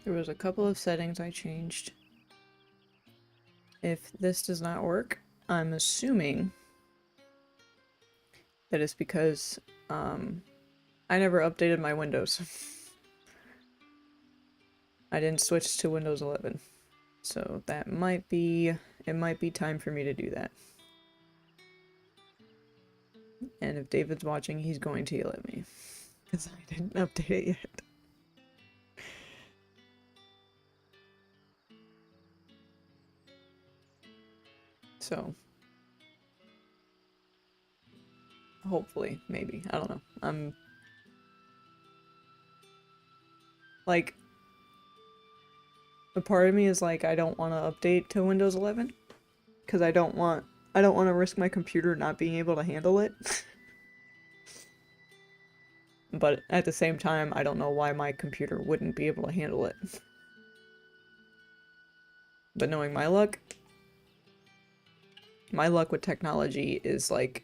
There was a couple of settings I changed. If this does not work, I'm assuming that it's because I never updated my Windows. I didn't switch to Windows 11. So that might be, it might be time for me to do that. And if David's watching, he's going to yell at me. Because I didn't update it yet. So. Hopefully, maybe. I don't know. Like, a part of me is like, I don't want to update to Windows 11. Because I don't want to risk my computer not being able to handle it. But at the same time, I don't know why my computer wouldn't be able to handle it. But knowing my luck with technology is like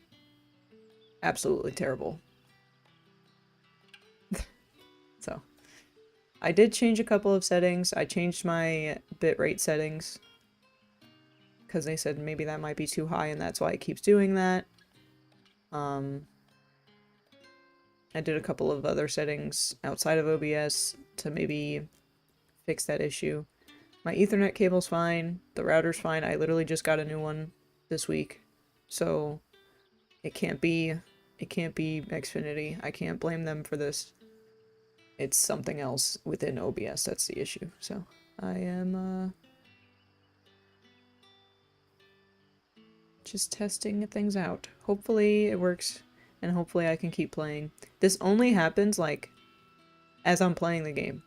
absolutely terrible. So, I did change a couple of settings. I changed my bitrate settings because they said maybe that might be too high and that's why it keeps doing that. I did a couple of other settings outside of OBS to maybe fix that issue. My Ethernet cable's fine, the router's fine. I literally just got a new one this week. So it can't be Xfinity. I can't blame them for this. It's something else within OBS that's the issue. So I am just testing things out. Hopefully it works and hopefully I can keep playing. This only happens like as I'm playing the game.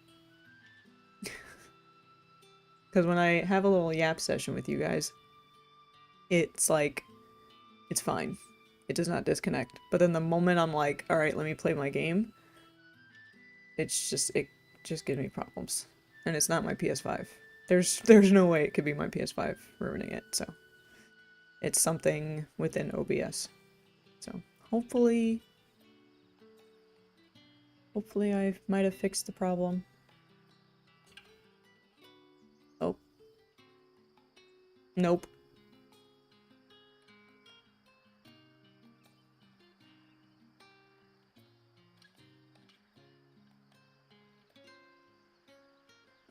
Because when I have a little yap session with you guys, it's like, it's fine. It does not disconnect. But then the moment I'm like, alright, let me play my game, it just gives me problems. And it's not my PS5. There's no way it could be my PS5 ruining it, so. It's something within OBS. So, hopefully I might have fixed the problem. Oh. Nope.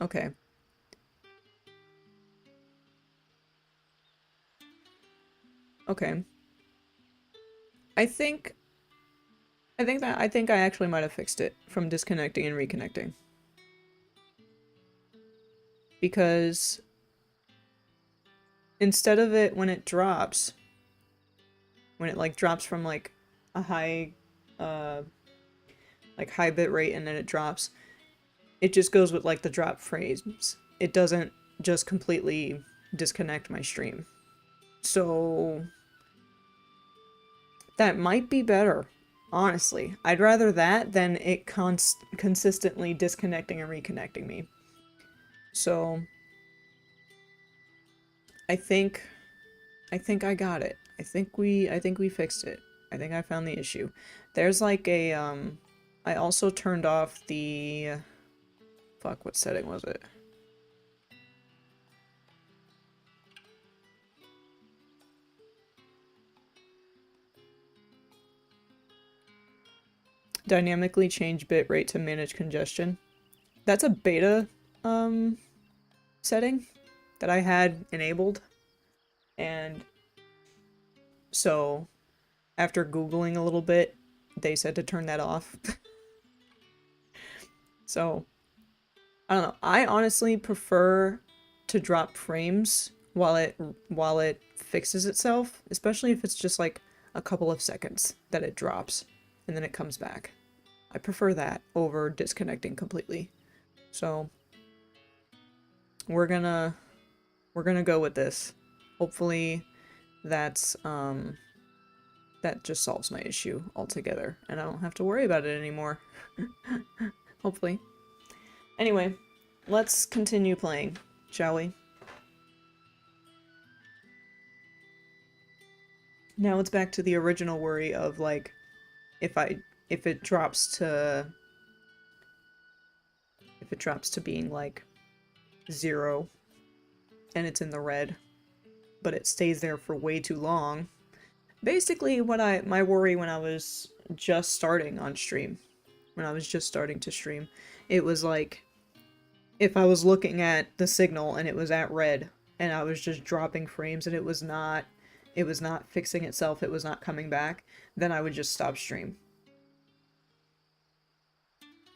Okay. Okay. I think I actually might have fixed it from disconnecting and reconnecting. Because instead of it when it drops, when it like drops from like a high high bit rate and then it drops, it just goes with like the drop frames. It doesn't just completely disconnect my stream. So that might be better, honestly. I'd rather that than it consistently disconnecting and reconnecting me. So I think I got it. I think we fixed it. I think I found the issue. There's like a I also turned off the fuck, what setting was it? Dynamically change bitrate to manage congestion. That's a beta setting that I had enabled. And so after Googling a little bit, they said to turn that off. So I don't know. I honestly prefer to drop frames while it fixes itself, especially if it's just like a couple of seconds that it drops and then it comes back. I prefer that over disconnecting completely. So we're gonna go with this. Hopefully that's that just solves my issue altogether and I don't have to worry about it anymore. Hopefully. Anyway, let's continue playing, shall we? Now it's back to the original worry of like if it drops to being like 0 and it's in the red, but it stays there for way too long. Basically, my worry when I was just starting on stream, when I was just starting to stream, it was like if I was looking at the signal and it was at red and I was just dropping frames and it was not fixing itself, it was not coming back, then I would just stop stream.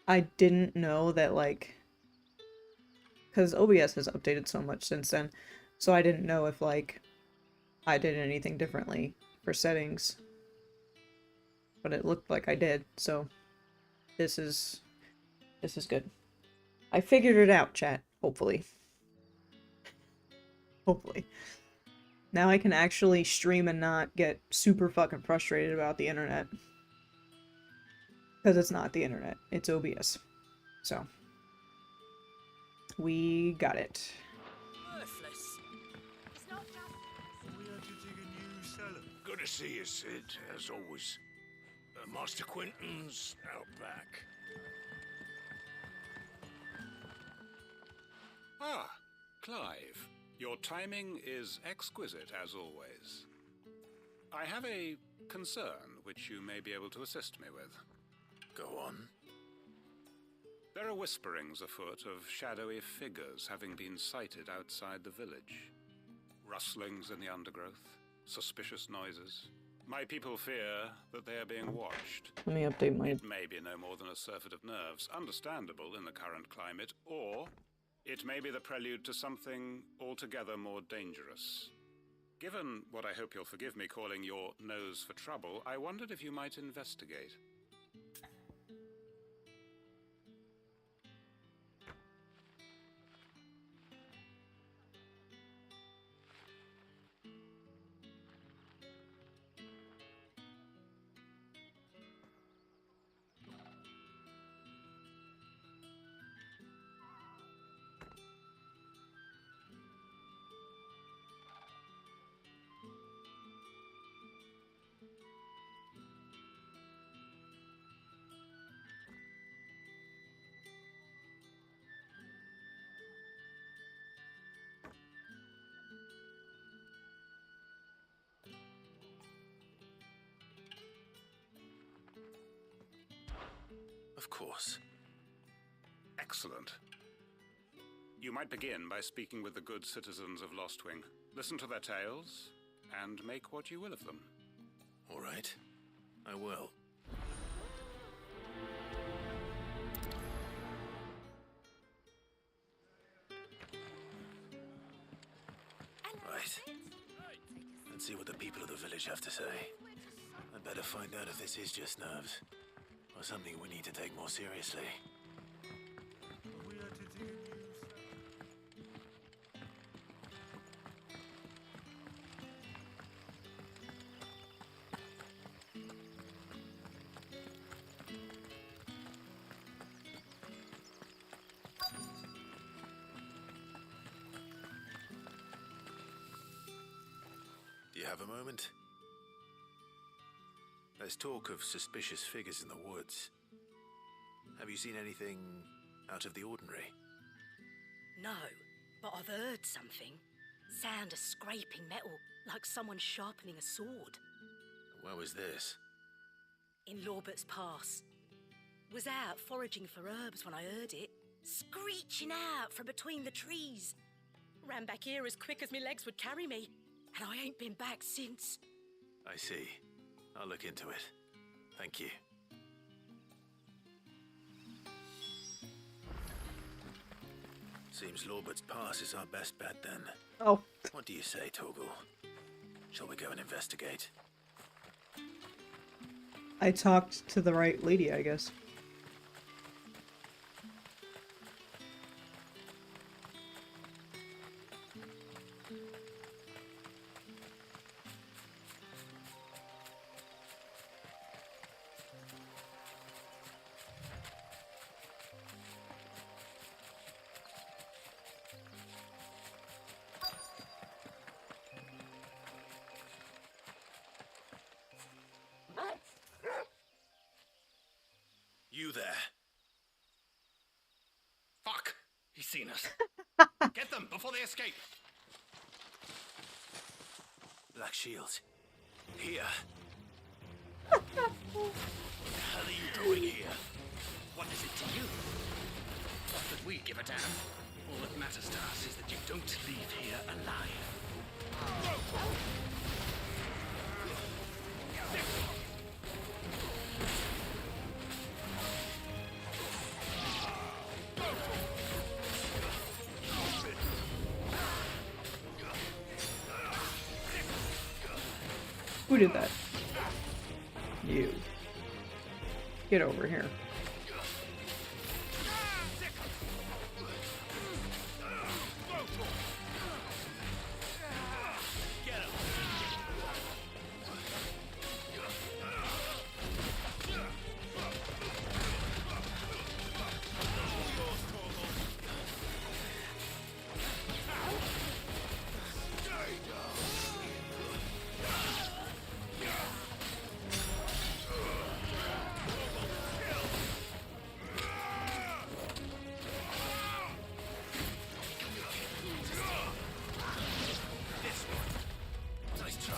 I didn't know that, like, because OBS has updated so much since then, so I didn't know if, like, I did anything differently for settings. But it looked like I did, so this is good. I figured it out, chat, hopefully. Hopefully. Now I can actually stream and not get super fucking frustrated about the internet. Because it's not the internet, it's OBS. So, we got it. Worthless. It's not just... We had to dig a new cellar. Good to see you, Sid, as always. Master Quentin's out back. Ah, Clive. Your timing is exquisite, as always. I have a concern which you may be able to assist me with. Go on. There are whisperings afoot of shadowy figures having been sighted outside the village. Rustlings in the undergrowth, suspicious noises. My people fear that they are being watched. Let me update my... It may be no more than a surfeit of nerves, understandable in the current climate, or it may be the prelude to something altogether more dangerous. Given what I hope you'll forgive me calling your nose for trouble, I wondered if you might investigate. Of course. Excellent. You might begin by speaking with the good citizens of Lostwing. Listen to their tales, and make what you will of them. All right. I will. Right. Let's see what the people of the village have to say. I'd better find out if this is just nerves, or something we need to take more seriously. We had to dig a new cellar. Do you have a moment? There's talk of suspicious figures in the woods. Have you seen anything out of the ordinary? No, but I've heard something. Sound of scraping metal, like someone sharpening a sword. Where was this? In Lorbert's Pass. Was out foraging for herbs when I heard it. Screeching out from between the trees. Ran back here as quick as my legs would carry me. And I ain't been back since. I see. I'll look into it. Thank you. Seems Lorbert's Pass is our best bet then. Oh, What do you say, Torgal? Shall we go and investigate? I talked to the right lady, I guess. You there? Fuck! He's seen us. Get them before they escape. Black Shields. Here. What the hell are you doing here? What is it to you? Not that we give a damn. All that matters to us is that you don't leave here alive. Who did that? You. Get over here. Nice try.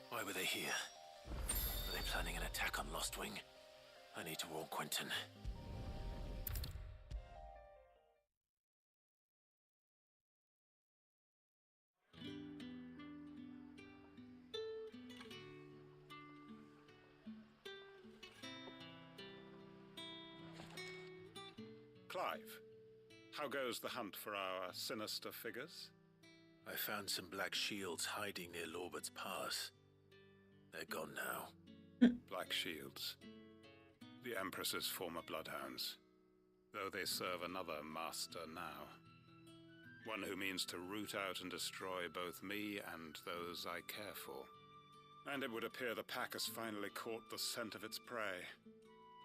Why were they here? Are they planning an attack on Lost Wing? I need to warn Quentin. Clive, how goes the hunt for our sinister figures? I found some Black Shields hiding near Lorbert's Pass. They're gone now. Black Shields. The Empress's former bloodhounds. Though they serve another master now. One who means to root out and destroy both me and those I care for. And it would appear the pack has finally caught the scent of its prey.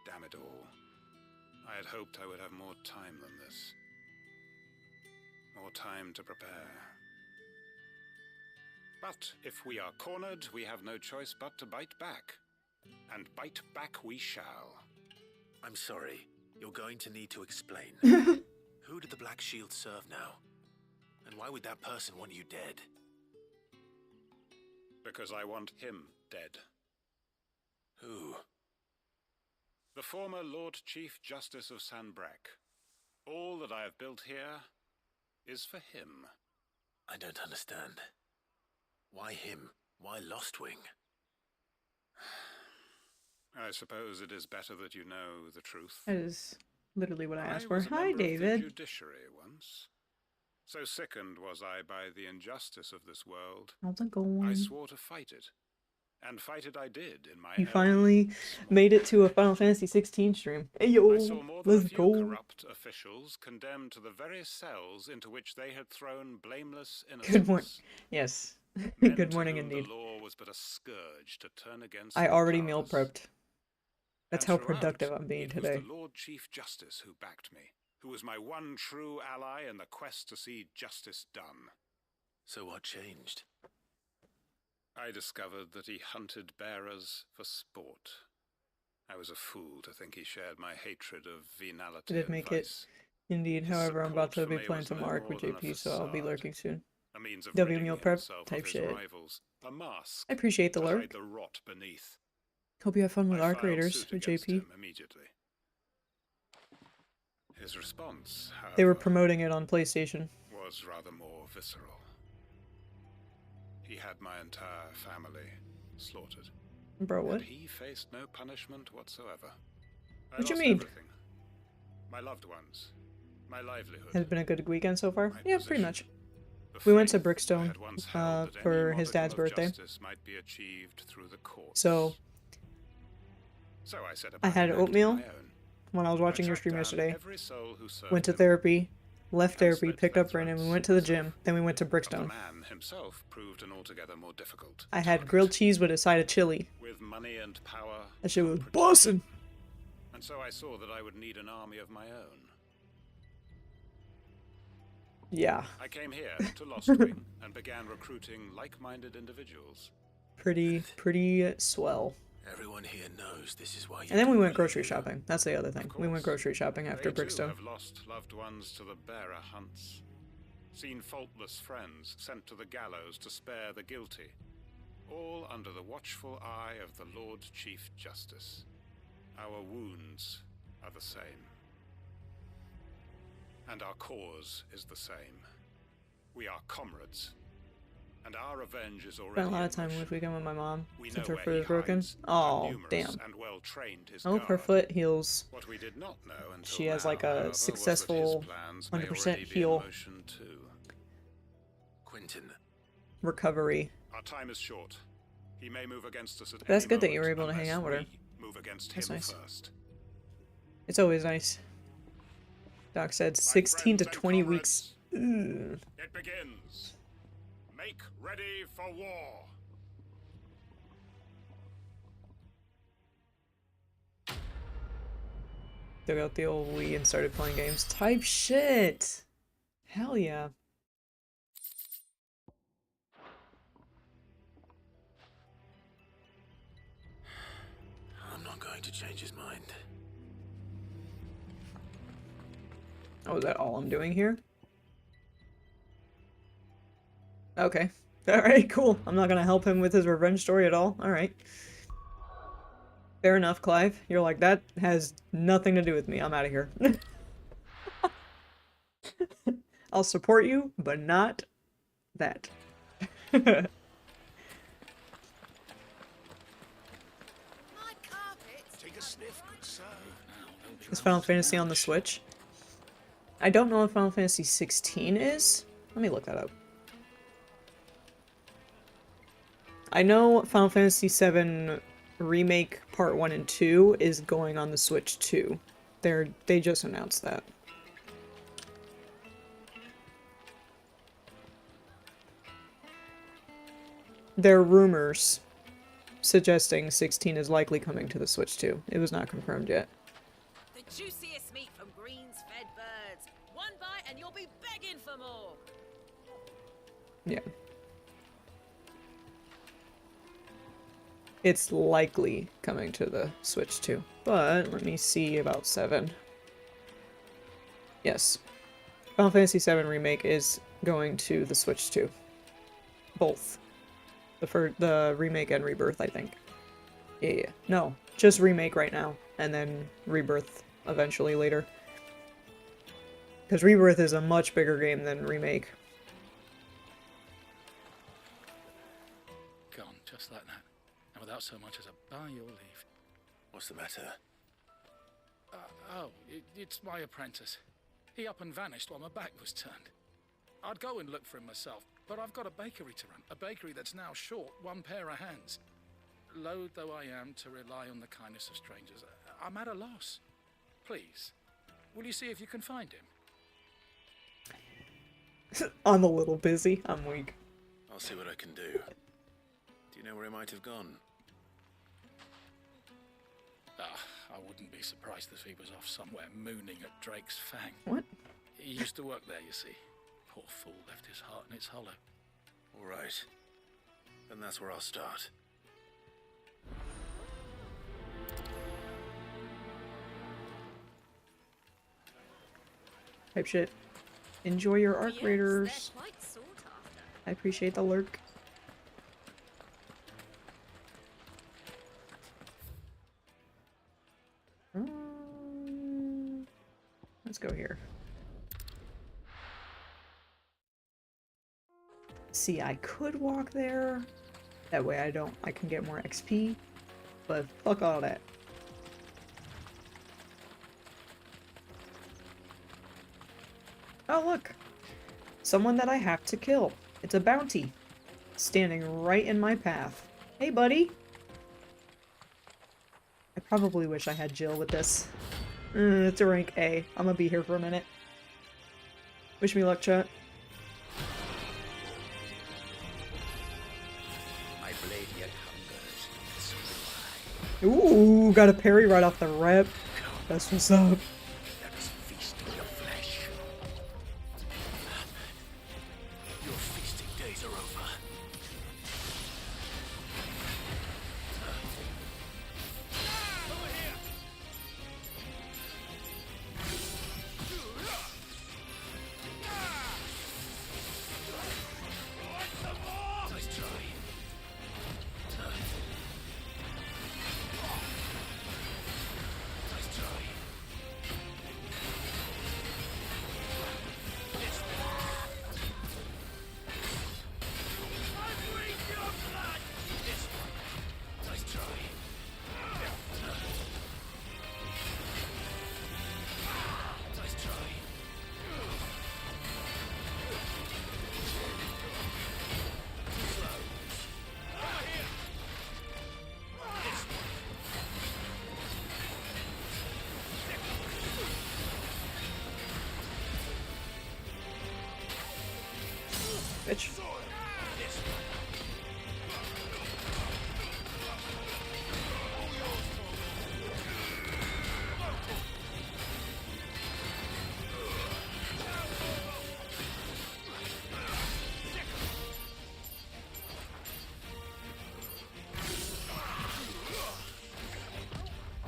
Damn it all. I had hoped I would have more time than this. More time to prepare. But if we are cornered, we have no choice but to bite back. And bite back we shall. I'm sorry. You're going to need to explain. Who did the Black Shield serve now? And why would that person want you dead? Because I want him dead. Who? The former Lord Chief Justice of Sanbreque. All that I have built here is for him. I don't understand. Why him? Why Lost Wing? I suppose it is better that you know the truth. That is literally what I asked for. was a Hi, member of the David. judiciary once. So sickened was I by the injustice of this world, How's it I going? swore to fight it. And fight it I did in my You own finally made it to a Final Fantasy XVI stream. Hey yo, I saw more than let's a few go. corrupt officials condemned to the very cells into which they had thrown blameless innocents. Good morning. Yes. Men Good to morning whom indeed. The law was but a scourge to turn against I the already meal powers. prepped. That's And how throughout, productive I'm being it today. was the Lord Chief Justice who backed me, who was my one true ally in the quest to see justice done. So what changed? I discovered that he hunted bearers for sport. I was a fool to think he shared my hatred of venality Did and make it. vice. Indeed, His however, I'm about to support be for me playing was some no ARC with more than a JP, so I'll be facade. lurking soon. A means of W ridding meal prep himself type of his shit. rivals. A mask I appreciate the to lurk. hide the rot beneath. Hope you have fun with I ARC filed Raiders suit with against JP. him immediately. His response, however, They were promoting it on PlayStation. was rather more visceral. He had my entire family slaughtered. Bro, what? And he faced no punishment whatsoever. I What you lost mean? everything. My loved ones, my livelihood. Has it been a good weekend so far? my Yeah, pretty position. much. The We went to faith I Brickstone had once held that for any his dad's modicum of birthday. justice might be achieved through the courts. So So I set I about had enacting oatmeal, my own. when I was watching your tracked stream down yesterday. every soul who served Went to him, therapy, left and therapy, slit picked their up Brandon, we throats went to the myself. gym, then we went to But the Brickstone. man himself proved an altogether more difficult I had target. grilled cheese with a side of chili. With money and power, That shit was come bussin'. and so I saw that I would need an army of my own. Yeah, I came here to Lost Wing and began recruiting like-minded individuals. pretty swell. Everyone here knows this is why you And then we do went what grocery you do. shopping. That's the other thing. Of We went course. grocery shopping after They too Brickstone. have lost loved ones to the bearer hunts, seen faultless friends sent to the gallows to spare the guilty, all under the watchful eye of the Lord Chief Justice. Our wounds are the same. And our cause is the same. We are comrades. And our revenge is already Spent a lot of in time motion. with weekend with my mom We since know her where foot he is broken. hides, Oh, how numerous damn. and well-trained his Oh, her guard. foot heals. What we did not know until She has now, like a however, was that his successful plans may 100% already be in heal motion too. Quentin, recovery. Our time is short. He may move against us at That's any good that you were moment able to hang unless out with her. we move against That's him nice. first. It's always nice. Doc said My 16 to friends and 20 weeks. comrades, Ugh. It begins. Make ready for war. Took out the old Wii and started playing games. Type shit. Hell yeah. I'm not going to change his mind. Oh, is that all I'm doing here? Okay. Alright, cool. I'm not gonna help him with his revenge story at all. Alright. Fair enough, Clive. You're like, that has nothing to do with me. I'm out of here. I'll support you, but not that. My carpet. Take a sniff, good sir. Is Final Fantasy on the Switch? I don't know if Final Fantasy XVI is. Let me look that up. I know Final Fantasy VII Remake Part 1 and 2 is going on the Switch too. They just announced that. There are rumors suggesting 16 is likely coming to the Switch too. It was not confirmed yet. The juiciest meat from greens-fed birds. One bite and you'll be begging for more. Yeah. It's likely coming to the Switch too. But let me see about 7. Yes. Final Fantasy VII Remake is going to the Switch too. Both. The remake and rebirth, I think. Yeah. No, just remake right now, and then rebirth eventually later. Because rebirth is a much bigger game than remake. Gone, just like that. And without so much as a by your leave. What's the matter? It's my apprentice. He up and vanished while my back was turned. I'd go and look for him myself, but I've got a bakery to run. A bakery that's now short one pair of hands. Loath though I am to rely on the kindness of strangers, I'm at a loss. Please, will you see if you can find him? I'm a little busy. I'm weak. I'll see what I can do. Do you know where he might have gone? I wouldn't be surprised if he was off somewhere mooning at Drake's Fang. What? He used to work there, you see. Poor fool left his heart in its hollow. All right. Then that's where I'll start. Type shit. Enjoy your arc Yes, raiders. they're quite sought after. I appreciate the lurk. Let's go here. See, I could walk there. That way I can get more XP. But fuck all that. Oh, look. Someone that I have to kill. It's a bounty. Standing right in my path. Hey, buddy. I probably wish I had Jill with this. It's a rank A. I'm gonna be here for a minute. Wish me luck, chat. My blade yet hungers, so do I. Ooh, got a parry right off the rep. That's what's up. Let us feast on your flesh. Your feasting days are over. Over here! Nice try. Nice try. Nice try. Nice try. Bitch.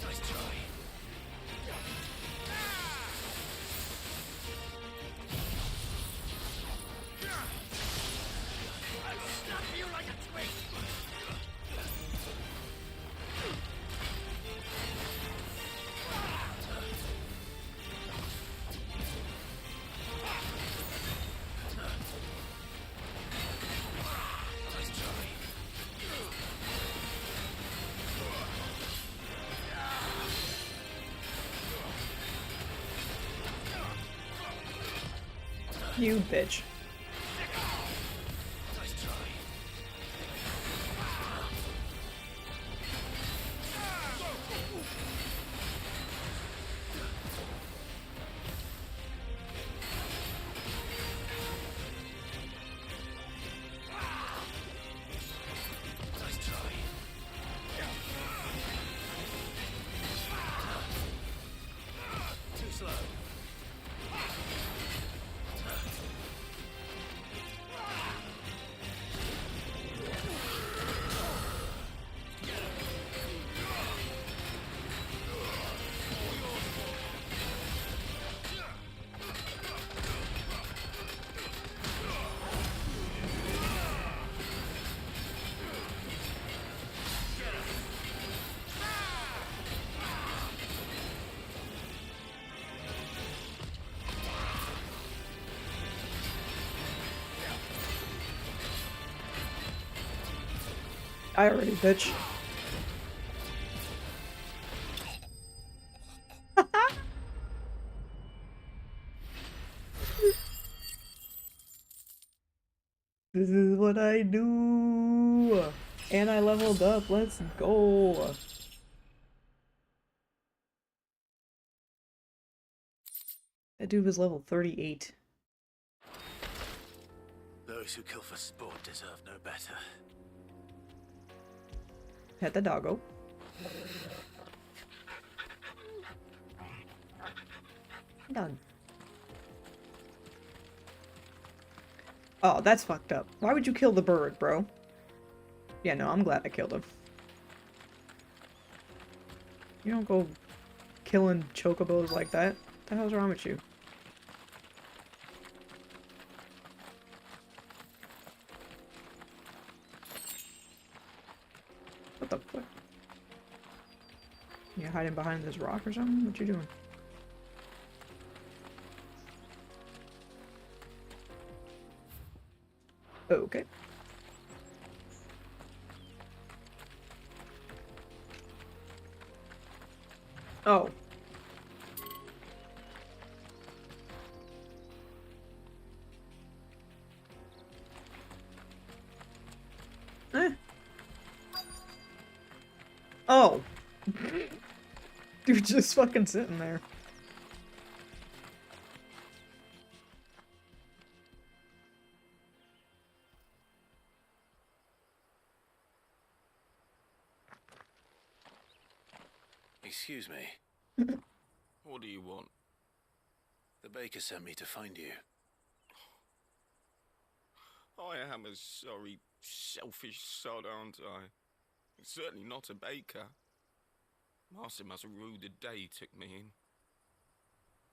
Nice try. Snap you like a twig! Nice try. You bitch. Nice try. Nice try. Too slow. I already, bitch. This is what I do. And I leveled up. Let's go. That dude was level 38. Those who kill for sport deserve no better. Pet the doggo. Done. Oh, that's fucked up. Why would you kill the bird, bro? Yeah, no, I'm glad I killed him. You don't go killing chocobos like that. What the hell's wrong with you? What the fuck? You hiding behind this rock or something? What you doing? Okay. Oh. Eh. Oh. Dude, just fucking sitting there. Excuse me. What do you want? The baker sent me to find you. I am a sorry, selfish sod, aren't I? Certainly not a baker. Master must rue the day he took me in.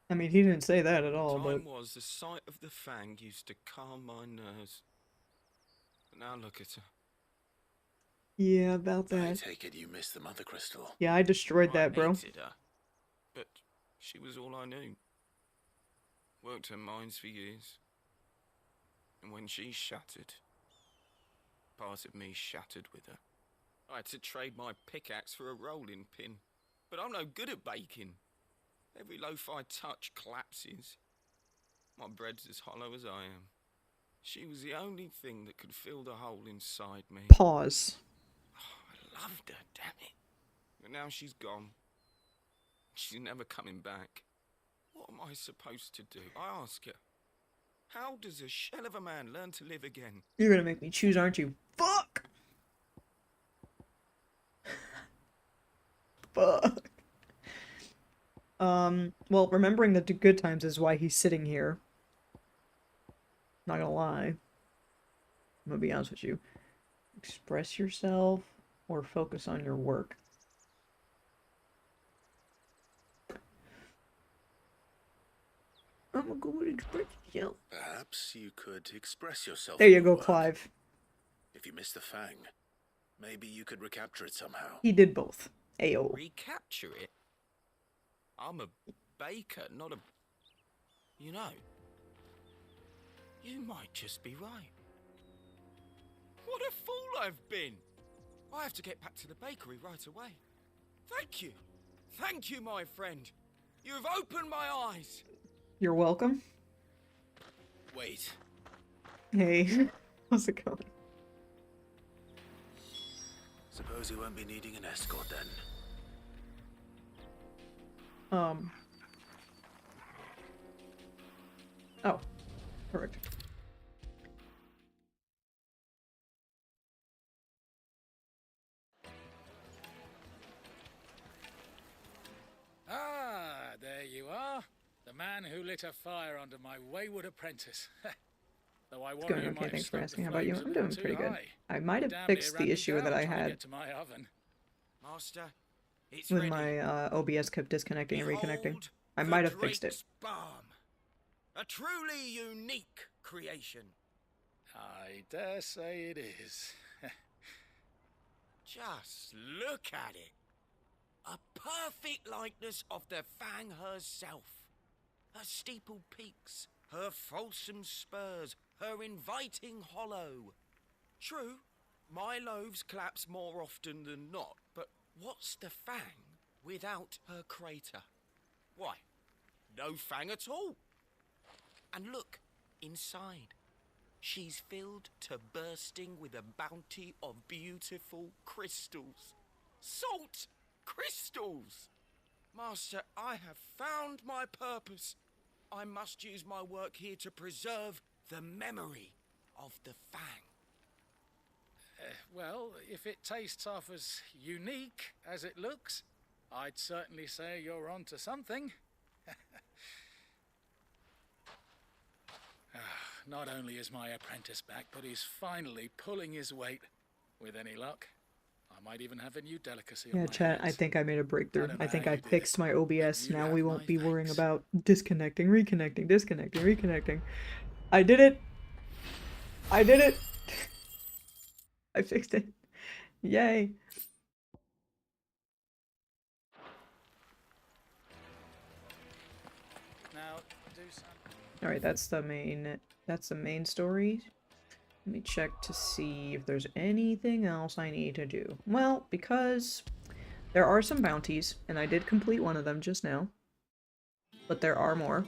I mean, he didn't say that at all, but Time was the sight of the fang used to calm my nerves. But now look at her. yeah, about I that. take it you missed the Mother Crystal. Yeah, I destroyed that, bro. I hated her, but she was all I knew. Worked her mines for years. And when she shattered, part of me shattered with her. I had to trade my pickaxe for a rolling pin. But I'm no good at baking. Every loaf I touch collapses. My bread's as hollow as I am. She was the only thing that could fill the hole inside me. Pause. I loved her, damn it. But now she's gone. She's never coming back. What am I supposed to do? I ask her. How does a shell of a man learn to live again? You're gonna make me choose, aren't you? Fuck! Fuck. Well, remembering the good times is why he's sitting here. Not gonna lie. I'm gonna be honest with you. Express yourself or focus on your work. I'm gonna go with express yourself. Perhaps you could express yourself. There in you your go, work. Clive. If you missed the fang, maybe you could recapture it somehow. He did both. Ayo. Recapture it? I'm a baker, not a... You know, you might just be right. What a fool I've been! I have to get back to the bakery right away. Thank you. Thank you, my friend. You've opened my eyes. You're welcome. Wait. Hey. How's it going? Suppose you won't be needing an escort then. Oh. Perfect. Ah, there you are. The man who lit a fire under my wayward apprentice. Though I It's worry going you okay, might have thanks for stoked asking. the How about you? flames a I'm little doing too pretty good. high. I might have Damn near fixed ran the me issue that down I trying to had get to my oven. Master, it's with ready. my OBS kept disconnecting and reconnecting. Behold I the might have fixed it. Drake's Balm. A truly unique creation. I dare say it is. Just look at it. A perfect likeness of the Fang herself. Her steeple peaks, her fulsome spurs, her inviting hollow. True, my loaves collapse more often than not, but what's the Fang without her crater? Why, no Fang at all. And look, inside. She's filled to bursting with a bounty of beautiful crystals. Salt crystals! Master, I have found my purpose. I must use my work here to preserve the memory of the Fang. Well, if it tastes half as unique as it looks, I'd certainly say you're onto something. Not only is my apprentice back, but he's finally pulling his weight. With any luck, I might even have a new delicacy on Yeah, my chat, I hands. think I made a breakthrough. don't I know think how I you did fixed it, my OBS. but you Now have we my won't be worrying thanks. about disconnecting, reconnecting, disconnecting, reconnecting. I did it! I did it! I fixed it. Yay! Now, do something. Alright, that's the main story. Let me check to see if there's anything else I need to do. Well, because there are some bounties, and I did complete one of them just now. But there are more.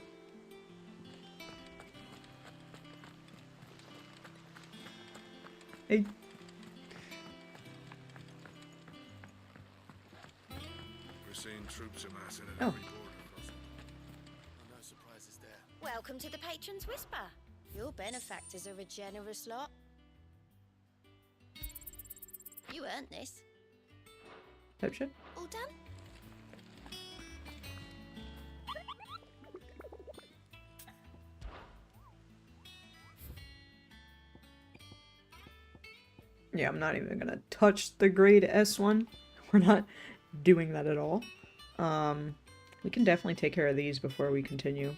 Hey. seen troops amassing at Oh. every border crossing. No surprises there. Welcome to the Patron's Whisper. Your benefactors are a generous lot. You earned this. Type shit. All done? Yeah, I'm not even gonna touch the grade S one. We're not doing that at all. We can definitely take care of these before we continue.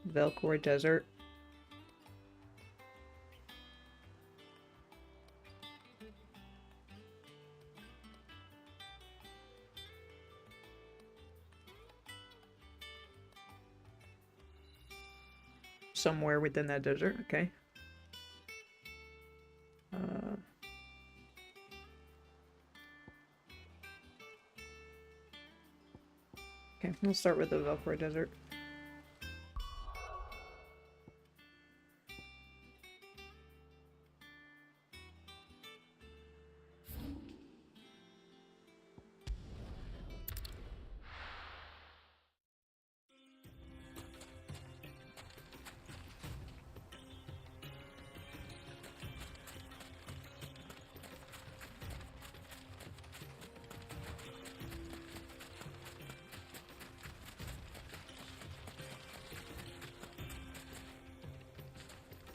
Velcor Desert. Somewhere within that desert, okay. Okay, we'll start with the Velcor Desert.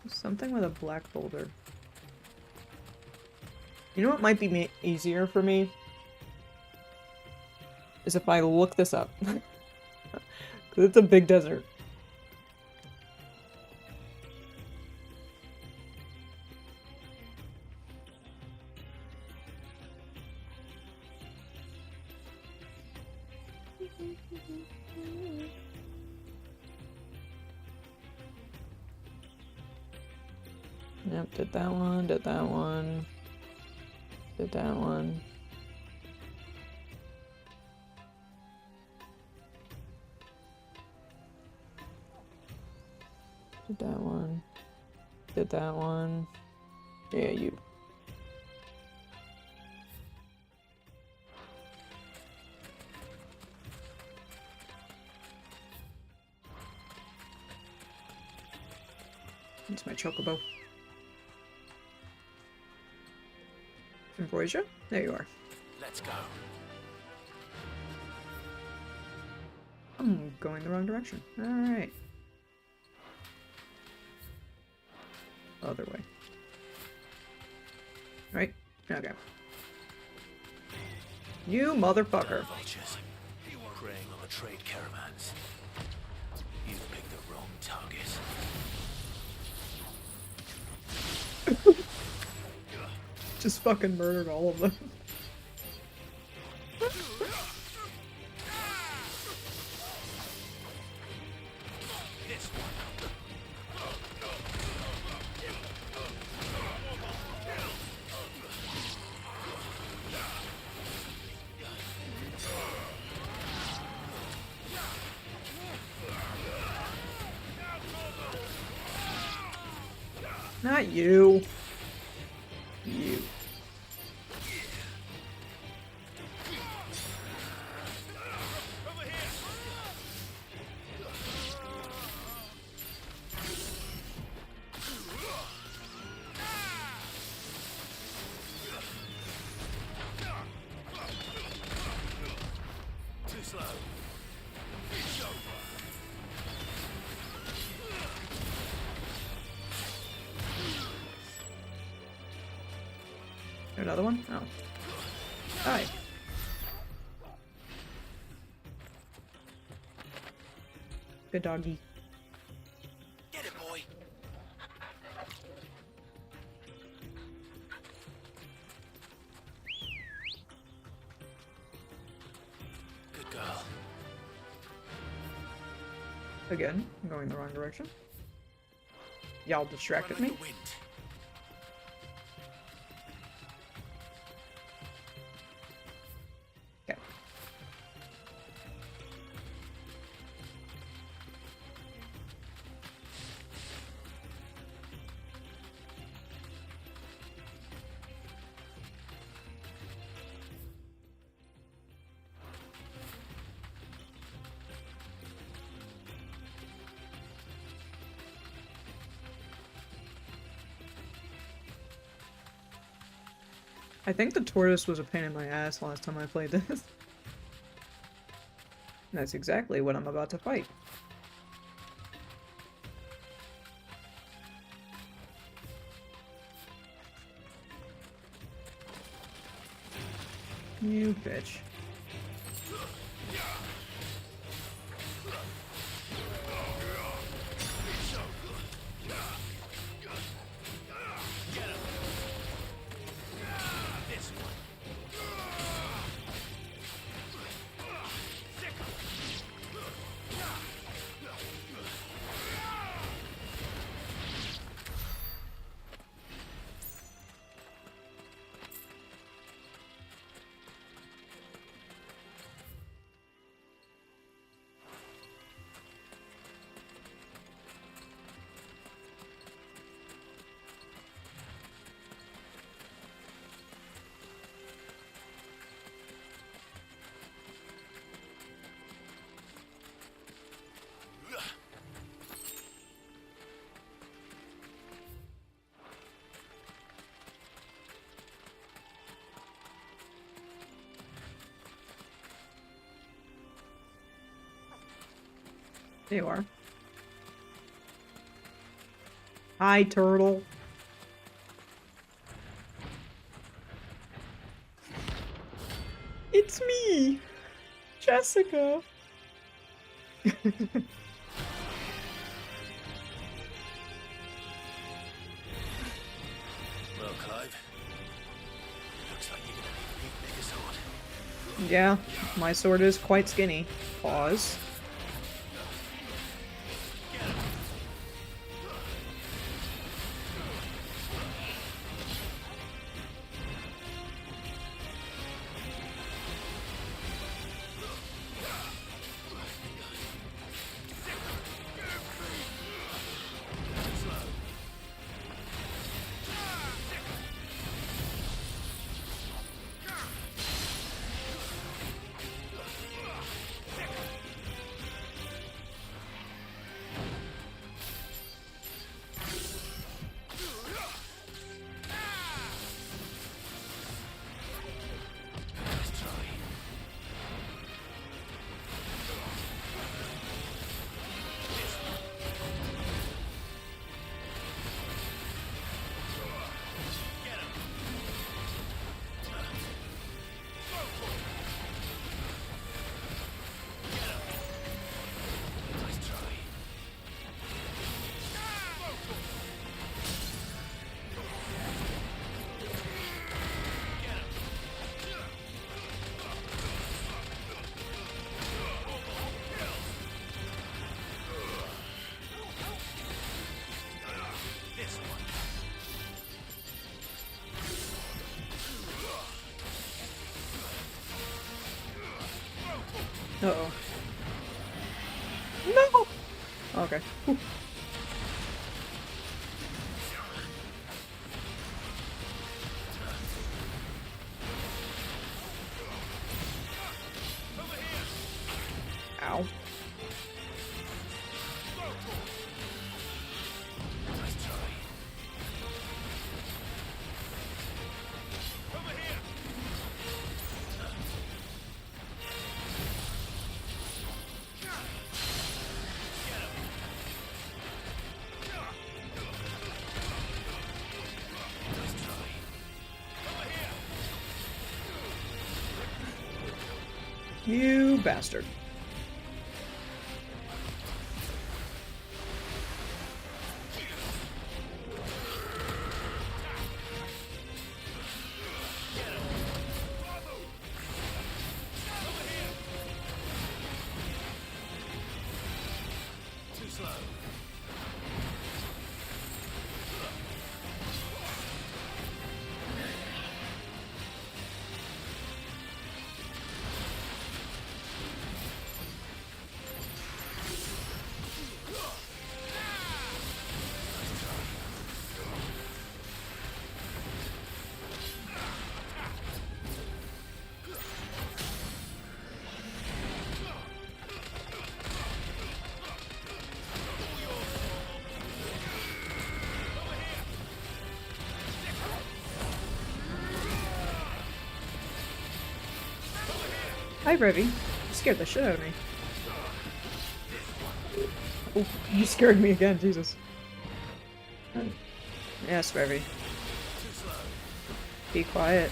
Something with a black boulder. You know what might be easier for me? Is if I look this up. 'Cause it's a big desert. Yep, did that one, did that one, did that one. Did that one, did that one. Yeah, you. It's my chocobo. Ambrosia? There you are. Let's go. I'm going the wrong direction. Alright. Other way. Right? Okay. You motherfucker. Vultures. Preying on the trade caravans. You picked the wrong target. Just fucking murdered all of them. This one. Not you. You. Too slow. Another one? Oh. Hi. Good doggy. Get it, boy. Good girl. Again, I'm going the wrong direction. Y'all distracted me. Run like the wind. Okay. I think the tortoise was a pain in my ass last time I played this. That's exactly what I'm about to fight. You bitch. There you are. Hi, turtle. It's me, Jessica. Well, Clive, looks like you're gonna need a bit bigger sword. Yeah, my sword is quite skinny. Pause. Uh-oh. No! Okay. Whew. Ow. You bastard. Too slow. Hi, Revy. You scared the shit out of me. Oh, you scared me again, Jesus. Yes, Revy. Be quiet.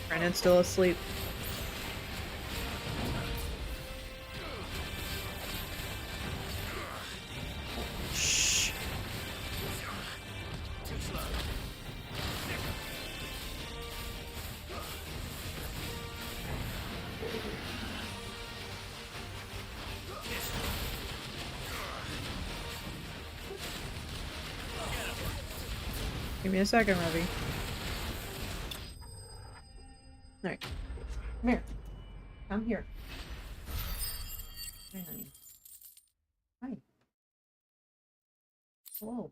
Brennan's still asleep. Shh. Give me a second, Revy. Alright. Come here. Come here. Hi, honey. Hi. Hello.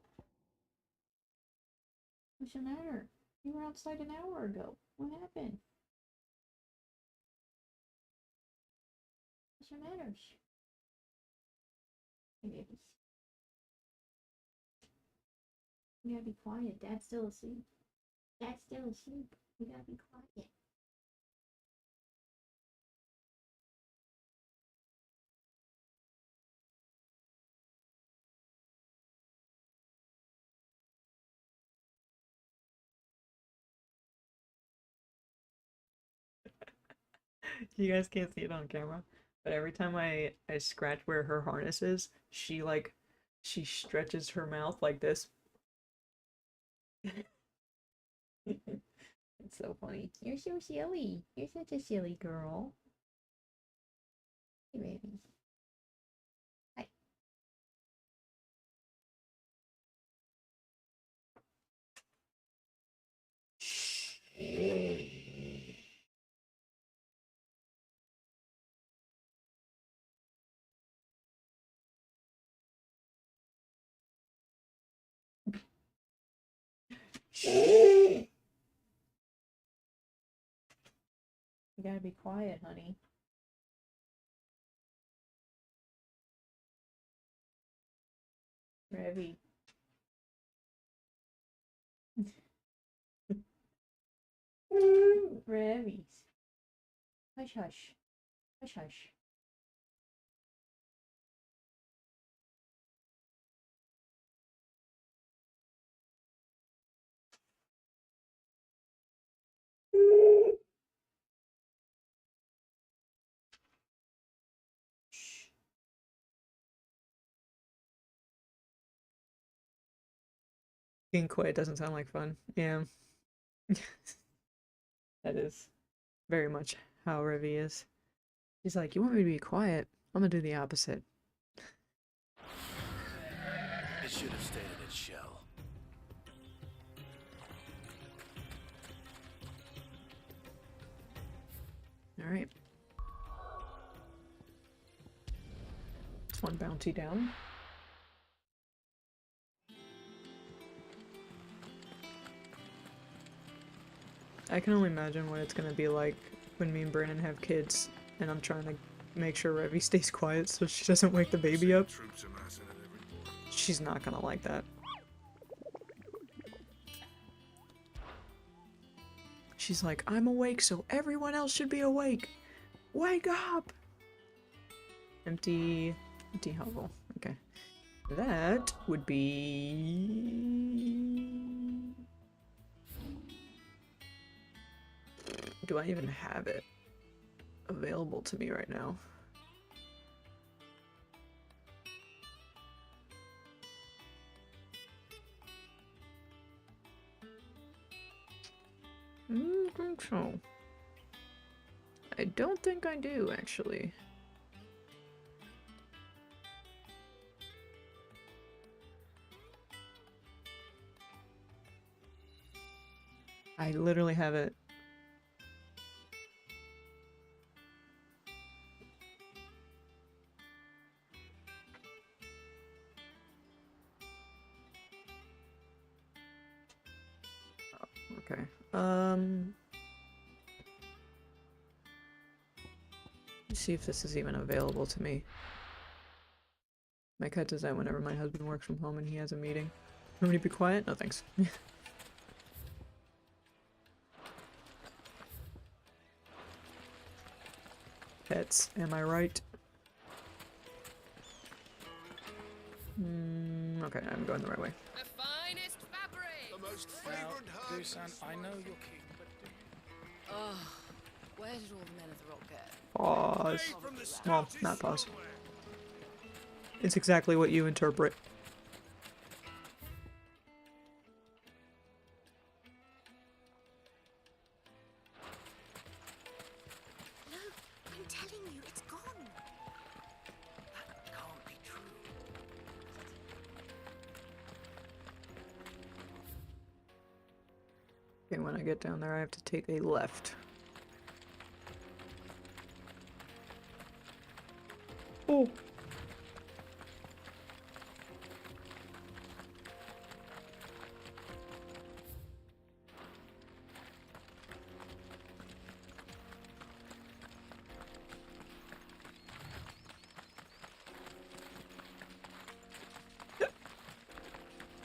What's the matter? You were outside an hour ago. What happened? What's the matter? Hey, babies. You gotta be quiet. Dad's still asleep. Dad's still asleep. You gotta be quiet. You guys can't see it on camera, but every time I scratch where her harness is, she stretches her mouth like this. It's so funny. You're so silly. You're such a silly girl. Hey, baby. Hi. You gotta be quiet, honey. Revy. Revies. Hush, hush. Hush, hush. Shh. Being quiet doesn't sound like fun. Yeah. That is very much how Revy is. He's like, you want me to be quiet? I'm gonna do the opposite. It should have stayed in its shell. Alright. It's one bounty down. I can only imagine what it's gonna be like when me and Brandon have kids and I'm trying to make sure Revy stays quiet so she doesn't wake the baby up. Troops amassing at every... She's not gonna like that. She's like, I'm awake, so everyone else should be awake. Wake up! Empty hovel. Okay. That would be... Do I even have it available to me right now? I don't think so. I don't think I do, actually. I literally have it. Okay. Let's see if this is even available to me. My cat does that whenever my husband works from home and he has a meeting. Want me to be quiet? No thanks. pets, am I right? Okay, I'm going the right way. The finest fabric. The most Now, fragrant herbs. Dusan, I know you're keen, but do you... Oh, where did all the men of the rock go? Pause. From the Well, stoutest not pause. strongman. It's exactly what you interpret. No, I'm telling you, it's gone. That can't be true. Okay, when I get down there, I have to take a left. Oh.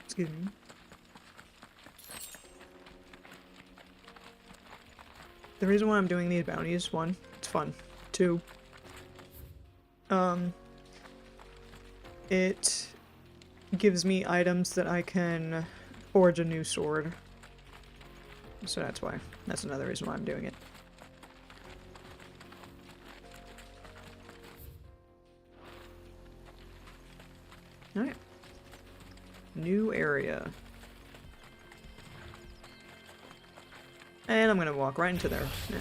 Excuse me. The reason why I'm doing these bounties, one, it's fun. Two, it gives me items that I can forge a new sword. So that's why. That's another reason why I'm doing it. Alright. New area. And I'm gonna walk right into there. Yeah.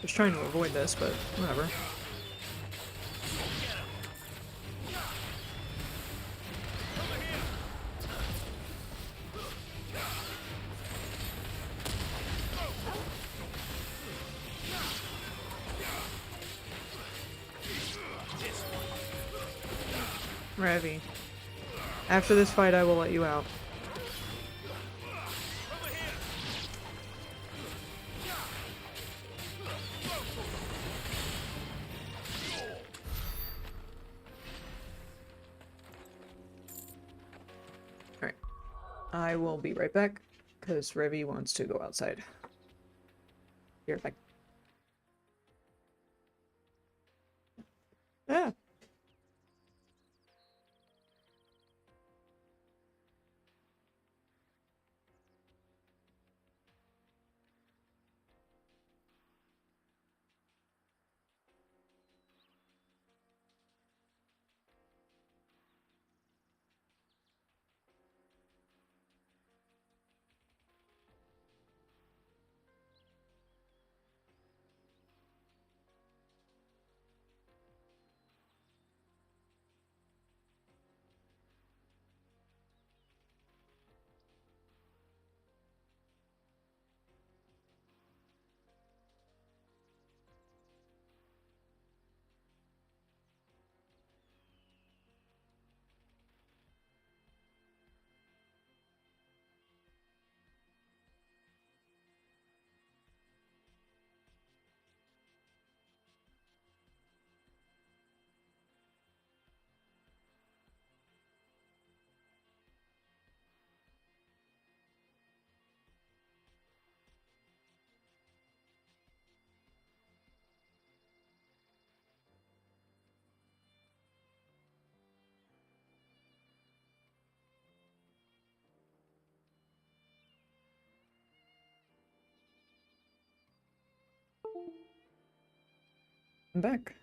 Just trying to avoid this, but whatever. Ravi. After this fight, I will let you out. Alright. I will be right back, because Revi wants to go outside. Be right back. Ah! I'm back.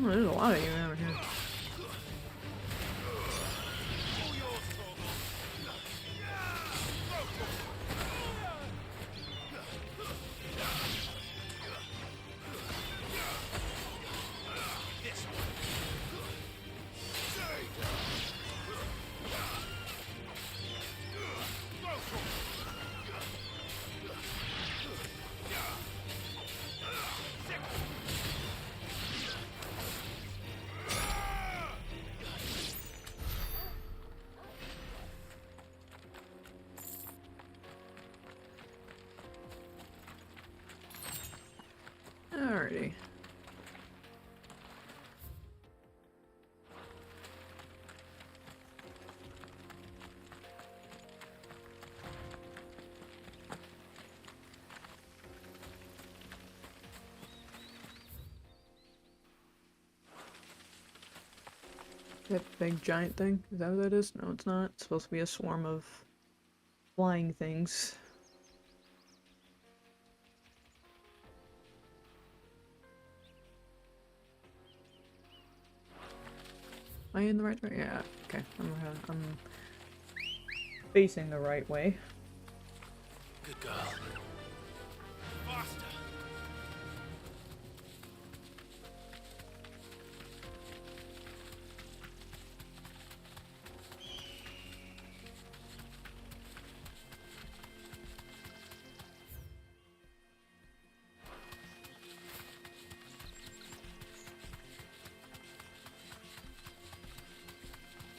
Oh, there's a lot of you over here. Alrighty. That big giant thing? Is that what that is? No, it's not. It's supposed to be a swarm of flying things. Am I in the right way? Yeah, okay. I'm facing the right way. Good girl. Faster.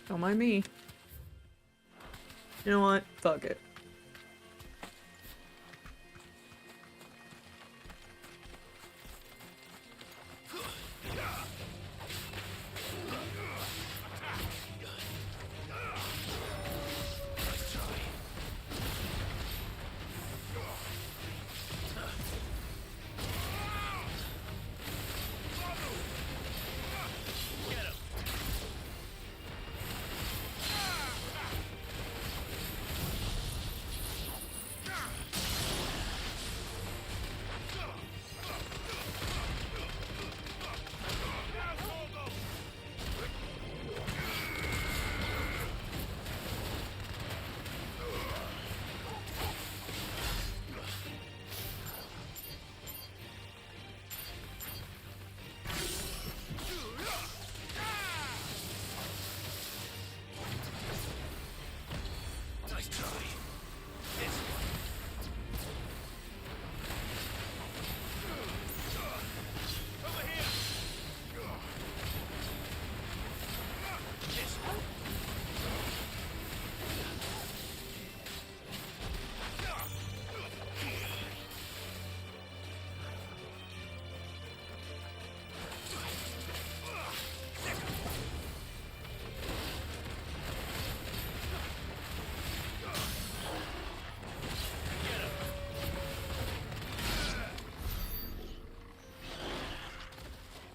Don't mind me. You know what? Fuck it.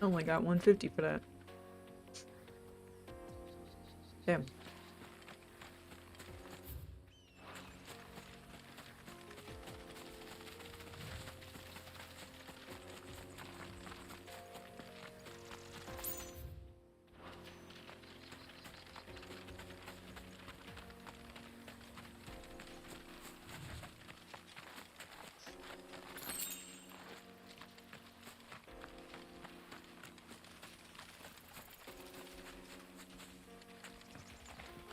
Only got 150 for that. Damn.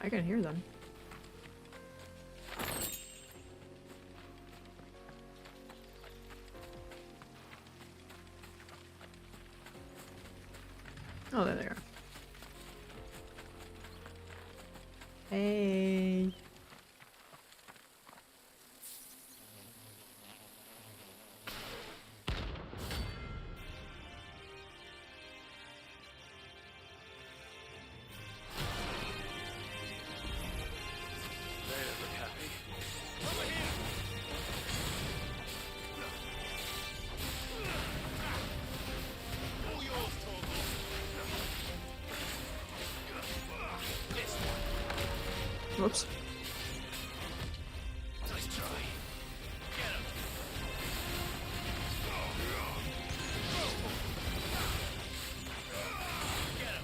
I can hear them. Oh, there they are. Hey. Whoops. Nice try. Get him. Get him.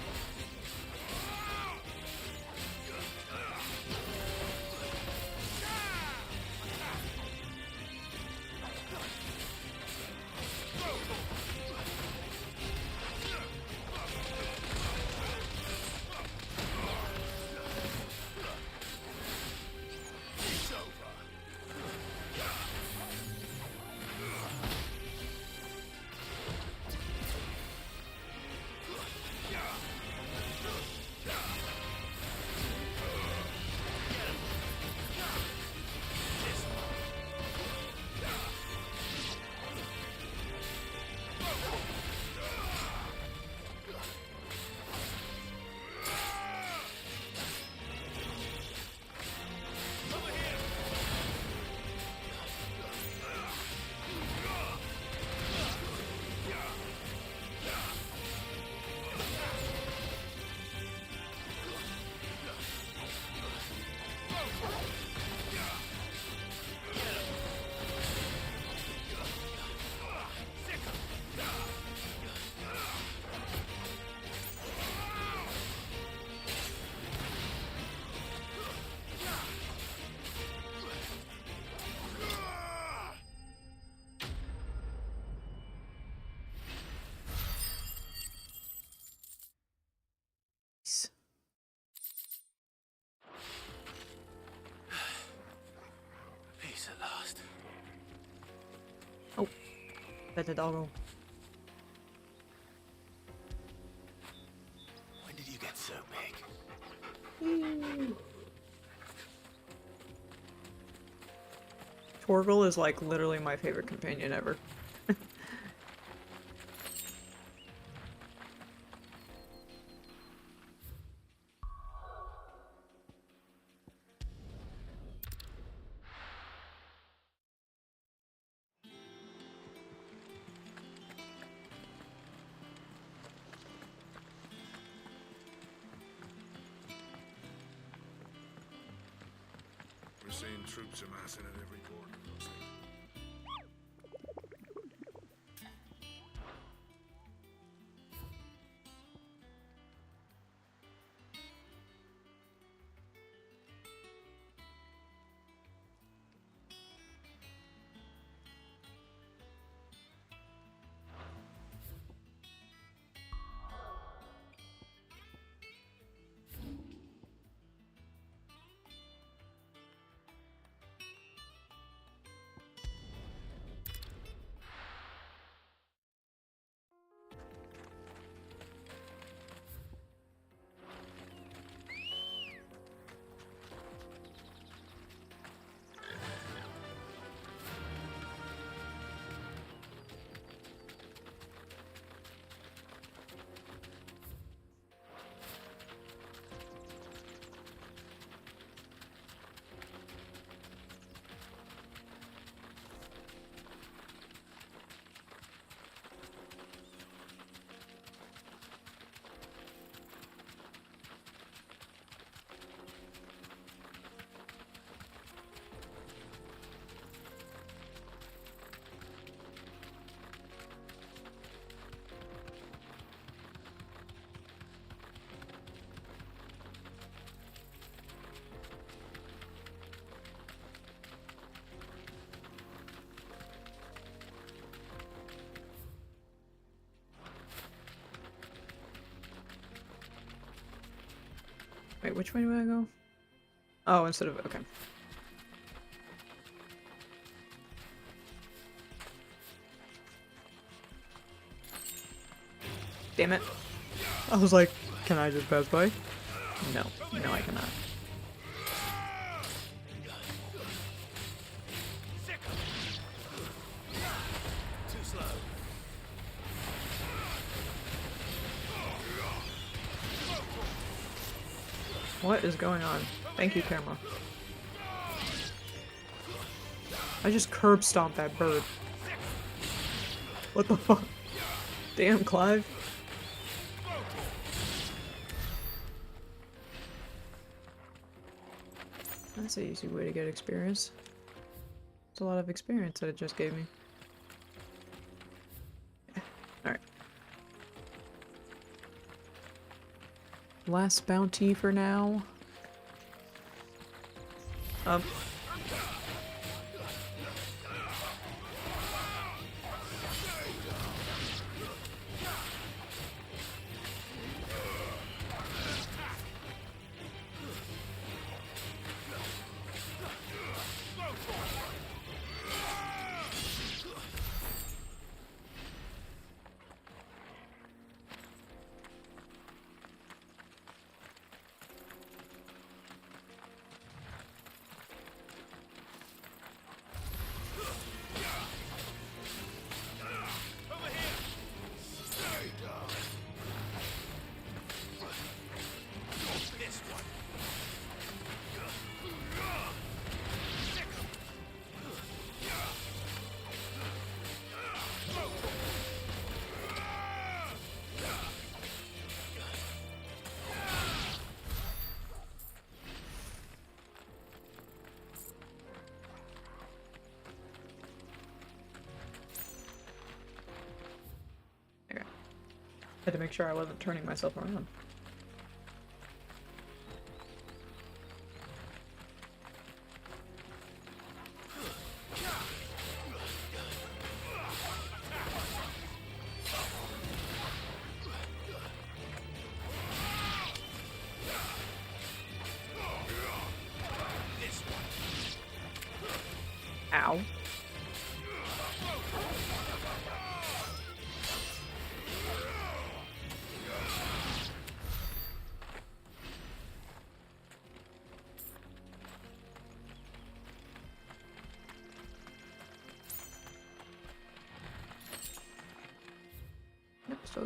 Pet the doggo. When did you get so big? Torgal is like literally my favorite companion ever. We're seeing troops amassing at every port. Wait, which way do I go? Oh, instead of... okay. Damn it. I was like, can I just pass by? No. No, I cannot. Too slow. What is going on? Thank you, camera. I just curb stomped that bird. What the fuck? Damn, Clive. That's an easy way to get experience. It's a lot of experience that it just gave me. Alright. Last bounty for now. Had to make sure I wasn't turning myself around. Ow.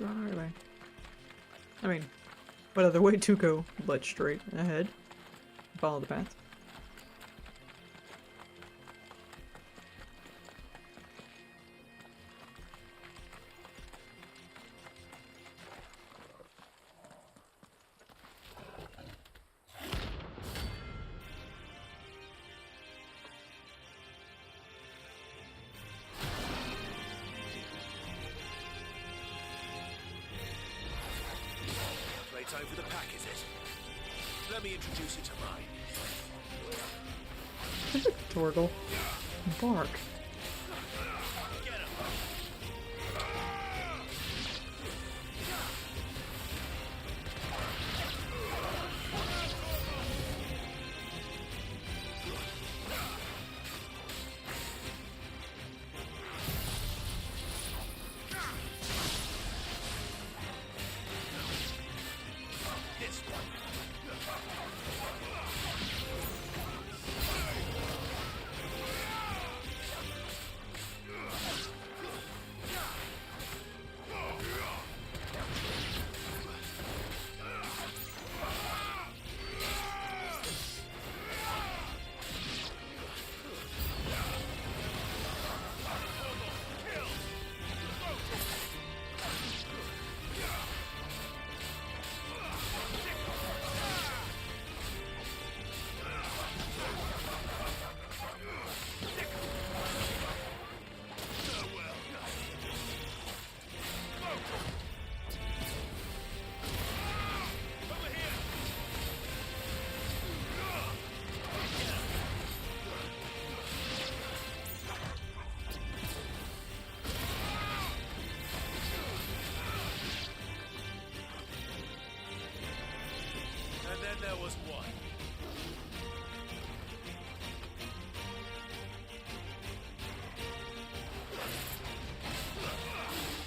on our way. I mean, what other way to go but straight ahead? Follow the path. Playtime for the pack, is it? Let me introduce you to mine. Torgle. Bark. Get him! This one. And then there was one.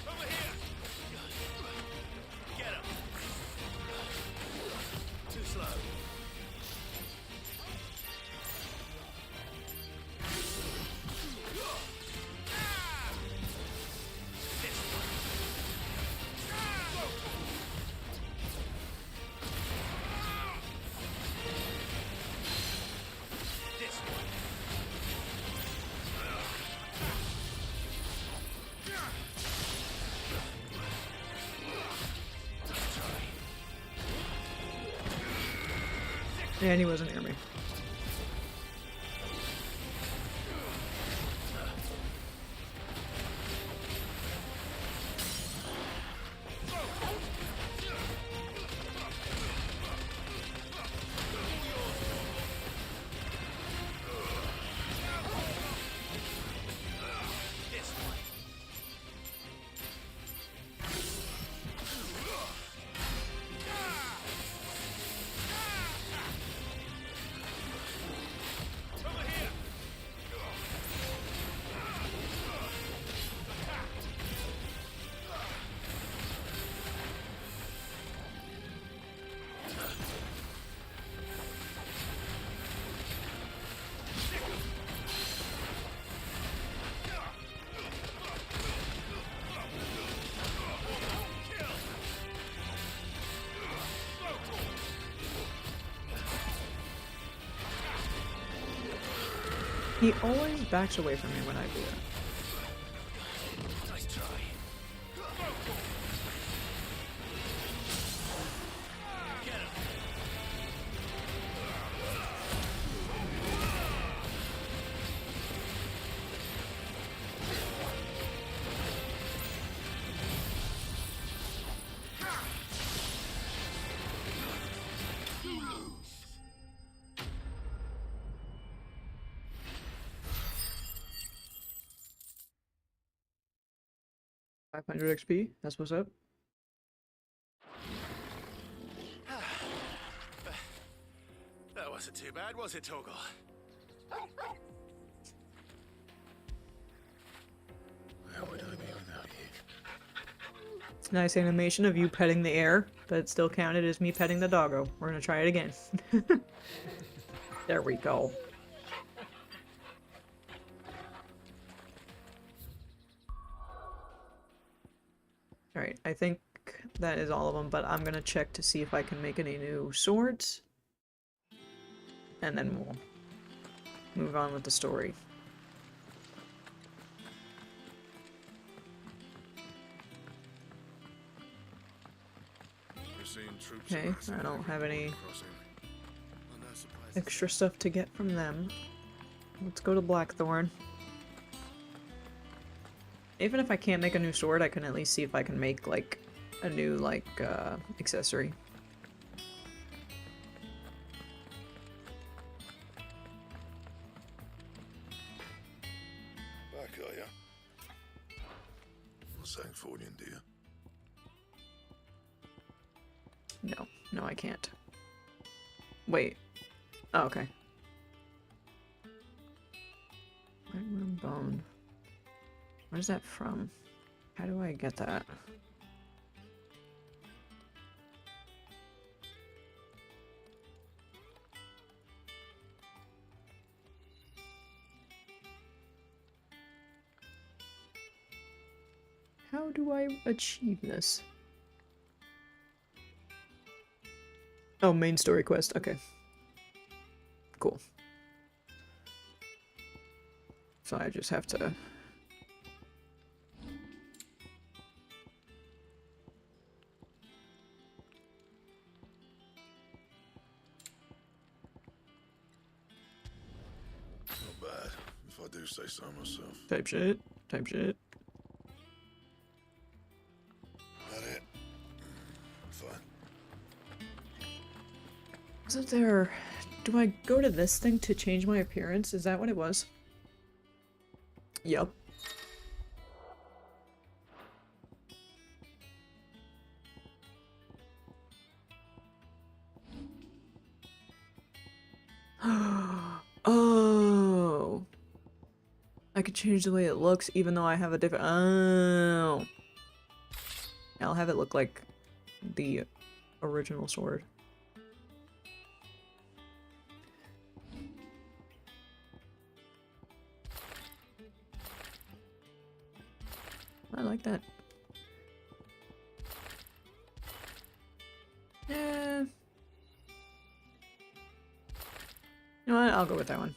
Over here! Get him! Too slow. This one. This one. And he wasn't near me. This one. Over here! He always backs away from me when I do that. Nice try. Get him! Five 500 XP. That's what's up. That wasn't too bad, was it, Torgal? Where would I be without you? It's a nice animation of you petting the air, but it still counted as me petting the doggo. We're gonna try it again. There we go. Alright, I think that is all of them, but I'm gonna check to see if I can make any new swords. And then we'll move on with the story. Okay, I don't have any extra stuff to get from them. Let's go to Blackthorn. Even if I can't make a new sword, I can at least see if I can make, like, a new, like, accessory. Back, are ya? Sancfordian, do you? No, no, I can't. Wait. Oh, okay. White bone. Where's that from? How do I get that? How do I achieve this? Oh, main story quest. Okay. Cool. So I just have to... Not bad, if I do say so myself. Type shit. Type shit. That it? Fine. Wasn't there... Do I go to this thing to change my appearance? Is that what it was? Yup. Oh. I could change the way it looks even though I have a different... Oh. I'll have it look like the original sword. I like that. Yeah. You know what? I'll go with that one.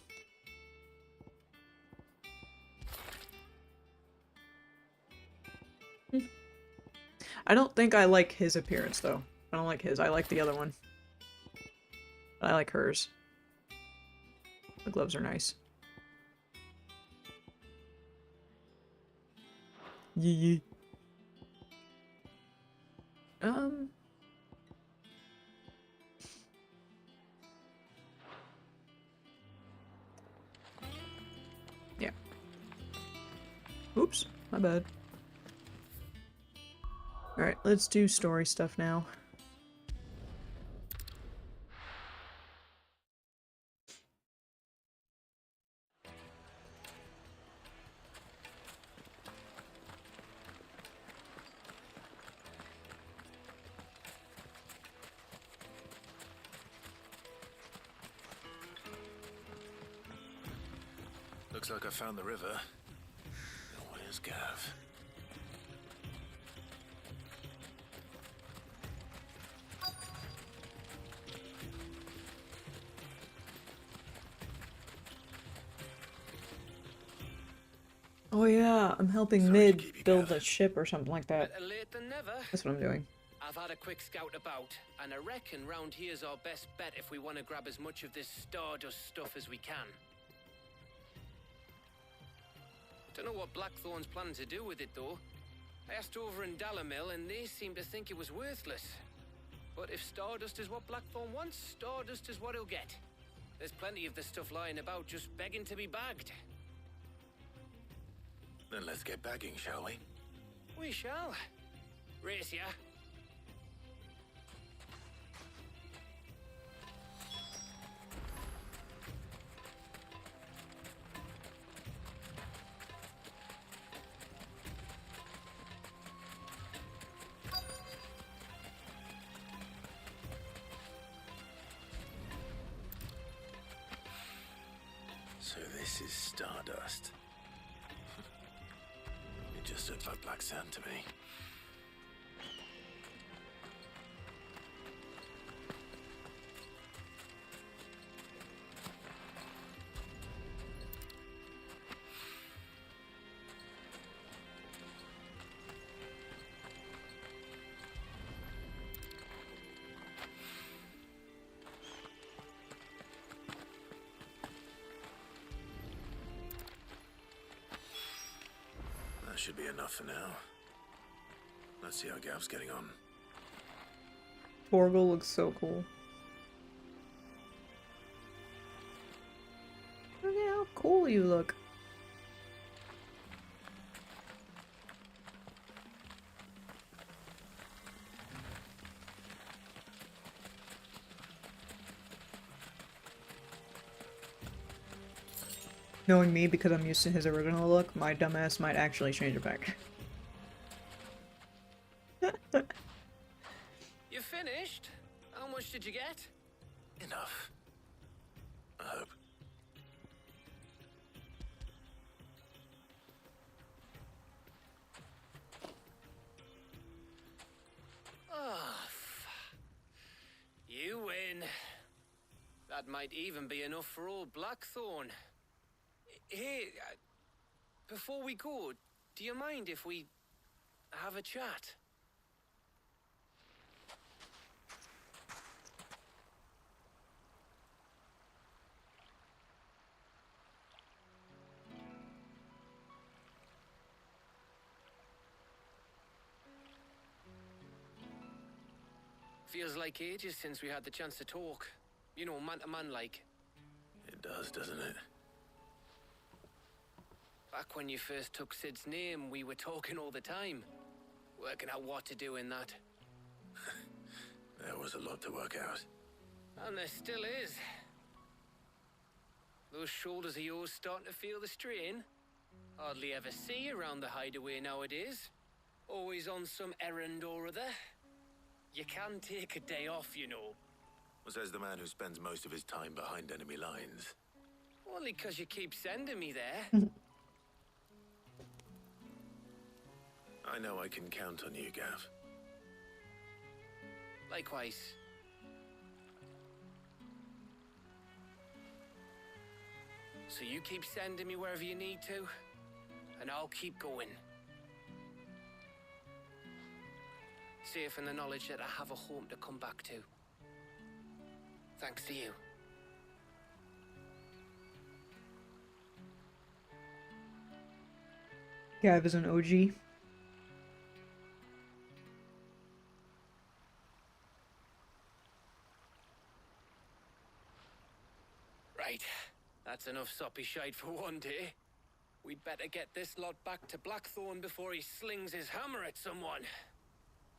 I don't think I like his appearance, though. I don't like his. I like the other one. I like hers. The gloves are nice. Yee. Yeah. Oops, my bad. Alright, let's do story stuff now. Looks like I found the river. Now where's Gav? Oh yeah, I'm helping Sorry to Mid keep you, build Gav. a ship or something like that. Better late than never. That's what I'm doing. I've had a quick scout about, and I reckon round here's our best bet if we want to grab as much of this Stardust stuff as we can. Don't know what Blackthorn's planning to do with it, though. I asked over in Dalamil, and they seem to think it was worthless. But if Stardust is what Blackthorn wants, Stardust is what he'll get. There's plenty of this stuff lying about, just begging to be bagged. Then let's get bagging, shall we? We shall. Race ya. So this is Stardust. It just looks like black sand to me. That should be enough for now. Let's see how Gav's getting on. Torgal looks so cool. Look at how cool you look. Knowing me, because I'm used to his original look, my dumbass might actually change it back. You finished? How much did you get? Enough. I hope. Oh, you win. That might even be enough for old Blackthorn. Hey, before we go, do you mind if we have a chat? Feels like ages since we had the chance to talk. You know, man to man like. It does, doesn't it? Back when you first took Sid's name, we were talking all the time. Working out what to do in that. There was a lot to work out. And there still is. Those shoulders of yours starting to feel the strain? Hardly ever see you around the hideaway nowadays. Always on some errand or other. You can take a day off, you know. Says the man who spends most of his time behind enemy lines. Only 'cause you keep sending me there. I know I can count on you, Gav. Likewise. So you keep sending me wherever you need to, and I'll keep going. Safe in the knowledge that I have a home to come back to. Thanks to you. Gav is an OG. Right. That's enough soppy shite for one day. We'd better get this lot back to Blackthorn before he slings his hammer at someone.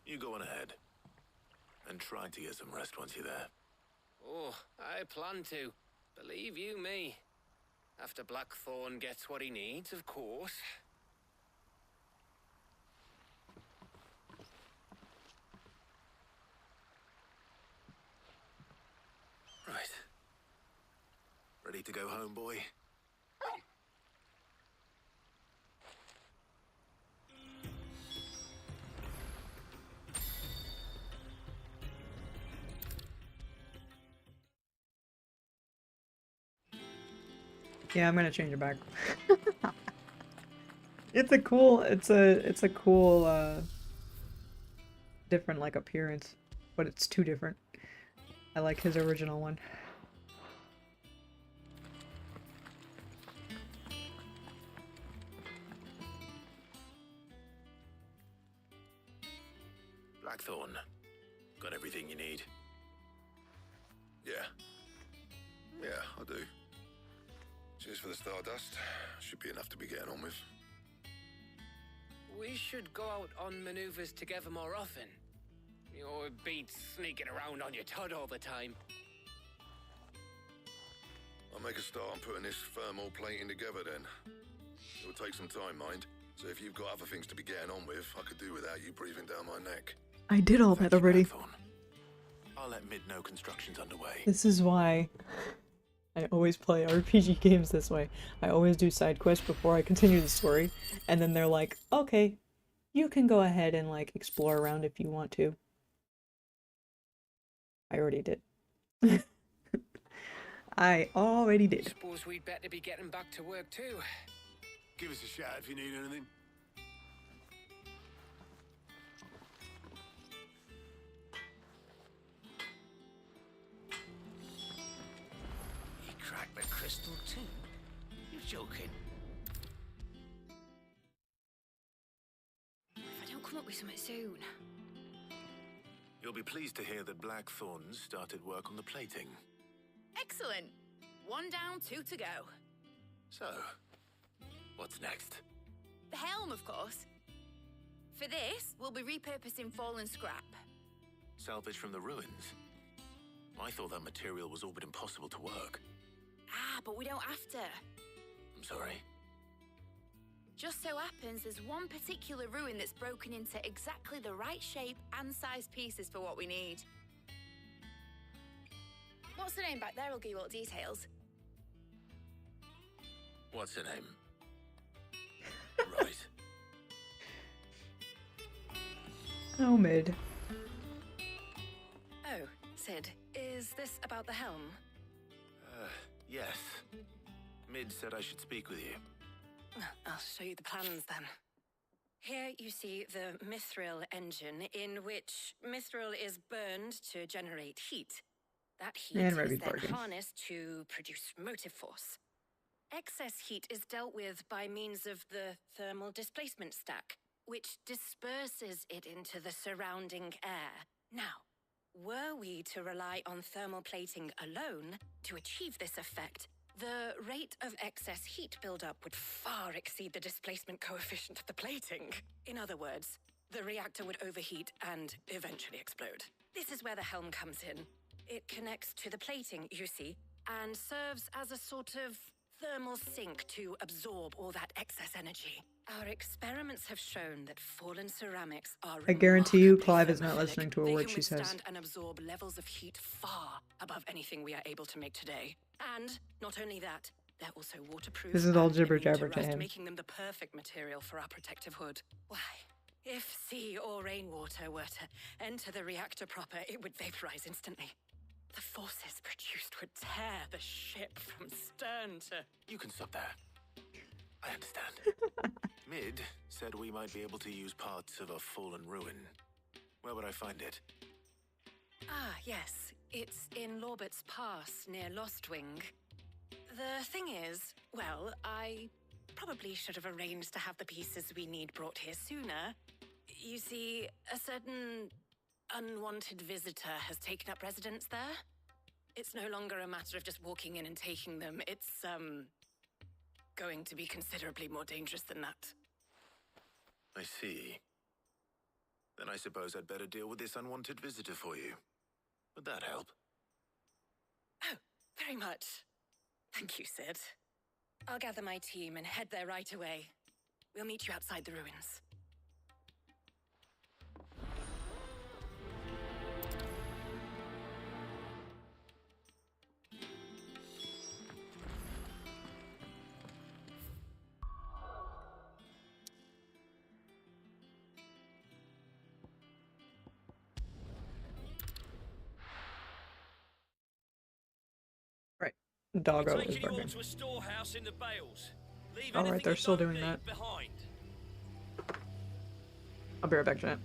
You go on ahead. And try to get some rest once you're there. Oh, I plan to. Believe you me. After Blackthorn gets what he needs, of course. Right. Ready to go home, boy? Yeah, I'm gonna change it back. It's a cool, different, like, appearance. But it's too different. I like his original one. Blackthorn. Got everything you need? Yeah. Yeah, I do. Cheers for the stardust. Should be enough to be getting on with. We should go out on maneuvers together more often. You know, it beats sneaking around on your Todd all the time. I'll make a start on putting this thermal plating together then. It'll take some time, mind. So if you've got other things to be getting on with, I could do without you breathing down my neck. I did all that already. I'll let Mid know construction's underway. This is why I always play RPG games this way. I always do side quests before I continue the story, and then they're like, okay, you can go ahead and, like, explore around if you want to. I already did. I already did. Suppose we'd better be getting back to work too. Give us a shout if you need anything. You cracked the crystal too? You're joking. something soon. You'll be pleased to hear that Blackthorn's started work on the plating. Excellent. 1 down, 2 to go. So, what's next? The helm, of course. For this, we'll be repurposing fallen scrap. Salvage from the ruins? I thought that material was all but impossible to work. Ah, but we don't have to. I'm sorry. Just so happens there's one particular ruin that's broken into exactly the right shape and size pieces for what we need. What's the name back there? I'll give you all the details. What's her name? Right. Oh, mid. Oh, Sid, is this about the helm? Yes. Mid said I should speak with you. I'll show you the plans then. Here you see the mithril engine, in which mithril is burned to generate heat. That heat And is Rebby then bargain. harnessed to produce motive force. Excess heat is dealt with by means of the thermal displacement stack, which disperses it into the surrounding air. Now, were we to rely on thermal plating alone to achieve this effect, the rate of excess heat buildup would far exceed the displacement coefficient of the plating. In other words, the reactor would overheat and eventually explode. This is where the helm comes in. It connects to the plating, you see, and serves as a sort of thermal sink to absorb all that excess energy. Our experiments have shown that fallen ceramics are I guarantee you remarkably Clive is not thermophilic. listening to a They word can she says. withstand and absorb levels of heat far above anything we are able to make today. And not only that, they're also waterproof. This is all and jibber immune jabber to rust, him. making them the perfect material for our protective hood. Why, if sea or rainwater were to enter the reactor proper, it would vaporize instantly. The forces produced would tear the ship from stern to... You can stop there. I understand. Mid said we might be able to use parts of a fallen ruin. Where would I find it? Ah, yes. It's in Lorbert's Pass, near Lostwing. The thing is, well, I probably should have arranged to have the pieces we need brought here sooner. You see, a certain unwanted visitor has taken up residence there. It's no longer a matter of just walking in and taking them. It's, going to be considerably more dangerous than that. I see. Then I suppose I'd better deal with this unwanted visitor for you. Would that help? Oh, very much. Thank you, Sid. I'll gather my team and head there right away. We'll meet you outside the ruins. Right. Doggo is Taking you all barking. to a storehouse in the Bales. Leave All right, anything they're you still don't doing need that. behind. I'll be right back, Janet.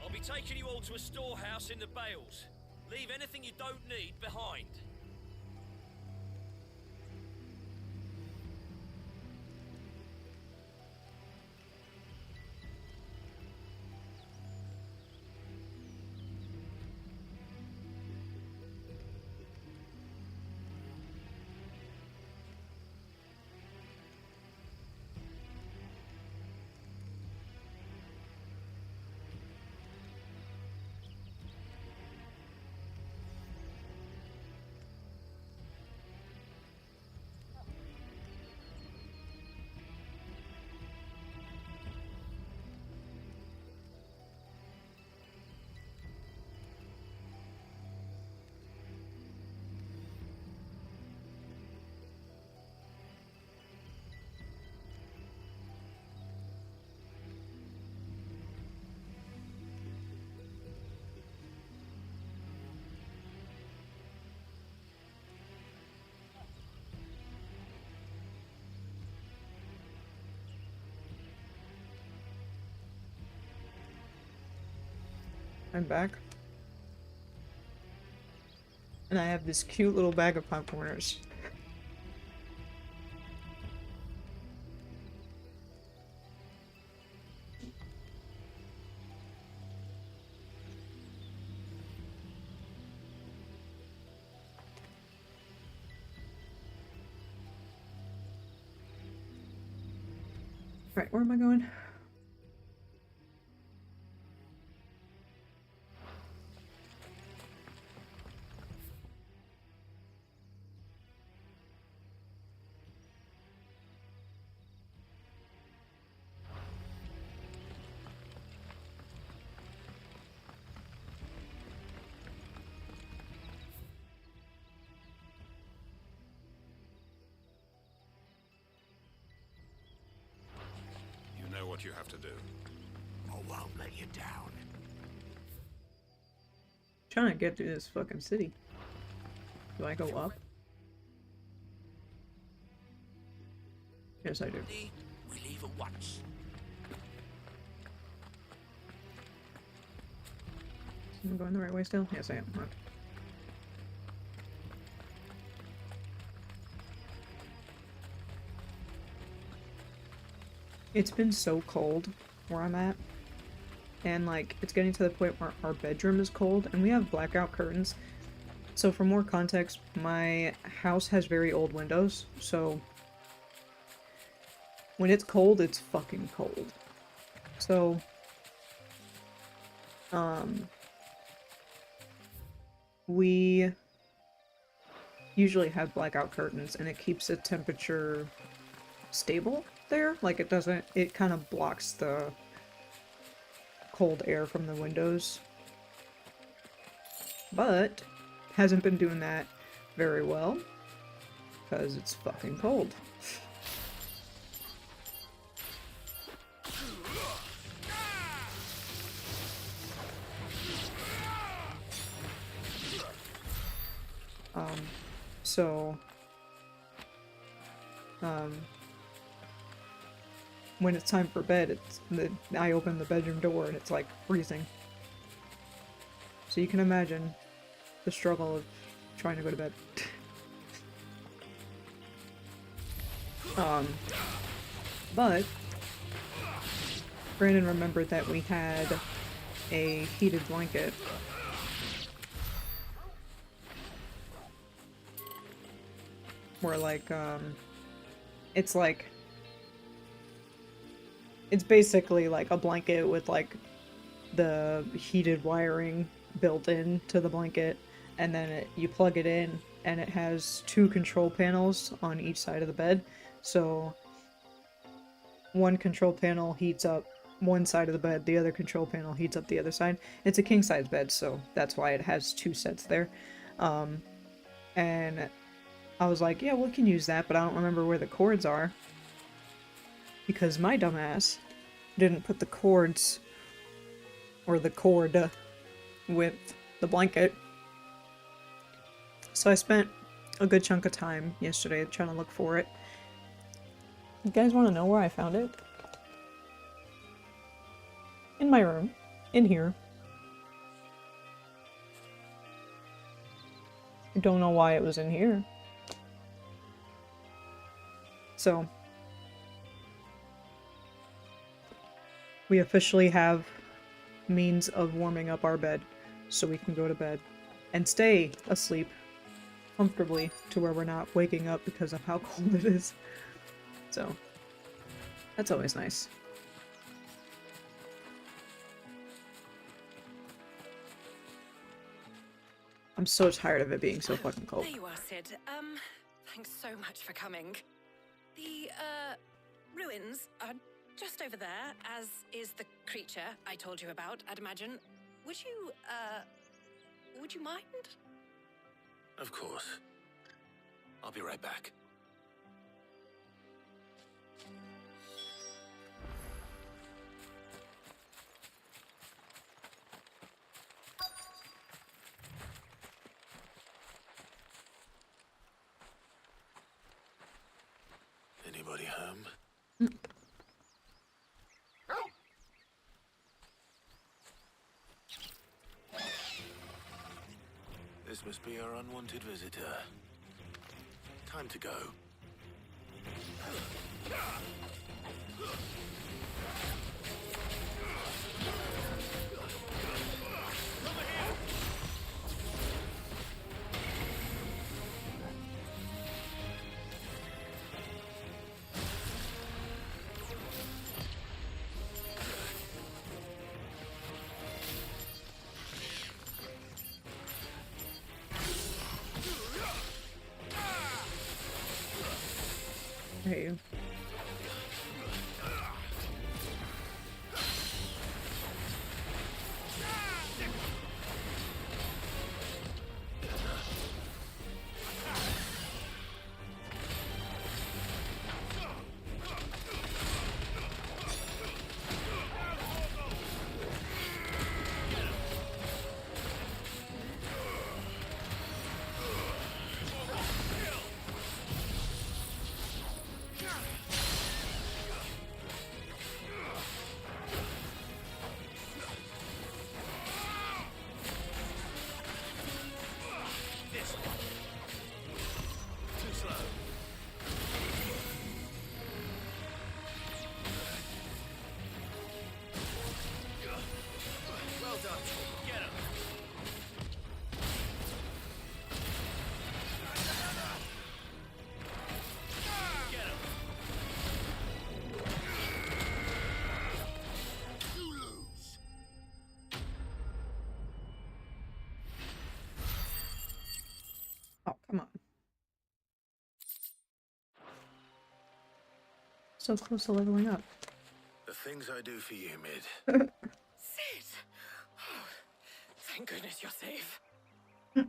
I'll be taking you all to a storehouse in the Bales. Leave anything you don't need behind. I'm back. And I have this cute little bag of popcorners. Right, where am I going? You know what you have to do. I won't let you down. Trying to get through this fucking city. Do I go up? Yes, I do. We leave at once. Am I going the right way still? Yes, I am. Okay. It's been so cold where I'm at. And, like, it's getting to the point where our bedroom is cold, and we have blackout curtains. So for more context, my house has very old windows, so when it's cold, it's fucking cold. So, we usually have blackout curtains, and it keeps the temperature stable there. Like, it doesn't, it kind of blocks the cold air from the windows. But hasn't been doing that very well because it's fucking cold. When it's time for bed, I open the bedroom door and it's like freezing. So you can imagine the struggle of trying to go to bed. But Brandon remembered that we had a heated blanket. Where, like, it's basically like a blanket with, like, the heated wiring built into the blanket, and then you plug it in, and it has two control panels on each side of the bed. So one control panel heats up one side of the bed, the other control panel heats up the other side. It's a king-size bed, so that's why it has two sets there. And I was like, yeah, we can use that, but I don't remember where the cords are. Because my dumbass didn't put the cords, or the cord, with the blanket. So I spent a good chunk of time yesterday trying to look for it. You guys want to know where I found it? In my room. In here. don't know why it was in here. So, we officially have means of warming up our bed so we can go to bed and stay asleep comfortably to where we're not waking up because of how cold it is. So, that's always nice. I'm so tired of it being so fucking cold. There you are, Sid. Thanks so much for coming. The, ruins are just over there, as is the creature I told you about, I'd imagine. Would you mind? Of course. I'll be right back. Anybody home? This must be our unwanted visitor. Time to go. I hate you. Oh, come on. So close to leveling up. The things I do for you, Mid. Sid! Oh, thank goodness you're safe. You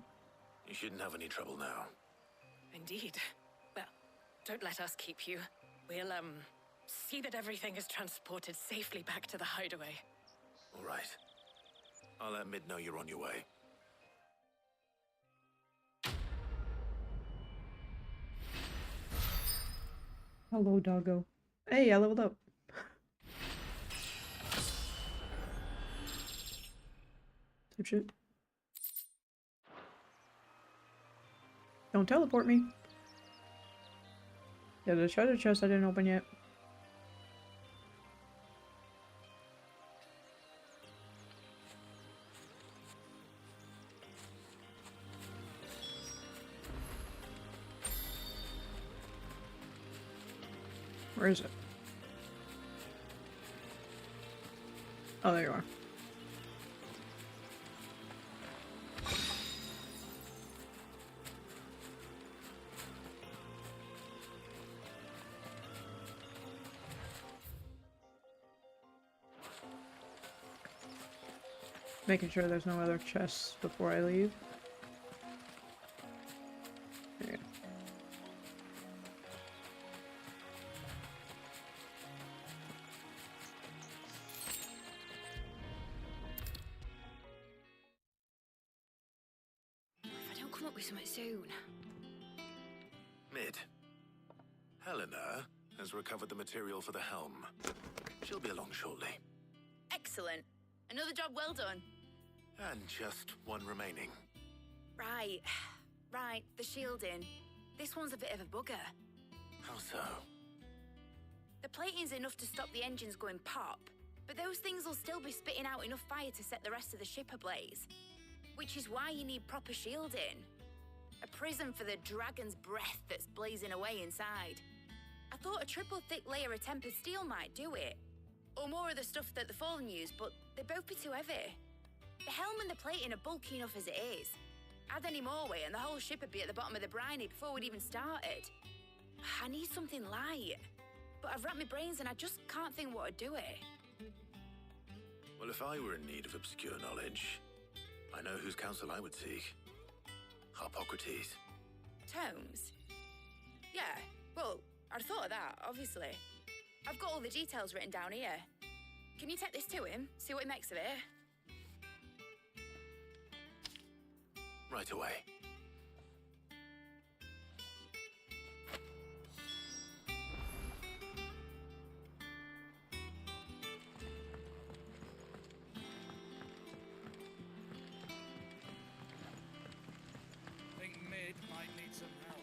shouldn't have any trouble now. Indeed. Well, don't let us keep you. We'll, see that everything is transported safely back to the hideaway. All right. I'll let Mid know you're on your way. Hello, doggo. Hey, I leveled up. Type shit. Don't teleport me. Yeah, the treasure chest I didn't open yet. Where is it? Oh, there you are. Making sure there's no other chests before I leave. There you go. If I don't come up with something soon. Mid. Helena has recovered the material for the helm. She'll be along shortly. Excellent. Another job well done. And just one remaining. Right. Right, the shielding. This one's a bit of a bugger. How so? The plating's enough to stop the engines going pop, but those things will still be spitting out enough fire to set the rest of the ship ablaze. Which is why you need proper shielding. A prison for the dragon's breath that's blazing away inside. I thought a triple thick layer of tempered steel might do it. Or more of the stuff that the Fallen use, but they'd both be too heavy. The helm and the plating are bulky enough as it is. Add any more weight and the whole ship would be at the bottom of the briny before we'd even started. I need something light. But I've racked my brains and I just can't think what would do it. Well, if I were in need of obscure knowledge, I know whose counsel I would seek. Harpocrates. Tomes? Yeah, well, I'd thought of that, obviously. I've got all the details written down here. Can you take this to him, see what he makes of it? Right away. Think Mid might need some help.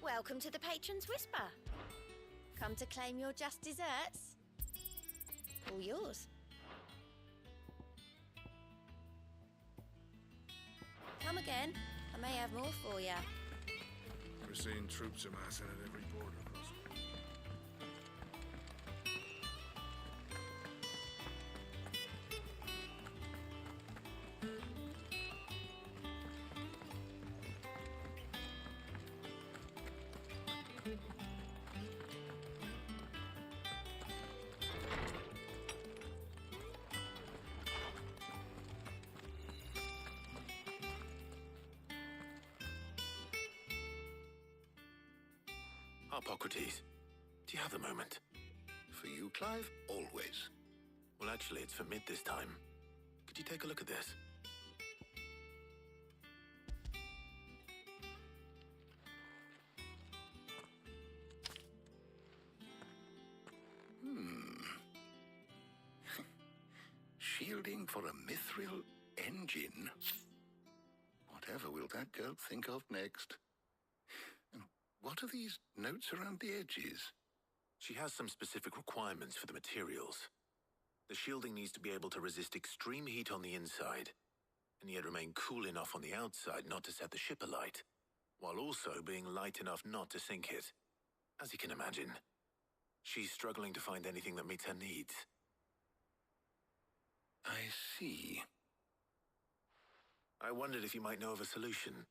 Welcome to the Patron's Whisper. Come to claim your just desserts? All yours. Come again. I may have more for you. We're seeing troops amassing at every border crossing. Harpocrates, do you have a moment? For you, Clive, always. Well, actually, it's for Mid this time. Could you take a look at this? Shielding for a mithril engine. Whatever will that girl think of next? And what are these notes around the edges? She has some specific requirements for the materials. The shielding needs to be able to resist extreme heat on the inside, and yet remain cool enough on the outside not to set the ship alight, while also being light enough not to sink it. As you can imagine, she's struggling to find anything that meets her needs. I see. I wondered if you might know of a solution,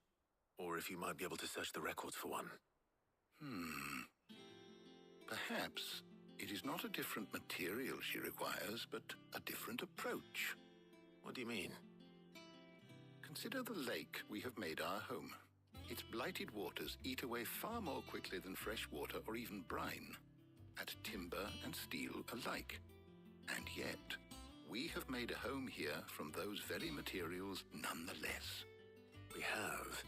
or if you might be able to search the records for one. Perhaps it is not a different material she requires, but a different approach. What do you mean? Consider the lake we have made our home. Its blighted waters eat away far more quickly than fresh water or even brine, at timber and steel alike. And yet, we have made a home here from those very materials nonetheless. We have.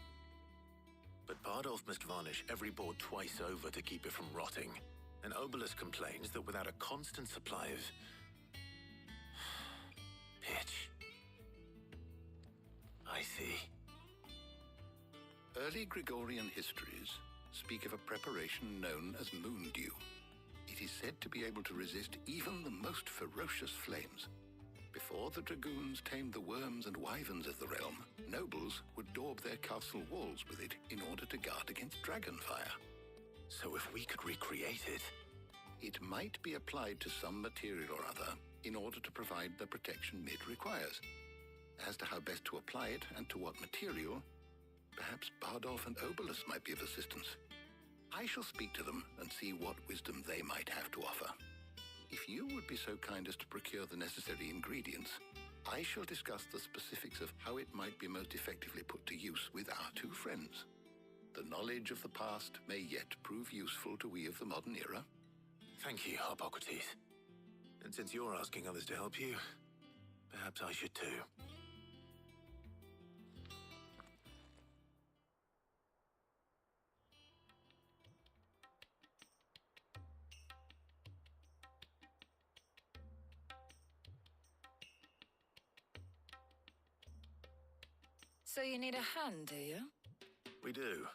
But Bardolph must varnish every board twice over to keep it from rotting. And Obelus complains that without a constant supply of pitch. I see. Early Gregorian histories speak of a preparation known as moondew. It is said to be able to resist even the most ferocious flames. Before the dragoons tamed the worms and wyverns of the realm, nobles would daub their castle walls with it in order to guard against dragon fire. So if we could recreate it... It might be applied to some material or other in order to provide the protection Mid requires. As to how best to apply it and to what material, perhaps Bardolph and Obelus might be of assistance. I shall speak to them and see what wisdom they might have to offer. If you would be so kind as to procure the necessary ingredients, I shall discuss the specifics of how it might be most effectively put to use with our two friends. The knowledge of the past may yet prove useful to we of the modern era. Thank you, Harpocrates. And since you're asking others to help you, perhaps I should too. So you need a hand, do you? We do.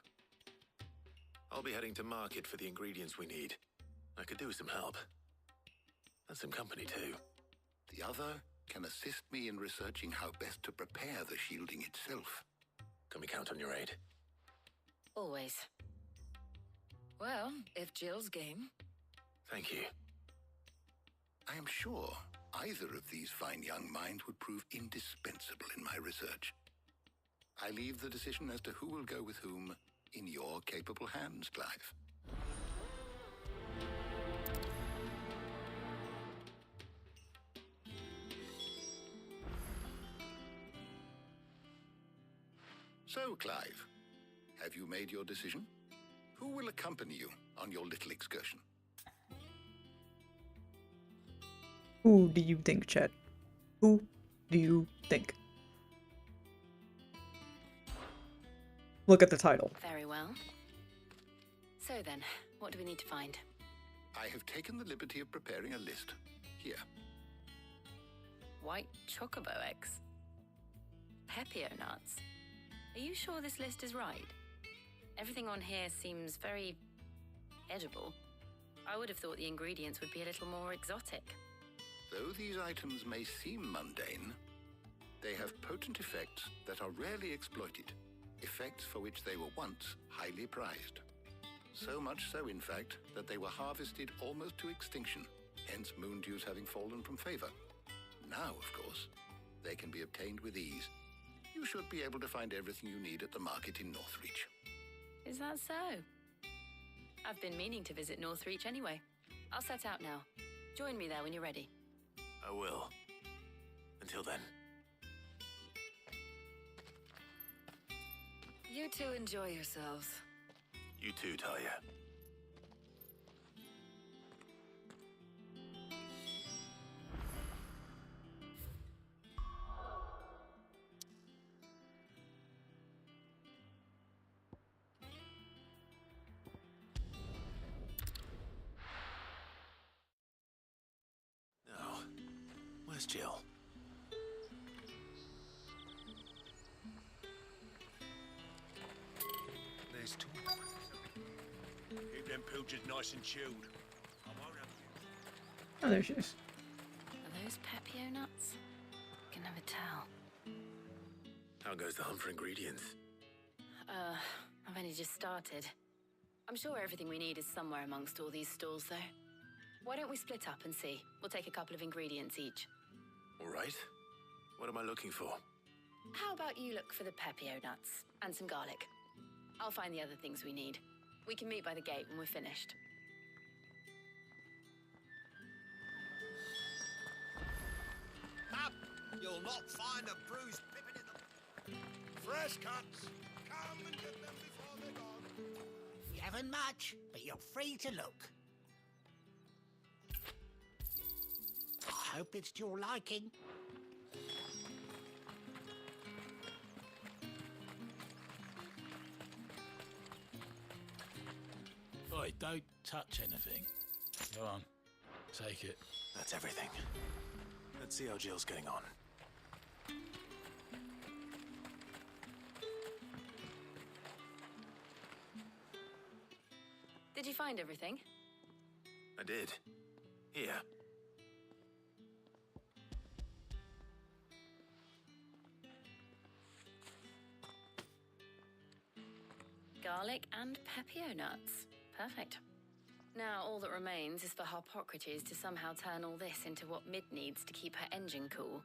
I'll be heading to market for the ingredients we need. I could do with some help. And some company, too. The other can assist me in researching how best to prepare the shielding itself. Can we count on your aid? Always. Well, if Jill's game. Thank you. I am sure either of these fine young minds would prove indispensable in my research. I leave the decision as to who will go with whom in your capable hands, Clive. So, Clive, have you made your decision? Who will accompany you on your little excursion? Who do you think, Chet? Who do you think? Look at the title. Very well. So then, what do we need to find? I have taken the liberty of preparing a list. Here. White chocobo eggs. Pepio nuts. Are you sure this list is right? Everything on here seems very edible. I would have thought the ingredients would be a little more exotic. Though these items may seem mundane, they have potent effects that are rarely exploited, effects for which they were once highly prized. So much so, in fact, that they were harvested almost to extinction, hence moon dews having fallen from favor. Now, of course, they can be obtained with ease. You should be able to find everything you need at the market in Northreach. Is that so? I've been meaning to visit Northreach anyway. I'll set out now. Join me there when you're ready. I will. Until then. You two enjoy yourselves. You too, Talia. Now, where's Jill? There's two. Keep them pilchards nice and chilled. I won't have you. Oh, there she is. Are those Pepio nuts? Can never tell. How goes the hunt for ingredients? I've only just started. I'm sure everything we need is somewhere amongst all these stalls, though. Why don't we split up and see? We'll take a couple of ingredients each. All right. What am I looking for? How about you look for the Pepio nuts and some garlic? I'll find the other things we need. We can meet by the gate when we're finished. Up! You'll not find a bruised pippin in the... Fresh cuts! Come and get them before they're gone. You haven't much, but you're free to look. I hope it's to your liking. Oi, don't touch anything. Go on, take it. That's everything. Let's see how Jill's getting on. Did you find everything? I did. Here. Garlic and Pepio nuts. Perfect. Now all that remains is for Harpocrates to somehow turn all this into what Mid needs to keep her engine cool.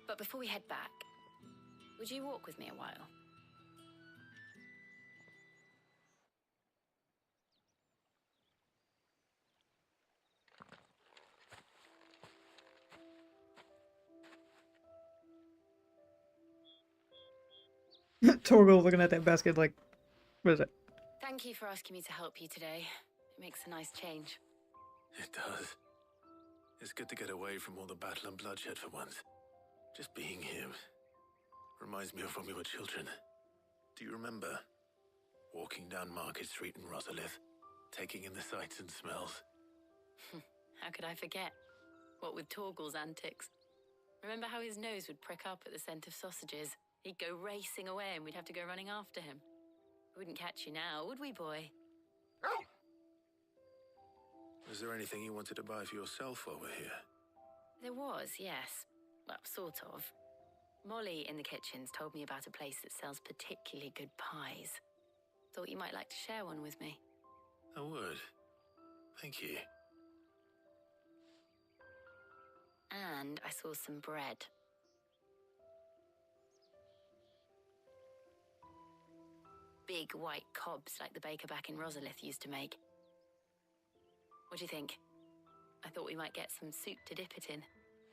But before we head back, would you walk with me a while? Torgo looking at that basket like, what is it? Thank you for asking me to help you today. It makes a nice change. It does. It's good to get away from all the battle and bloodshed for once. Just being here reminds me of when we were children. Do you remember walking down Market Street in Rosalith, taking in the sights and smells? How could I forget? What with Torgal's antics. Remember how his nose would prick up at the scent of sausages? He'd go racing away and we'd have to go running after him. We wouldn't catch you now, would we, boy? Is there anything you wanted to buy for yourself while we're here? There was, yes. Well, sort of. Molly in the kitchens told me about a place that sells particularly good pies. Thought you might like to share one with me. I would. Thank you. And I saw some bread. Big white cobs like the baker back in Rosalith used to make. What do you think? I thought we might get some soup to dip it in.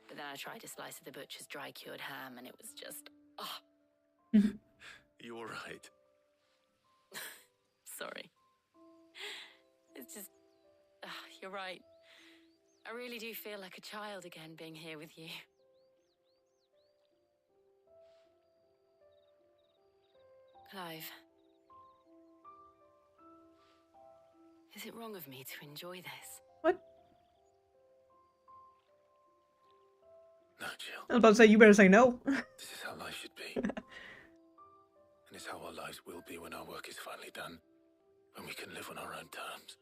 But then I tried a slice of the butcher's dry-cured ham and it was just... oh. You all right? Sorry. It's just... you're right. I really do feel like a child again being here with you. Clive. Is it wrong of me to enjoy this? What? No, Jill. I was about to say, you better say no. This is how life should be. And it's how our lives will be when our work is finally done. When we can live on our own terms.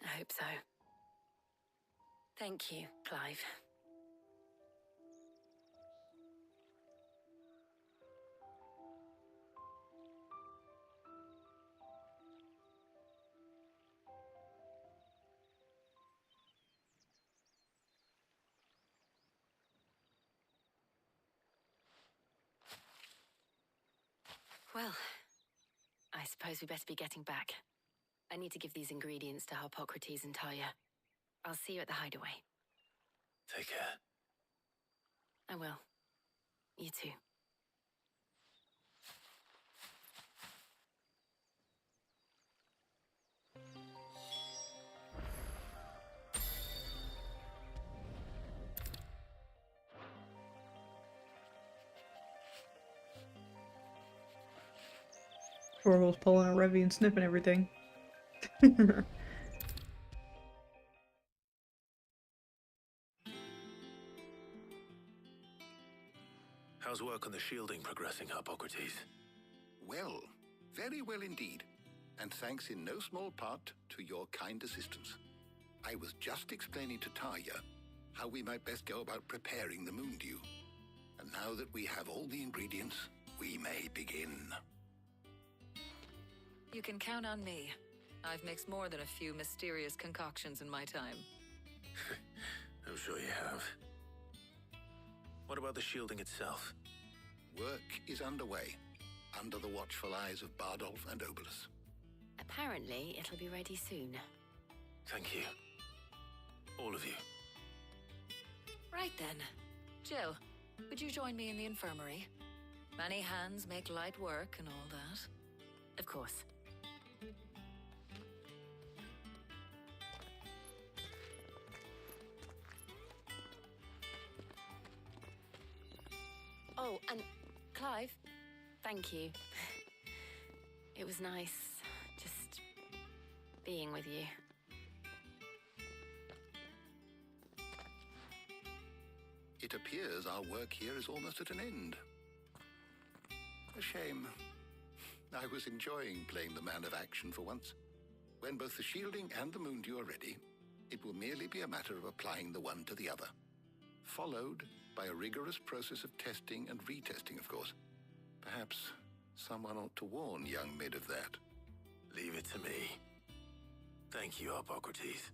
I hope so. Thank you, Clive. Well, I suppose we better be getting back. I need to give these ingredients to Harpocrates and Talia. I'll see you at the hideaway. Take care. I will. You too. Torgal's pulling a Revy and sniffing everything. How's work on the shielding progressing, Harpocrates? Well, very well indeed. And thanks in no small part to your kind assistance. I was just explaining to Talia how we might best go about preparing the Moondew. And now that we have all the ingredients, we may begin. You can count on me. I've mixed more than a few mysterious concoctions in my time. I'm sure you have. What about the shielding itself? Work is underway, under the watchful eyes of Bardolph and Obolus. Apparently, it'll be ready soon. Thank you. All of you. Right then. Jill, would you join me in the infirmary? Many hands make light work and all that. Of course. Oh, and Clive, thank you. It was nice just being with you. It appears our work here is almost at an end. A shame. I was enjoying playing the man of action for once. When both the shielding and the Moondew are ready, it will merely be a matter of applying the one to the other. Followed by a rigorous process of testing and retesting, of course. Perhaps someone ought to warn young Mid of that. Leave it to me. Thank you, Harpocrates.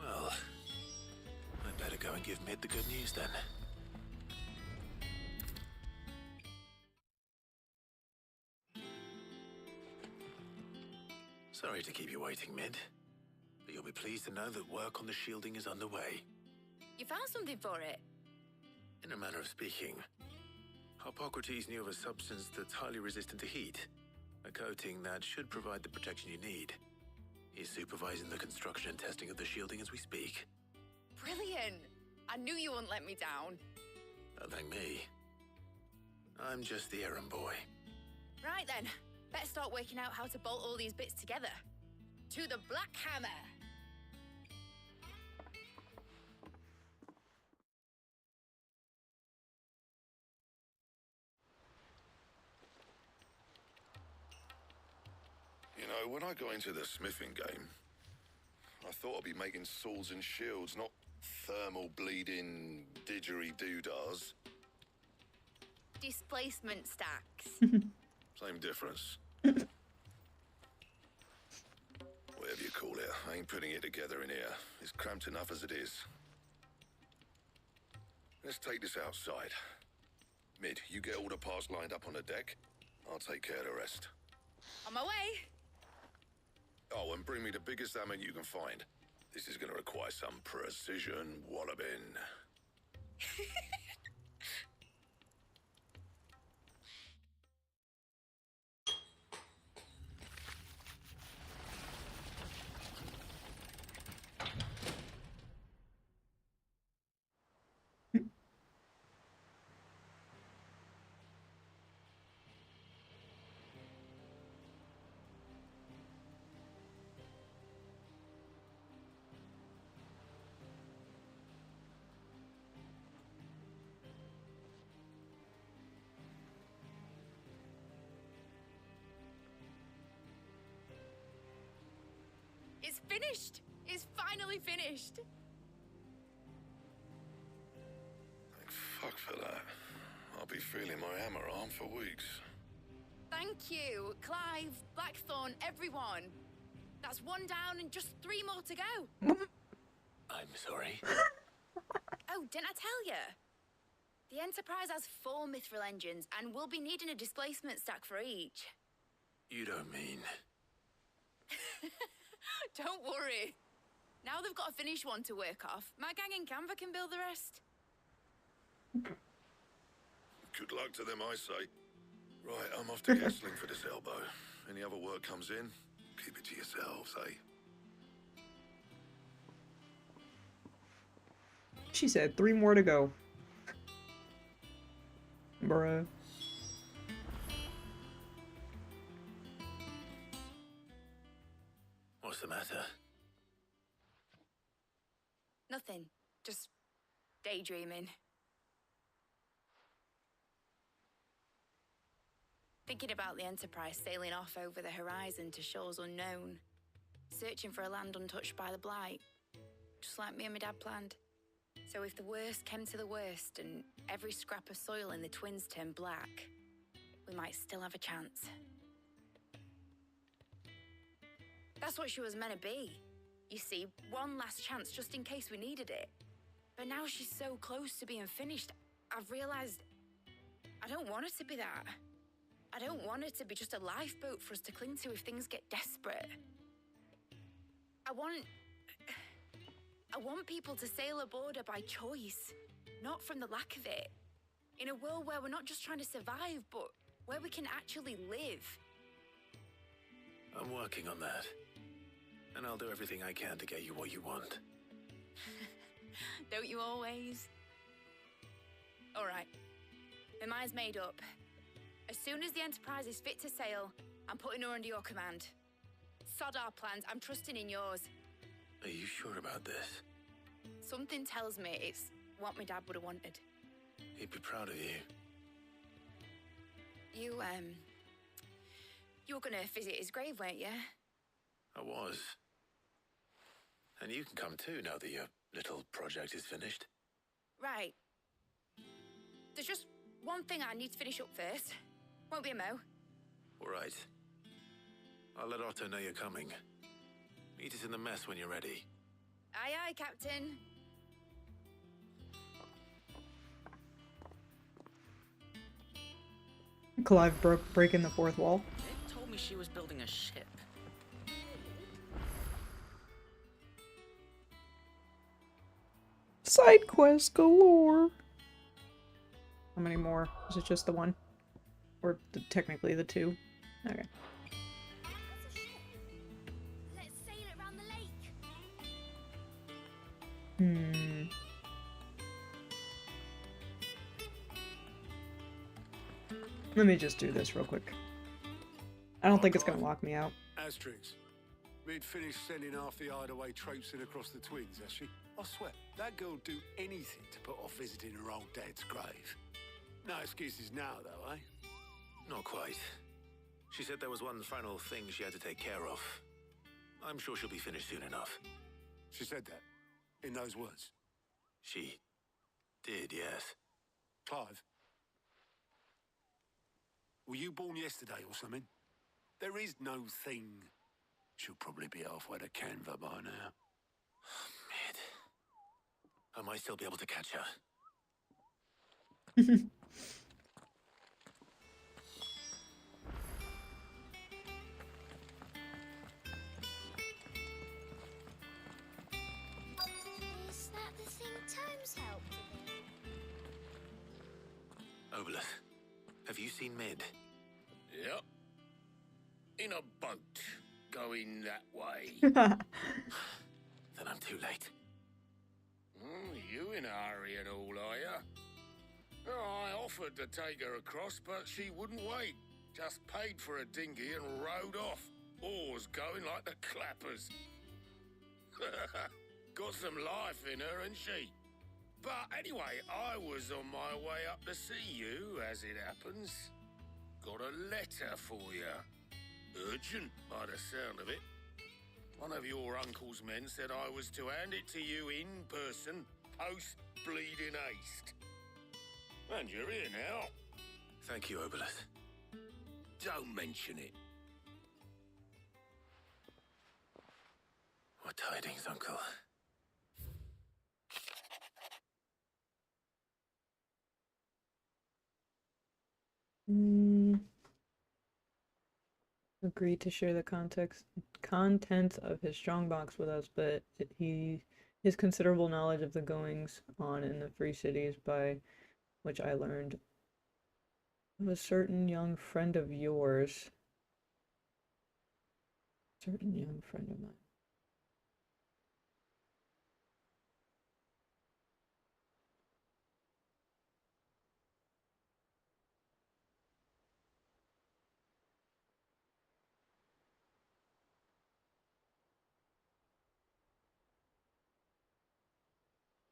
Well, I'd better go and give Mid the good news then. Sorry to keep you waiting, Mid. But you'll be pleased to know that work on the shielding is underway. You found something for it? In a manner of speaking, Harpocrates knew of a substance that's highly resistant to heat. A coating that should provide the protection you need. He's supervising the construction and testing of the shielding as we speak. Brilliant! I knew you wouldn't let me down. Don't thank me. I'm just the errand boy. Right then, better start working out how to bolt all these bits together. To the Black Hammer! You know, when I got into the smithing game, I thought I'd be making swords and shields, not thermal bleeding didgeridoo-dahs. Displacement stacks. Same difference. Whatever you call it, I ain't putting it together in here. It's cramped enough as it is. Let's take this outside. Mid, you get all the parts lined up on the deck. I'll take care of the rest. On my way! Oh, and bring me the biggest hammer you can find. This is gonna require some precision walloping. It's finished! It's finally finished! Thank fuck for that. I'll be feeling my hammer arm for weeks. Thank you, Clive, Blackthorn, everyone. That's one down and just 3 more to go. I'm sorry. Oh, didn't I tell you? The Enterprise has 4 mithril engines and we'll be needing a displacement stack for each. You don't mean... Don't worry. Now they've got a finished one to work off. My gang in Canva can build the rest. Good luck to them, I say. Right, I'm off to get a sling for this elbow. Any other work comes in, keep it to yourselves, eh? She said 3 more to go. Bruh. What's the matter? Nothing. Just daydreaming. Thinking about the Enterprise sailing off over the horizon to shores unknown. Searching for a land untouched by the Blight. Just like me and my dad planned. So if the worst came to the worst and every scrap of soil in the Twins turned black, we might still have a chance. That's what she was meant to be. You see, one last chance just in case we needed it. But now she's so close to being finished, I've realized I don't want it to be that. I don't want it to be just a lifeboat for us to cling to if things get desperate. I want people to sail aboard her by choice, not from the lack of it. In a world where we're not just trying to survive, but where we can actually live. I'm working on that. And I'll do everything I can to get you what you want. Don't you always? All right. My mind's made up. As soon as the Enterprise is fit to sail, I'm putting her under your command. Sod our plans, I'm trusting in yours. Are you sure about this? Something tells me it's what my dad would have wanted. He'd be proud of you. You were gonna visit his grave, weren't you? I was. And you can come too now that your little project is finished. Right. There's just one thing I need to finish up first. Won't be a mo. All right. I'll let Otto know you're coming. Meet us in the mess when you're ready. Aye, aye, Captain. Clive breaking the 4th wall. They told me she was building a ship. Side quest galore. How many more? Is it just the one? Or technically the 2? Okay. Let's sail it around the lake. Let me just do this real quick. I don't think it's gonna lock me out. Asterix. Mid finished sending half the hideaway traipsing across the twins, has she? I swear, that girl'd do anything to put off visiting her old dad's grave. No excuses now, though, eh? Not quite. She said there was one final thing she had to take care of. I'm sure she'll be finished soon enough. She said that? In those words? She did, yes. Clive? Were you born yesterday or something? There is no thing. She'll probably be halfway to Canva by now. Mid. I might still be able to catch her. Is that the thing Tomes helped with? Obelith, have you seen Mid? Yep. In a boat, going that way. Then I'm too late. You in a hurry and all, are ya? I offered to take her across, but she wouldn't wait. Just paid for a dinghy and rowed off. Oars going like the clappers. Got some life in her, ain't she? But anyway, I was on my way up to see you, as it happens. Got a letter for you. Urgent, by the sound of it. One of your uncle's men said I was to hand it to you in person, post-bleeding haste. And you're here now. Thank you, Obelith. Don't mention it. What tidings, Uncle? Agreed to share the contents of his strongbox with us, but his considerable knowledge of the goings on in the Free Cities, by which I learned of a certain young friend of yours. Certain young friend of mine.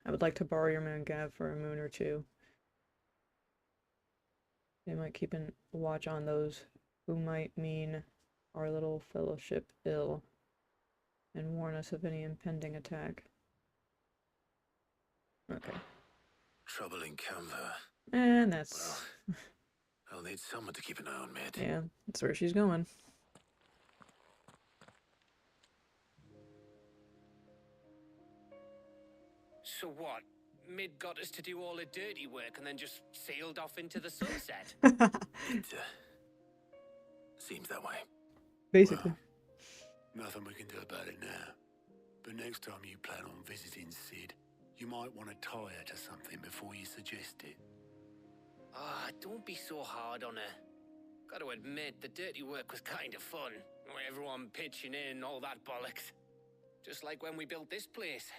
I would like to borrow your man Gav for a moon or two. They might keep a watch on those who might mean our little fellowship ill, and warn us of any impending attack. Okay. Trouble in Canva. And that's... Well, I'll need someone to keep an eye on Mid. Yeah, that's where she's going. So what? Mid got us to do all the dirty work and then just sailed off into the sunset? It seems that way. Basically. Well, nothing we can do about it now. But next time you plan on visiting Sid, you might want to tie her to something before you suggest it. Ah, don't be so hard on her. Gotta admit, the dirty work was kind of fun. Everyone pitching in and all that bollocks. Just like when we built this place.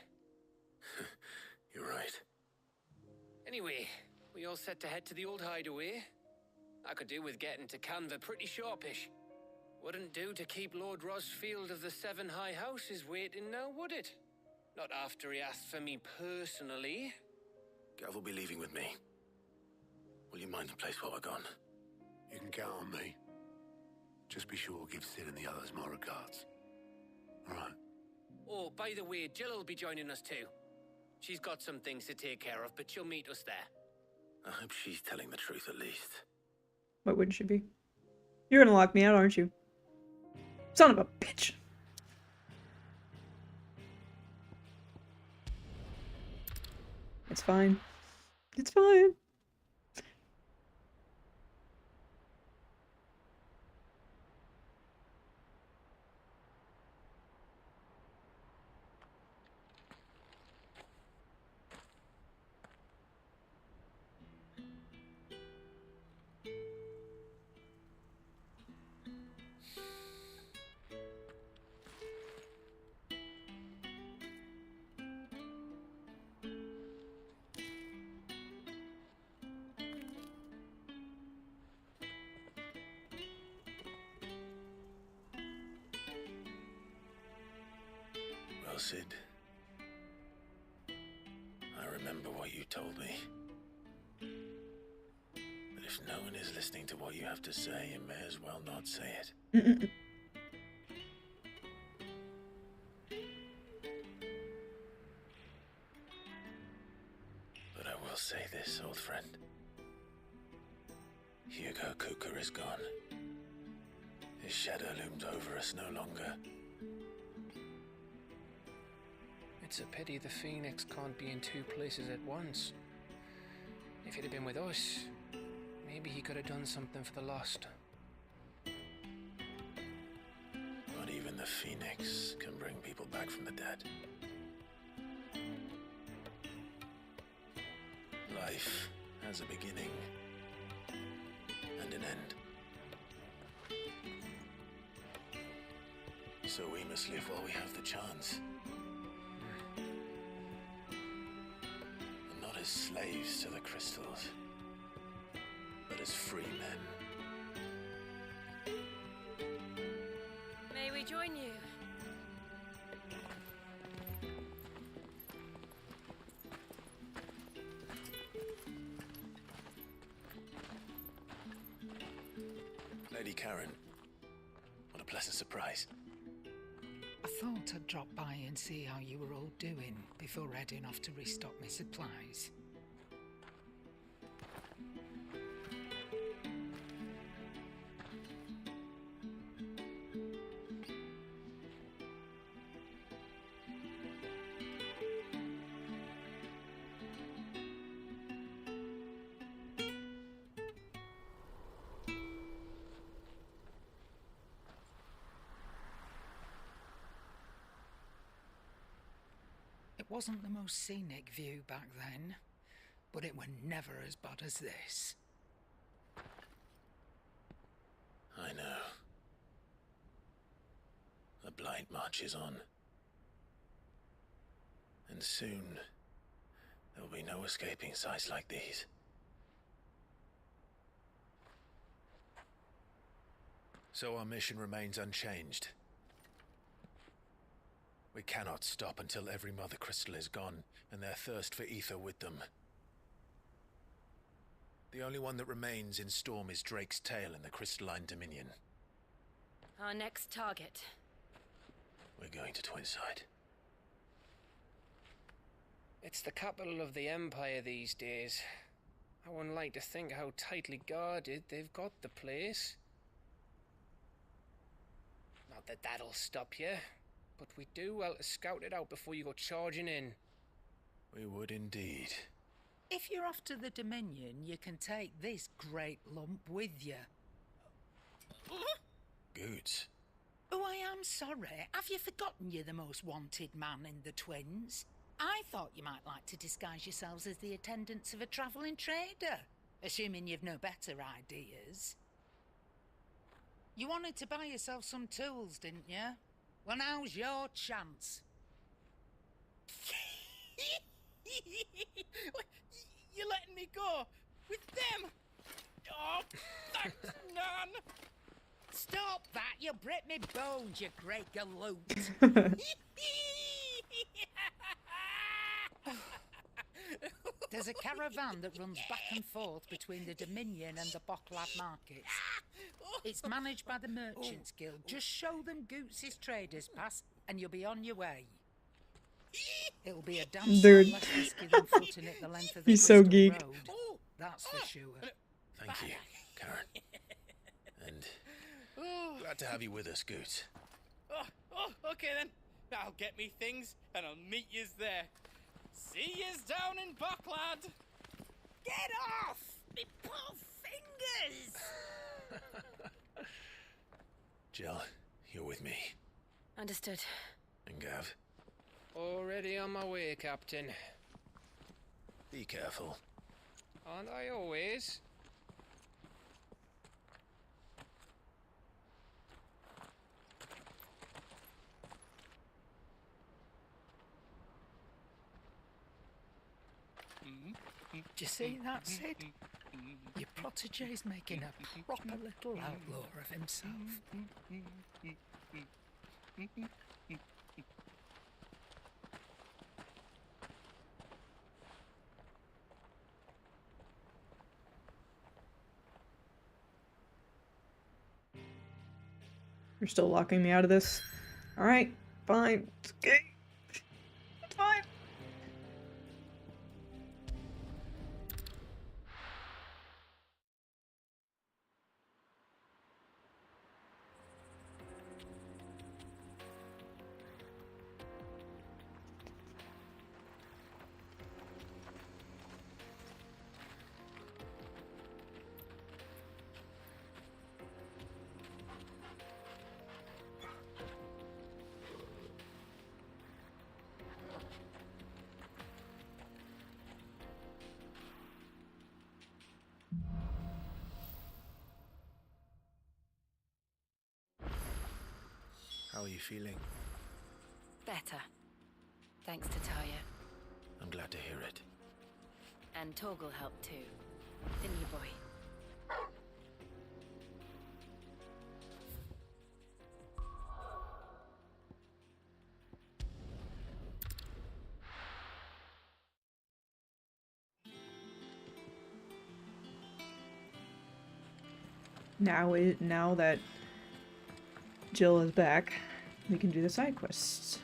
You're right. Anyway, we all set to head to the old hideaway. I could do with getting to Canva pretty sharpish. Wouldn't do to keep Lord Rosfield of the Seven High Houses waiting now, would it? Not after he asked for me personally. Gav will be leaving with me. Will you mind the place while we're gone? You can count on me. Just be sure to give Sid and the others my regards. All right. Oh, by the way, Jill will be joining us too. She's got some things to take care of, but she'll meet us there. I hope she's telling the truth at least. Why wouldn't she be? You're gonna lock me out, aren't you? Son of a bitch! It's fine. It's fine. well, Sid. I remember what you told me. But if no one is listening to what you have to say, you may as well not say it. But I will say this, old friend. Hugo Kuka is gone. His shadow looms over us no longer. It's a pity the Phoenix can't be in two places at once. If he'd have been with us, maybe he could have done something for the lost. Not even the Phoenix can bring people back from the dead. Life has a beginning and an end. So we must live while we have the chance. And not as slaves to the crystals, but as free men. May we join you? Lady Karen, what a pleasant surprise. I thought I'd drop by and see how you were all doing before heading off to restock my supplies. It wasn't the most scenic view back then, but it were never as bad as this. I know. The blight marches on. And soon, there'll be no escaping sights like these. So our mission remains unchanged. We cannot stop until every Mother Crystal is gone, and their thirst for ether with them. The only one that remains in Storm is Drake's Tail in the Crystalline Dominion. Our next target. We're going to Twinside. It's the capital of the Empire these days. I wouldn't like to think how tightly guarded they've got the place. Not that that'll stop you, but we do well to scout it out before you go charging in. We would indeed. If you're off to the Dominion, you can take this great lump with you. Goods. Oh, I am sorry. Have you forgotten you're the most wanted man in the Twins? I thought you might like to disguise yourselves as the attendants of a travelling trader, assuming you've no better ideas. You wanted to buy yourself some tools, didn't you? Well, now's your chance. You're letting me go? With them? Oh, thanks, Nan! Stop that! You'll break me bones, you great galoot! There's a caravan that runs back and forth between the Dominion and the Bocklad markets. It's managed by the Merchants Guild. Just show them Goots' traders pass and you'll be on your way. It'll be a damn sight less risky than footing it the length of the He's so Crystal geek. Road. That's for sure. Thank you, Karen. And glad to have you with us, Goots. Okay then. I'll get me things and I'll meet yous there. See yous down in Bocklad. Get off! Me poor fingers! Jill, you're with me. Understood. And Gav, Already on my way, Captain. be careful. Aren't I always? Do you see that, Sid? Your protégé's making a proper little outlaw of himself. You're still locking me out of this? Alright, fine. It's okay. It's fine. How are you feeling? Better. Thanks to Taya. I'm glad to hear it. And Torgal helped too. Didn't you, boy? Now that Jill is back, we can do the side quests.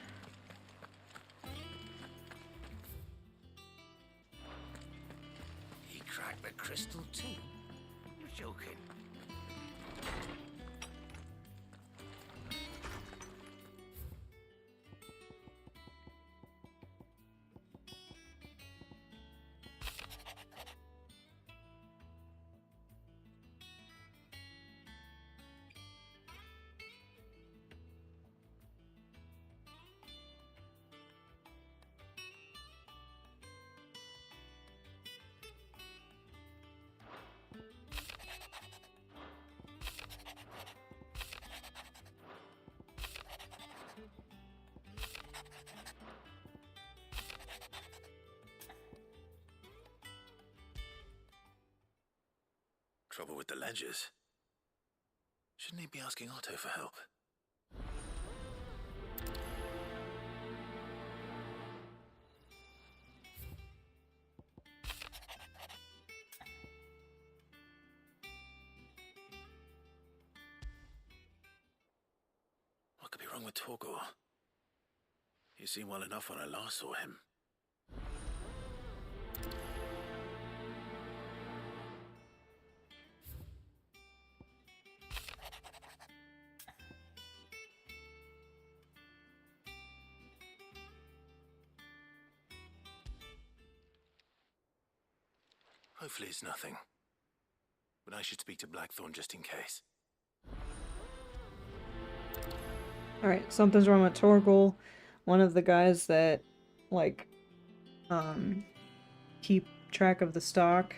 He cracked the crystal too? You're joking. Trouble with the ledgers? Shouldn't he be asking Otto for help? What could be wrong with Torgor? He seemed well enough when I last saw him. Hopefully it's nothing. But I should speak to Blackthorn just in case. Alright, something's wrong with Torgal. One of the guys that, like, keep track of the stock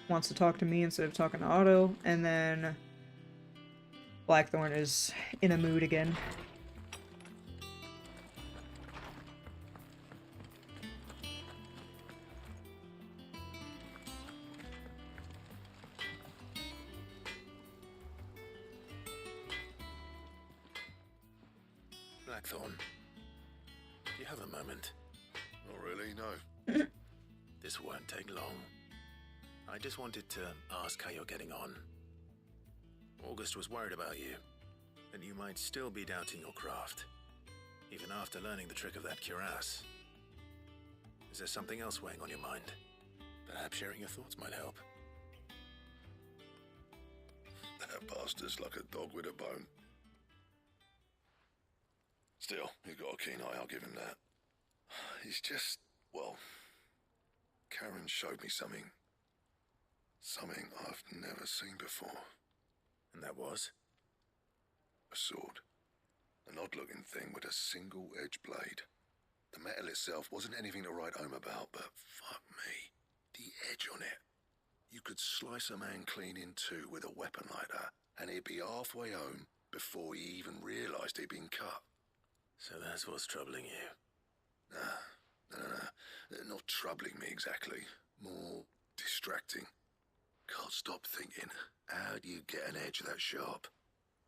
wants to talk to me instead of talking to Otto, and then Blackthorn is in a mood again. Blackthorn, do you have a moment? Not really, no. This won't take long. I just wanted to ask how you're getting on. August was worried about you, and you might still be doubting your craft, even after learning the trick of that cuirass. Is there something else weighing on your mind? Perhaps sharing your thoughts might help. That bastard's like a dog with a bone. Still, he's got a keen eye, I'll give him that. He's just, well, Karen showed me something. Something I've never seen before. And that was? A sword. An odd-looking thing with a single-edged blade. The metal itself wasn't anything to write home about, but fuck me, the edge on it. You could slice a man clean in two with a weapon like that, and he'd be halfway home before he even realised he'd been cut. So that's what's troubling you? No. Not troubling me exactly. More distracting. Can't stop thinking, how do you get an edge that sharp?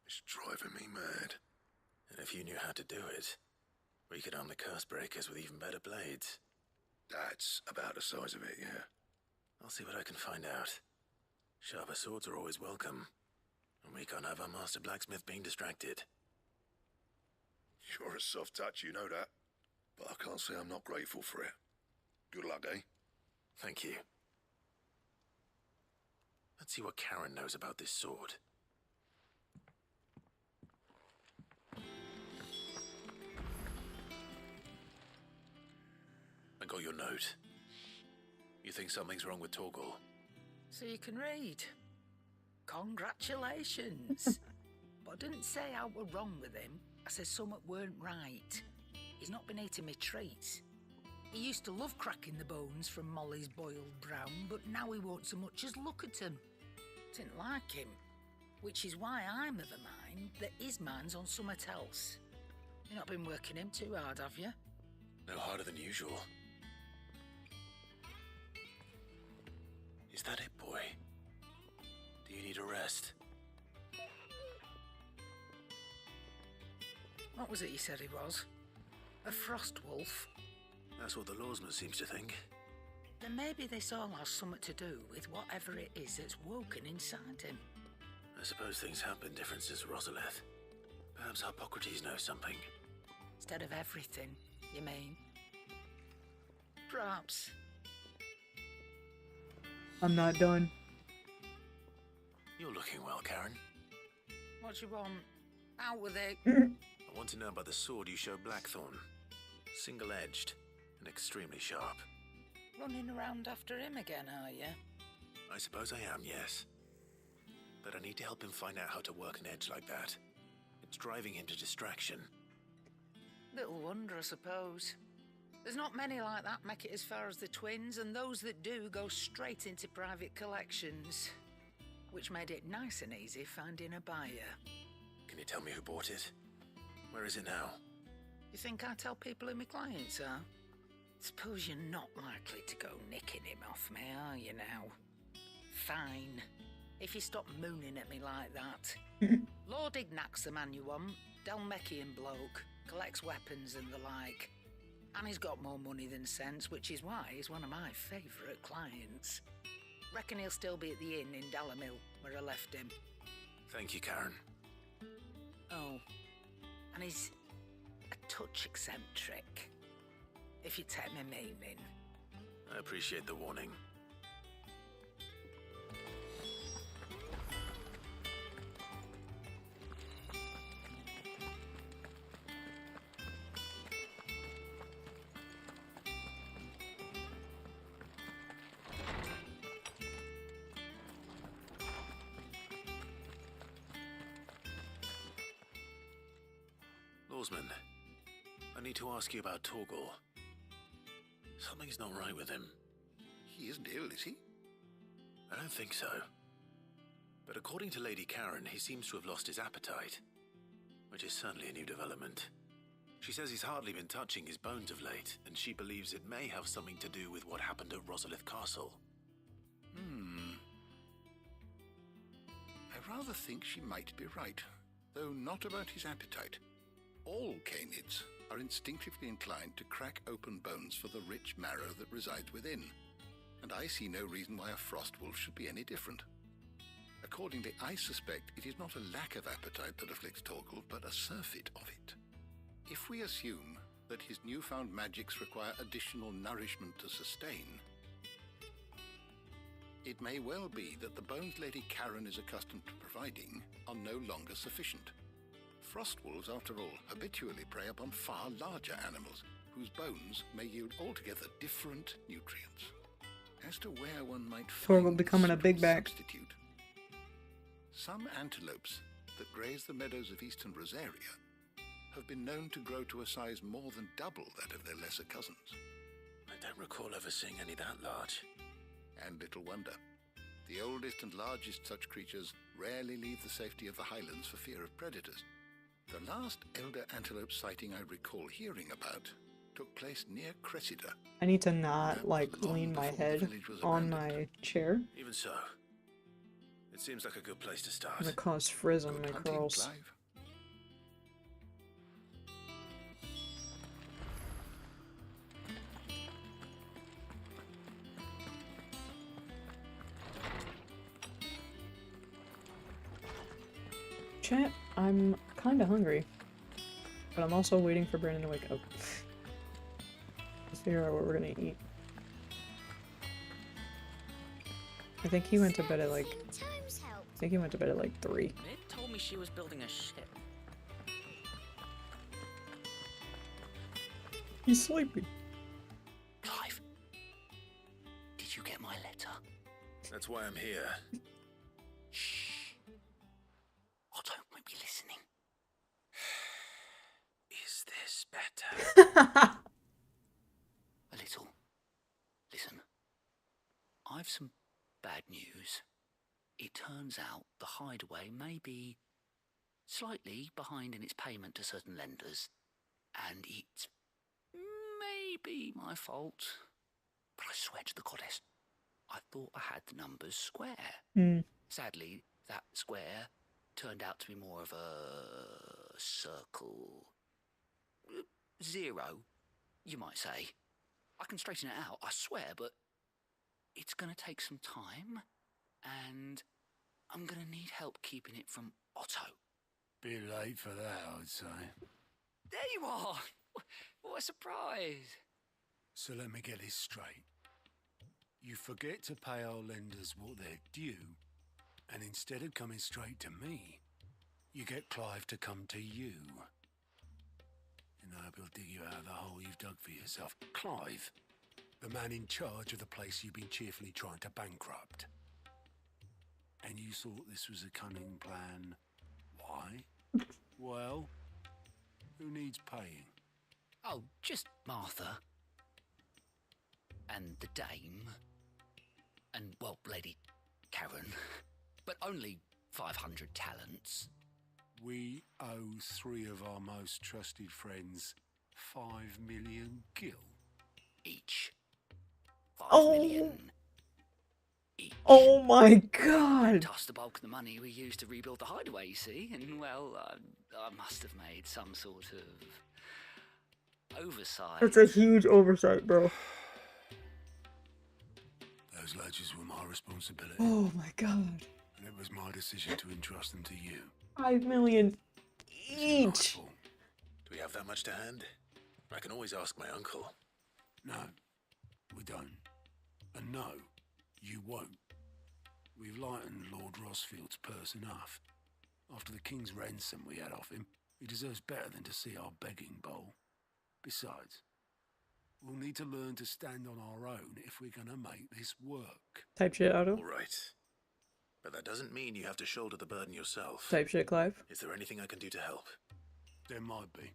It's driving me mad. And if you knew how to do it, we could arm the curse breakers with even better blades. That's about the size of it, yeah. I'll see what I can find out. Sharper swords are always welcome. And we can't have our master blacksmith being distracted. You're a soft touch, you know that. But I can't say I'm not grateful for it. Good luck, eh? Thank you. Let's see what Karen knows about this sword. I got your note. You think something's wrong with Torgal? So you can read. Congratulations. But I didn't say I were wrong with him. I said something weren't right. He's not been eating me treats. He used to love cracking the bones from Molly's boiled brown, but now he won't so much as look at them. Didn't like him. Which is why I'm of a mind that his mind's on something else. You've not been working him too hard, have you? No harder than usual. Is that it, boy? Do you need a rest? What was it you said he was? A frost wolf? That's what the lawsman seems to think. Then maybe this all has something to do with whatever it is that's woken inside him. I suppose things have been different since Rosalith. Perhaps Hippocrates knows something. Instead of everything, you mean? Perhaps. I'm not done. You're looking well, Karen. What do you want? Out with it. I want to know about the sword you showed Blackthorn. Single-edged and extremely sharp. Running around after him again, are you? I suppose I am, yes. But I need to help him find out how to work an edge like that. It's driving him to distraction. Little wonder, I suppose. There's not many like that make it as far as the twins, and those that do go straight into private collections. Which made it nice and easy finding a buyer. Can you tell me who bought it? Where is it now? You think I tell people who my clients are? Suppose you're not likely to go nicking him off me, are you now? Fine. If you stop mooning at me like that. Lord Ignac's the man you want. Dalmecian bloke. Collects weapons and the like. And he's got more money than sense, which is why he's one of my favourite clients. Reckon he'll still be at the inn in Dalamil, where I left him. Thank you, Karen. Oh, and he's a touch eccentric, if you take my meaning. I appreciate the warning. Lawsman, I need to ask you about Torgal. Something's not right with him. He isn't ill, is he? I don't think so. But according to Lady Karen, he seems to have lost his appetite, which is certainly a new development. She says he's hardly been touching his bones of late, and she believes it may have something to do with what happened at Rosalith Castle. I rather think she might be right, though not about his appetite. All canids are instinctively inclined to crack open bones for the rich marrow that resides within, and I see no reason why a frost wolf should be any different. Accordingly, I suspect it is not a lack of appetite that afflicts Torgal, but a surfeit of it. If we assume that his newfound magics require additional nourishment to sustain, it may well be that the bones Lady Karen is accustomed to providing are no longer sufficient. Frost wolves, after all, habitually prey upon far larger animals, whose bones may yield altogether different nutrients. As to where one might Torgal find becoming a big back. substitute, some antelopes that graze the meadows of eastern Rosaria have been known to grow to a size more than double that of their lesser cousins. I don't recall ever seeing any that large. And little wonder. The oldest and largest such creatures rarely leave the safety of the highlands for fear of predators. The last elder antelope sighting I recall hearing about took place near Cressida. I need to not, like, lean my head on my chair. Even so, it seems like a good place to start. I'm gonna cause frizz on my curls. Clive. Chat, I'm kinda hungry. But I'm also waiting for Brandon to wake up. Let's figure out what we're gonna eat. I think he went to bed at like... I think he went to bed at like 3. Mid told me she was building a ship. He's sleepy. Clive, did you get my letter? That's why I'm here. Shh. Otto might be listening. Is this better? A little. Listen, I've some bad news. It turns out the hideaway may be slightly behind in its payment to certain lenders, and it's maybe my fault. But I swear to the goddess, I thought I had the numbers square. Sadly, that square turned out to be more of a circle. 0, you might say. I can straighten it out, I swear, but it's gonna take some time, and I'm gonna need help keeping it from Otto. Bit late for that, I'd say. There you are! What a surprise! So let me get this straight. You forget to pay our lenders what they're due, and instead of coming straight to me, you get Clive to come to you. And I hope he'll dig you out of the hole you've dug for yourself. Clive, the man in charge of the place you've been cheerfully trying to bankrupt. And you thought this was a cunning plan. Why? Well, who needs paying? Oh, just Martha. And the dame. And, well, Lady Karen. But only 500 talents. We owe 3 of our most trusted friends 5 million gil. Each. 5 Oh. million. Each. Oh my god! Tossed the bulk of the money we used to rebuild the hideaway, you see, and, well, I must have made some sort of oversight. That's a huge oversight, bro. Those ledgers were my responsibility. Oh my god. And it was my decision to entrust them to you. 5 million each! Do we have that much to hand? I can always ask my uncle. No, we don't. And no, you won't. We've lightened Lord Rosfield's purse enough. After the king's ransom we had off him, he deserves better than to see our begging bowl. Besides, we'll need to learn to stand on our own if we're gonna make this work. Type shit, Otto. All right. But that doesn't mean you have to shoulder the burden yourself. Type shit, Clive. Is there anything I can do to help? There might be.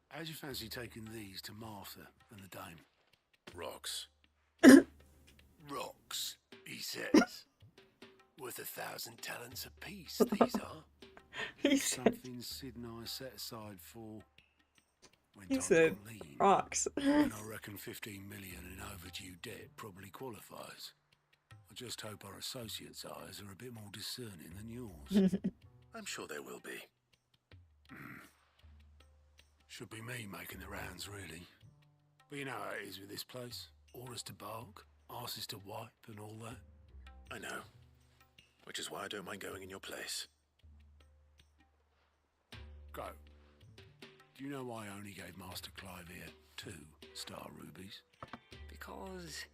How'd you fancy taking these to Martha and the dame? Rocks. Rocks, he says. Worth 1,000 talents apiece, these are. He Something Sid and I set aside for... when He times said got lean. rocks. And I reckon 15 million in overdue debt probably qualifies. I just hope our associates' eyes are a bit more discerning than yours. I'm sure there will be. Should be me making the rounds, really. But you know how it is with this place. Orders to bark, arses to wipe and all that. I know. Which is why I don't mind going in your place. Go. Do you know why I only gave Master Clive here 2 star rubies? Because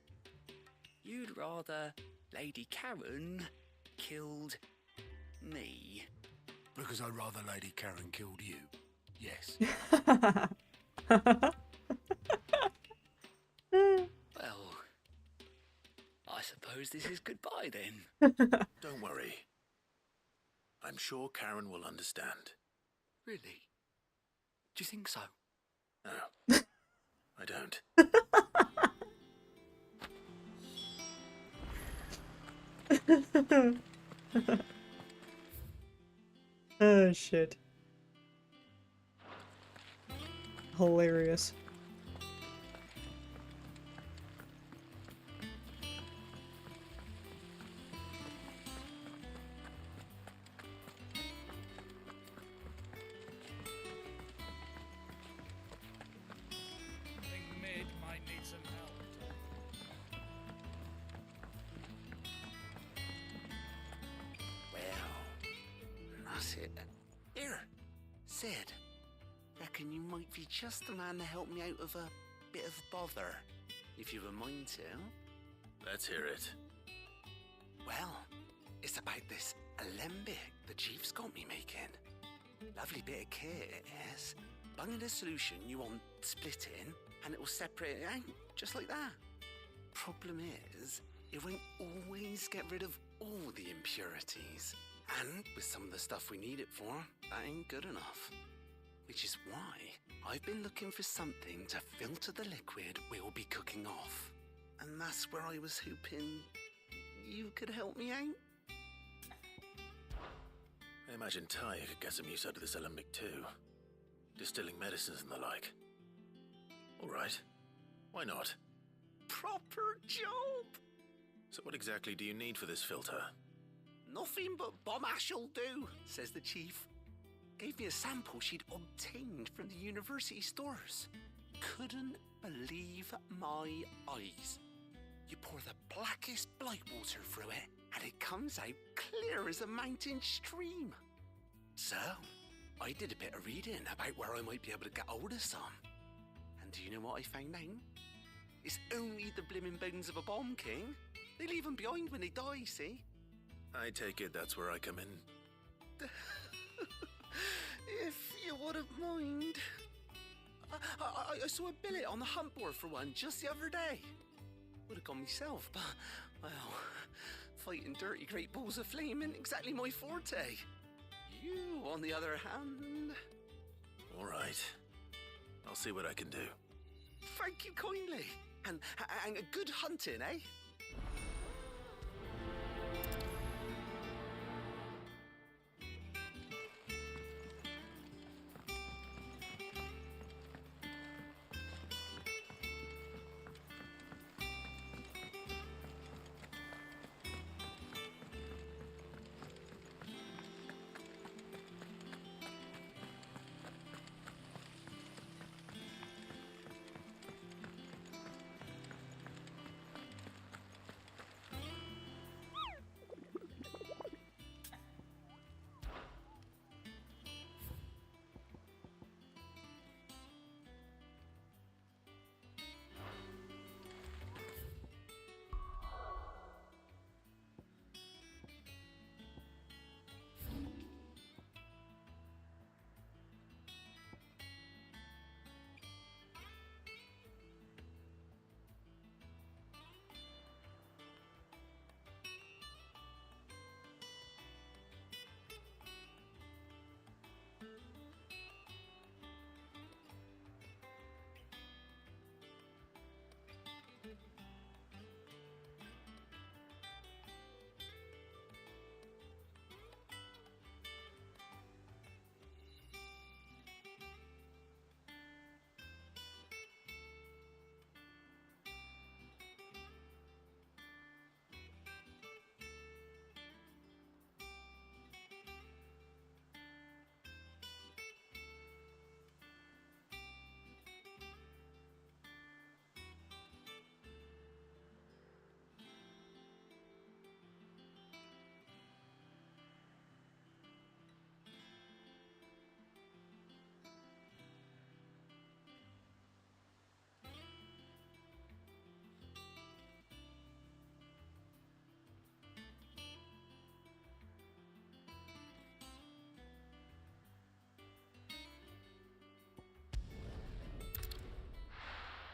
you'd rather Lady Karen killed me. Because I'd rather Lady Karen killed you. Yes. Well, I suppose this is goodbye then. Don't worry. I'm sure Karen will understand. Really? Do you think so? No. I don't. Oh shit. Hilarious. I think Mid might need some help. Well, I see it. Here, Sid. Reckon you might be just the man to help me out of a bit of bother, if you've a mind to. Let's hear it. Well, it's about this alembic the chief's got me making. Lovely bit of kit it is. Bung in a solution you want splitting, and it will separate it out, just like that. Problem is, it won't always get rid of all the impurities. And with some of the stuff we need it for, that ain't good enough. Which is why I've been looking for something to filter the liquid we'll be cooking off. And that's where I was hoping you could help me out. I imagine Ty could get some use out of this alembic too. Distilling medicines and the like. Alright. Why not? Proper job! So what exactly do you need for this filter? Nothing but bomb ash'll do, says the chief. Gave me a sample she'd obtained from the university stores. Couldn't believe my eyes. You pour the blackest blight water through it, and it comes out clear as a mountain stream. So, I did a bit of reading about where I might be able to get hold of some. And do you know what I found out? It's only the blimmin' bones of a bomb king. They leave them behind when they die, see? I take it that's where I come in. If you wouldn't mind. I saw a billet on the hunt board for one just the other day. Would have gone myself, but, well, fighting dirty great balls of flame isn't exactly my forte. You, on the other hand... Alright. I'll see what I can do. Thank you kindly. And a good hunting, eh?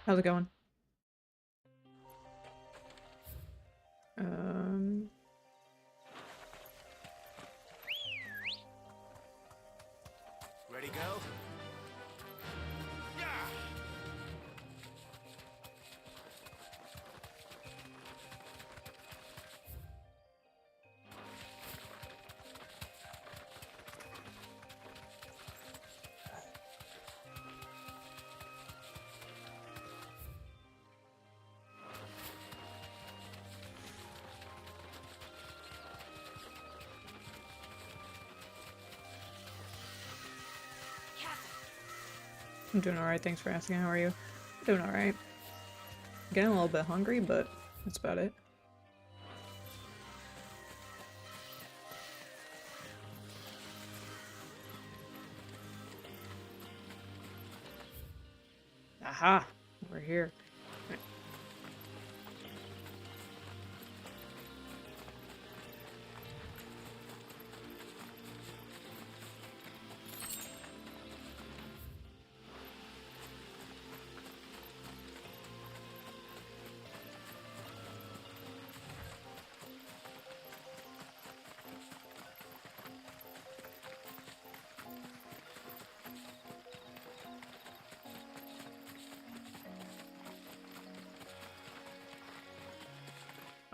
How's it going? Ready, go? Yeah! I'm doing alright, thanks for asking. How are you? Doing alright. Getting a little bit hungry, but that's about it. Aha! We're here. Right.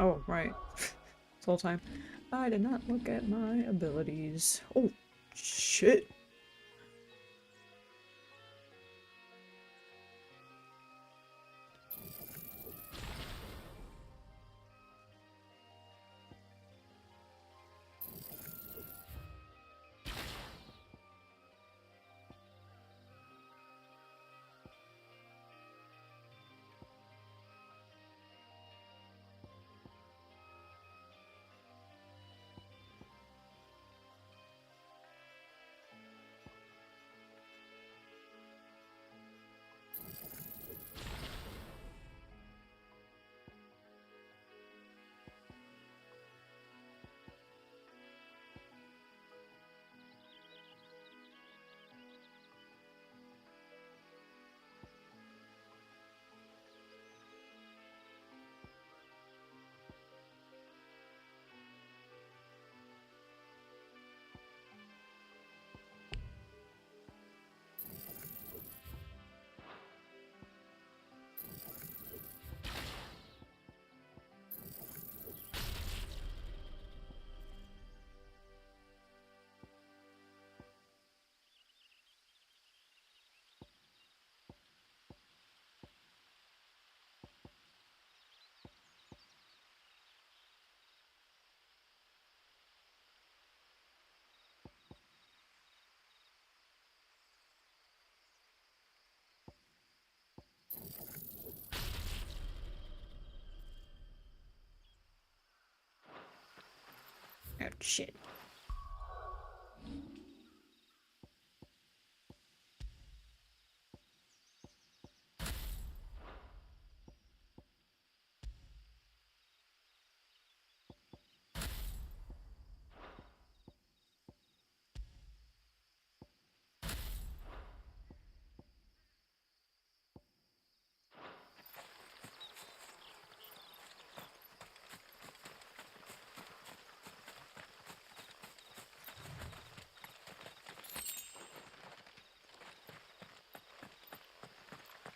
Oh, right. This whole time. I did not look at my abilities. Oh, shit. Oh, shit.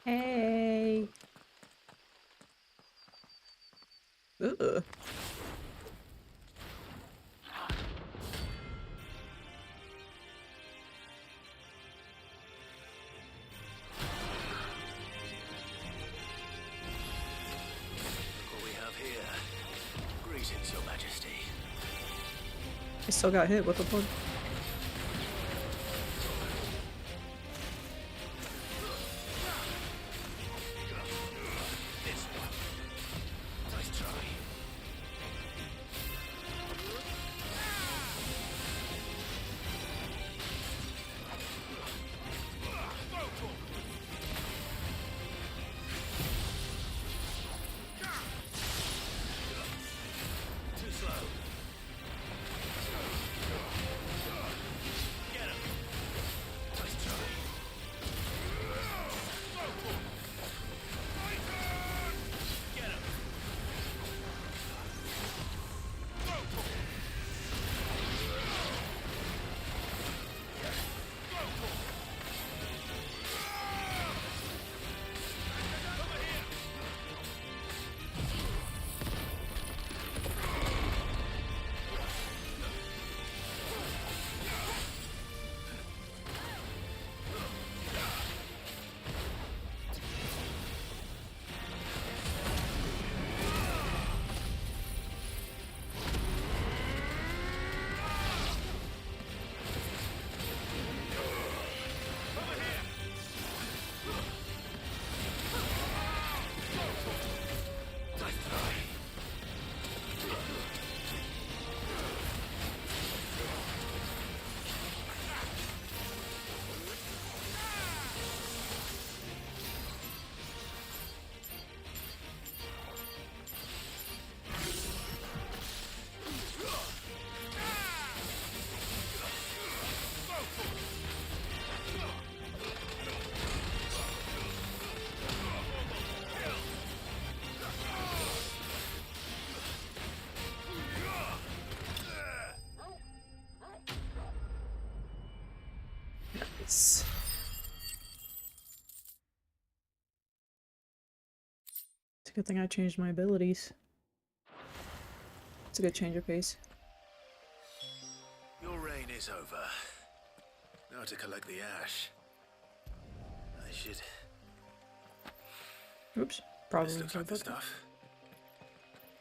Hey. Ugh. What we have here. Greetings, Your Majesty. I still got hit. What the fuck? This one. Nice try. Too slow. Yes. It's a good thing I changed my abilities. It's a good change of pace. Your reign is over. Now to collect the ash. I should... Oops. Probably This looks like the book. stuff.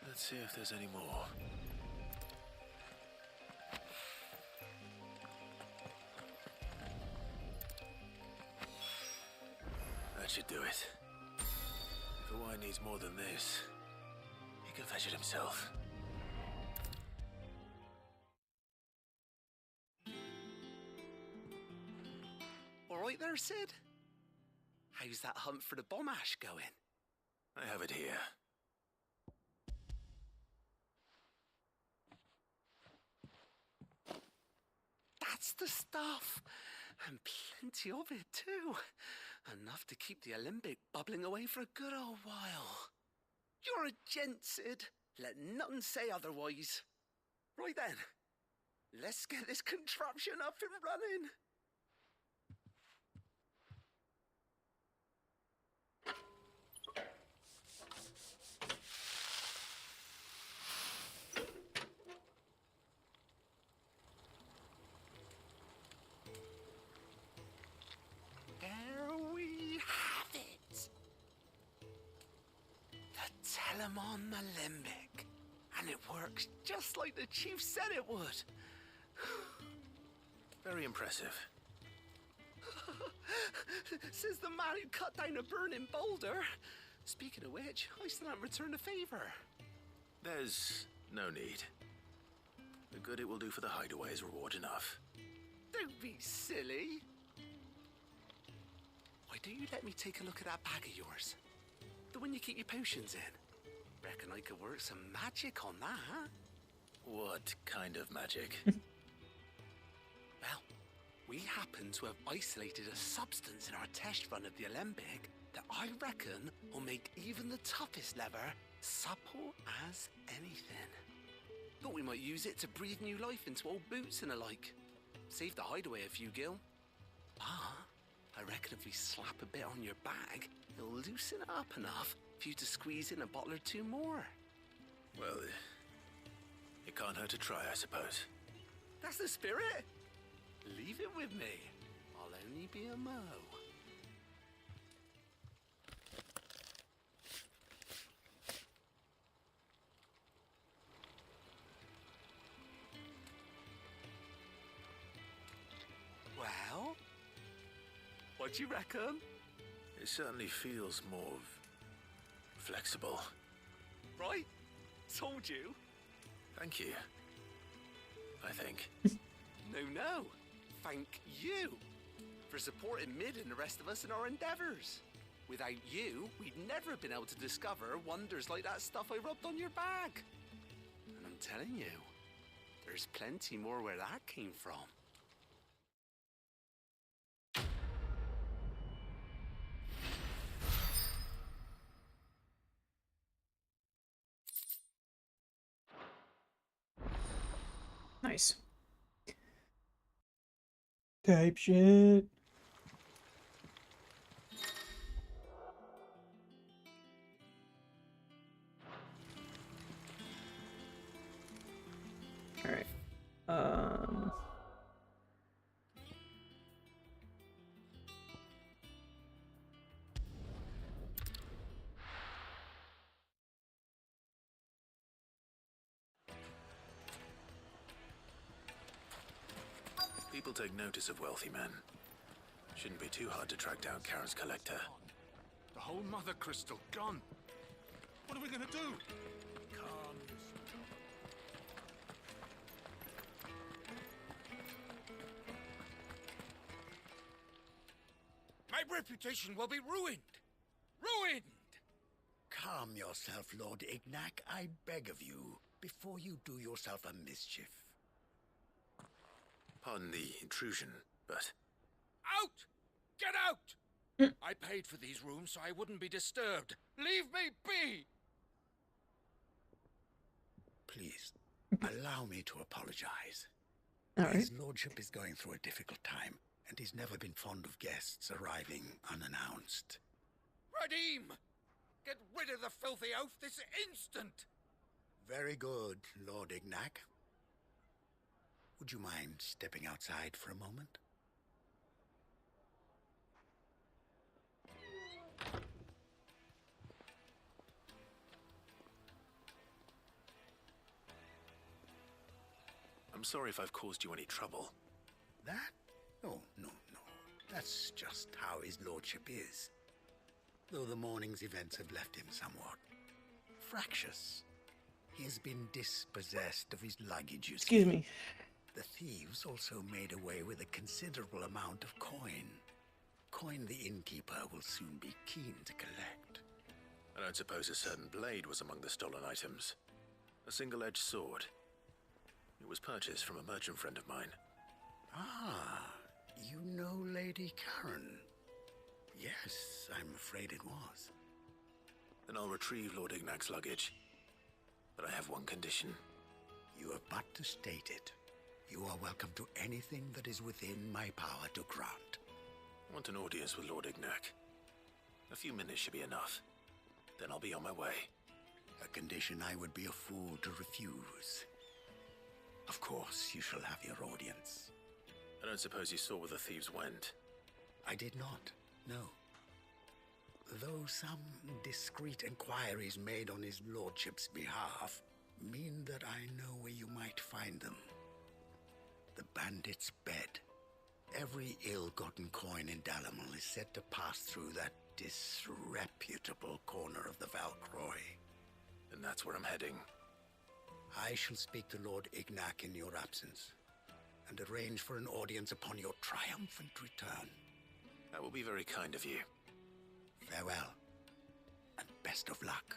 Let's see if there's any more. That should do it. If the wine needs more than this, he can fetch it himself. All right there, Sid? How's that hunt for the bomb ash going? I have it here. That's the stuff. And plenty of it, too. Enough to keep the alembic bubbling away for a good old while. You're a gent, Sid. Let nothing say otherwise. Right then, let's get this contraption up and running. There we have it. The Telemon Alembic. And it works just like the chief said it would. Very impressive. Says the man who cut down a burning boulder. Speaking of which, I still haven't returned the favor. There's no need. The good it will do for the hideaway is reward enough. Don't be silly. Why don't you let me take a look at that bag of yours? The one you keep your potions in. Reckon I could work some magic on that. What kind of magic? Well, we happen to have isolated a substance in our test run of the alembic that I reckon will make even the toughest leather supple as anything. Thought we might use it to breathe new life into old boots and the like. Save the hideaway a few gil. Ah, I reckon if we slap a bit on your bag, it'll loosen it up enough for you to squeeze in a bottle or two more. Well, it can't hurt to try, I suppose. That's the spirit. Leave it with me. I'll only be a mo. Well, what do you reckon? It certainly feels more flexible. Right? Told you. Thank you. I think. No. Thank you for supporting Mid and the rest of us in our endeavors. Without you, we'd never have been able to discover wonders like that stuff I rubbed on your bag. And I'm telling you, there's plenty more where that came from. Nice. Type shit. Alright. People take notice of wealthy men. Shouldn't be too hard to track down Karen's collector. The whole mother crystal gone. What are we gonna do? Calm My reputation will be ruined! Ruined! Calm yourself, Lord Ignac, I beg of you, before you do yourself a mischief. Pardon the intrusion, but... Out! Get out! I paid for these rooms so I wouldn't be disturbed. Leave me be! Please, allow me to apologize. All right. His lordship is going through a difficult time, and he's never been fond of guests arriving unannounced. Radim! Get rid of the filthy oaf this instant! Very good, Lord Ignac. Would you mind stepping outside for a moment? I'm sorry if I've caused you any trouble. That? Oh, no. That's just how his lordship is. Though the morning's events have left him somewhat fractious. He has been dispossessed of his luggage, you see. Excuse me. The thieves also made away with a considerable amount of coin. Coin the innkeeper will soon be keen to collect. I don't suppose a certain blade was among the stolen items. A single-edged sword. It was purchased from a merchant friend of mine. Ah, you know Lady Karen. Yes, I'm afraid it was. Then I'll retrieve Lord Ignac's luggage. But I have one condition. You have but to state it. You are welcome to anything that is within my power to grant. I want an audience with Lord Ignac. A few minutes should be enough. Then I'll be on my way. A condition I would be a fool to refuse. Of course, you shall have your audience. I don't suppose you saw where the thieves went. I did not, no. Though some discreet inquiries made on his lordship's behalf mean that I know where you might find them. The bandit's bed. Every ill-gotten coin in Dalamil is said to pass through that disreputable corner of the Valcroy. And that's where I'm heading. I shall speak to Lord Ignac in your absence, and arrange for an audience upon your triumphant return. That will be very kind of you. Farewell, and best of luck.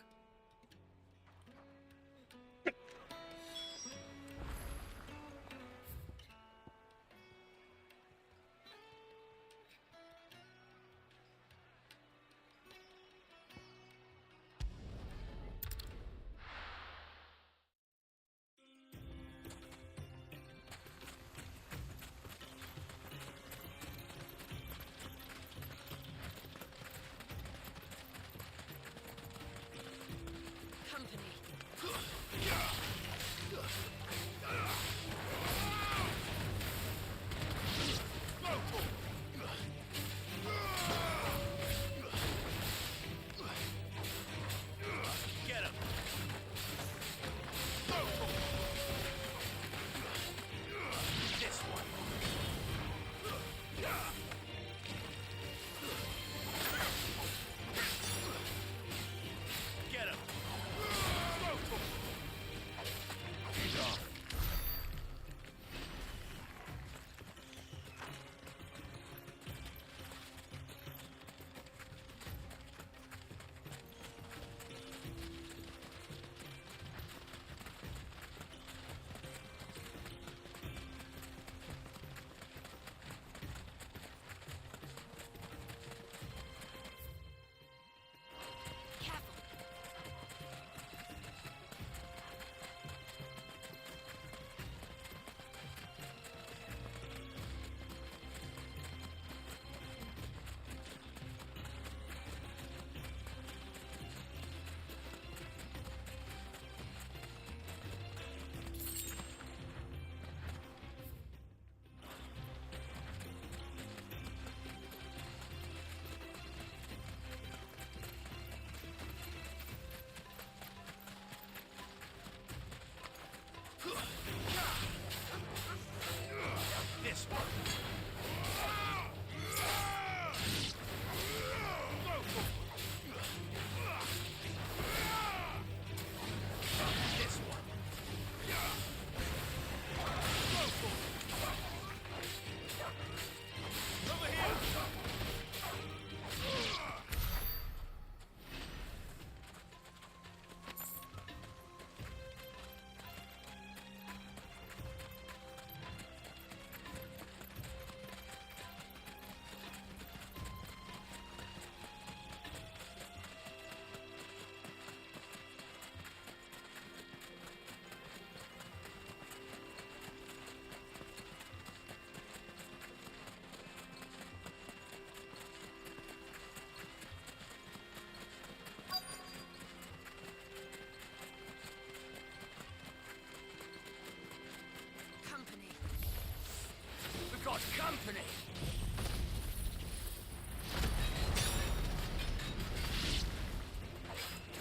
Open it!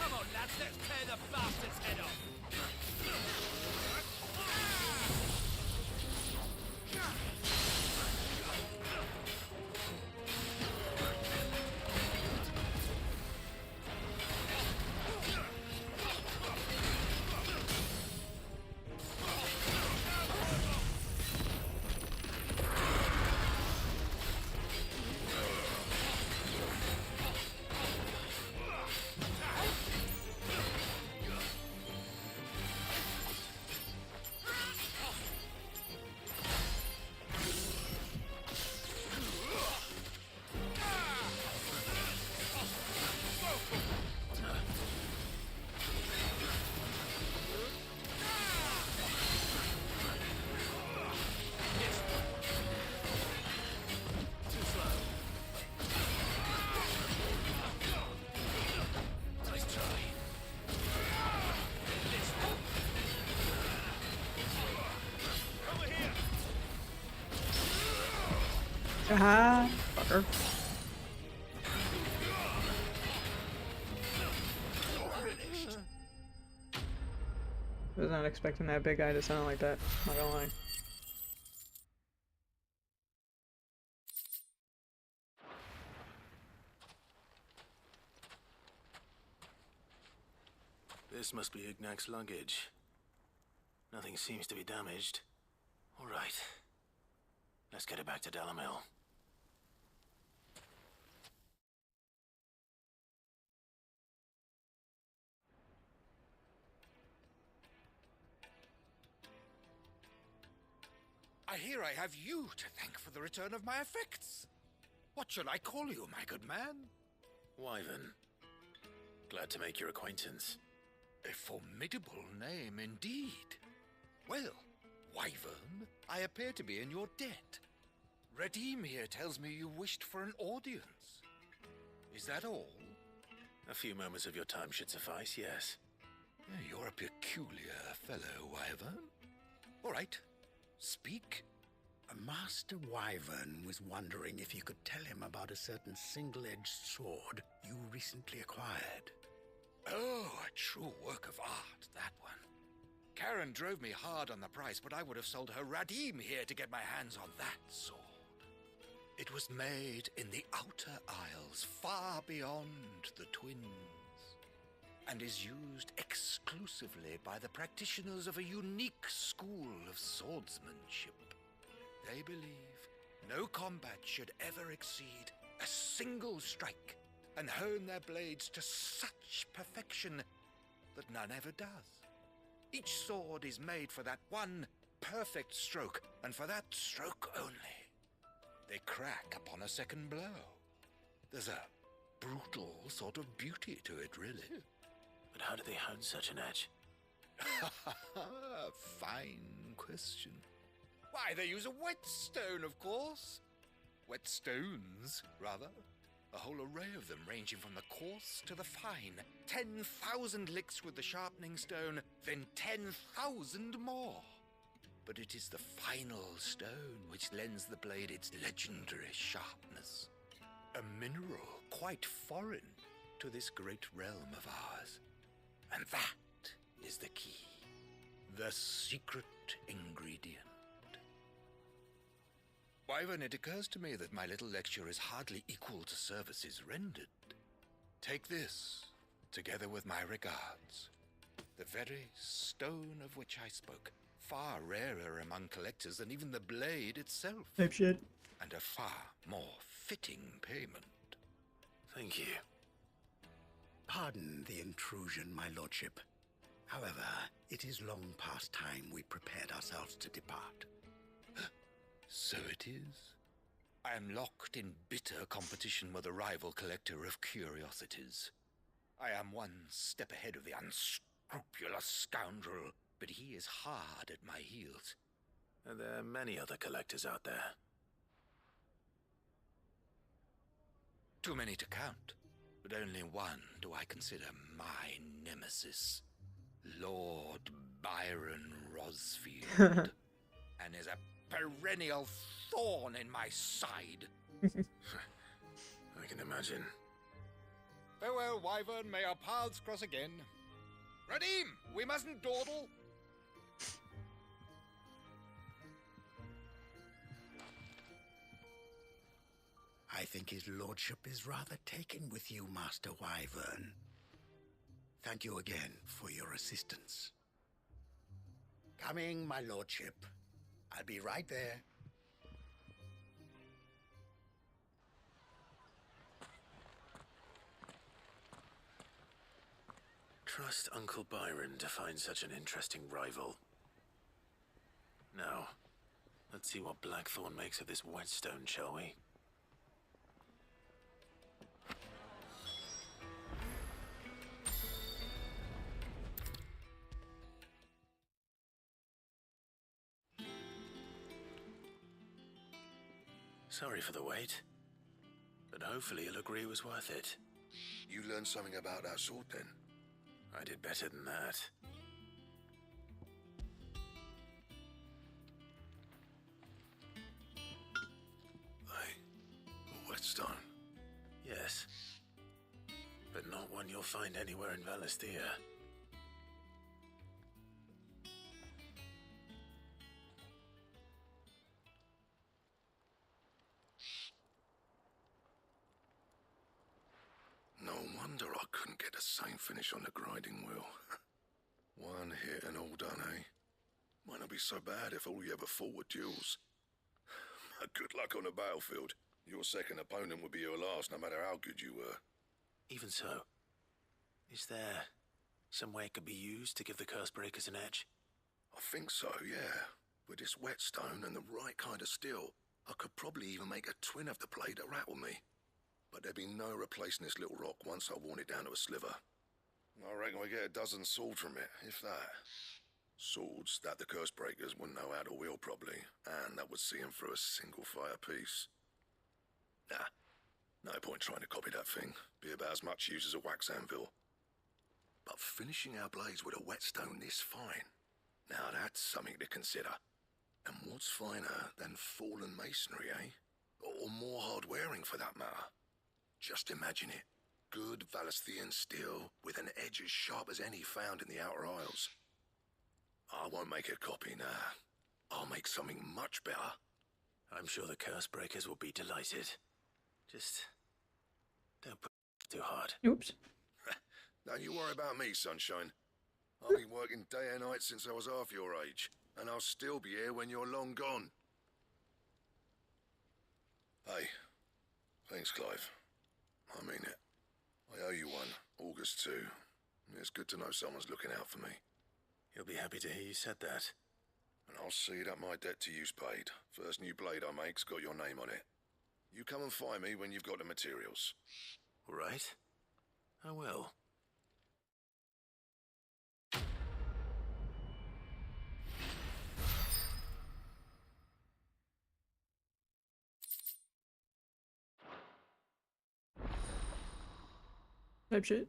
Come on, lads, let's tear the bastard's head off! Aha, fucker. Was not expecting that big guy to sound like that, not gonna lie. This must be Ignac's luggage. Nothing seems to be damaged. All right. Let's get it back to Delamil. I hear I have you to thank for the return of my effects. What shall I call you, my good man? Wyvern. Glad to make your acquaintance. A formidable name indeed. Well, Wyvern, I appear to be in your debt. Redeem here tells me you wished for an audience. Is that all? A few moments of your time should suffice, yes. You're a peculiar fellow, Wyvern. All right, speak. Master Wyvern was wondering if you could tell him about a certain single-edged sword you recently acquired. Oh, a true work of art, that one. Karen drove me hard on the price, but I would have sold her Radim here to get my hands on that sword. It was made in the Outer Isles, far beyond the Twins, and is used exclusively by the practitioners of a unique school of swordsmanship. They believe no combat should ever exceed a single strike, and hone their blades to such perfection that none ever does. Each sword is made for that one perfect stroke, and for that stroke only. They crack upon a second blow. There's a brutal sort of beauty to it, really. But how do they hone such an edge? Fine question. Why, they use a whetstone, of course. Whetstones, rather. A whole array of them, ranging from the coarse to the fine. 10,000 licks with the sharpening stone, then 10,000 more. But it is the final stone which lends the blade its legendary sharpness. A mineral quite foreign to this great realm of ours. And that is the key. The secret ingredient. Wyvern, it occurs to me that my little lecture is hardly equal to services rendered. Take this, together with my regards. The very stone of which I spoke, far rarer among collectors than even the blade itself. Type shit. And a far more fitting payment. Thank you. Pardon the intrusion, my lordship. However, it is long past time we prepared ourselves to depart. So it is. I am locked in bitter competition with a rival collector of curiosities. I am one step ahead of the unscrupulous scoundrel, but he is hard at my heels. And there are many other collectors out there. Too many to count, but only one do I consider my nemesis. Lord Byron Rosfield. And is a perennial thorn in my side. I can imagine. Farewell, Wyvern. May our paths cross again. Radim, we mustn't dawdle. I think his lordship is rather taken with you, Master Wyvern. Thank you again for your assistance. Coming, my lordship. I'll be right there. Trust Uncle Byron to find such an interesting rival. Now, let's see what Blackthorn makes of this whetstone, shall we? Sorry for the wait, but hopefully he'll agree it was worth it. You learned something about that sword then? I did better than that. A whetstone? Yes, but not one you'll find anywhere in Valisthea. No wonder I couldn't get the same finish on the grinding wheel. One hit and all done, eh? Might not be so bad if all you ever fought were duels. Good luck on the battlefield. Your second opponent would be your last, no matter how good you were. Even so, is there some way it could be used to give the Cursebreakers an edge? I think so, yeah. With this whetstone and the right kind of steel, I could probably even make a twin of the blade that rattled me. But there'd be no replacing this little rock once I worn it down to a sliver. I reckon we get a dozen swords from it, if that. Swords that the Cursebreakers wouldn't know how to wield properly, and that would see them through a single fire piece. Nah, no point trying to copy that thing. Be about as much use as a wax anvil. But finishing our blades with a whetstone this fine, now that's something to consider. And what's finer than fallen masonry, eh? Or more hard-wearing, for that matter. Just imagine it. Good Valisthean steel with an edge as sharp as any found in the Outer Isles. I won't make a copy, nah. I'll make something much better. I'm sure the Cursebreakers will be delighted. Just don't push too hard. Oops. Don't you worry about me, sunshine. I've been working day and night since I was half your age, and I'll still be here when you're long gone. Hey, thanks, Clive. I mean it. I owe you one, August too. It's good to know someone's looking out for me. He'll be happy to hear you said that. And I'll see that my debt to you's paid. First new blade I make's got your name on it. You come and find me when you've got the materials. All right. I will. Type shit.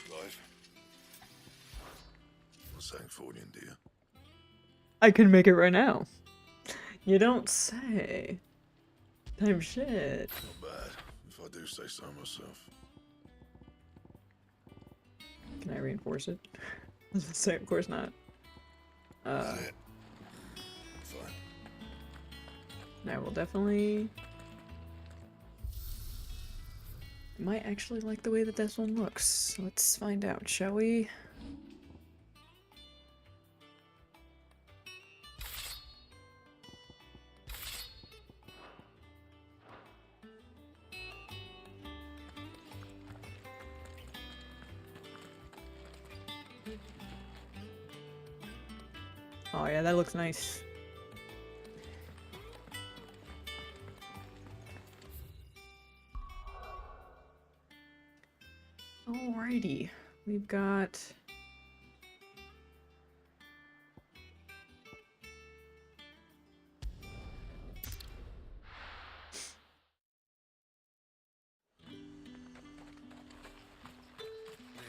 Clive. What's saying Fordian, do you? I can make it right now. You don't say. Type shit. Not bad, if I do say so myself. Can I reinforce it? I was gonna say, of course not. Fine. I will definitely... I might actually like the way that this one looks. Let's find out, shall we? Oh yeah, that looks nice. Alrighty, we've got...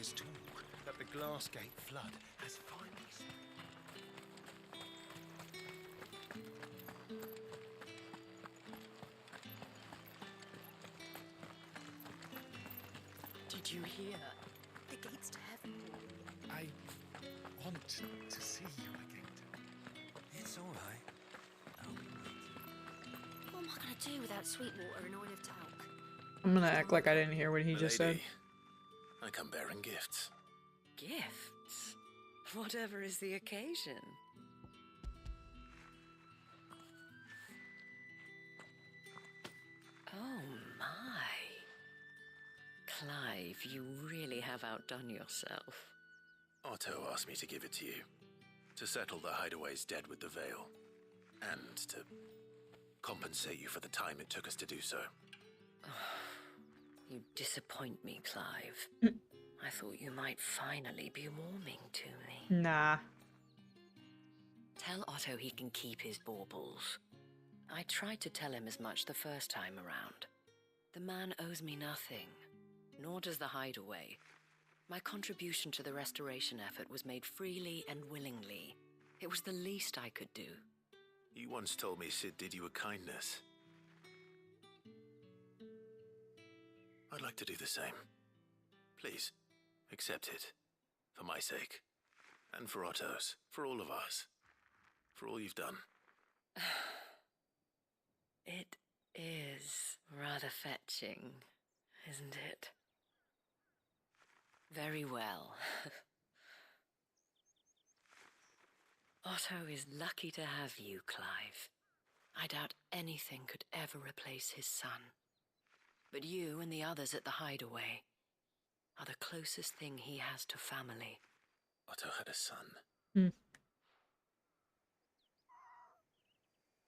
says too that the Glassgate flood has finally... Did you hear? The gates to heaven. I want to see you again. It's all right. I'll be waiting. What am I going to do without Sweetwater and oil of talc? I'm gonna act like I didn't hear what he just said. Milady, I come bearing gifts. Gifts? Whatever is the occasion. Oh my. Clive, you really have outdone yourself. Otto asked me to give it to you. To settle the Hideaway's debt with the Veil. And to compensate you for the time it took us to do so. You disappoint me, Clive. I thought you might finally be warming to me. Nah. Tell Otto he can keep his baubles. I tried to tell him as much the first time around. The man owes me nothing, nor does the Hideaway. My contribution to the restoration effort was made freely and willingly. It was the least I could do. You once told me Sid did you a kindness. I'd like to do the same. Please, accept it. For my sake. And for Otto's. For all of us. For all you've done. It is rather fetching, isn't it? Very well. Otto is lucky to have you, Clive. I doubt anything could ever replace his son. But you and the others at the Hideaway are the closest thing he has to family. Otto had a son.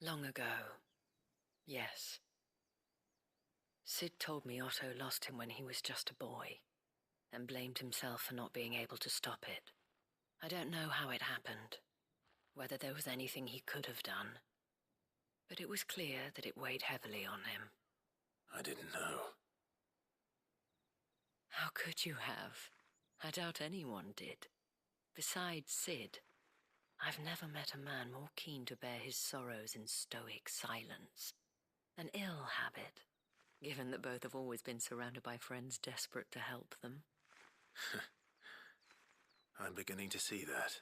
Long ago, yes. Sid told me Otto lost him when he was just a boy, and blamed himself for not being able to stop it. I don't know how it happened, whether there was anything he could have done, but it was clear that it weighed heavily on him. I didn't know. How could you have? I doubt anyone did. Besides Sid, I've never met a man more keen to bear his sorrows in stoic silence. An ill habit, given that both have always been surrounded by friends desperate to help them. I'm beginning to see that.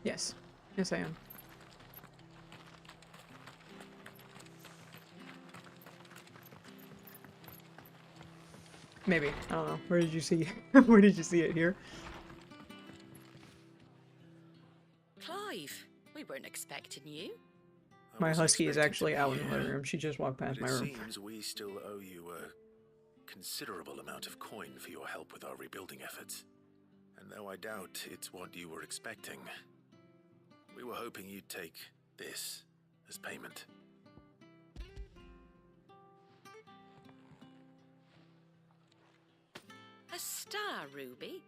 Yes. Yes, I am. Maybe. I don't know. Where did you see where did you see it here? Clive, we weren't expecting you. My husky is actually out in the living room. She just walked past my room. It seems we still owe you a considerable amount of coin for your help with our rebuilding efforts. And though I doubt it's what you were expecting, we were hoping you'd take this as payment. A star, Ruby?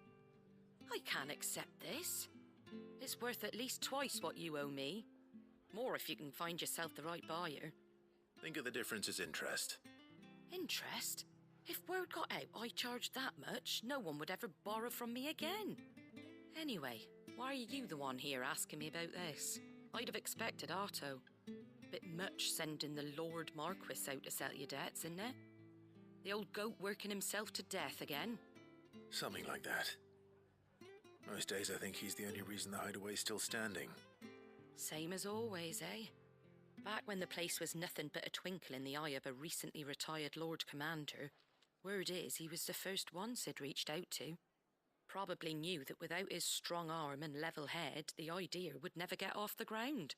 I can't accept this. It's worth at least twice what you owe me. More if you can find yourself the right buyer. Think of the difference as interest. Interest? If word got out I charged that much, no one would ever borrow from me again. Anyway, why are you the one here asking me about this? I'd have expected Otto. Bit much sending the Lord Marquis out to settle your debts, isn't it? The old goat working himself to death again. Something like that. Most days I think he's the only reason the Hideaway's still standing. Same as always, eh? Back when the place was nothing but a twinkle in the eye of a recently retired Lord Commander, word is he was the first one Sid reached out to. Probably knew that without his strong arm and level head, the idea would never get off the ground.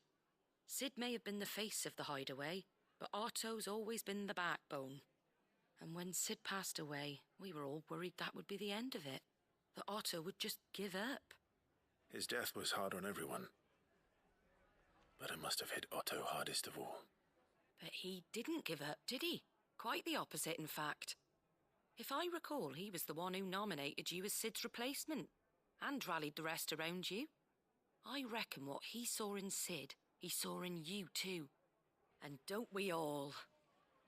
Sid may have been the face of the Hideaway, but Otto's always been the backbone. And when Sid passed away, we were all worried that would be the end of it. That Otto would just give up. His death was hard on everyone. But it must have hit Otto hardest of all. But he didn't give up, did he? Quite the opposite, in fact. If I recall, he was the one who nominated you as Sid's replacement, and rallied the rest around you. I reckon what he saw in Sid, he saw in you too. And don't we all?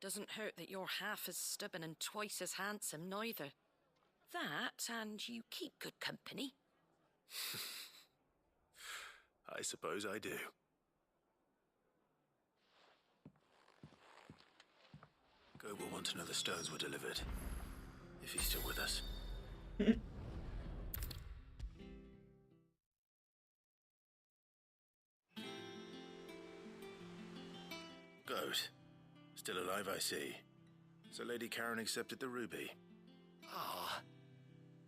Doesn't hurt that you're half as stubborn and twice as handsome, neither. That, and you keep good company. I suppose I do. Gob will want to know the stones were delivered. If he's still with us. Good. Still alive, I see. So Lady Karen accepted the ruby. Ah,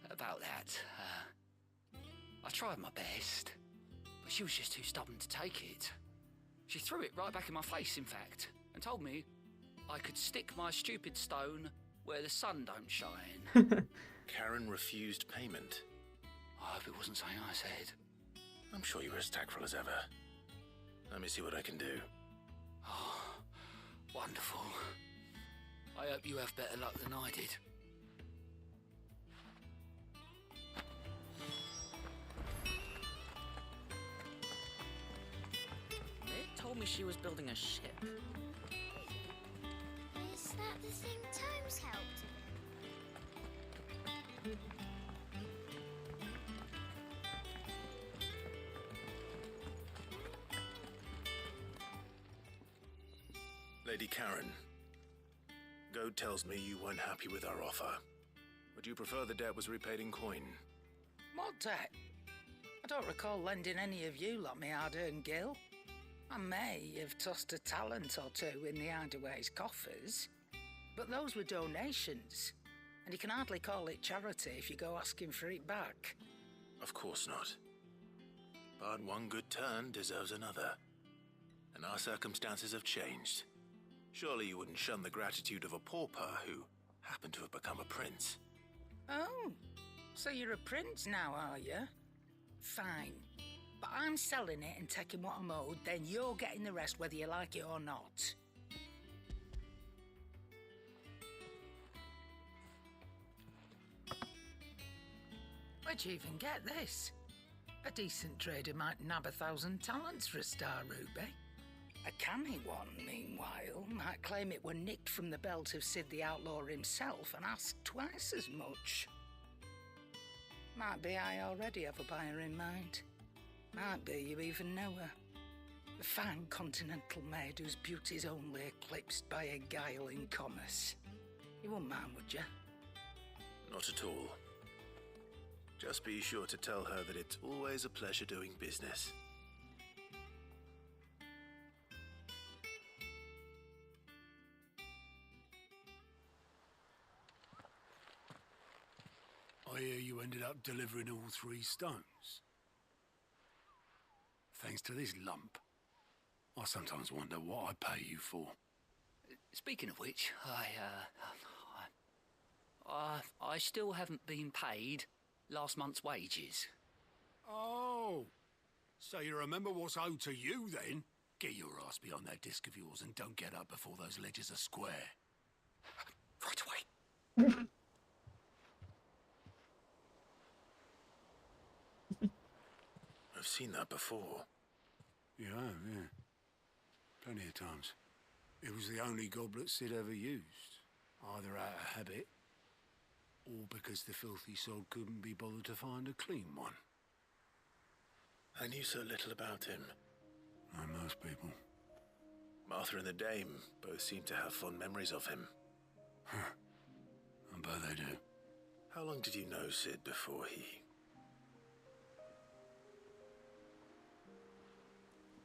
about that. I tried my best, but she was just too stubborn to take it. She threw it right back in my face, in fact, and told me I could stick my stupid stone where the sun don't shine. Karen refused payment. I hope it wasn't something I said. I'm sure you were as tactful as ever. Let me see what I can do. Oh, wonderful. I hope you have better luck than I did. It told me she was building a ship. Is that the thing Tomes helped? Lady Karen, Goad tells me you weren't happy with our offer. Would you prefer the debt was repaid in coin? What debt? I don't recall lending any of you lot me hard-earned gil. I may have tossed a talent or two in the Hideaway's coffers, but those were donations, and you can hardly call it charity if you go asking for it back. Of course not. But one good turn deserves another. And our circumstances have changed. Surely you wouldn't shun the gratitude of a pauper who happened to have become a prince. Oh, so you're a prince now, are you? Fine. But I'm selling it and taking what I'm owed, then you're getting the rest whether you like it or not. Where'd you even get this? A decent trader might nab 1,000 talents for a star ruby. A canny one, meanwhile, might claim it were nicked from the belt of Sid the Outlaw himself and ask twice as much. Might be I already have a buyer in mind. Might be you even know her. A fine continental maid whose beauty's only eclipsed by a guile in commerce. You wouldn't mind, would you? Not at all. Just be sure to tell her that it's always a pleasure doing business. I hear you ended up delivering all 3 stones. Thanks to this lump. I sometimes wonder what I pay you for. Speaking of which, I still haven't been paid last month's wages. Oh, so you remember what's owed to you then? Get your ass behind that disc of yours and don't get up before those ledgers are square. Right away. I've seen that before. You have, yeah. Plenty of times. It was the only goblet Sid ever used. Either out of habit, or because the filthy sod couldn't be bothered to find a clean one. I knew so little about him. Like most people. Martha and the Dame both seem to have fond memories of him. Huh. I bet they do. How long did you know Sid before he...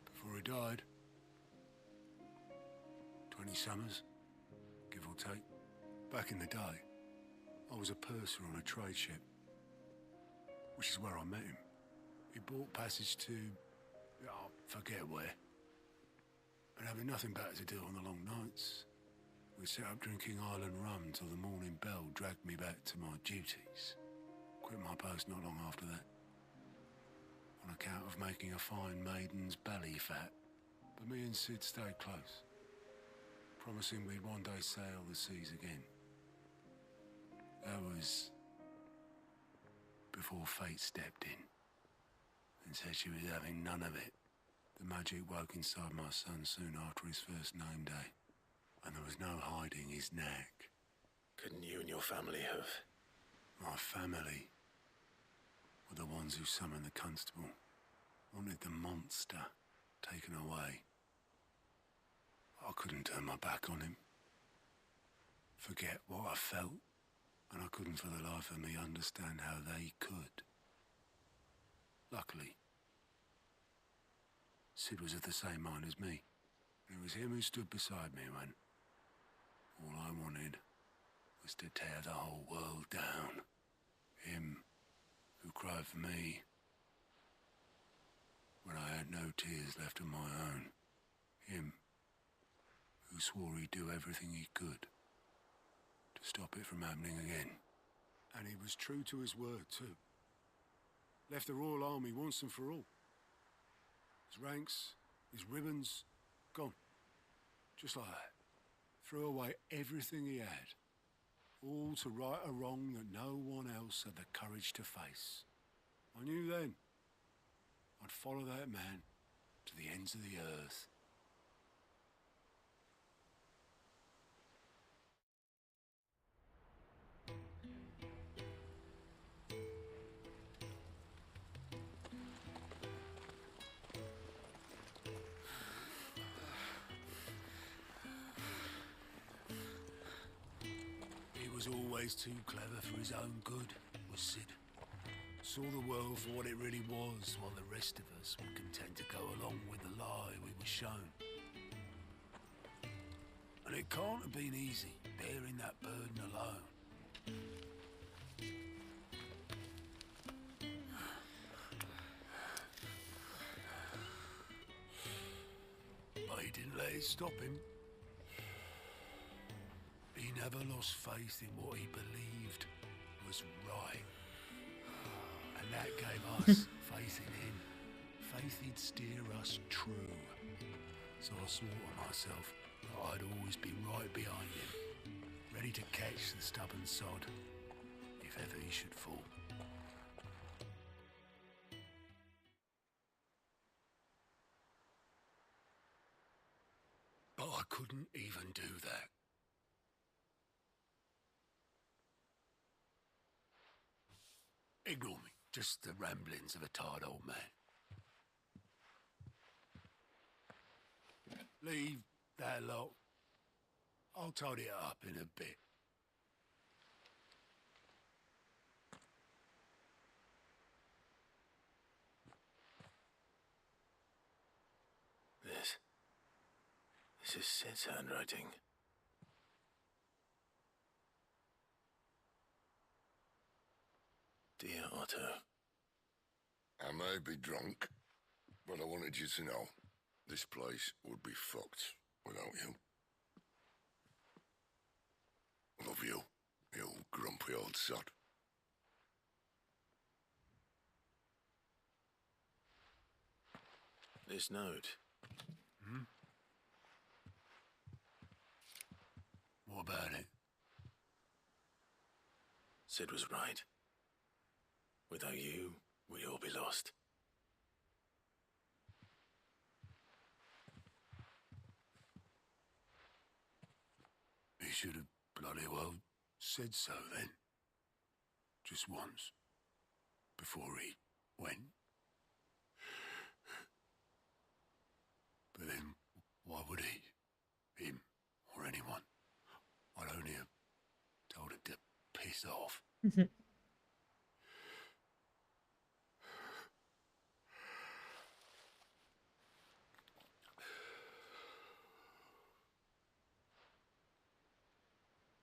Before he died. 20 summers, give or take. Back in the day, I was a purser on a trade ship, which is where I met him. He bought passage to, I forget where. But having nothing better to do on the long nights, we set up drinking island rum till the morning bell dragged me back to my duties. Quit my post not long after that. On account of making a fine maiden's belly fat. But me and Sid stayed close. promising we'd one day sail the seas again. That was before fate stepped in and said she was having none of it. The magic woke inside my son soon after his first name day, and there was no hiding his knack. Couldn't you and your family have? My family were the ones who summoned the constable, wanted the monster taken away. I couldn't turn my back on him, forget what I felt, and I couldn't for the life of me understand how they could. Luckily, Sid was of the same mind as me. It was him who stood beside me when all I wanted was to tear the whole world down. Him who cried for me when I had no tears left of my own. Him who swore he'd do everything he could to stop it from happening again. And he was true to his word, too. Left the Royal Army once and for all. His ranks, his ribbons, gone. Just like that. Threw away everything he had. All to right a wrong that no one else had the courage to face. I knew then I'd follow that man to the ends of the earth. He was always too clever for his own good, was Sid. Saw the world for what it really was, while the rest of us were content to go along with the lie we were shown. And it can't have been easy, bearing that burden alone. But he didn't let it stop him. He never lost faith in what he believed was right. And that gave us faith in him. Faith he'd steer us true. So I swore to myself that I'd always be right behind him, ready to catch the stubborn sod, if ever he should fall. But I couldn't even do that. Ignore me, just the ramblings of a tired old man. Leave that lot. I'll tidy it up in a bit. This is Sid's handwriting. Dear Otto. I may be drunk, but I wanted you to know this place would be fucked without you. Love you, you grumpy old sod. This note. What about it? Sid was right. Without you, we'd all be lost. He should have bloody well said so then. Just once. Before he went. But then, why would he? Him, or anyone? I'd only have told him to piss off.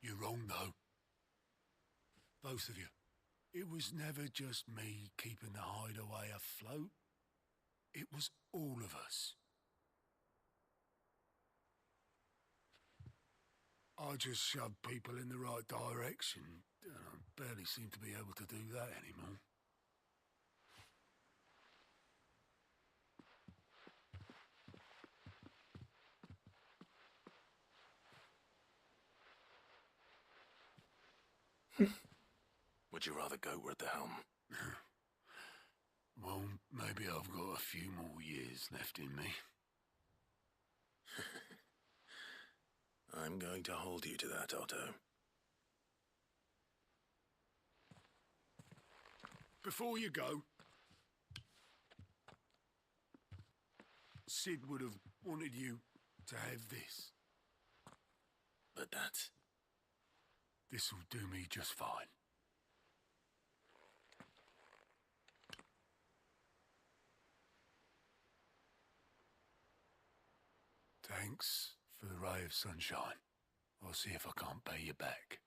You're wrong, though. Both of you. It was never just me keeping the hideaway afloat. It was all of us. I just shoved people in the right direction. I barely seem to be able to do that anymore. Would you rather go at the helm? Well, maybe I've got a few more years left in me. I'm going to hold you to that, Otto. Before you go, Sid would have wanted you to have this. But that's... This'll do me just fine. Thanks for the ray of sunshine. I'll see if I can't pay you back.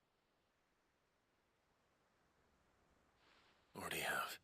Already have.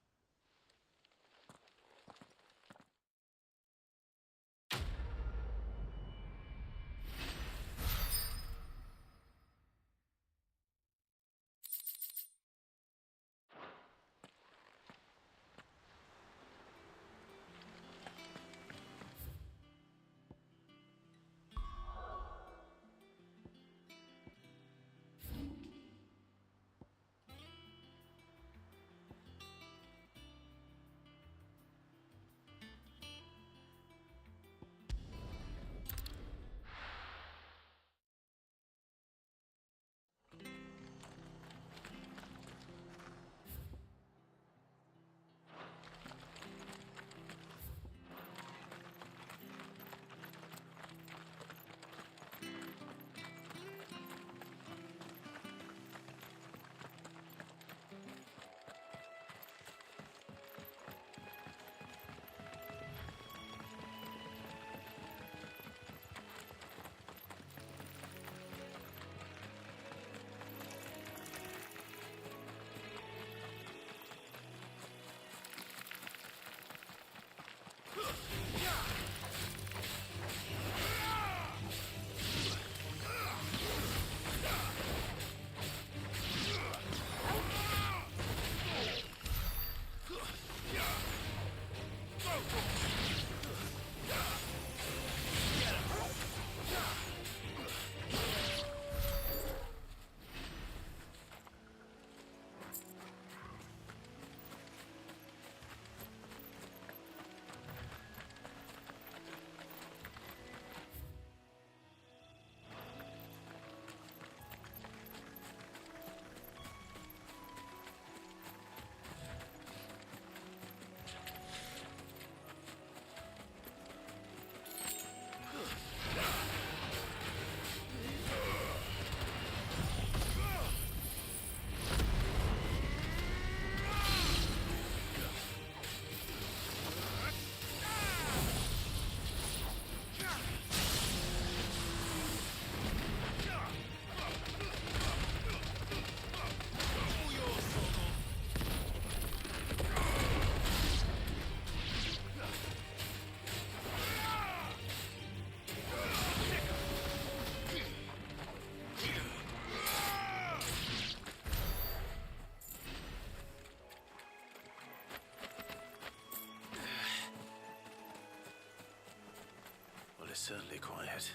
It's certainly quiet.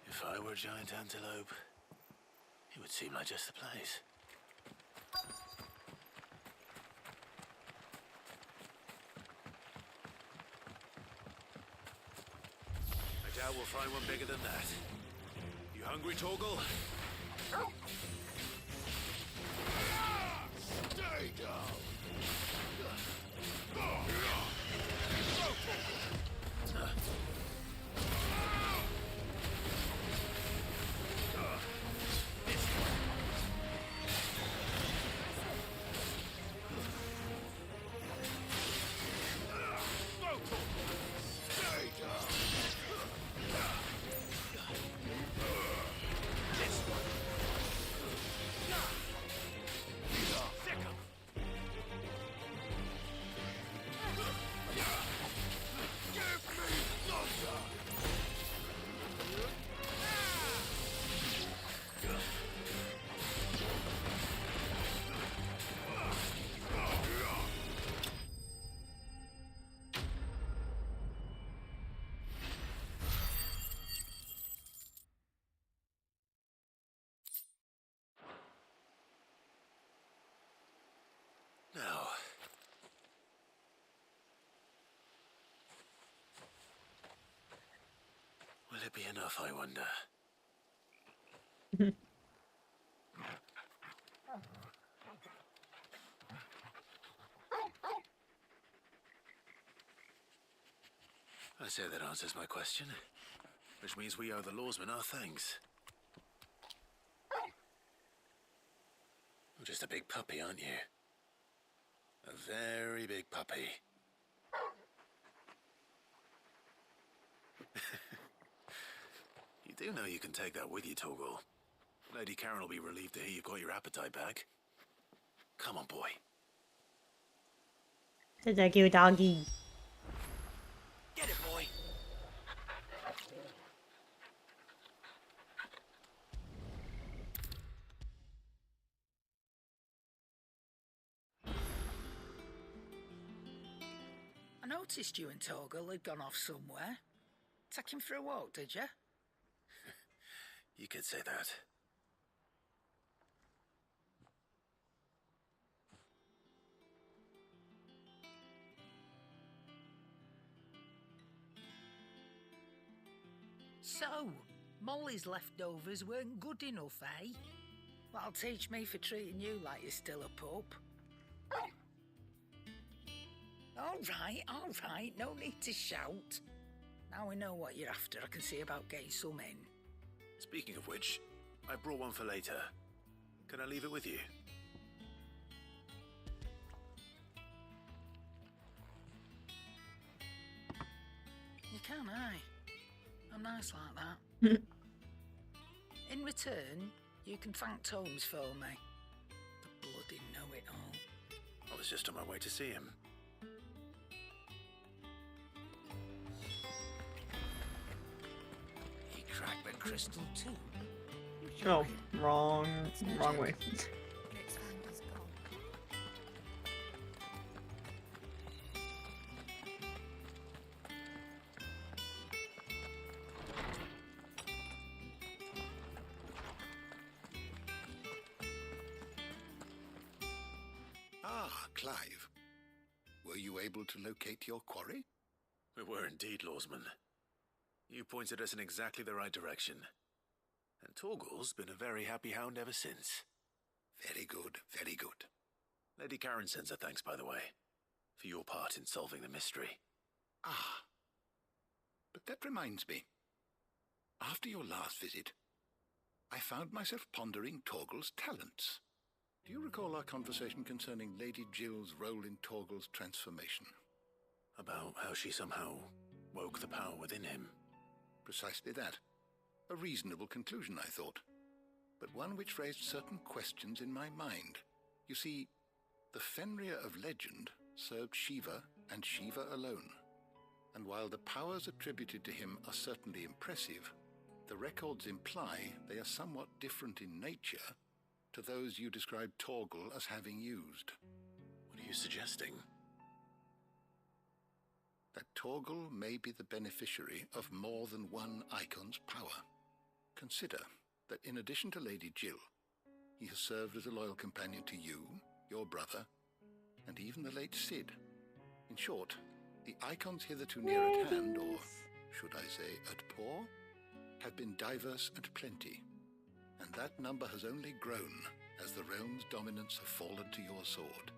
If I were a giant antelope, it would seem like just the place. I doubt we'll find one bigger than that. You hungry, Torgal? Stay down! it be enough, I wonder? I say that answers my question. Which means we owe the lawsman our thanks. You're just a big puppy, aren't you? A very big puppy. You do know you can take that with you, Torgal. Lady Karen will be relieved to hear you've got your appetite back. Come on, boy. Such a cute doggy. Get it, boy. I noticed you and Torgal had gone off somewhere. Take him for a walk, did you? You could say that. So, Molly's leftovers weren't good enough, eh? That'll teach me for treating you like you're still a pup. All right, no need to shout. Now we know what you're after, I can see about getting some in. Speaking of which, I brought one for later. Can I leave it with you? You can, I'm nice like that. In return, you can thank Tomes for me. The bloody know-it-all. I was just on my way to see him. He cracked the crystal too. Oh, wrong way. Ah, Clive. Were you able to locate your quarry? We were indeed, Lawsman. You pointed us in exactly the right direction. And Torgal's been a very happy hound ever since. Very good, very good. Lady Karen sends her thanks, by the way, for your part in solving the mystery. Ah. But that reminds me. After your last visit, I found myself pondering Torgal's talents. Do you recall our conversation concerning Lady Jill's role in Torgal's transformation? About how she somehow woke the power within him. Precisely that. A reasonable conclusion, I thought, but one which raised certain questions in my mind. You see, the Fenrir of legend served Shiva and Shiva alone. And while the powers attributed to him are certainly impressive, the records imply they are somewhat different in nature to those you described Torgal as having used. What are you suggesting? That Torgal may be the beneficiary of more than one icon's power. Consider that in addition to Lady Jill, he has served as a loyal companion to you, your brother, and even the late Cid. In short, the icons hitherto near at hand, or should I say at paw, have been diverse and plenty, and that number has only grown as the realm's dominance have fallen to your sword.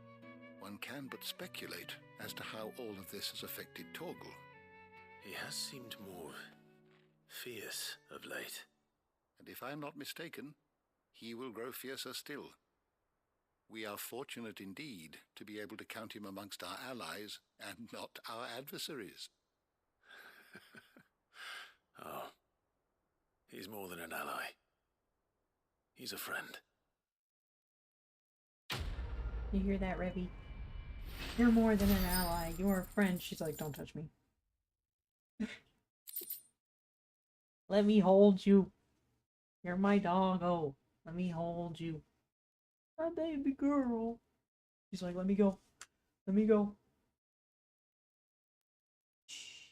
One can but speculate as to how all of this has affected Torgal. He has seemed more fierce of late. And if I am not mistaken, he will grow fiercer still. We are fortunate indeed to be able to count him amongst our allies and not our adversaries. Oh, he's more than an ally. He's a friend. You hear that, Revy? You're more than an ally. You're a friend. She's like, don't touch me. Let me hold you. You're my doggo. Let me hold you. My baby girl. She's like, let me go. Let me go. Shh.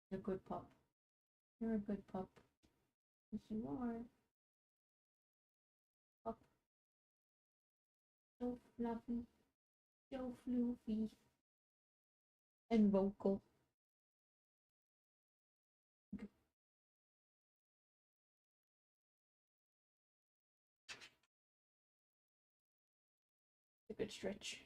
You're a good pup. You're a good pup. Yes, you are. Pup. So fluffy. So floofy. And vocal. good stretch.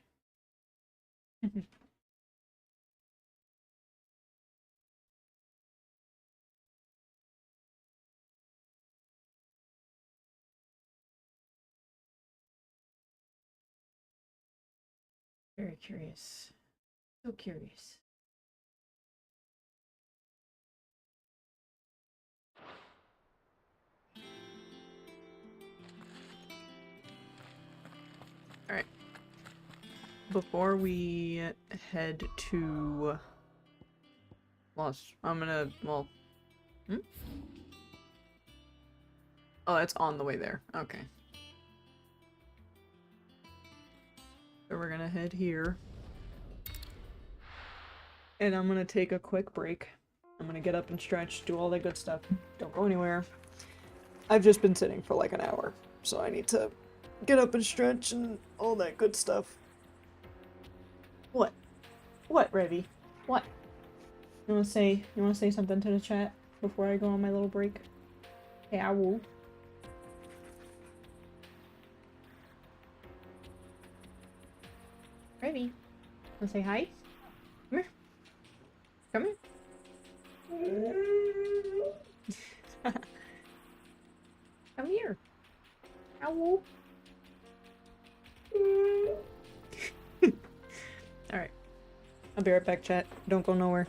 Very curious. So curious. Alright. Before we head to Lost, I'm gonna, well, oh, it's on the way there. Okay. So we're gonna head here. And I'm gonna take a quick break. I'm gonna get up and stretch, do all that good stuff. Don't go anywhere. I've just been sitting for like an hour, so I need to get up and stretch and all that good stuff. What? What, Revy? What? You wanna say something to the chat before I go on my little break? Hey, I will. Revy, wanna say hi? Come here. Come here. Come here. Owl. Alright. I'll be right back, chat. Don't go nowhere.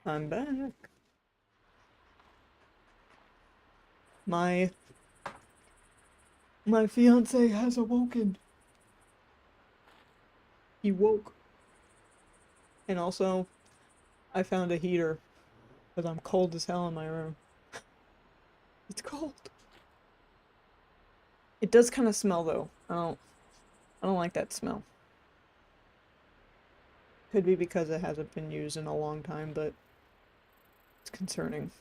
I'm back. My fiance has awoken. He woke. And also, I found a heater because I'm cold as hell in my room. It's cold. It does kind of smell though. I don't like that smell. Could be because it hasn't been used in a long time, but it's concerning.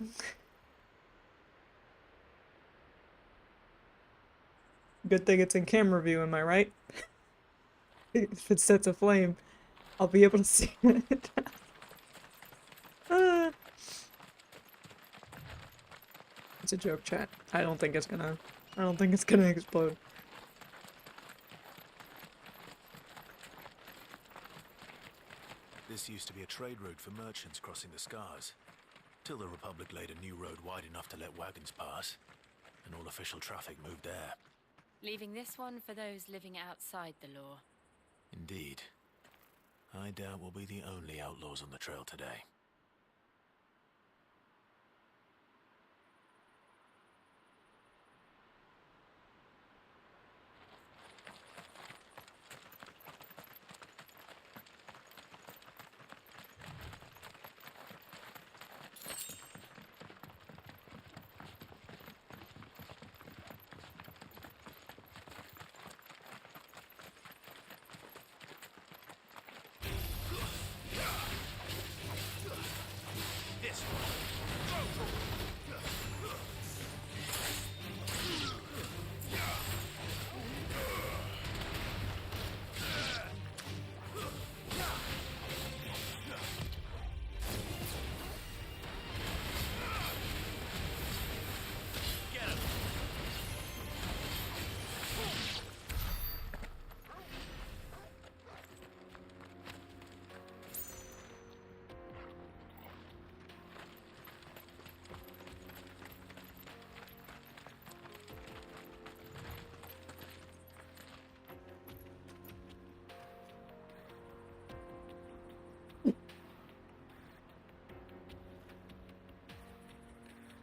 Good thing it's in camera view, am I right? If it sets a flame, I'll be able to see it. Ah. It's a joke, chat. I don't think it's gonna explode. This used to be a trade route for merchants crossing the Scars, till the Republic laid a new road wide enough to let wagons pass, and all official traffic moved there. Leaving this one for those living outside the law. Indeed. I doubt we'll be the only outlaws on the trail today.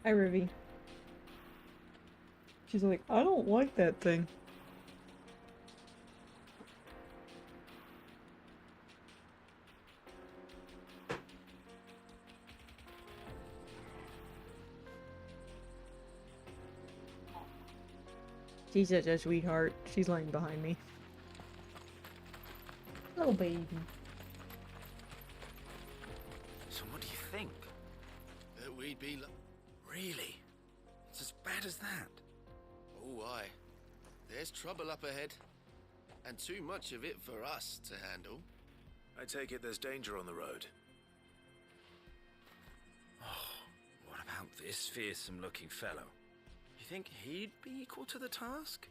Hi, Ruby. She's like, I don't like that thing. She's such a sweetheart. She's laying behind me. Little baby. So what do you think? That we'd be Really? It's as bad as that? Oh, aye. There's trouble up ahead. And too much of it for us to handle. I take it there's danger on the road. Oh, what about this fearsome-looking fellow? You think he'd be equal to the task?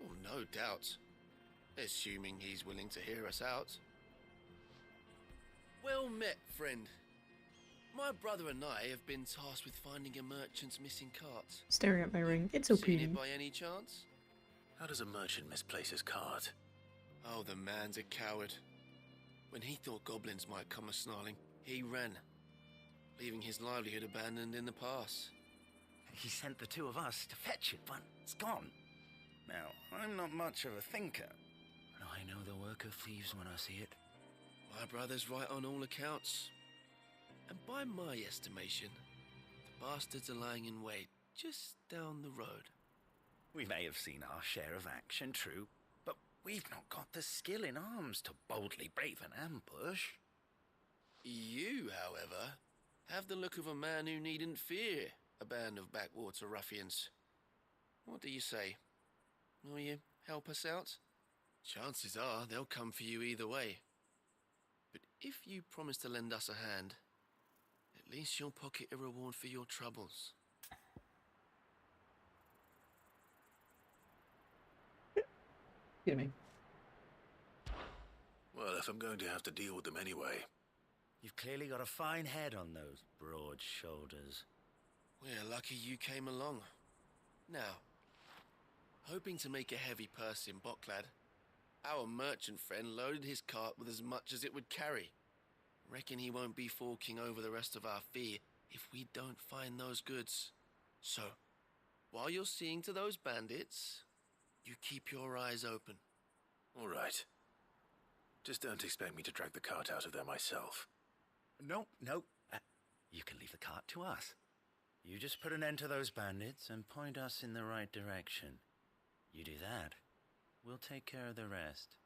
Oh, no doubt. Assuming he's willing to hear us out. Well met, friend. My brother and I have been tasked with finding a merchant's missing cart. Staring at my ring. It's so Seen pretty. it by any chance? How does a merchant misplace his cart? Oh, the man's a coward. When he thought goblins might come a-snarling, he ran, leaving his livelihood abandoned in the pass. He sent the two of us to fetch it, but it's gone. Now, I'm not much of a thinker, but I know the work of thieves when I see it. My brother's right on all accounts. And by my estimation, the bastards are lying in wait just down the road. We may have seen our share of action, true, but we've not got the skill in arms to boldly brave an ambush. You, however, have the look of a man who needn't fear a band of backwater ruffians. What do you say? Will you help us out? Chances are they'll come for you either way. But if you promise to lend us a hand, at least you'll pocket a reward for your troubles. Excuse me. Well, if I'm going to have to deal with them anyway. You've clearly got a fine head on those broad shoulders. We're lucky you came along. Now, hoping to make a heavy purse in Bocklad, our merchant friend loaded his cart with as much as it would carry. Reckon he won't be forking over the rest of our fee if we don't find those goods. So, while you're seeing to those bandits, you keep your eyes open. All right. Just don't expect me to drag the cart out of there myself. No. You can leave the cart to us. You just put an end to those bandits and point us in the right direction. You do that, we'll take care of the rest.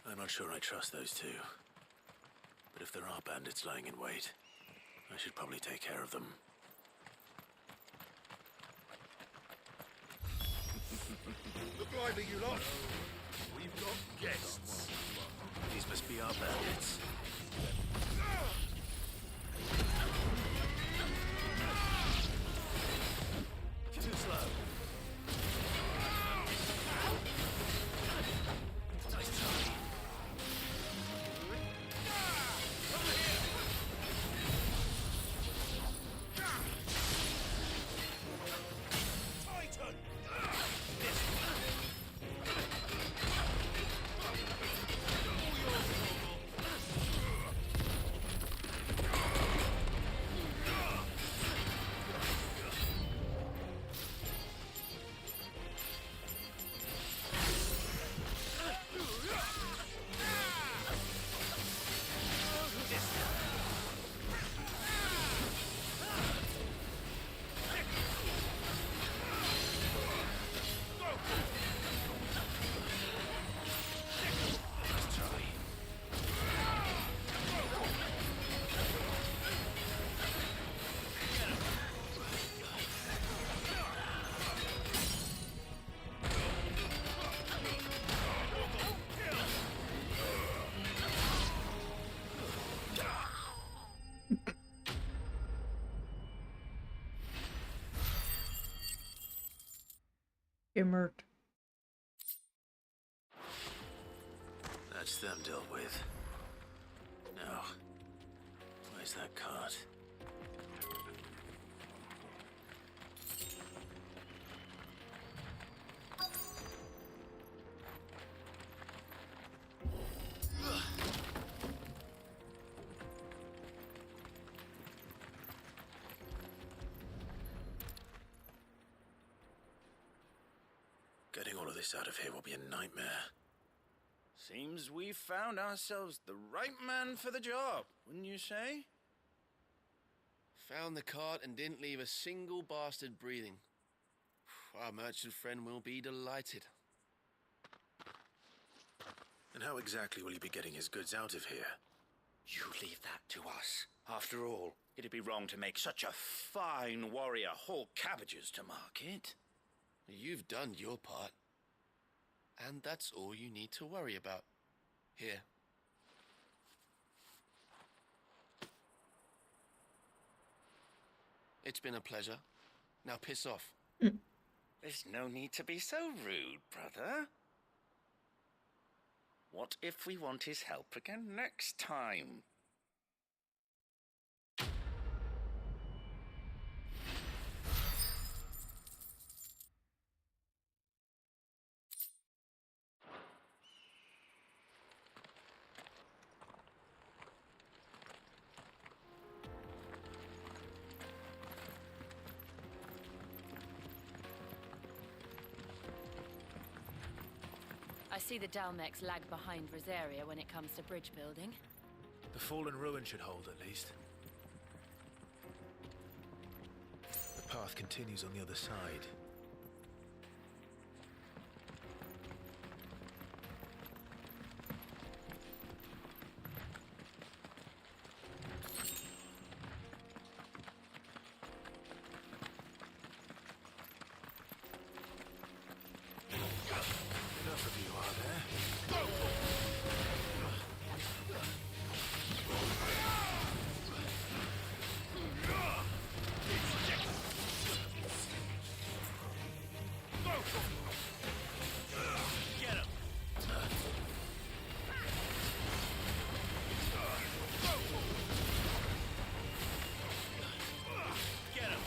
I'm not sure I trust those two. But if there are bandits lying in wait, I should probably take care of them. Look lively, you lot. We've got guests. These must be our bandits. Too slow. Nice try. Titan! Immert. That's them dealt with. Now, where's that cart? Getting all of this out of here will be a nightmare. Seems we found ourselves the right man for the job, wouldn't you say? Found the cart and didn't leave a single bastard breathing. Our merchant friend will be delighted. And how exactly will he be getting his goods out of here? You leave that to us. After all, it'd be wrong to make such a fine warrior haul cabbages to market. You've done your part. And that's all you need to worry about. Here. It's been a pleasure. Now piss off. There's no need to be so rude, brother. What if we want his help again next time? I see the Dalmex lag behind Rosaria when it comes to bridge building. The fallen ruin should hold, at least. The path continues on the other side. Enough of you, are there? Get him! Get him!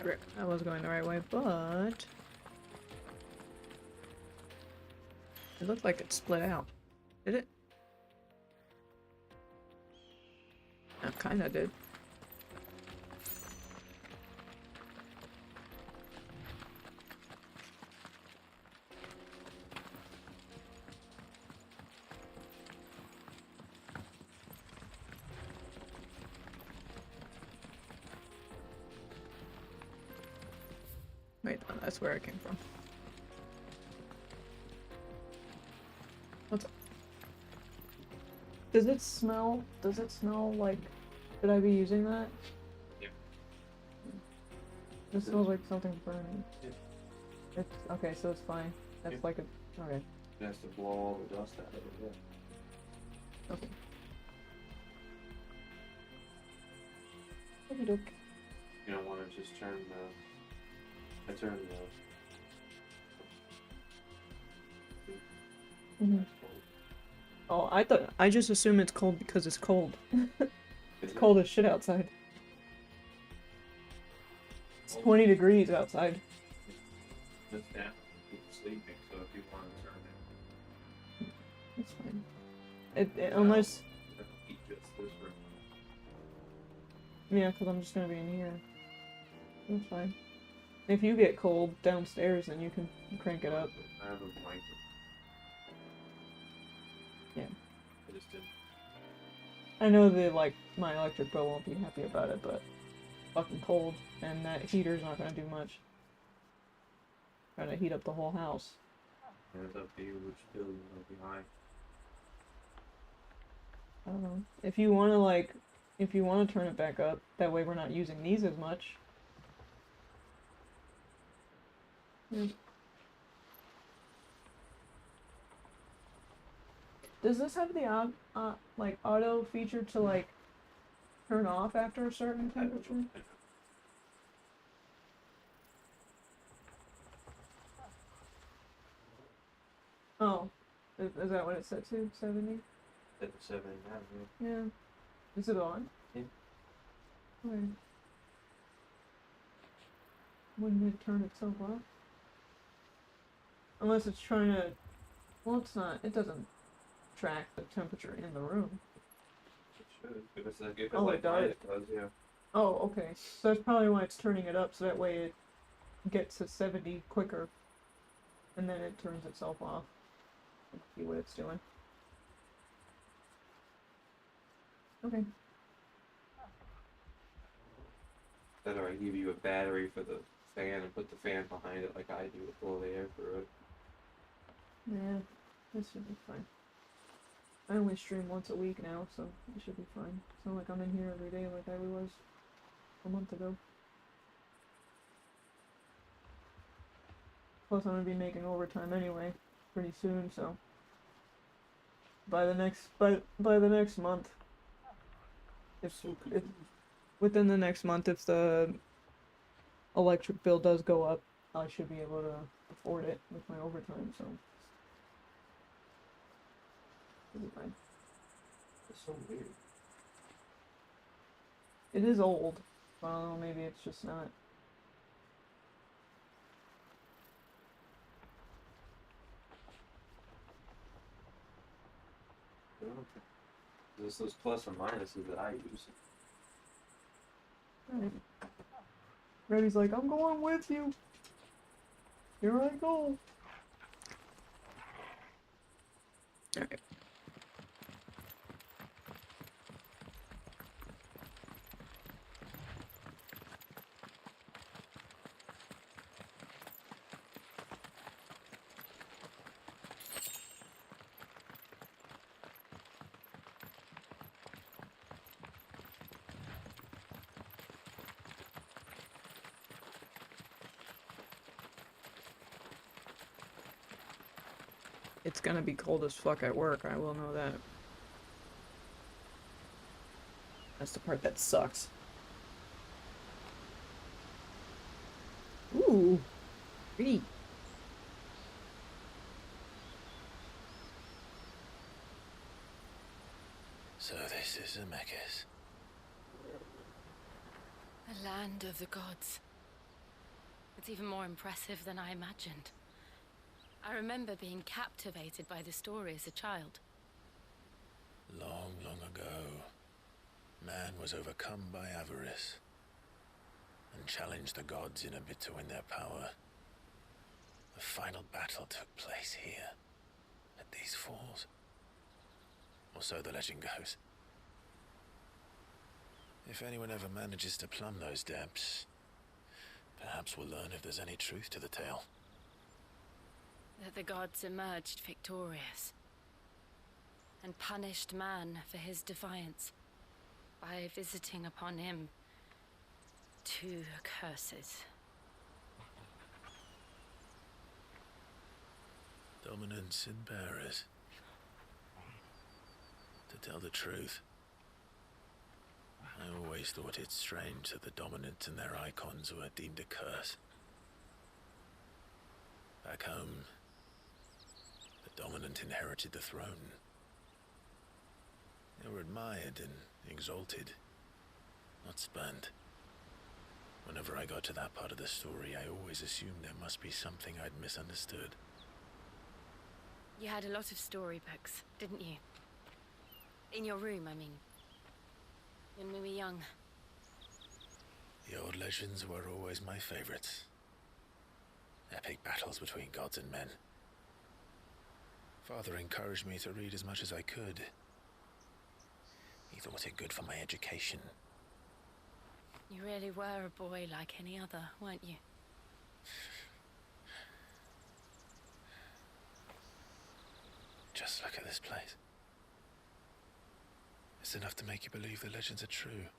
Rip. I was going the right way, but it looked like it split out. Did it? It kinda did. Wait, no, that's where I came from. What's up? Does it smell like, should I be using that? Yeah. This smells like something's burning. Yeah. It's, okay, so it's fine. That's Yeah. like a, okay. It has to blow all the dust out of it, yeah. Okay. Okey doke. You don't want to just turn I turned Mhm. Oh, I just assume it's cold because it's cold. It's cold as shit outside. It's 20 degrees outside. It's down. People sleeping, so if you want to turn it. It's fine. Unless... It'll heat just this room. Yeah, because I'm just gonna be in here. That's fine. If you get cold downstairs, then you can crank it up. I have a blanket. Yeah. I just didn't. I know that, like, my electric bill won't be happy about it, but fucking cold, and that heater's not gonna do much. Trying to heat up the whole house. Yeah, it's up to you which bill you want to be high. I don't know. If you wanna, like, if you wanna turn it back up, that way we're not using these as much. Yeah. Does this have the like auto feature to like turn off after a certain temperature? Oh, is that what it set to? 70? At 7 now, Yeah. Is it on? Yeah. Okay. Wouldn't it turn itself off? Unless it's trying to... Well, it's not. It doesn't track the temperature in the room. It should. If it's like, if it's Oh, like it does? mine, it does, yeah. Oh, okay. So that's probably why it's turning it up, so that way it gets to 70 quicker. And then it turns itself off. Let's see what it's doing. Okay. Then I give you a battery for the fan and put the fan behind it like I do to blow the air through it. Yeah, this should be fine. I only stream once a week now, so it should be fine. It's not like I'm in here every day like I was a month ago. Plus, I'm gonna be making overtime anyway, pretty soon. So by the next month, if within the next month, if the electric bill does go up, I should be able to afford it with my overtime. So it'll be fine. It's so weird. It is old. I don't know. Maybe it's just not. There's those plus and minuses that I use. Right. Reddy's like, I'm going with you. Here I go. Alright. It's gonna be cold as fuck at work, I will know that. That's the part that sucks. Ooh, pretty. So this is Zemeckis. The land of the gods. It's even more impressive than I imagined. I remember being captivated by the story as a child. Long, long ago, man was overcome by avarice and challenged the gods in a bid to win their power. The final battle took place here, at these falls. Or so the legend goes. If anyone ever manages to plumb those depths, perhaps we'll learn if there's any truth to the tale. That the gods emerged victorious and punished man for his defiance by visiting upon him 2 curses. Dominance and bearers. To tell the truth, I always thought it strange that the dominant and their icons were deemed a curse. Back home, the dominant inherited the throne. They were admired and exalted, not spurned. Whenever I got to that part of the story, I always assumed there must be something I'd misunderstood. You had a lot of storybooks, didn't you? In your room, I mean. When we were young. The old legends were always my favorites. Epic battles between gods and men. Father encouraged me to read as much as I could. He thought it good for my education. You really were a boy like any other, weren't you? Just look at this place. It's enough to make you believe the legends are true.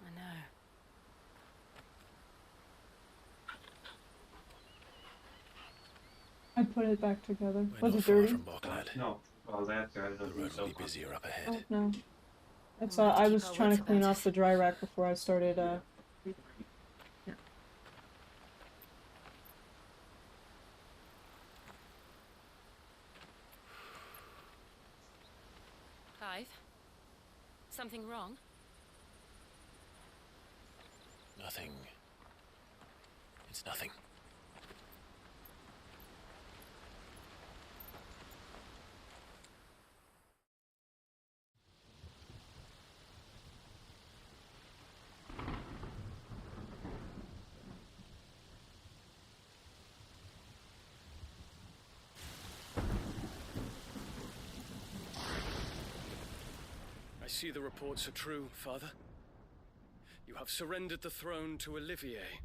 I know. I put it back together. We're Was not it far dirty? from Barklad. No. Well, that's I don't know. The road will be busier up ahead. Oh, no. It's I was trying to clean off the dry rack before I started Clive? Something wrong? Nothing. It's nothing. I see the reports are true, Father. You have surrendered the throne to Olivier.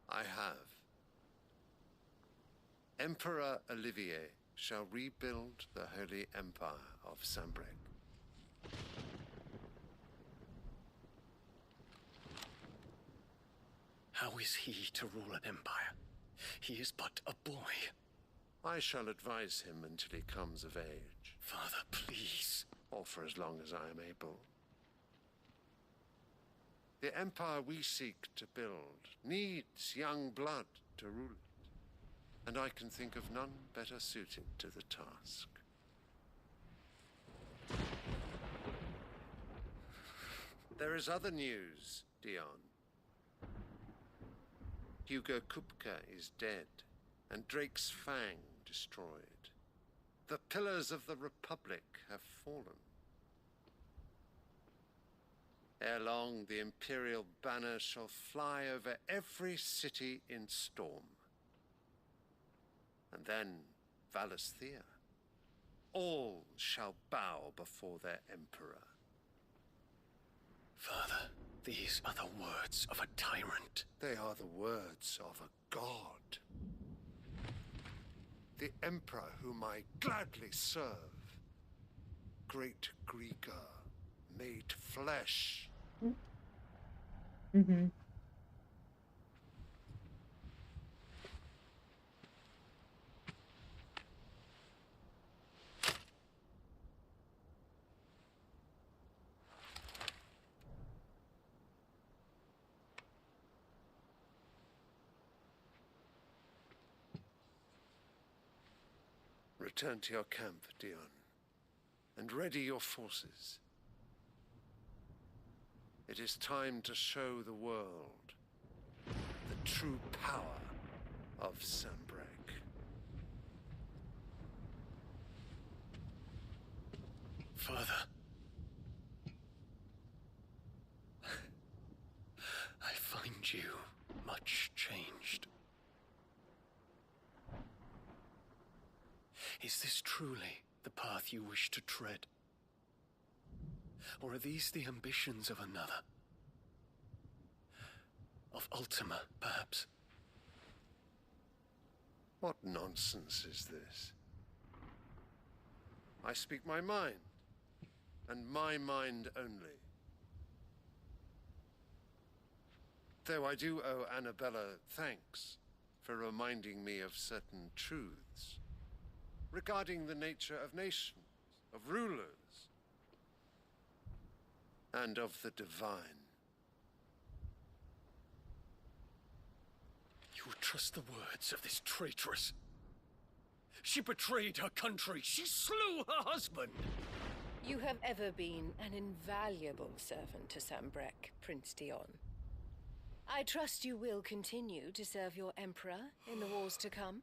I have. Emperor Olivier shall rebuild the Holy Empire of Sambrec. How is he to rule an empire? He is but a boy. I shall advise him until he comes of age. Father, please. Or for as long as I am able. The empire we seek to build needs young blood to rule it, and I can think of none better suited to the task. There is other news, Dion. Hugo Kupka is dead, and Drake's Fang destroyed. The pillars of the Republic have fallen. Ere long, the Imperial banner shall fly over every city in Storm. And then, Valisthea. All shall bow before their Emperor. Father, these are the words of a tyrant. They are the words of a god. The Emperor whom I gladly serve. Great Greeker, made flesh. Mm-hmm. Return to your camp, Dion, and ready your forces. It is time to show the world the true power of Sanbreque. Father. I find you much changed. Is this truly the path you wish to tread? Or are these the ambitions of another? Of Ultima, perhaps? What nonsense is this? I speak my mind, and my mind only. Though I do owe Annabella thanks for reminding me of certain truths regarding the nature of nations, of rulers, and of the divine. You would trust the words of this traitress? She betrayed her country. She slew her husband. You have ever been an invaluable servant to Sanbreque, Prince Dion. I trust you will continue to serve your Emperor in the wars to come.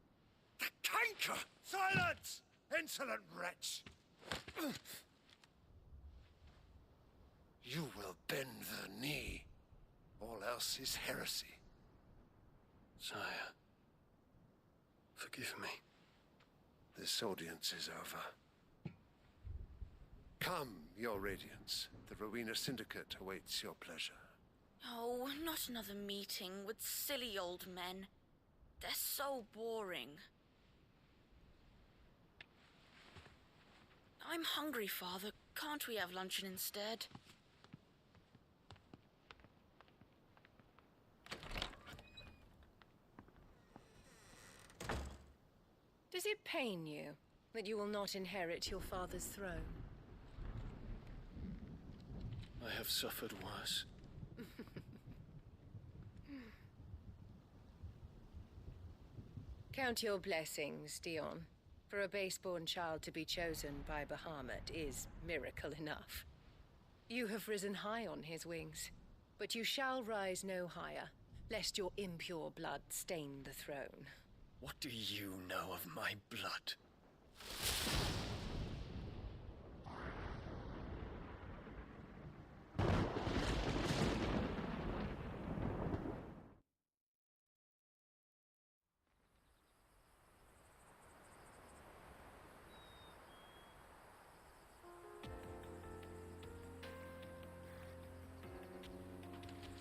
The canker! Silence! Insolent wretch! You will bend the knee. All else is heresy. Sire, forgive me. This audience is over. Come, your Radiance. The Rowena Syndicate awaits your pleasure. Oh, not another meeting with silly old men. They're so boring. I'm hungry, Father. Can't we have luncheon instead? Does it pain you that you will not inherit your father's throne? I have suffered worse. Count your blessings, Dion. For a base-born child to be chosen by Bahamut is miracle enough. You have risen high on his wings, but you shall rise no higher, lest your impure blood stain the throne. What do you know of my blood?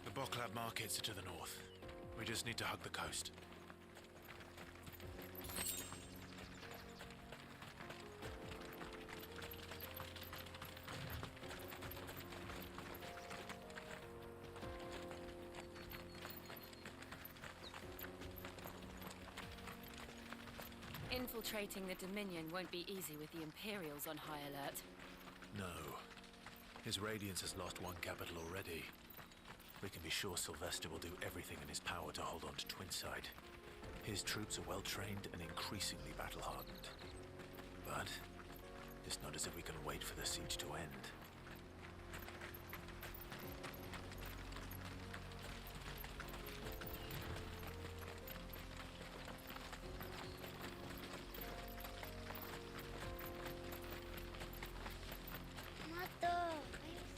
The Boklab markets are to the north. We just need to hug the coast. Infiltrating the Dominion won't be easy with the Imperials on high alert. No. His Radiance has lost one capital already. We can be sure Sylvester will do everything in his power to hold on to Twinside. His troops are well-trained and increasingly battle-hardened. But it's not as if we can wait for the siege to end.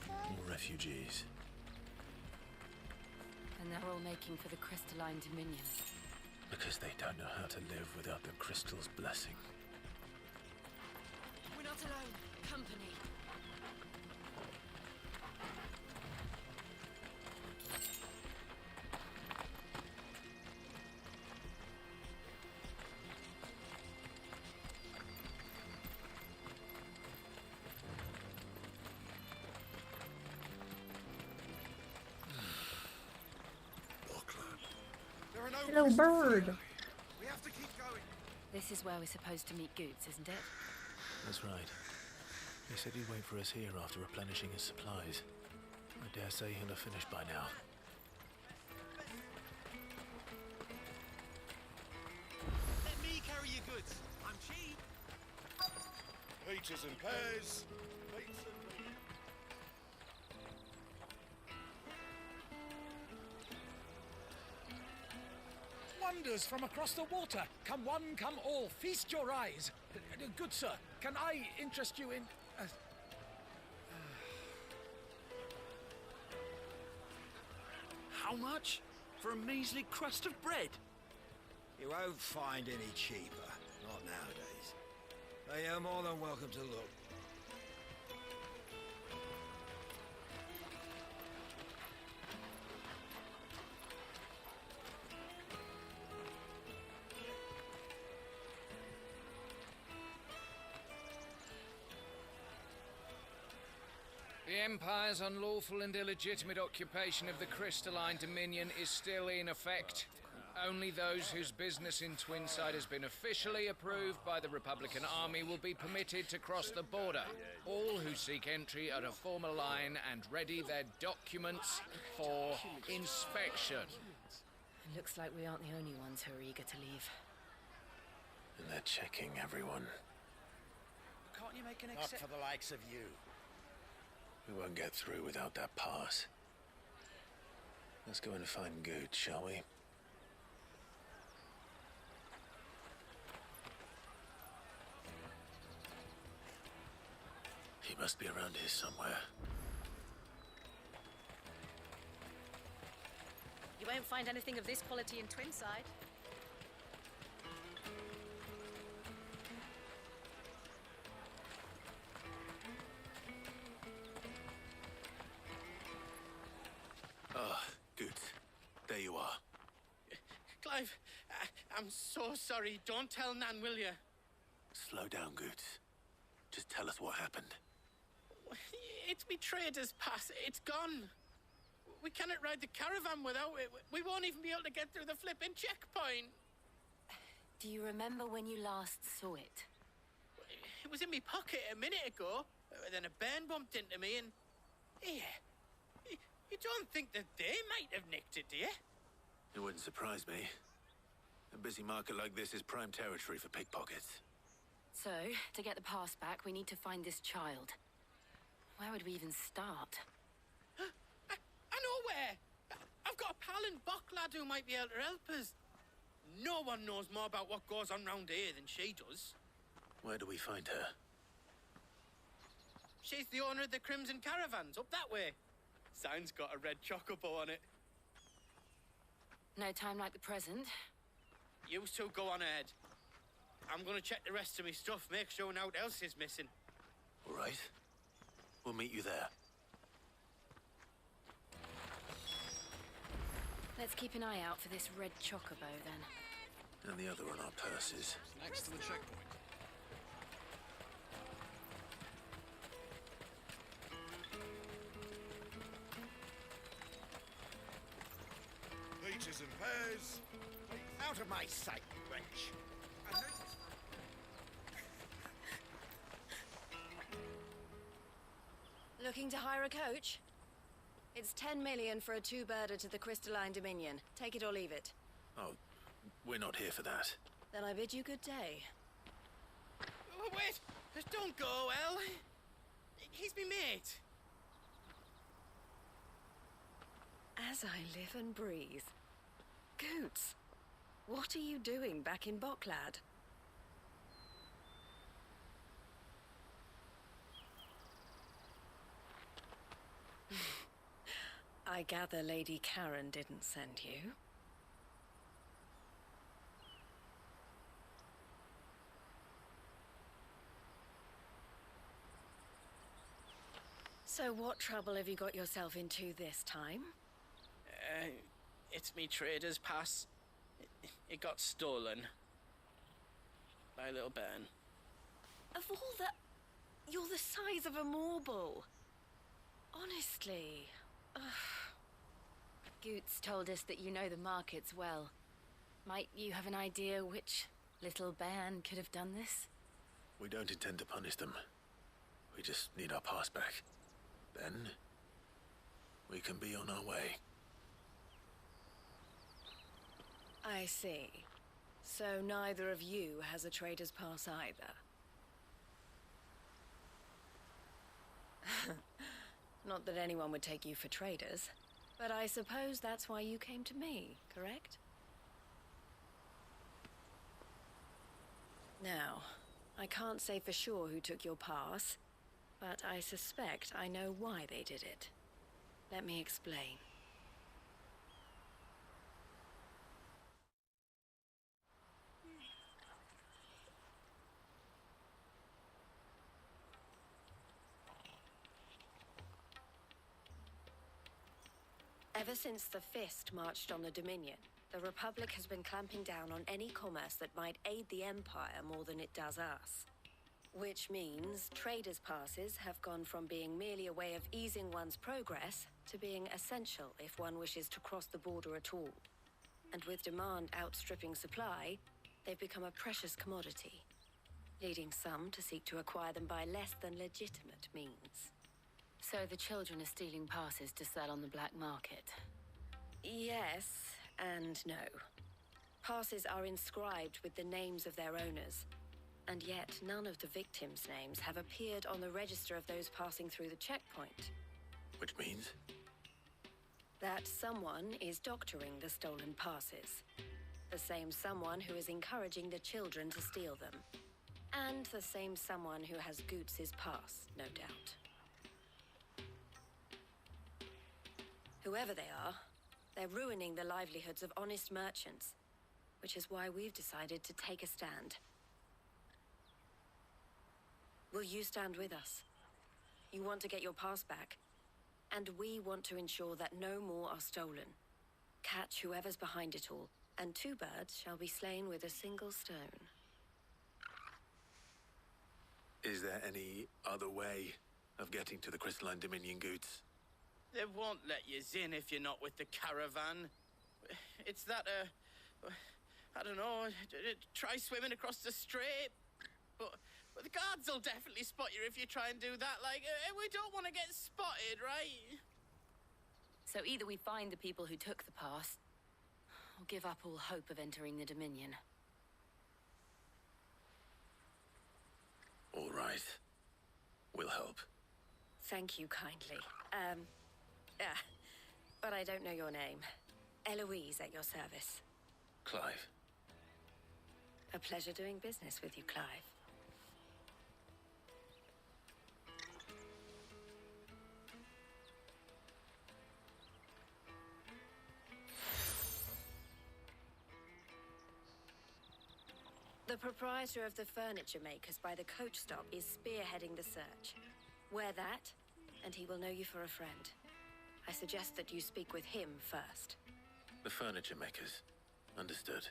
More refugees. And they're all making for the crystalline Dominion. Because they don't know how to live without the crystal's blessing. We're not alone. Company. Hello, bird. We have to keep going. This is where we're supposed to meet Goots, isn't it? That's right. He said he'd wait for us here after replenishing his supplies. I dare say he'll have finished by now. Let me carry your goods. I'm cheap. Peaches and pears. wonders from across the water. Come one, come all, feast your eyes. Good sir, can I interest you in... How much? For a measly crust of bread? You won't find any cheaper. Not nowadays. But you're more than welcome to look. The Empire's unlawful and illegitimate occupation of the Crystalline Dominion is still in effect. Only those whose business in Twinside has been officially approved by the Republican Army will be permitted to cross the border. All who seek entry are to form a line and ready their documents for inspection. It looks like we aren't the only ones who are eager to leave. And they're checking everyone. Can't you make an Not for the likes of you. We won't get through without that pass. Let's go and find Good, shall we? He must be around here somewhere. You won't find anything of this quality in Twinside. Ah, Good. There you are. Clive, I'm so sorry. Don't tell Nan, will you? Slow down, Good. Just tell us what happened. It's me trader's pass. It's gone. We cannot ride the caravan without it. We won't even be able to get through the flipping checkpoint. Do you remember when you last saw it? It was in my pocket a minute ago. Then a bairn bumped into me and... Yeah. You don't think that they might have nicked it, do you? It wouldn't surprise me. A busy market like this is prime territory for pickpockets. So, to get the pass back, we need to find this child. Where would we even start? I know where! I've got a pal in Bock lad who might be able to help us. No one knows more about what goes on round here than she does. Where do we find her? She's the owner of the Crimson Caravans, up that way. Sign's got a red chocobo on it. No time like the present. You two go on ahead. I'm gonna check the rest of my stuff, make sure naught else is missing. All right. We'll meet you there. Let's keep an eye out for this red chocobo, then. And the other on our purses. Next to the checkpoint. Peaches and pears. Out of my sight, wench. Looking to hire a coach? It's 10 million for a two-birder to the Crystalline Dominion. Take it or leave it. Oh, we're not here for that. Then I bid you good day. Oh, wait! Don't go, El. He's me mate. As I live and breathe. Goots, what are you doing back in Bocklad? I gather Lady Karen didn't send you. So what trouble have you got yourself into this time? It's me trader's pass. It got stolen. By a little bairn. Of all the... You're the size of a marble. Honestly. Ugh. Goots told us that you know the markets well. Might you have an idea which little bairn could have done this? We don't intend to punish them. We just need our pass back. Then, we can be on our way. I see. So neither of you has a trader's pass either. Not that anyone would take you for traders, but I suppose that's why you came to me, correct? Now, I can't say for sure who took your pass, but I suspect I know why they did it. Let me explain. Ever since the Fist marched on the Dominion, the Republic has been clamping down on any commerce that might aid the Empire more than it does us. Which means traders' passes have gone from being merely a way of easing one's progress to being essential if one wishes to cross the border at all. And with demand outstripping supply, they've become a precious commodity, leading some to seek to acquire them by less than legitimate means. So the children are stealing passes to sell on the black market? Yes and no. Passes are inscribed with the names of their owners, and yet none of the victims' names have appeared on the register of those passing through the checkpoint. Which means? That someone is doctoring the stolen passes. The same someone who is encouraging the children to steal them. And the same someone who has Goots' pass, no doubt. Whoever they are, they're ruining the livelihoods of honest merchants, which is why we've decided to take a stand. Will you stand with us? You want to get your pass back, and we want to ensure that no more are stolen. Catch whoever's behind it all, and 2 birds shall be slain with a single stone. Is there any other way of getting to the Crystalline Dominion Goots? They won't let you in if you're not with the caravan. It's that, I don't know, try swimming across the strait. But the guards will definitely spot you if you try and do that. Like, we don't want to get spotted, right? So either we find the people who took the pass, or give up all hope of entering the Dominion. All right. We'll help. Thank you kindly. But I don't know your name. Eloise at your service. Clive. A pleasure doing business with you, Clive. The proprietor of the furniture makers by the coach stop is spearheading the search. Wear that, and he will know you for a friend. I suggest that you speak with him first. The furniture makers. Understood.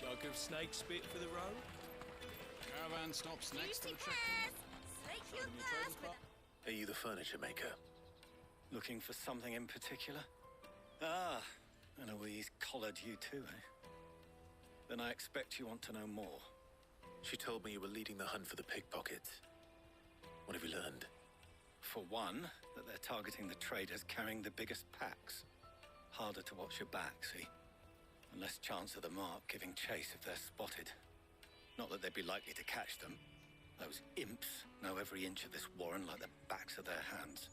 Jug of snake spit for the road? Caravan stops next to the checkpoint. Slake your thirst with Are you the furniture maker? Looking for something in particular? Ah, Eloise collared you too, eh? Then I expect you want to know more. She told me you were leading the hunt for the pickpockets. What have you learned? For one, that they're targeting the traders carrying the biggest packs. Harder to watch your back, see? And less chance of the mark giving chase if they're spotted. Not that they'd be likely to catch them. Those imps know every inch of this warren like the backs of their hands.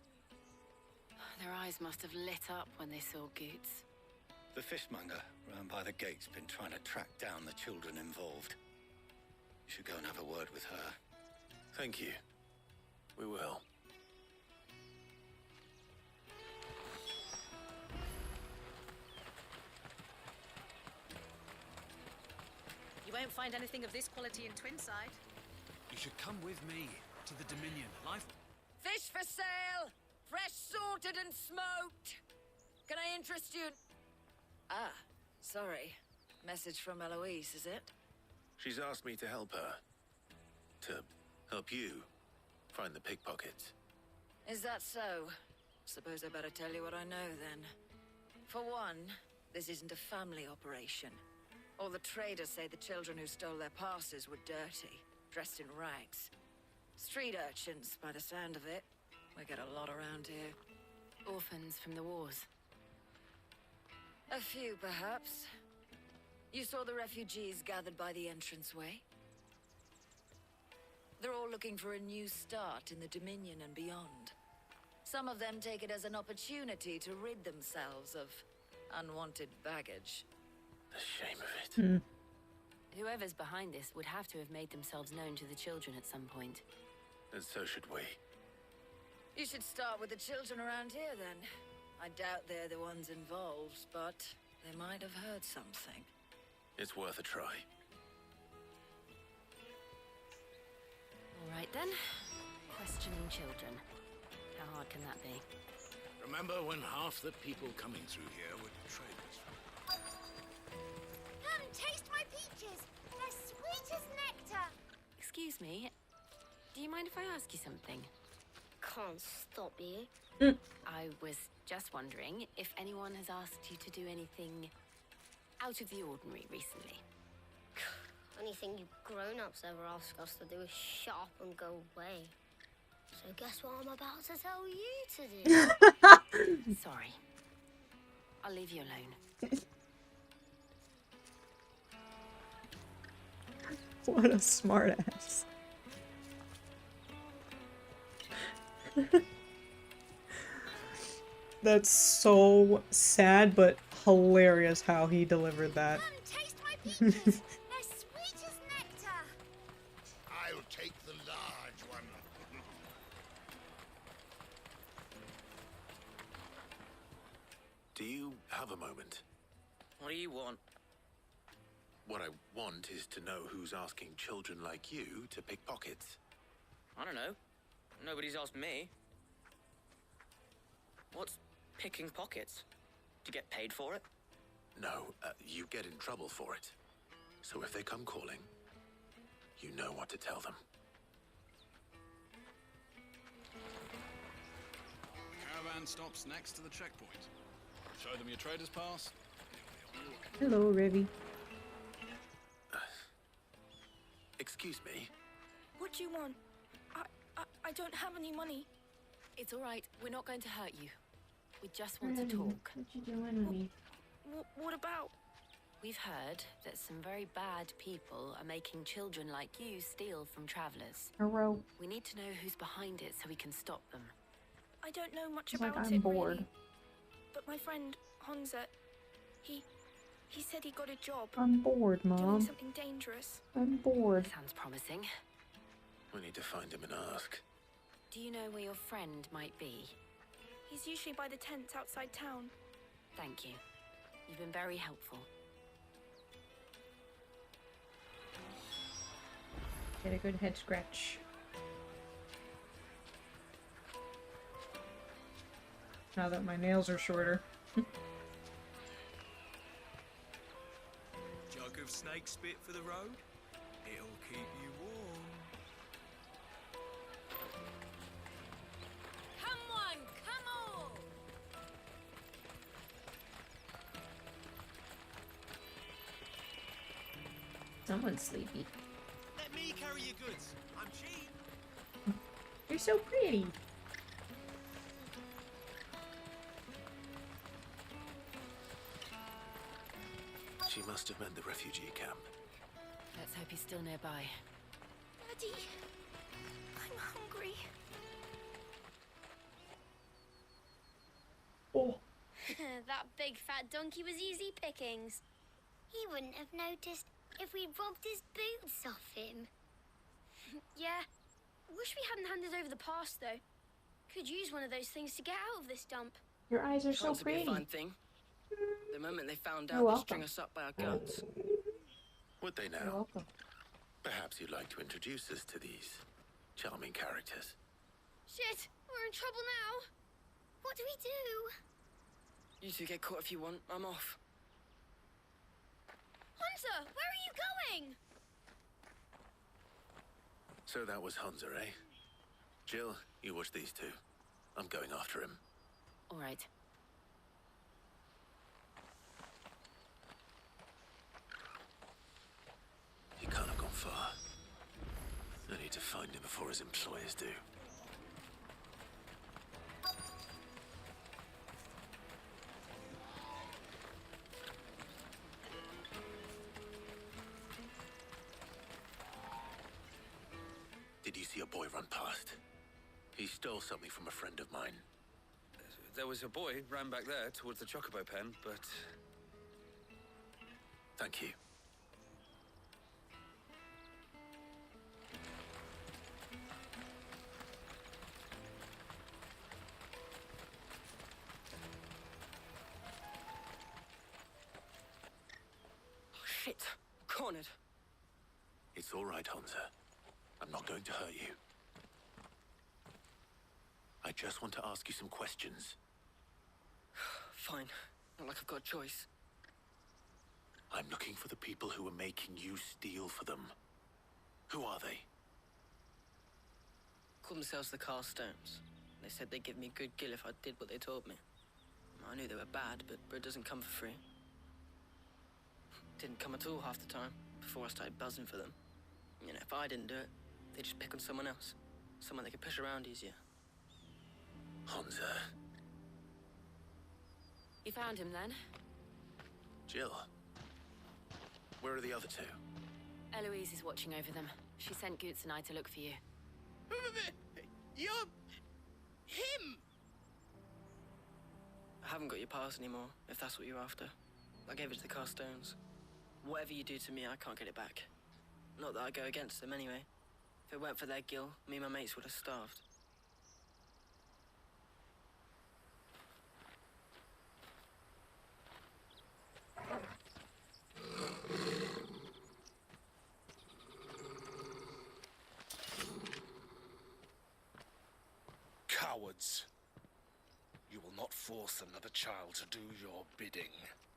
Their eyes must have lit up when they saw Goots. The fishmonger round by the gate's been trying to track down the children involved. You should go and have a word with her. Thank you. We will. You won't find anything of this quality in Twinside. You should come with me to the Dominion. Life. Fish for sale! Fresh sorted and smoked! Can I interest you? Ah, sorry. Message from Eloise, is it? She's asked me to help her. To help you find the pickpockets. Is that so? Suppose I better tell you what I know then. For one, this isn't a family operation. All the traders say the children who stole their passes were dirty, dressed in rags. Street urchins, by the sound of it. We get a lot around here. Orphans from the wars. A few, perhaps. You saw the refugees gathered by the entranceway? They're all looking for a new start in the Dominion and beyond. Some of them take it as an opportunity to rid themselves of unwanted baggage. The shame of it. Whoever's behind this would have to have made themselves known to the children at some point. And so should we. You should start with the children around here, then. I doubt they're the ones involved, but they might have heard something. It's worth a try. All right, then. Questioning children. How hard can that be? Remember when half the people coming through here were traders? Come, taste my peaches. They're sweet as nectar. Excuse me. Do you mind if I ask you something? Can't stop you. I was just wondering if anyone has asked you to do anything out of the ordinary recently. Anything you grown-ups ever ask us to do is shut up and go away. So guess what I'm about to tell you to do? Sorry. I'll leave you alone. What a smartass. That's so sad, but hilarious how he delivered that. Come, taste my peaches. They're sweet as nectar. I'll take the large one. Do you have a moment? What do you want? What I want is to know who's asking children like you to pick pockets. I don't know. Nobody's asked me. What's picking pockets? Do you get paid for it? No, you get in trouble for it. So if they come calling, you know what to tell them. Caravan stops next to the checkpoint. Show them your trader's pass. Hello, Revy. Excuse me? What do you want? I don't have any money. It's all right. We're not going to hurt you. We just want to talk. What you doing, honey? What about? We've heard that some very bad people are making children like you steal from travelers. Hello. We need to know who's behind it so we can stop them. I don't know much It's about like it, I'm bored. really. But my friend, Honza, he said he got a job. I'm bored, Doing Mom. something dangerous. I'm bored. Sounds promising. We need to find him and ask. Do you know where your friend might be? He's usually by the tents outside town. Thank you. You've been very helpful. Get a good head scratch. Now that my nails are shorter. Jug of snake spit for the road? It'll keep you warm. Come on, come on! Someone's sleepy. Let me carry your goods. I'm cheap. You're so pretty. She must have meant the refugee camp. Let's hope he's still nearby. Daddy, I'm hungry. Oh. That big fat donkey was easy pickings. He wouldn't have noticed if we robbed his boots off him. Yeah. Wish we hadn't handed over the pass, though. Could use one of those things to get out of this dump. Your eyes are so Chance to be pretty. a fine thing. The moment they found You're out, they'd welcome. string us up by our guts. Would they You're now? welcome. Perhaps you'd like to introduce us to these charming characters. Shit, we're in trouble now. What do we do? You two get caught if you want. I'm off. Hunter, where are you going? So that was Hunza, eh? Jill, you watch these two. I'm going after him. All right. far. I need to find him before his employers do. Did you see a boy run past? He stole something from a friend of mine. There was a boy ran back there towards the chocobo pen, but... Thank you. Oh, shit. Cornered. It's all right, Hansa. I'm not going to hurt you. I just want to ask you some questions. Fine. Not like I've got a choice. I'm looking for the people who are making you steal for them. Who are they? Called themselves the Carstones. They said they'd give me a good gill if I did what they told me. I knew they were bad, but bread doesn't come for free. Didn't come at all half the time, before I started buzzing for them. You know, if I didn't do it, they'd just pick on someone else. Someone they could push around easier. Hansa. You found him then? Jill. Where are the other two? Eloise is watching over them. She sent Goots and I to look for you. You're... him! I haven't got your pass anymore, if that's what you're after. I gave it to the Carstones. Whatever you do to me, I can't get it back. Not that I go against them anyway. If it weren't for their gill, me and my mates would have starved. Cowards. You will not force another child to do your bidding.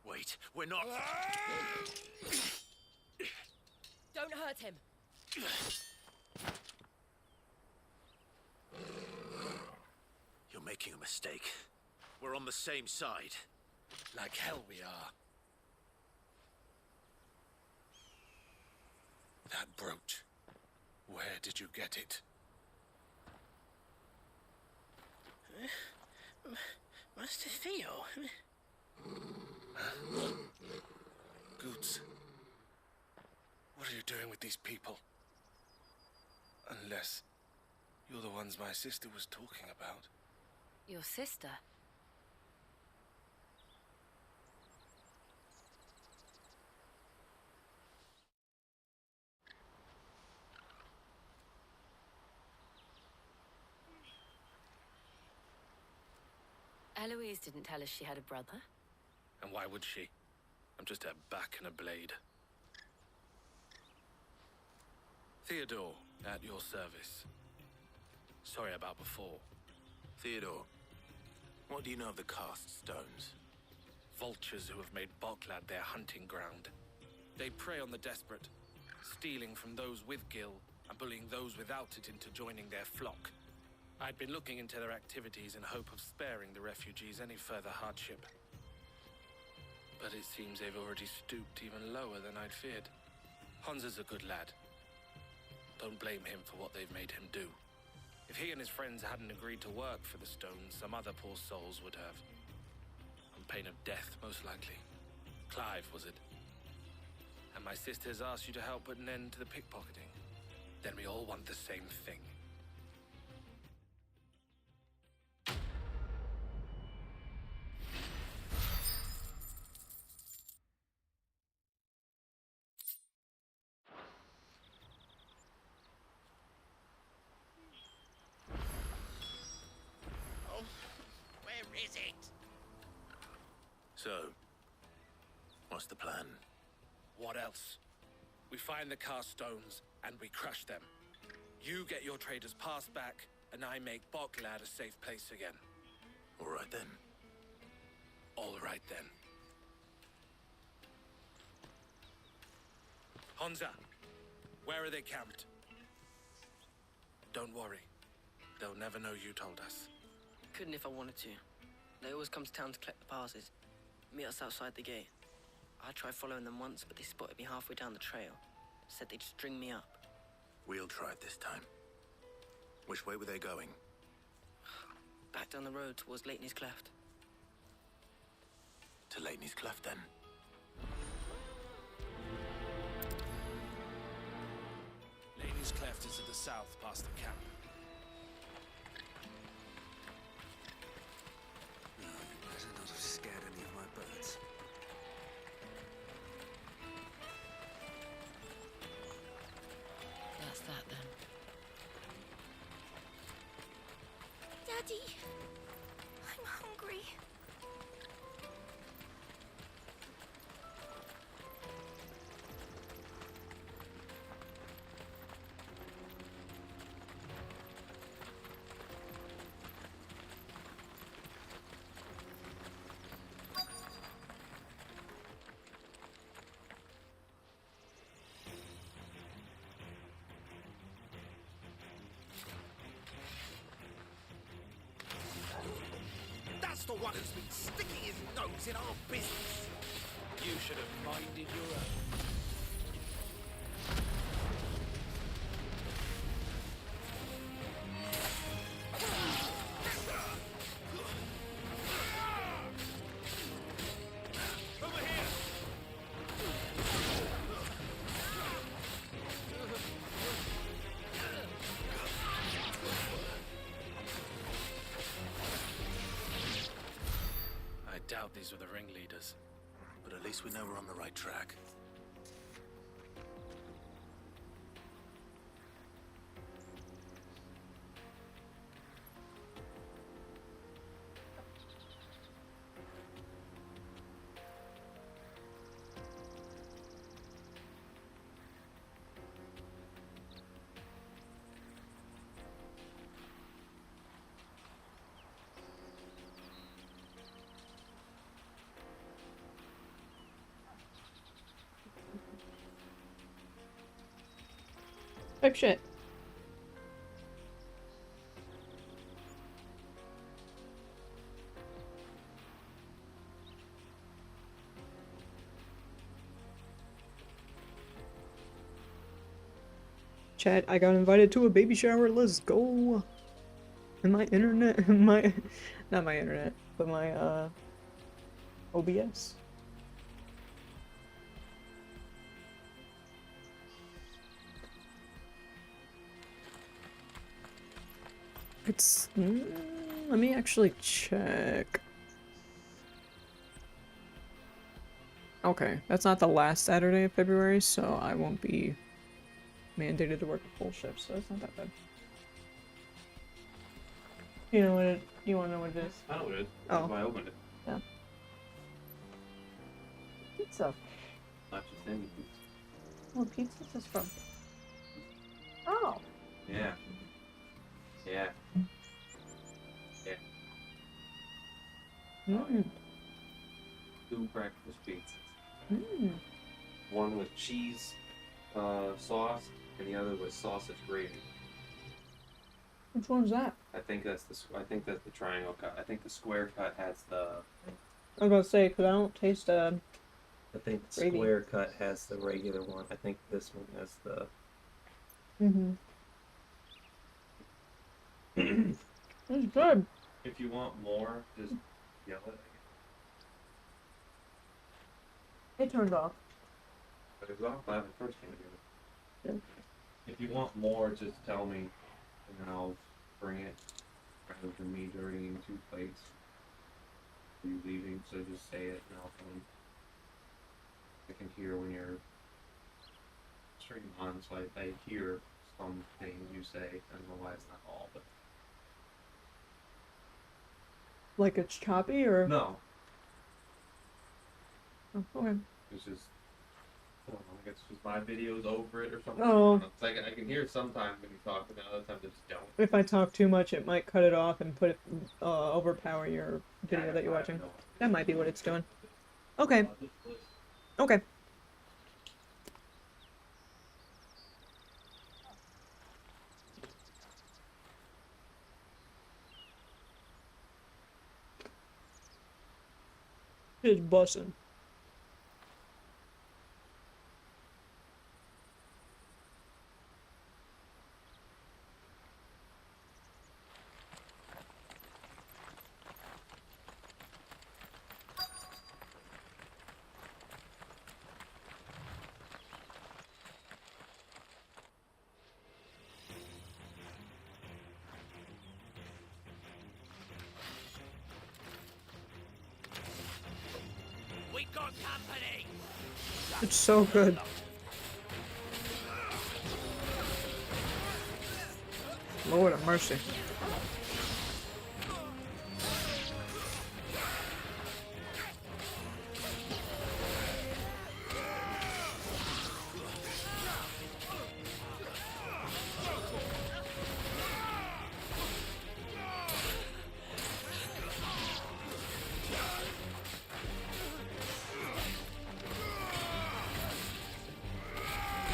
Wait, we're not... Don't hurt him. You're making a mistake. We're on the same side. Like hell we are. That brooch. Where did you get it? Master Theo? Goots. What are you doing with these people? Unless you're the ones my sister was talking about. Your sister? Eloise didn't tell us she had a brother. And why would she? I'm just her back and a blade. Theodore, at your service. Sorry about before. Theodore, what do you know of the cast stones? Vultures who have made Boklad their hunting ground. They prey on the desperate, stealing from those with gil and bullying those without it into joining their flock. I'd been looking into their activities in hope of sparing the refugees any further hardship. But it seems they've already stooped even lower than I'd feared. Hansa's a good lad. Don't blame him for what they've made him do. If he and his friends hadn't agreed to work for the stones, some other poor souls would have. On pain of death, most likely. Clive, was it? And my sisters asked you to help put an end to the pickpocketing. Then we all want the same thing. Is it? So, what's the plan? What else? We find the cast stones and we crush them. You get your trader's pass back, and I make Boklad a safe place again. All right then. All right then. Hansa, where are they camped? Don't worry. They'll never know you told us. Couldn't if I wanted to. They always come to town to collect the passes. Meet us outside the gate. I tried following them once, but they spotted me halfway down the trail. Said they'd string me up. We'll try it this time. Which way were they going? Back down the road towards Leighton's Cleft. To Leighton's Cleft, then. Leighton's Cleft is to the south, past the camp. No, you better not have scared any of my birds. That's that then. Daddy, I'm hungry. That's the one who's been sticking his nose in our business. You should have minded your own. I doubt these were the ringleaders. But at least we know we're on the right track. Type shit. Chat, I got invited to a baby shower. Let's go. And my internet, not my internet, but my OBS. It's let me actually check. Okay, that's not the last Saturday of February, so I won't be mandated to work a full shift, so it's not that bad. You know what you wanna know what it is? I know what it is. Oh. That's why I opened it. Yeah. Pizza. Not just any pizza. What pizza is this from? Oh. Yeah. Yeah. Yeah. Mm. Two breakfast pizzas. Mm. One with cheese sauce, and the other with sausage gravy. Which one's that? I think that's the triangle cut. I think the square cut has the. I was about to say, because I don't taste I think the gravy. square cut has the regular one. I think this one has the. Mm-hmm. It's good. If you want more, just yell it. It turned off. But it was off when I first came here. Yeah. If you want more, just tell me, and then I'll bring it. Rather than me dirtying 2 plates. You leaving, so just say it, and I'll come. I can hear when you're streaming on, so I hear some things you say. I don't know why it's not all, but Like it's choppy, or? no, Oh, okay. it's just. I don't know, I guess just my videos over it or something. Oh. It's like I can hear it sometimes when you talk, but other times I just don't. If I talk too much, it might cut it off and put it, overpower your video that you're watching. That might be what it's doing. Okay. Okay. It's bussin'. company. It's so good. Lord of mercy.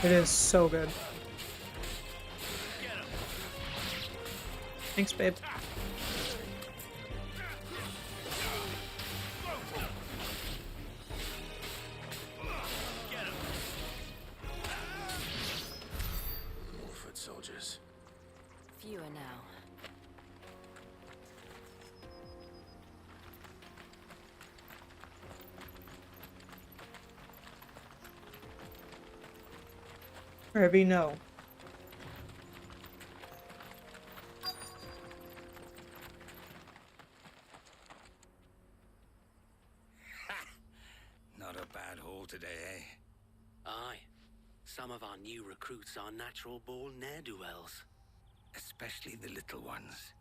It is so good. Thanks, babe. More foot soldiers. Fewer now. Kirby, no. Not a bad haul today, eh? Aye. Some of our new recruits are natural-born ne'er-do-wells. Especially the little ones.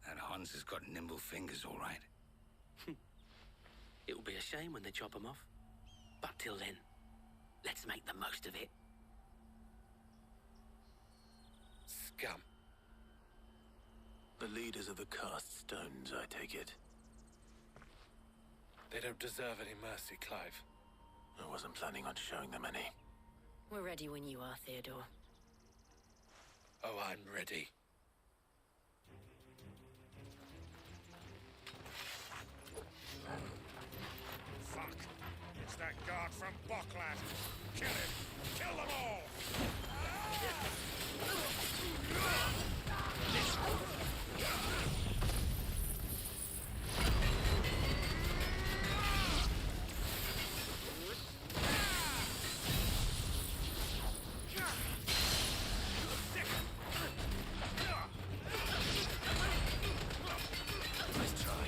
That Hans has got nimble fingers, all right. It'll be a shame when they chop them off. But till then, let's make the most of it. Scum. The leaders of the cast stones, I take it. They don't deserve any mercy, Clive. I wasn't planning on showing them any. We're ready when you are, Theodore. Oh, I'm ready. Fuck! It's that guard from Boklat! Kill him! Kill them all! Nice try.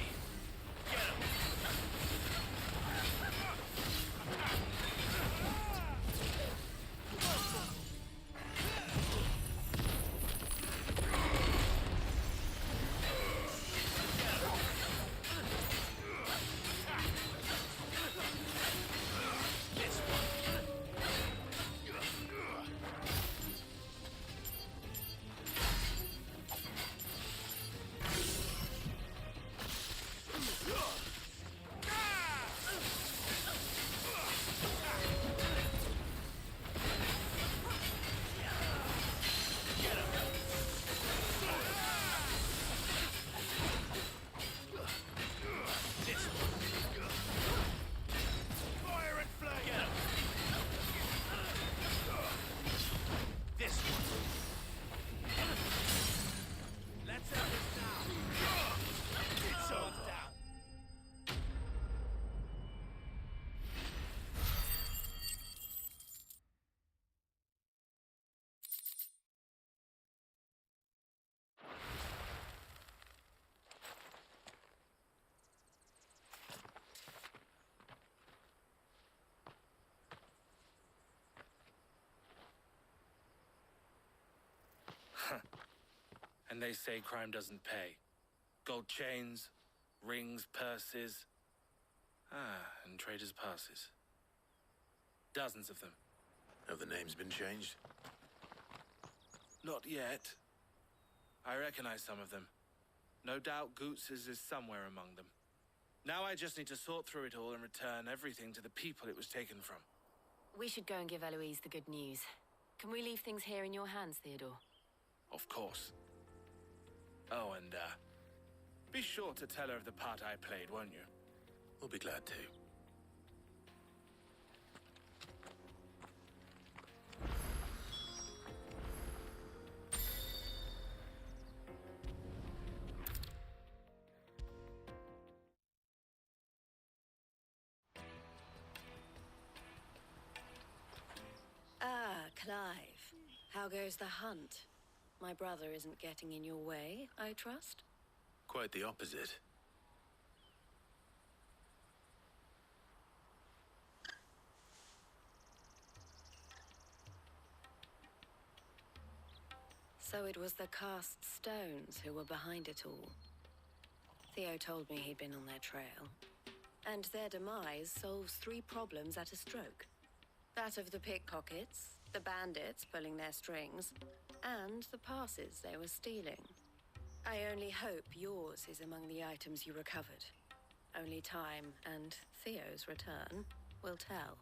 And they say crime doesn't pay. Gold chains, rings, purses. And traders' passes. Dozens of them. Have the names been changed? Not yet. I recognize some of them. No doubt Goots's is somewhere among them. Now I just need to sort through it all and return everything to the people it was taken from. We should go and give Eloise the good news. Can we leave things here in your hands, Theodore? Of course. Oh, and, be sure to tell her of the part I played, won't you? We'll be glad to. Clive. How goes the hunt? My brother isn't getting in your way, I trust? Quite the opposite. So it was the cast stones who were behind it all. Theo told me he'd been on their trail. And their demise solves 3 problems at a stroke. That of the pickpockets, the bandits pulling their strings, and the passes they were stealing. I only hope yours is among the items you recovered. Only time and Theo's return will tell.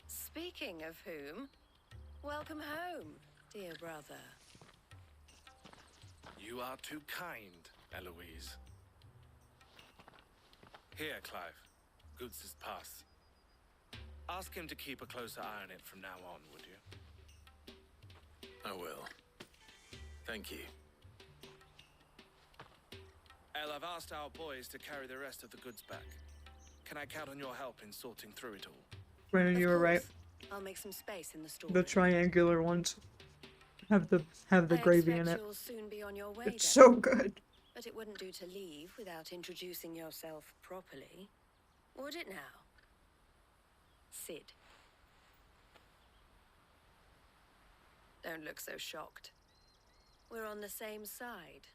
Speaking of whom, welcome home, dear brother. You are too kind, Eloise. Here, Clive. Goods' pass. Ask him to keep a closer eye on it from now on, would you? I will. Thank you. El, I've asked our boys to carry the rest of the goods back. Can I count on your help in sorting through it all? Brandon, you were right. I'll make some space in the store. The triangular ones have the gravy in it. You'll soon be on your way, It's then. so good. But it wouldn't do to leave without introducing yourself properly, would it now? Sid. Don't look so shocked. We're on the same side.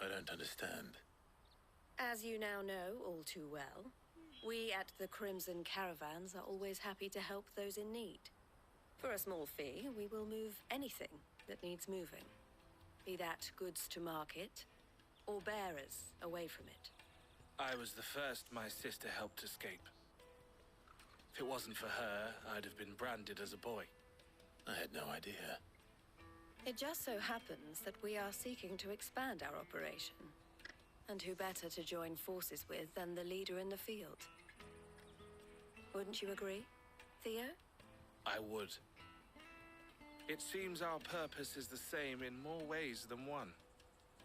I don't understand. As you now know all too well, we at the Crimson Caravans are always happy to help those in need. For a small fee, we will move anything that needs moving. Be that goods to market, or bearers away from it. I was the first my sister helped escape. If it wasn't for her, I'd have been branded as a boy. I had no idea. It just so happens that we are seeking to expand our operation. And who better to join forces with than the leader in the field? Wouldn't you agree, Theo? I would. It seems our purpose is the same in more ways than one.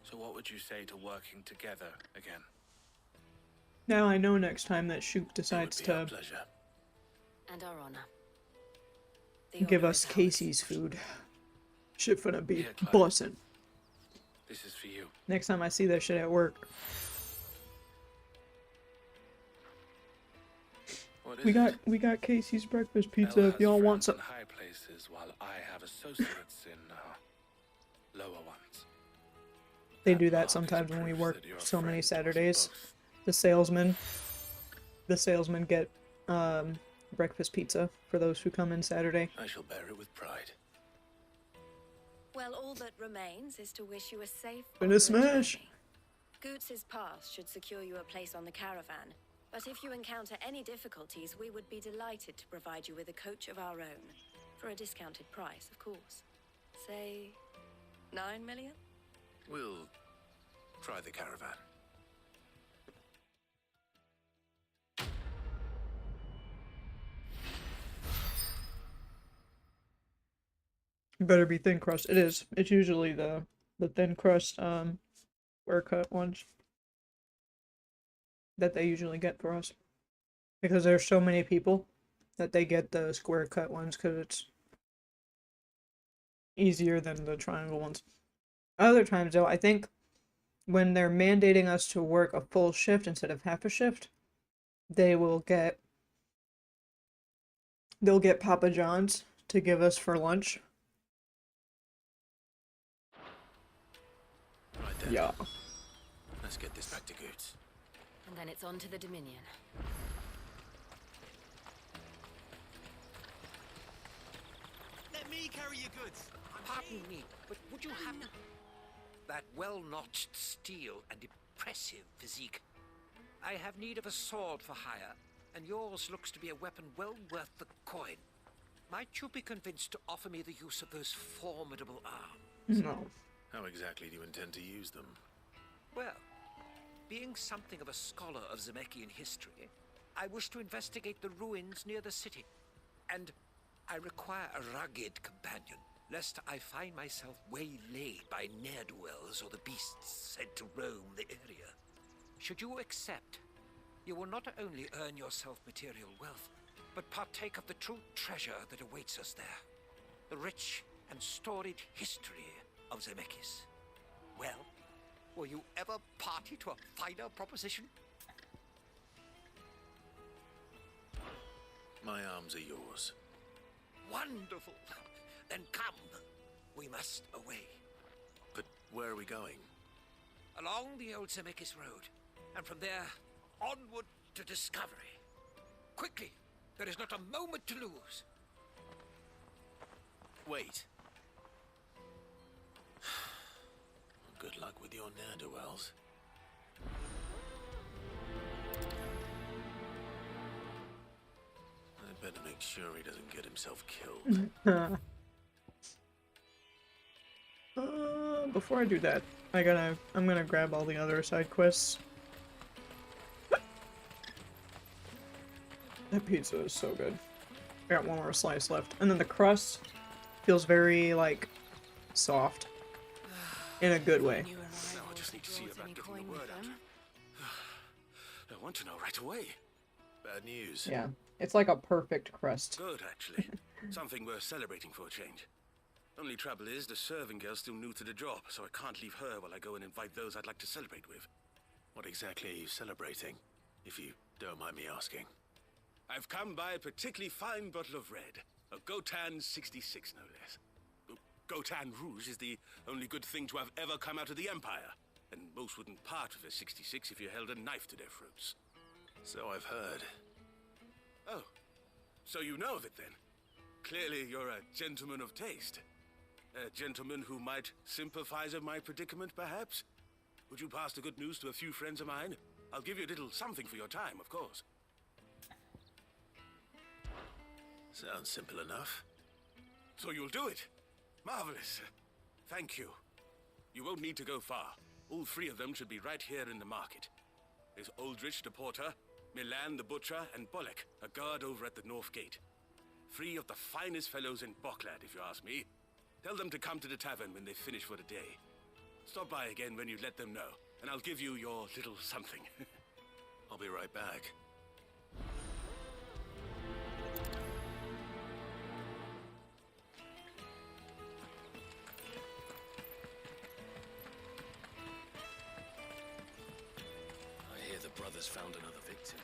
So what would you say to working together again? Now I know next time that Shoop decides to And our honor. give us Casey's food. Shit finna be Here, Clive. bussin'. This is for you. Next time I see that shit at work. We got Casey's breakfast pizza Ella if y'all has want friends some. in high places, while I have associates in lower ones. They do that sometimes when we work so many Saturdays. The salesmen get breakfast pizza for those who come in Saturday. I shall bear it with pride. Well, all that remains is to wish you a safe Finna smash. Goots' pass should secure you a place on the caravan. But if you encounter any difficulties, we would be delighted to provide you with a coach of our own. For a discounted price, of course. Say, 9 million? We'll try the caravan. Better be thin crust. It is. It's usually the thin crust square cut ones that they usually get for us. Because there's so many people that they get the square cut ones because it's easier than the triangle ones. Other times though, I think when they're mandating us to work a full shift instead of half a shift, they'll get Papa John's to give us for lunch. Right then. Yeah. Let's get this back to Goots. And then it's on to the Dominion. Let me carry your goods. Pardon me, but would you happen... That well-notched steel and impressive physique. I have need of a sword for hire, and yours looks to be a weapon well worth the coin. Might you be convinced to offer me the use of those formidable arms? No. How exactly do you intend to use them? Well, being something of a scholar of Zemeckis history, I wish to investigate the ruins near the city. And I require a rugged companion, lest I find myself waylaid by ne'er-do-wells or the beasts sent to roam the area. Should you accept, you will not only earn yourself material wealth, but partake of the true treasure that awaits us there. The rich and storied history of Zemeckis. Well, will you ever party to a finer proposition? My arms are yours. Wonderful! Then come. We must away. But where are we going? Along the old Zemeckis Road, and from there, onward to discovery. Quickly! There is not a moment to lose. Wait. Good luck with your ne'er-do-wells. I better make sure he doesn't get himself killed. Before I do that, I'm gonna grab all the other side quests. That pizza is so good. I got one more slice left. And then the crust feels very, like, soft. In a good way. Now I just need to see about getting the word out. I want to know right away. Bad news. Yeah. It's like a perfect crust. Good, actually. Something worth celebrating for a change. Only trouble is, the serving girl's still new to the job, so I can't leave her while I go and invite those I'd like to celebrate with. What exactly are you celebrating, if you don't mind me asking? I've come by a particularly fine bottle of red. A Gotan 66, no less. Gotan Rouge is the only good thing to have ever come out of the Empire. And most wouldn't part with a 66 if you held a knife to their throats. So I've heard. Oh, so you know of it then? Clearly you're a gentleman of taste. A gentleman who might sympathize with my predicament, perhaps? Would you pass the good news to a few friends of mine? I'll give you a little something for your time, of course. Sounds simple enough. So you'll do it? Marvelous. Thank you. You won't need to go far. All three of them should be right here in the market. There's Aldrich the porter, Milan the butcher, and Bolek, a guard over at the north gate. Three of the finest fellows in Boklad, if you ask me. Tell them to come to the tavern when they finish for the day. Stop by again when you let them know, and I'll give you your little something. I'll be right back. I hear the brothers found another victim.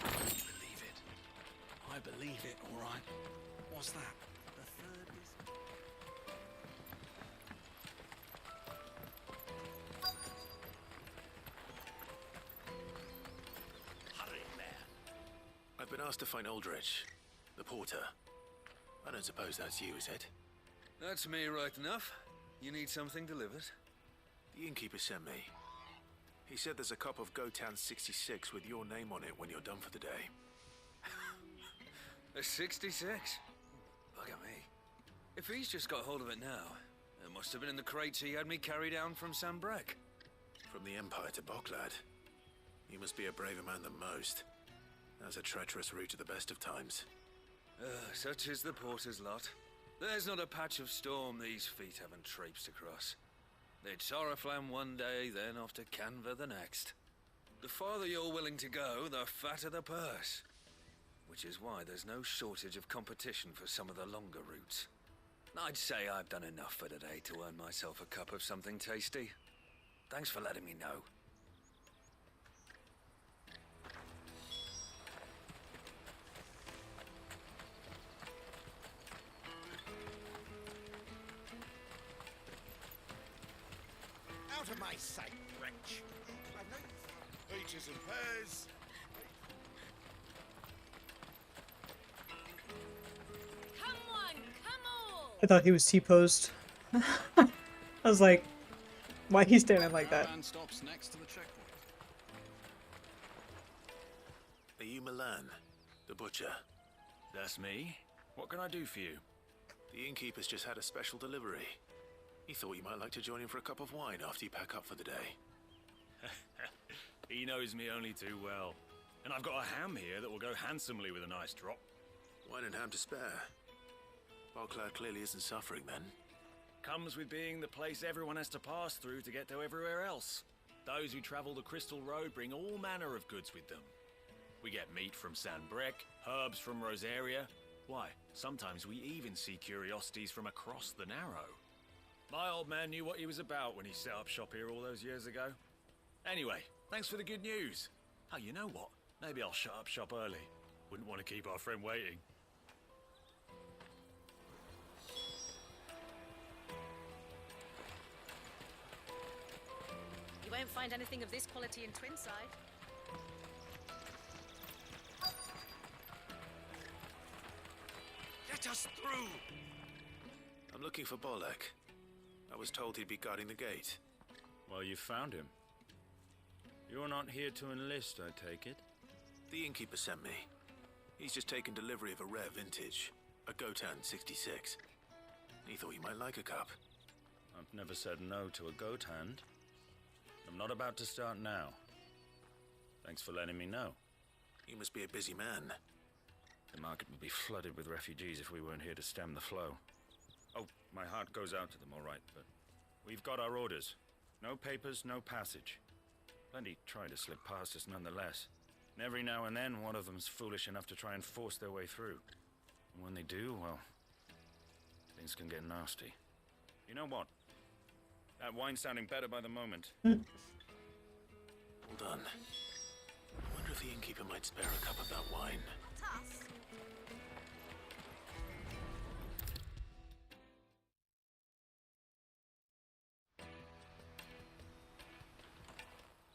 Can you believe it? I believe it, all right. What's that? The third is... Hurry there. I've been asked to find Aldrich, the porter. I don't suppose that's you, is it? That's me right enough. You need something delivered? The innkeeper sent me. He said there's a cup of Gotan 66 with your name on it when you're done for the day. A 66? Look at me. If he's just got hold of it now, it must have been in the crates he had me carry down from Sambrek. From the Empire to Boklad. You must be a braver man than most. That's a treacherous route at the best of times. Such is the porter's lot. There's not a patch of storm these feet haven't traipsed across. It's Oriflamme one day, then off to Canva the next. The farther you're willing to go, the fatter the purse. Which is why there's no shortage of competition for some of the longer routes. I'd say I've done enough for today to earn myself a cup of something tasty. Thanks for letting me know. Out of my sight, wretch. Peaches and pears. Come on, come on! I thought he was T-posed. I was like, why he's standing like that? Caravan stops next to the checkpoint. Are you Milan, the butcher? That's me. What can I do for you? The innkeeper's just had a special delivery. He thought you might like to join him for a cup of wine after you pack up for the day. He knows me only too well. And I've got a ham here that will go handsomely with a nice drop. Wine and ham to spare. Boklad clearly isn't suffering then. Comes with being the place everyone has to pass through to get to everywhere else. Those who travel the Crystal Road bring all manner of goods with them. We get meat from Sanbrek, herbs from Rosaria. Why, sometimes we even see curiosities from across the Narrow. My old man knew what he was about when he set up shop here all those years ago. Anyway, thanks for the good news. Oh, you know what? Maybe I'll shut up shop early. Wouldn't want to keep our friend waiting. don't find anything of this quality in Twinside. Let us through! I'm looking for Bolek. I was told he'd be guarding the gate. Well, you found him. You're not here to enlist, I take it? The innkeeper sent me. He's just taken delivery of a rare vintage, a Gotan 66. He thought you might like a cup. I've never said no to a goat hand. I'm not about to start now. Thanks for letting me know. You must be a busy man. The market would be flooded with refugees if we weren't here to stem the flow. Oh, my heart goes out to them, all right, but we've got our orders. No papers, no passage. Plenty try to slip past us nonetheless. And every now and then, one of them's foolish enough to try and force their way through. And when they do, well, things can get nasty. You know what? That wine's sounding better by the moment. Hold on. I wonder if the innkeeper might spare a cup of that wine. Tuss?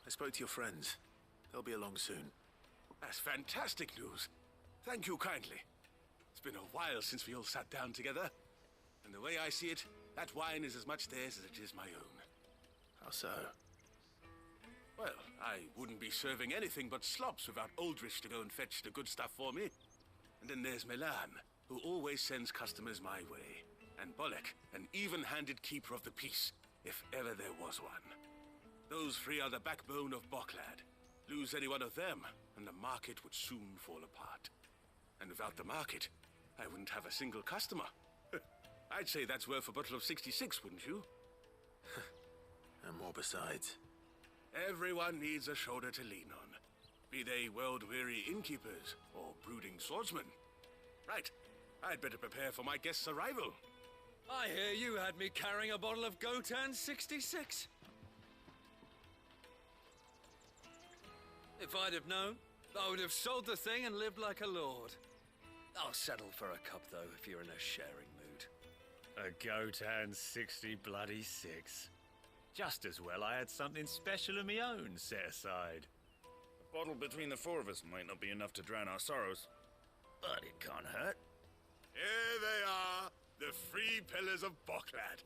I spoke to your friends. They'll be along soon. That's fantastic news. Thank you kindly. It's been a while since we all sat down together. And the way I see it, that wine is as much theirs as it is my own. How so? Well, I wouldn't be serving anything but slops without Aldrich to go and fetch the good stuff for me. And then there's Milan, who always sends customers my way. And Bolek, an even-handed keeper of the peace, if ever there was one. Those three are the backbone of Boklad. Lose any one of them, and the market would soon fall apart. And without the market, I wouldn't have a single customer. I'd say that's worth a bottle of 66, wouldn't you? And more besides. Everyone needs a shoulder to lean on. Be they world-weary innkeepers or brooding swordsmen. Right, I'd better prepare for my guest's arrival. I hear you had me carrying a bottle of Gotan 66. If I'd have known, I would have sold the thing and lived like a lord. I'll settle for a cup, though, if you're in a sharing mood. A Gotan 60 bloody 6. Just as well I had something special of my own set aside. A bottle between the four of us might not be enough to drown our sorrows, but it can't hurt. Here they are, the three pillars of Boklad.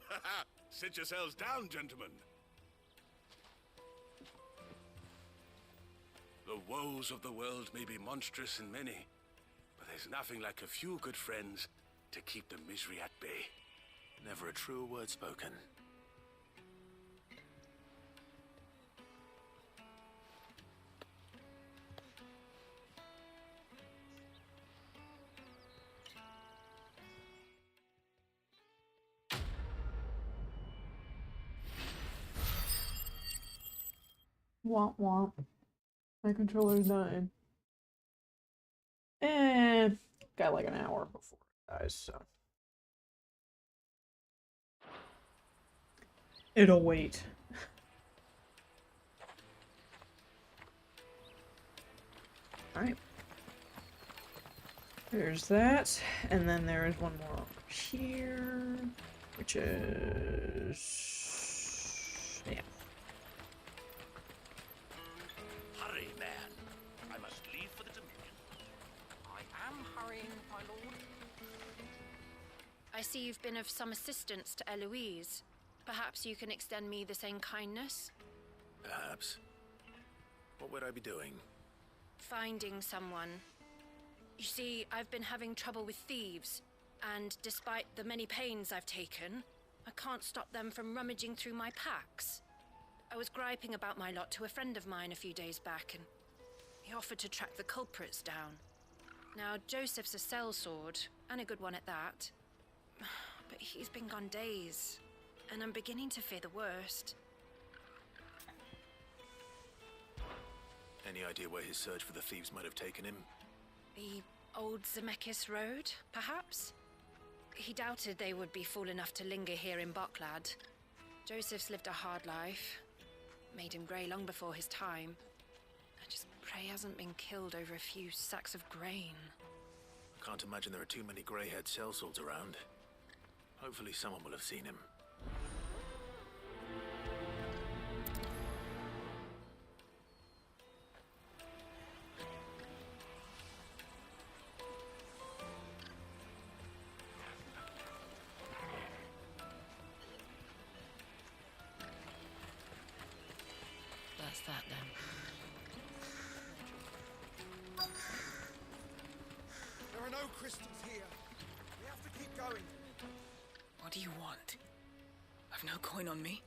Sit yourselves down, gentlemen. The woes of the world may be monstrous and many, but there's nothing like a few good friends to keep the misery at bay. Never a truer word spoken. Womp womp. My controller's dying. And got like an hour before it dies, so. It'll wait. Alright. There's that. And then there is one more over here, which is... yeah. Hurry, man. I must leave for the Dominion. I am hurrying, my lord. I see you've been of some assistance to Eloise. Perhaps you can extend me the same kindness? Perhaps. What would I be doing? Finding someone. You see, I've been having trouble with thieves, and despite the many pains I've taken, I can't stop them from rummaging through my packs. I was griping about my lot to a friend of mine a few days back, and he offered to track the culprits down. Now, Joseph's a sellsword, and a good one at that. But he's been gone days, and I'm beginning to fear the worst. Any idea where his search for the thieves might have taken him? The old Zemeckis Road, perhaps? He doubted they would be fool enough to linger here in Boklad. Joseph's lived a hard life. Made him grey long before his time. I just pray he hasn't been killed over a few sacks of grain. Can't imagine there are too many grey-haired sellswords around. Hopefully someone will have seen him. that then? There are no crystals here. We have to keep going. What do you want? I've no coin on me.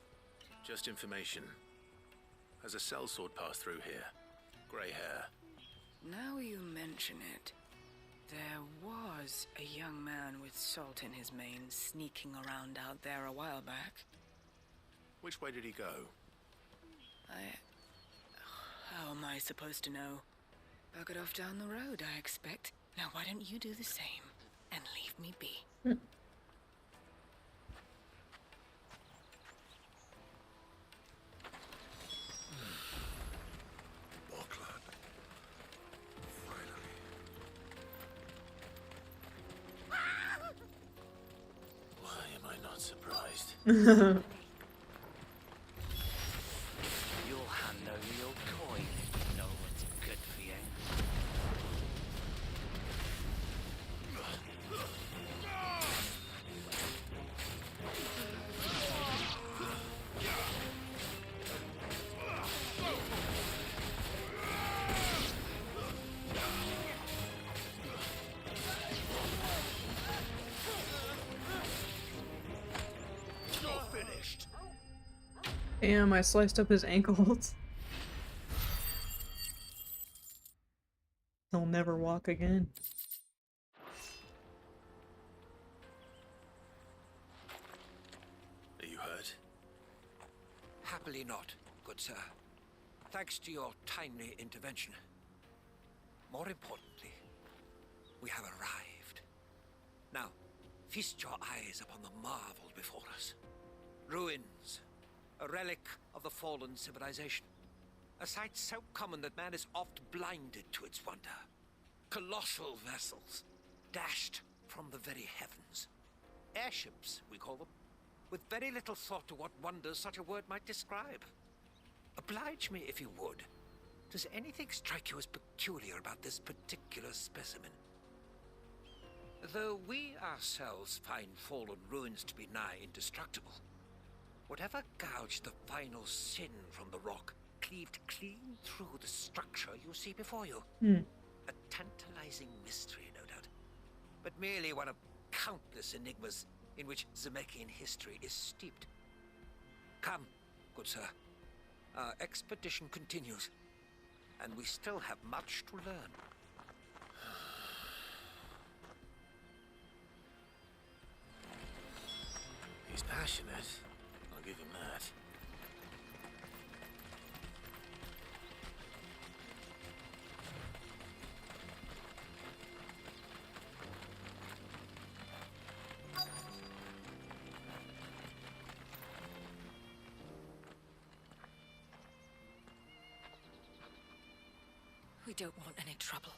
Just information. Has a sellsword passed through here? Grey hair. Now you mention it, there was a young man with salt in his mane sneaking around out there a while back. Which way did he go? How am I supposed to know? Buggered off down the road, I expect. Now why don't you do the same and leave me be? Why am I not surprised? You'll hand over your coin if no one's good for you. You're finished. Damn, I sliced up his ankles. He'll never walk again. Are you hurt? Happily not, good sir. Thanks to your timely intervention. More importantly, we have arrived. Now, feast your eyes upon the marvel before us. Ruins, a relic of the fallen civilization. A sight so common that man is oft blinded to its wonder. Colossal vessels, dashed from the very heavens. Airships, we call them, with very little thought to what wonders such a word might describe. Oblige me if you would. Does anything strike you as peculiar about this particular specimen? Though we ourselves find fallen ruins to be nigh indestructible, whatever gouged the final sin from the rock cleaved clean through the structure you see before you. A tantalizing mystery, no doubt, but merely one of countless enigmas in which Zemeckis history is steeped. Come, good sir. Our expedition continues, and we still have much to learn. He's passionate. I'll give him that. We don't want any trouble.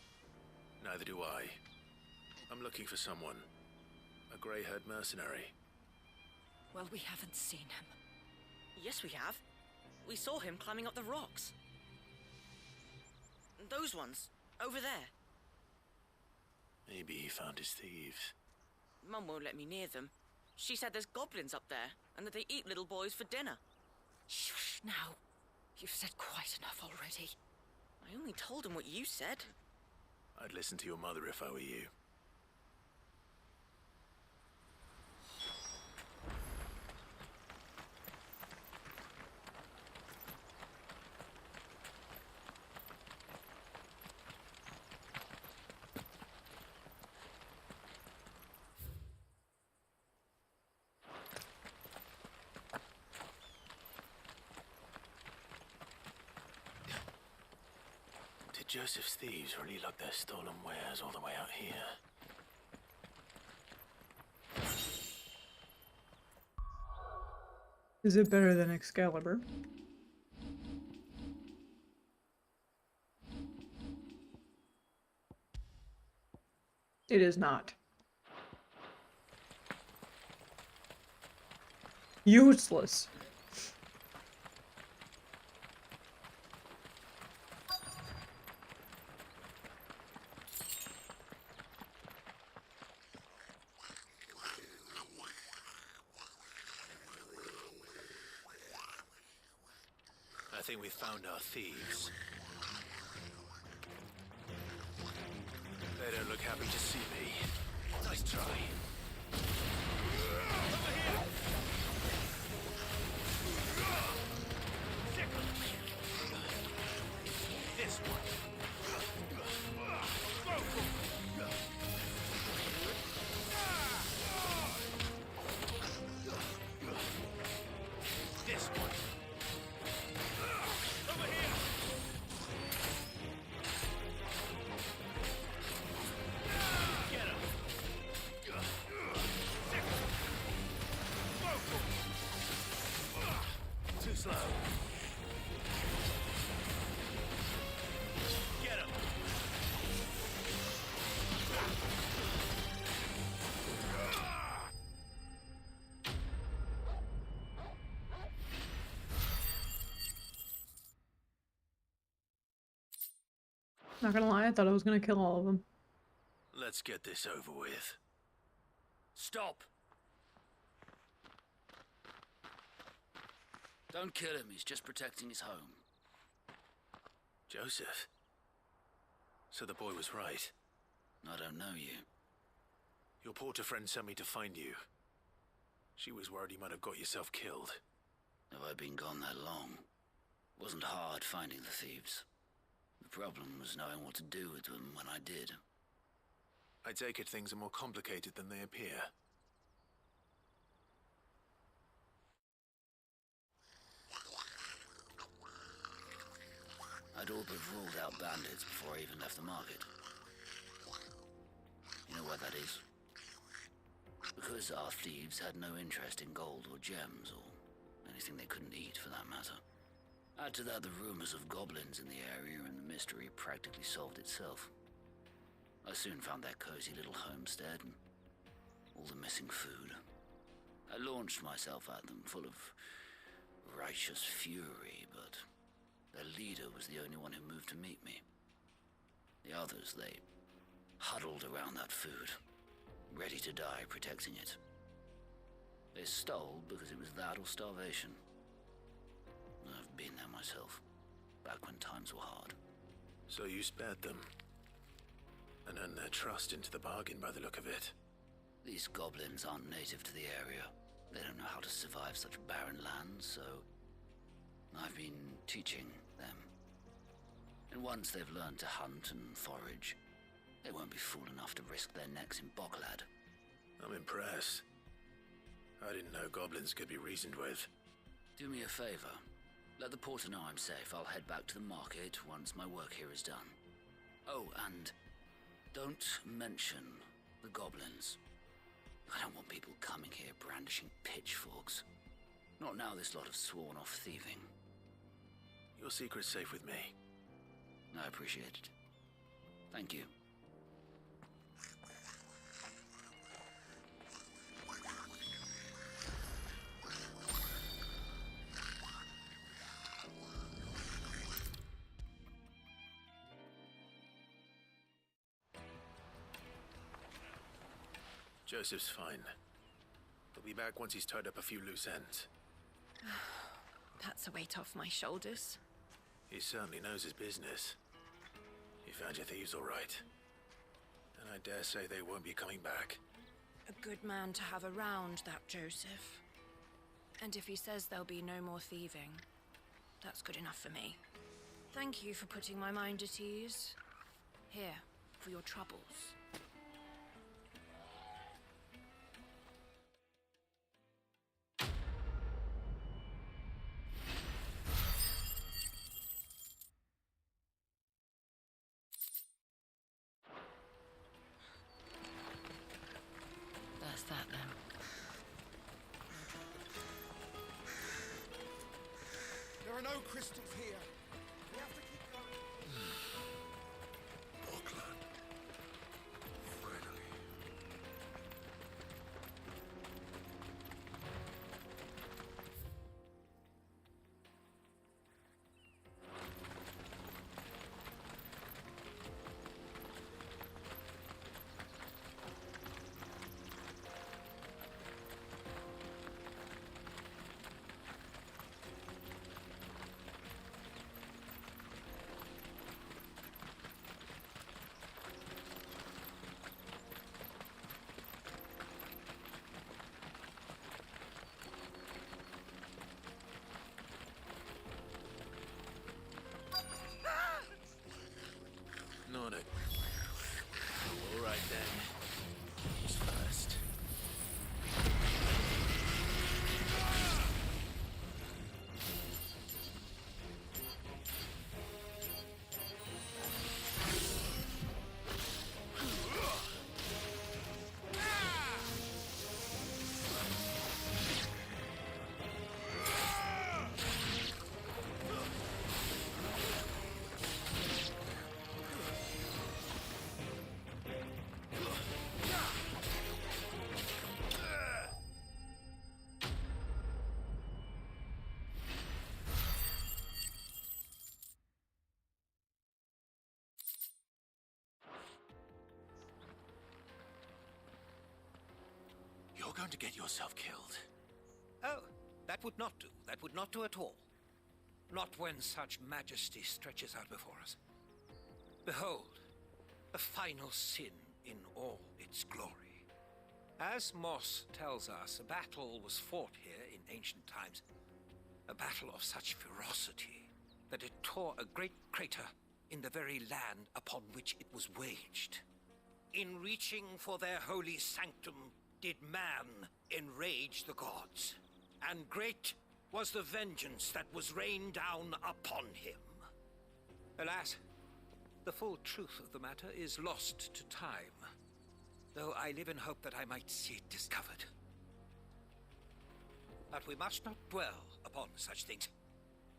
Neither do I. I'm looking for someone. A grey-haired mercenary. Well, we haven't seen him. Yes, we have. We saw him climbing up the rocks. Those ones, over there. Maybe he found his thieves. Mum won't let me near them. She said there's goblins up there, and that they eat little boys for dinner. Shush now. You've said quite enough already. I only told him what you said. I'd listen to your mother if I were you. Did Joseph's thieves really lug their stolen wares all the way out here? Is it better than Excalibur? It is not. Useless. think we found our thieves. They don't look happy to see me. Nice try. This one. This one. Over here. Get him. Too slow. Get him. Not gonna lie, I thought I was gonna kill all of them. Let's get this over with. Stop! Don't kill him, he's just protecting his home. Joseph? So the boy was right. I don't know you. Your porter friend sent me to find you. She was worried you might have got yourself killed. Have I been gone that long? It wasn't hard finding the thieves. The problem was knowing what to do with them when I did. I take it things are more complicated than they appear. I'd all but ruled out bandits before I even left the market. You know why that is? Because our thieves had no interest in gold or gems, or anything they couldn't eat for that matter. Add to that the rumors of goblins in the area, and the mystery practically solved itself. I soon found their cozy little homestead and all the missing food. I launched myself at them, full of righteous fury, but their leader was the only one who moved to meet me. The others, they huddled around that food, ready to die protecting it. They stole because it was that or starvation. I've been there myself, back when times were hard. So you spared them, and earned their trust into the bargain by the look of it. These goblins aren't native to the area. They don't know how to survive such barren lands, so I've been teaching them. And once they've learned to hunt and forage, they won't be fool enough to risk their necks in Boklad. I'm impressed. I didn't know goblins could be reasoned with. Do me a favor. Let the porter know I'm safe. I'll head back to the market once my work here is done. Oh, and don't mention the goblins. I don't want people coming here brandishing pitchforks. Not now this lot have sworn off thieving. Your secret's safe with me. I appreciate it. Thank you. Joseph's fine. He'll be back once he's tied up a few loose ends. That's a weight off my shoulders. He certainly knows his business. He found your thieves all right. And I dare say they won't be coming back. A good man to have around, that Joseph. And if he says there'll be no more thieving, that's good enough for me. Thank you for putting my mind at ease. Here, for your troubles. That's that then. There are no crystals here. We have to keep going. Auckland. Finally. time to get yourself killed. Oh, that would not do. That would not do at all. Not when such majesty stretches out before us. Behold, the final sin in all its glory. As Moss tells us, a battle was fought here in ancient times. A battle of such ferocity that it tore a great crater in the very land upon which it was waged. In reaching for their holy sanctum, did man enrage the gods, and great was the vengeance that was rained down upon him. Alas, the full truth of the matter is lost to time, though I live in hope that I might see it discovered. But we must not dwell upon such things.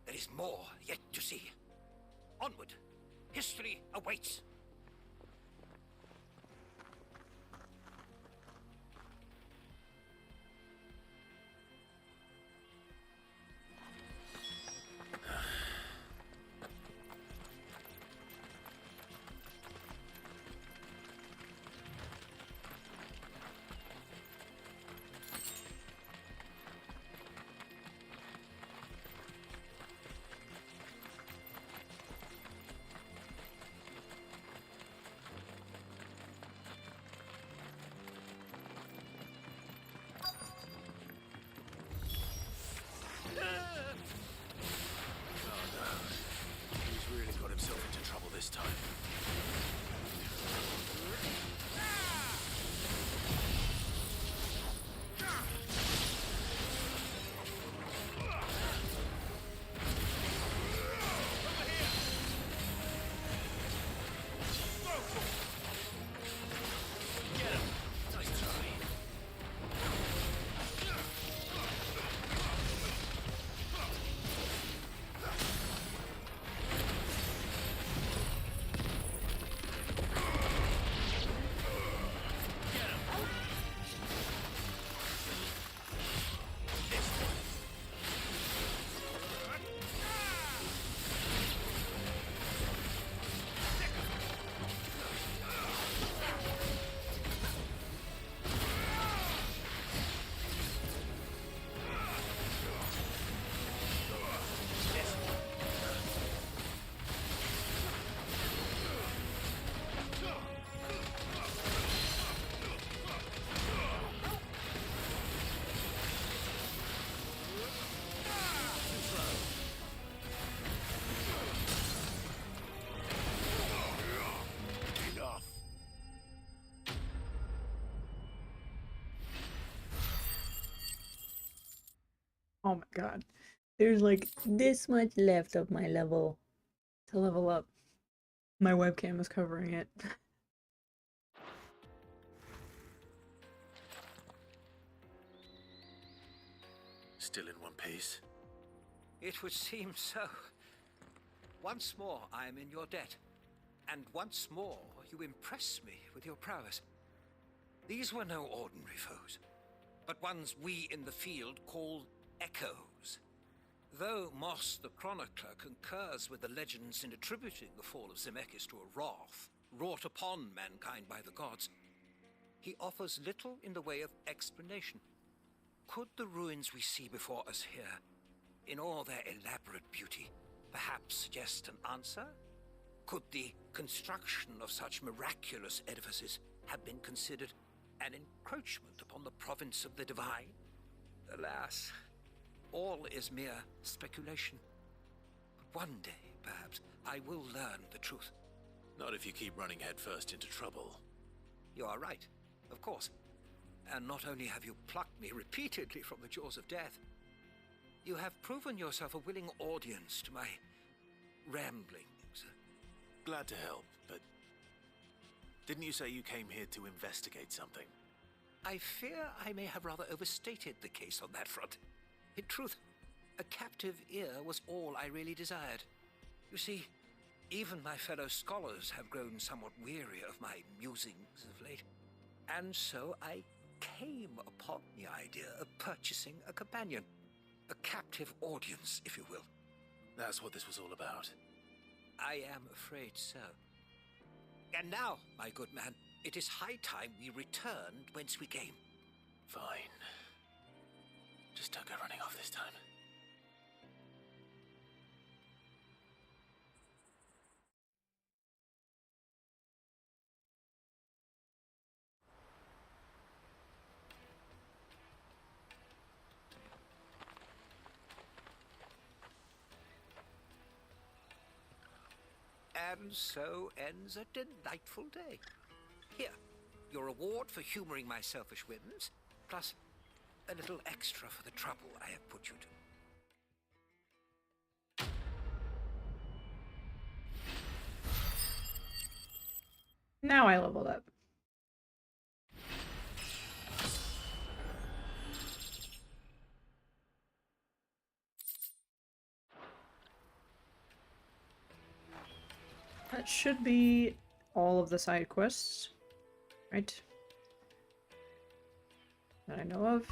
There is more yet to see. Onward! History awaits! He's really got himself into trouble this time. Oh my god. There's like this much left of my level to level up. My webcam is covering it. Still in one piece? It would seem so. Once more I am in your debt, and once more you impress me with your prowess. These were no ordinary foes, but ones we in the field call echoes. Though Moss the Chronicler concurs with the legends in attributing the fall of Zemeckis to a wrath wrought upon mankind by the gods, he offers little in the way of explanation. Could the ruins we see before us here, in all their elaborate beauty, perhaps suggest an answer? Could the construction of such miraculous edifices have been considered an encroachment upon the province of the divine? Alas, all is mere speculation. But one day, perhaps, I will learn the truth. Not if you keep running headfirst into trouble. You are right, of course. And not only have you plucked me repeatedly from the jaws of death, you have proven yourself a willing audience to my ramblings. Glad to help, but didn't you say you came here to investigate something? I fear I may have rather overstated the case on that front. In truth, a captive ear was all I really desired. You see, even my fellow scholars have grown somewhat weary of my musings of late. And so I came upon the idea of purchasing a companion. A captive audience, if you will. That's what this was all about. I am afraid so. And now, my good man, it is high time we returned whence we came. Fine. Just don't go running off this time. And so ends a delightful day. Here, your reward for humoring my selfish whims, plus a little extra for the trouble I have put you to. Now I leveled up. That should be all of the side quests, right? That I know of.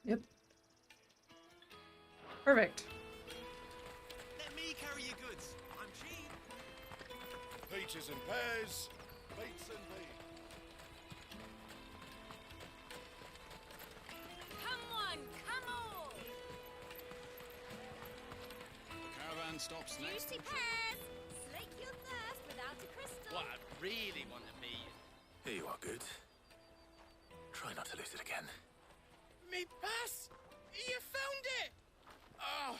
Yep. Perfect. Let me carry your goods. I'm cheap. Peaches and pears, beets and beans. Come on, come on! The caravan stops next. Juicy pears! Slake your thirst without a crystal. What I really want to be. Here you are, Goods. Try not to lose it again. Me pass! You found it! Oh,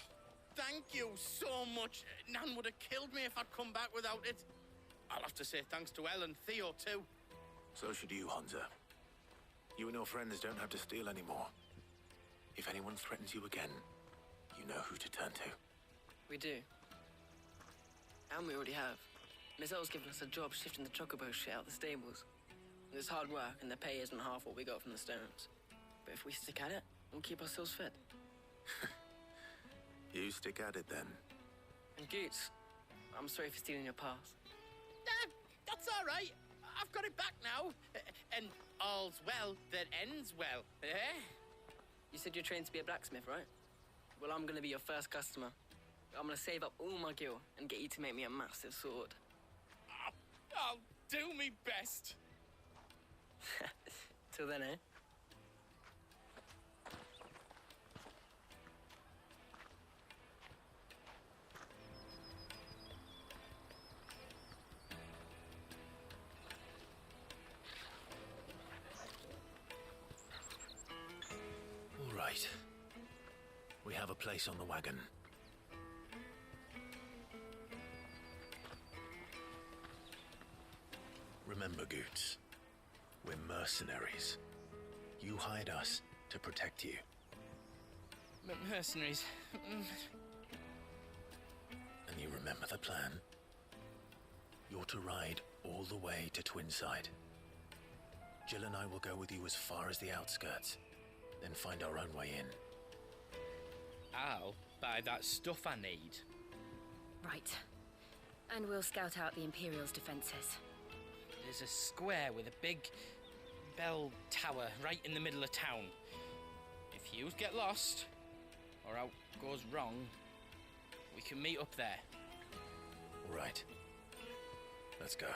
thank you so much. Nan would have killed me if I'd come back without it. I'll have to say thanks to Elle and Theo, too. So should you, Honza. You and your friends don't have to steal anymore. If anyone threatens you again, you know who to turn to. We do. And we already have. Miss L's given us a job shifting the chocobo shit out the stables. It's hard work, and the pay isn't half what we got from the stones. But if we stick at it, we'll keep ourselves fed. You stick at it then. And Goots, I'm sorry for stealing your pass. That's all right. I've got it back now. And all's well that ends well, eh? You said you're trained to be a blacksmith, right? Well, I'm gonna be your first customer. I'm gonna save up all my gil and get you to make me a massive sword. I'll do me best. Till then, eh? All right. We have a place on the wagon. Remember, Goots, we're mercenaries. You hired us to protect you. Mercenaries. And you remember the plan? You're to ride all the way to Twinside. Jill and I will go with you as far as the outskirts, then find our own way in. I'll buy that stuff I need. Right. And we'll scout out the Imperial's defenses. There's a square with a big bell tower right in the middle of town. If you get lost, or out goes wrong, we can meet up there. All right. Let's go.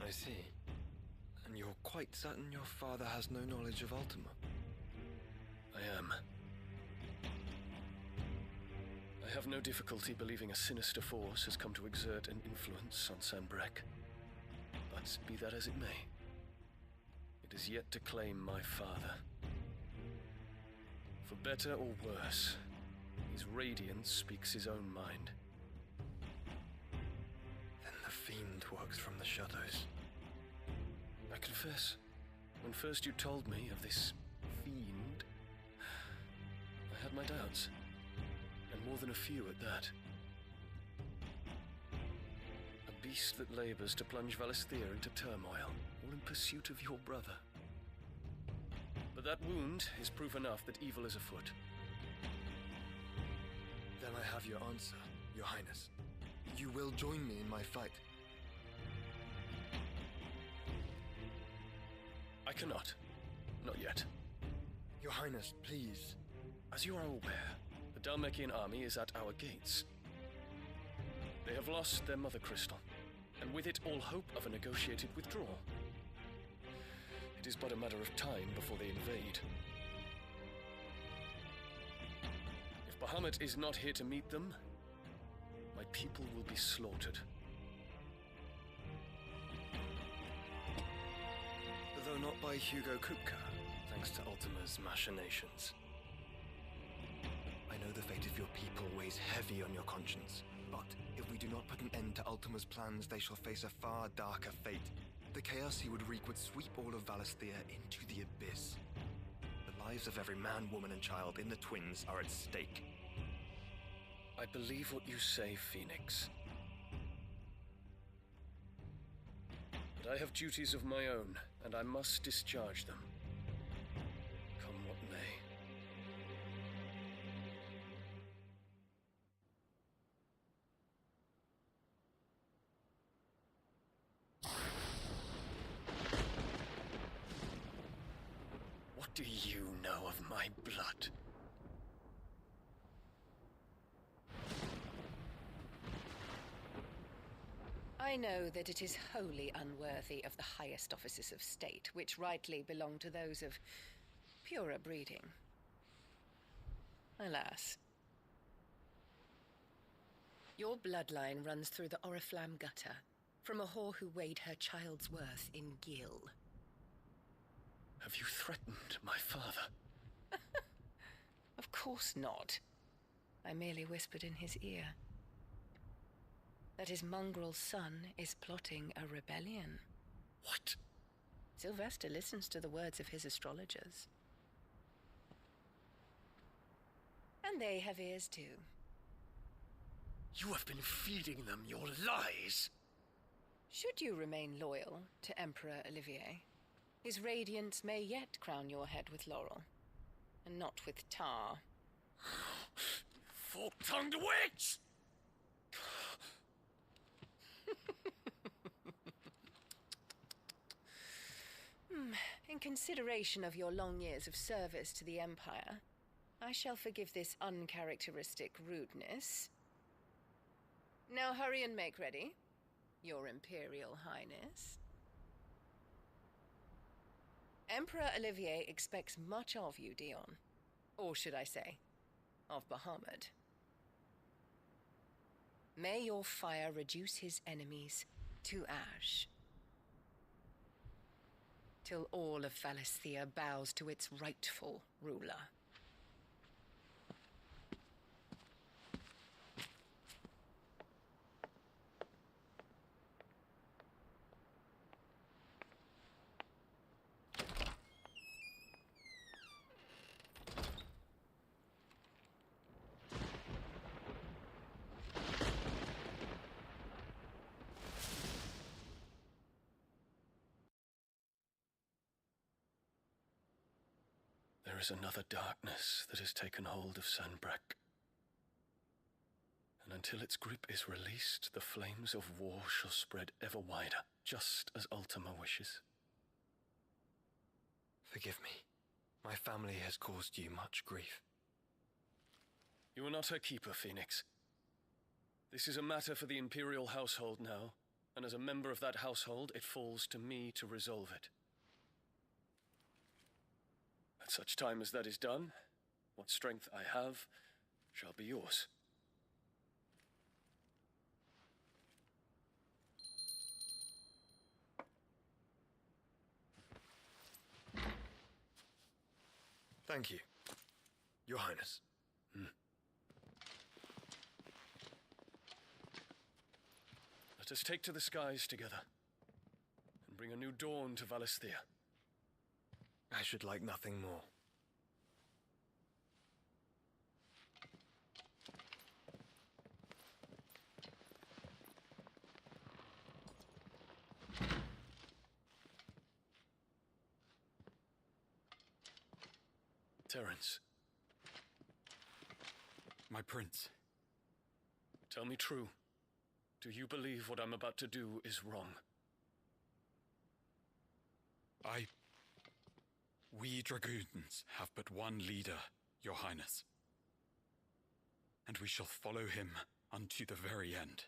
I see. And you're quite certain your father has no knowledge of Ultima? I am. I have no difficulty believing a sinister force has come to exert an influence on Sanbreque. But be that as it may, it is yet to claim my father. For better or worse, his radiance speaks his own mind. Then the fiend works from the shadows. I confess, when first you told me of this fiend, I had my doubts, and more than a few at that. A beast that labors to plunge Valisthea into turmoil, all in pursuit of your brother. But that wound is proof enough that evil is afoot. Then I have your answer, Your Highness. You will join me in my fight. I cannot. Not yet. Your Highness, please. As you are aware, the Dalmekian army is at our gates. They have lost their mother crystal, and with it all hope of a negotiated withdrawal. It is but a matter of time before they invade. If Bahamut is not here to meet them, my people will be slaughtered. Though not by Hugo Kupka, thanks to Ultima's machinations. I know the fate of your people weighs heavy on your conscience, but if we do not put an end to Ultima's plans, they shall face a far darker fate. The chaos he would wreak would sweep all of Valisthea into the abyss. The lives of every man, woman, and child in the Twins are at stake. I believe what you say, Phoenix. But I have duties of my own, and I must discharge them. Come what may. What do you know of my blood? I know that it is wholly unworthy of the highest offices of state, which rightly belong to those of purer breeding. Alas. Your bloodline runs through the Oriflamme gutter, from a whore who weighed her child's worth in gil. Have you threatened my father? Of course not. I merely whispered in his ear that his mongrel son is plotting a rebellion. What? Sylvester listens to the words of his astrologers. And they have ears too. You have been feeding them your lies! Should you remain loyal to Emperor Olivier, his radiance may yet crown your head with laurel, and not with tar. Fork-tongued witch! In consideration of your long years of service to the Empire, I shall forgive this uncharacteristic rudeness. Now hurry and make ready, Your Imperial Highness. Emperor Olivier expects much of you, Dion. Or should I say, of Bahamut. May your fire reduce his enemies to ash, till all of Valisthea bows to its rightful ruler. There is another darkness that has taken hold of Sanbreque. And until its grip is released, the flames of war shall spread ever wider, just as Ultima wishes. Forgive me. My family has caused you much grief. You are not her keeper, Phoenix. This is a matter for the Imperial household now, and as a member of that household, it falls to me to resolve it. At such time as that is done, what strength I have shall be yours. Thank you, Your Highness. Let us take to the skies together, and bring a new dawn to Valisthea. I should like nothing more. Terence. My prince. Tell me true. Do you believe what I'm about to do is wrong? We dragoons have but one leader, Your Highness. And we shall follow him unto the very end.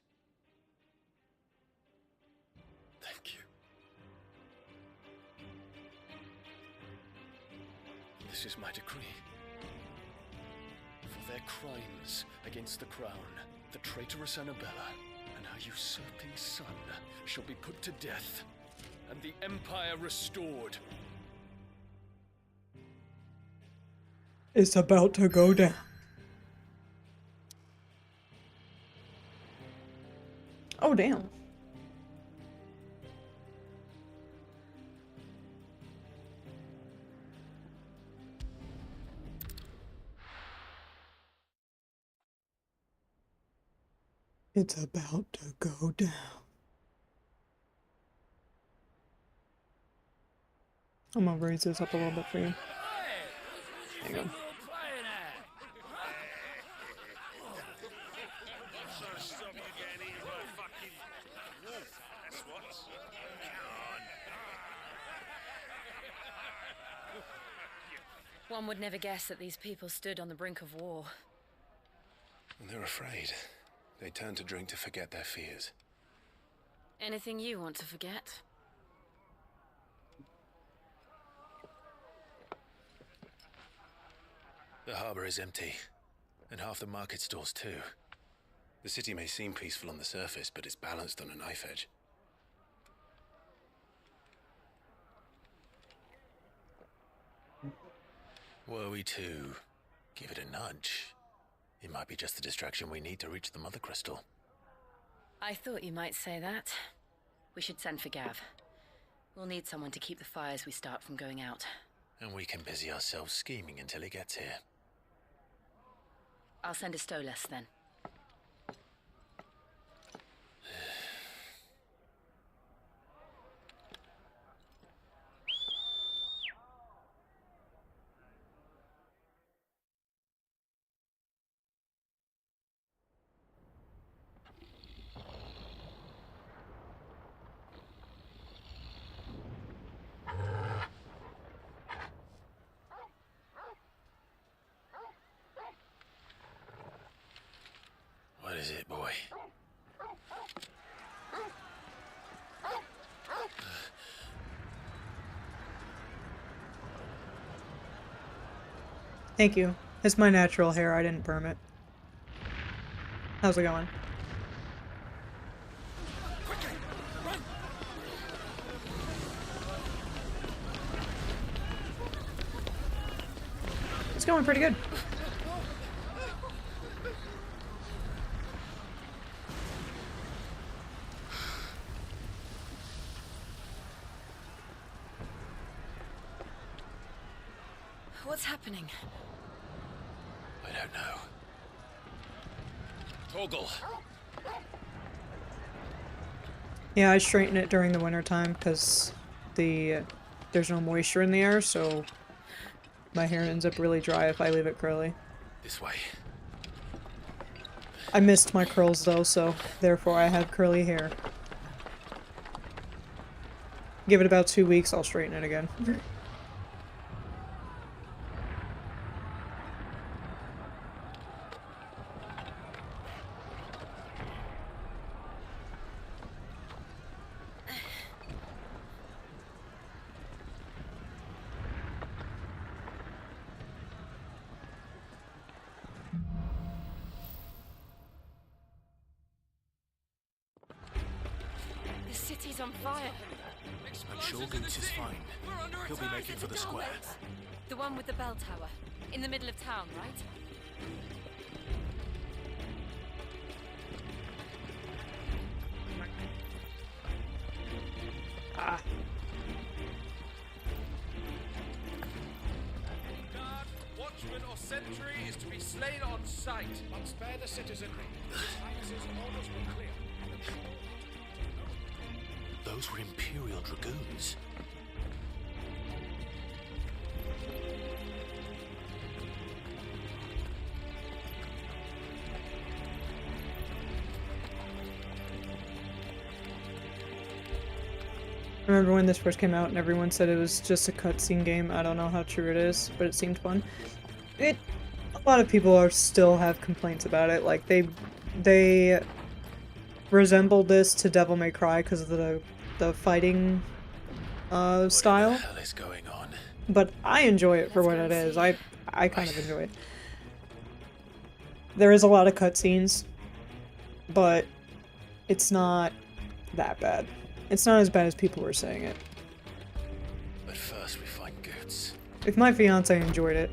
Thank you. This is my decree. For their crimes against the crown, the traitorous Annabella and her usurping son shall be put to death, and the Empire restored. It's about to go down. Oh, damn. It's about to go down. I'm gonna raise this up a little bit for you. There you go. One would never guess that these people stood on the brink of war. They're afraid. They turn to drink to forget their fears. Anything you want to forget? The harbor is empty, and half the market stalls too. The city may seem peaceful on the surface, but it's balanced on a knife edge. Were we to give it a nudge, it might be just the distraction we need to reach the Mother Crystal. I thought you might say that. We should send for Gav. We'll need someone to keep the fires we start from going out. And we can busy ourselves scheming until he gets here. I'll send a Stolas then. What is it, boy? Thank you. It's my natural hair. I didn't perm it. How's it going? It's going pretty good. What's happening? I don't know. Torgal! Yeah, I straighten it during the winter time because there's no moisture in the air, so my hair ends up really dry if I leave it curly. This way. I missed my curls though, so therefore I have curly hair. Give it about 2 weeks, I'll straighten it again. The city's on fire. I'm sure Goose is fine. He'll be making for the square. The one with the bell tower. In the middle of town, right? Ah. Guard, watchman, or sentry is to be slain on sight. But spare the citizenry. His Highness's orders were clear. Those were Imperial dragoons. I remember when this first came out and everyone said it was just a cutscene game. I don't know how true it is, but it seemed fun. A lot of people still have complaints about it. Like, they resembled this to Devil May Cry because of the fighting style. What the hell is going on? But I enjoy it for what it is. I kind of enjoy it. There is a lot of cutscenes, but it's not that bad. It's not as bad as people were saying it. But first we find Goots. If my fiance enjoyed it,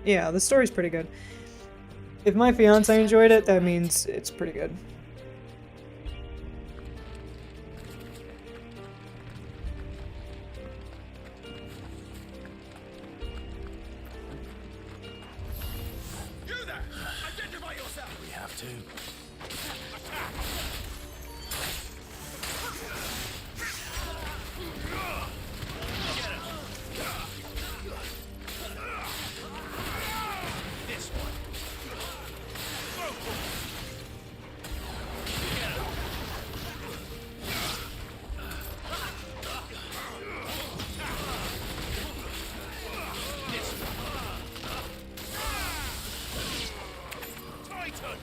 yeah, the story's pretty good. If my fiance enjoyed it, that means it's pretty good. You there! Identify yourself! We have to. This one. Titan!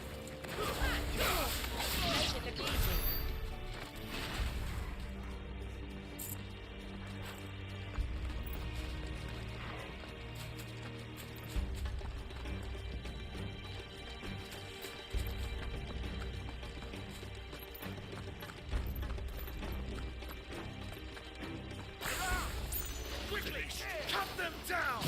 Quickly! Cut them down!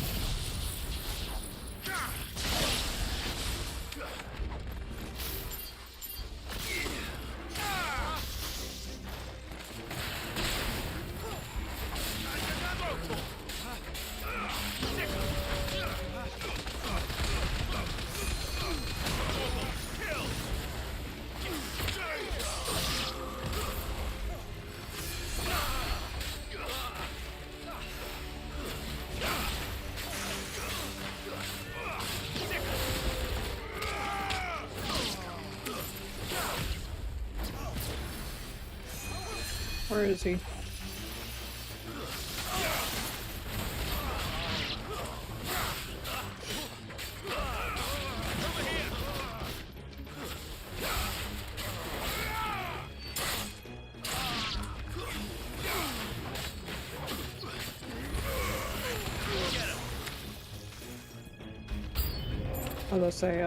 Where is he? I was gonna say,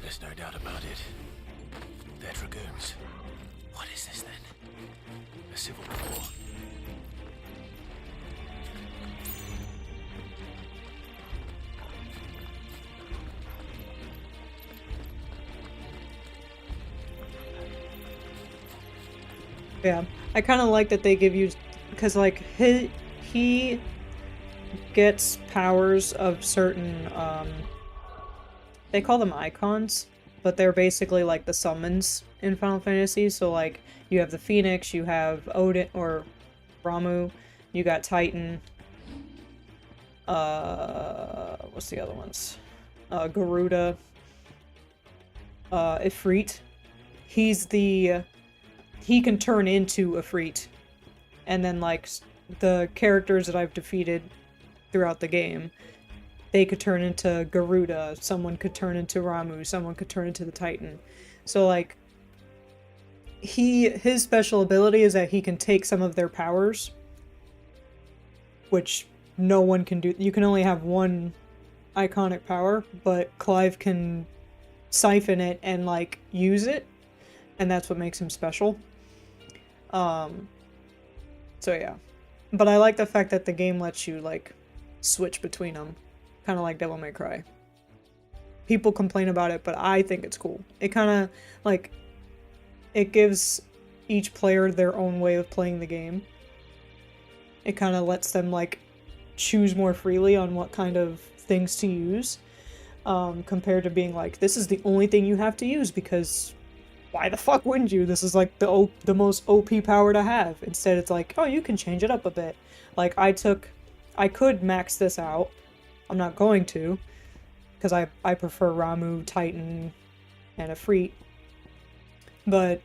There's no doubt about it. They're dragoons. What is this then? A civil war? yeah. I kind of like that they give you, because like he gets powers of certain they call them icons, but they're basically like the summons in Final Fantasy. So like you have the Phoenix, you have Odin or Ramu, you got Titan. What's the other ones? Garuda. Ifrit. He can turn into Ifrit. And then, like, the characters that I've defeated throughout the game, they could turn into Garuda, someone could turn into Ramu, someone could turn into the Titan. So, like, his special ability is that he can take some of their powers, which no one can do. You can only have one iconic power, but Clive can siphon it and, like, use it, and that's what makes him special. So yeah. But I like the fact that the game lets you, like, switch between them. Kind of like Devil May Cry. People complain about it, but I think it's cool. It kind of, like, it gives each player their own way of playing the game. It kind of lets them, like, choose more freely on what kind of things to use. Compared to being like, this is the only thing you have to use because why the fuck wouldn't you? This is like the most OP power to have. Instead, it's like, oh, you can change it up a bit. Like, I could max this out. I'm not going to, because I prefer Ramu, Titan, and Ifrit. But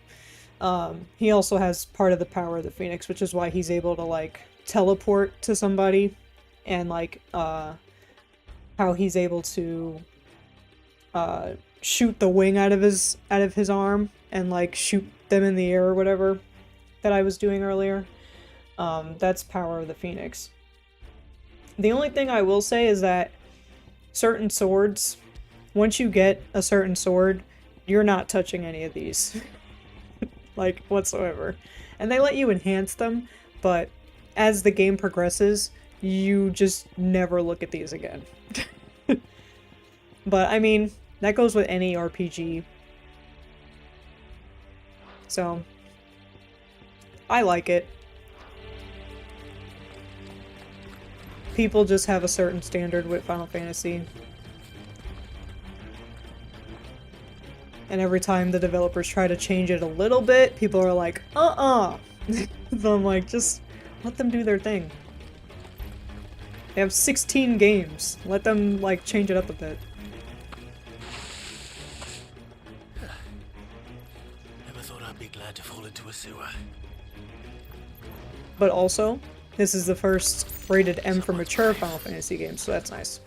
he also has part of the power of the Phoenix, which is why he's able to, like, teleport to somebody, and, like, how he's able to shoot the wing out of his arm and, like, shoot them in the air or whatever that I was doing earlier. That's power of the Phoenix. The only thing I will say is that certain swords, once you get a certain sword, you're not touching any of these. Like, whatsoever. And they let you enhance them, but as the game progresses, you just never look at these again. But, I mean, that goes with any RPG. So, I like it. People just have a certain standard with Final Fantasy. And every time the developers try to change it a little bit, people are like, So I'm like, just let them do their thing. They have 16 games. Let them, like, change it up a bit. Never thought I'd be glad to fall into a sewer. But also, this is the first rated M for mature Final Fantasy game, so that's nice.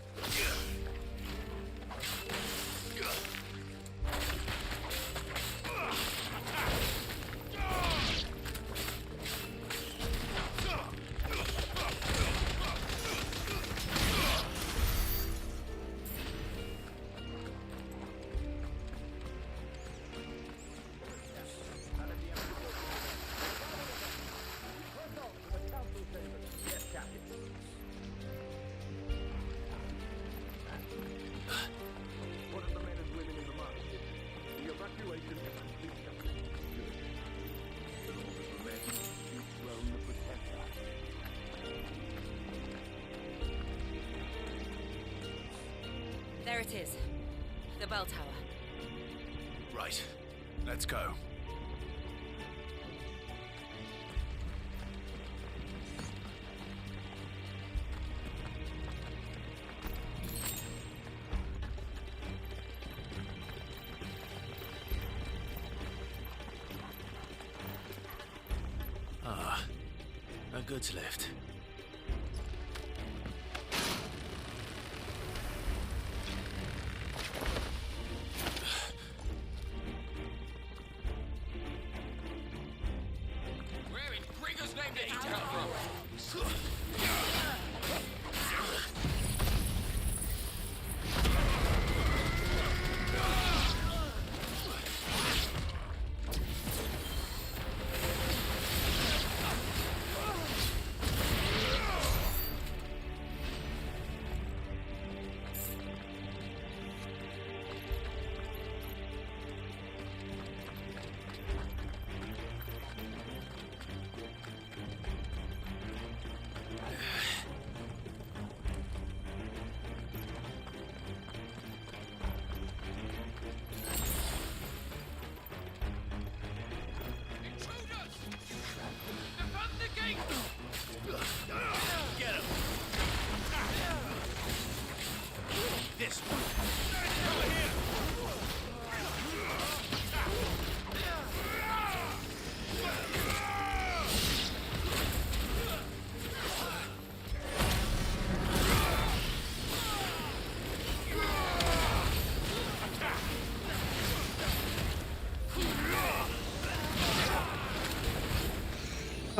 There it is. The bell tower. Right. Let's go. Ah, a goods lift.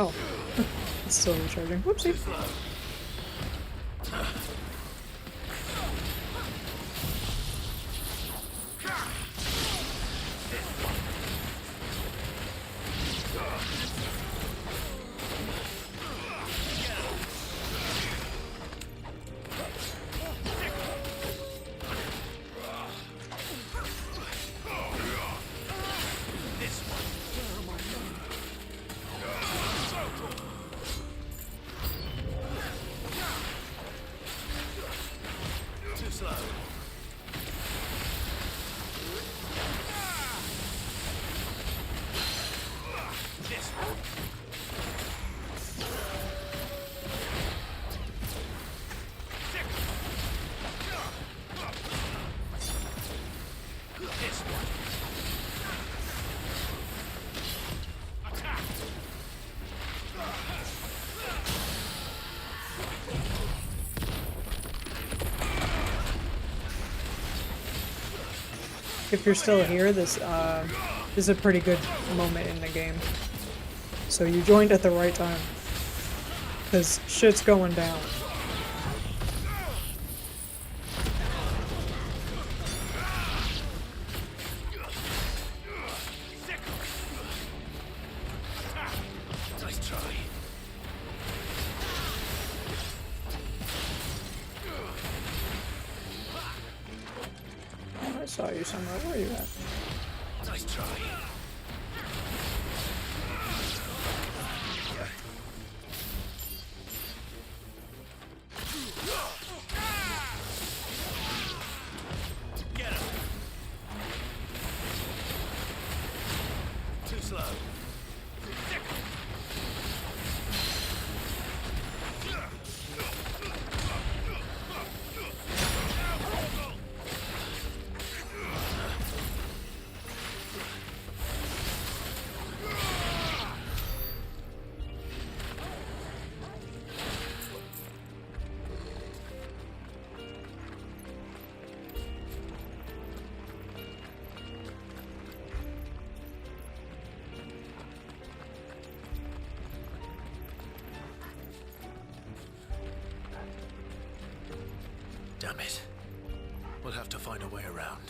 Oh. It's still recharging. Whoopsie. If you're still here, this is a pretty good moment in the game. So you joined at the right time. Because shit's going down. Nice try. I saw you somewhere. Where are you at? Nice try. Get him. Too slow. Damn it. We'll have to find a way around.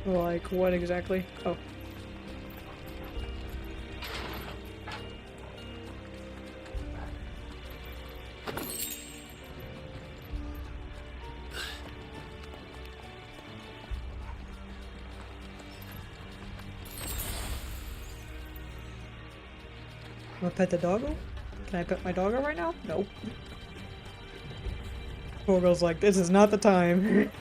Like, what exactly? Oh. Wanna pet the doggo? Can I pet my doggo right now? Nope. Poor girl's like, this is not the time.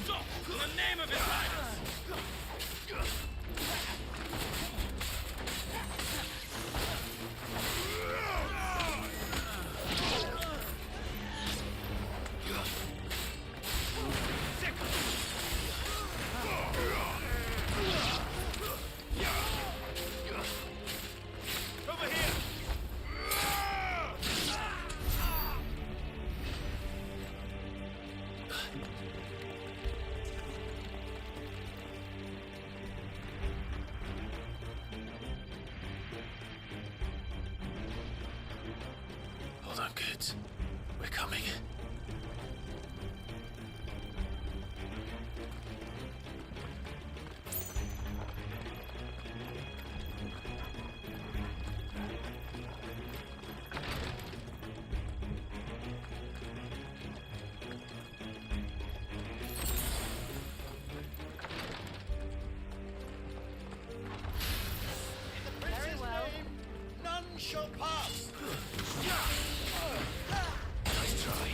Stop! In the name of His Highness! Over here! Hold on, kids. We're coming. Very well. None shall pass! Nice try.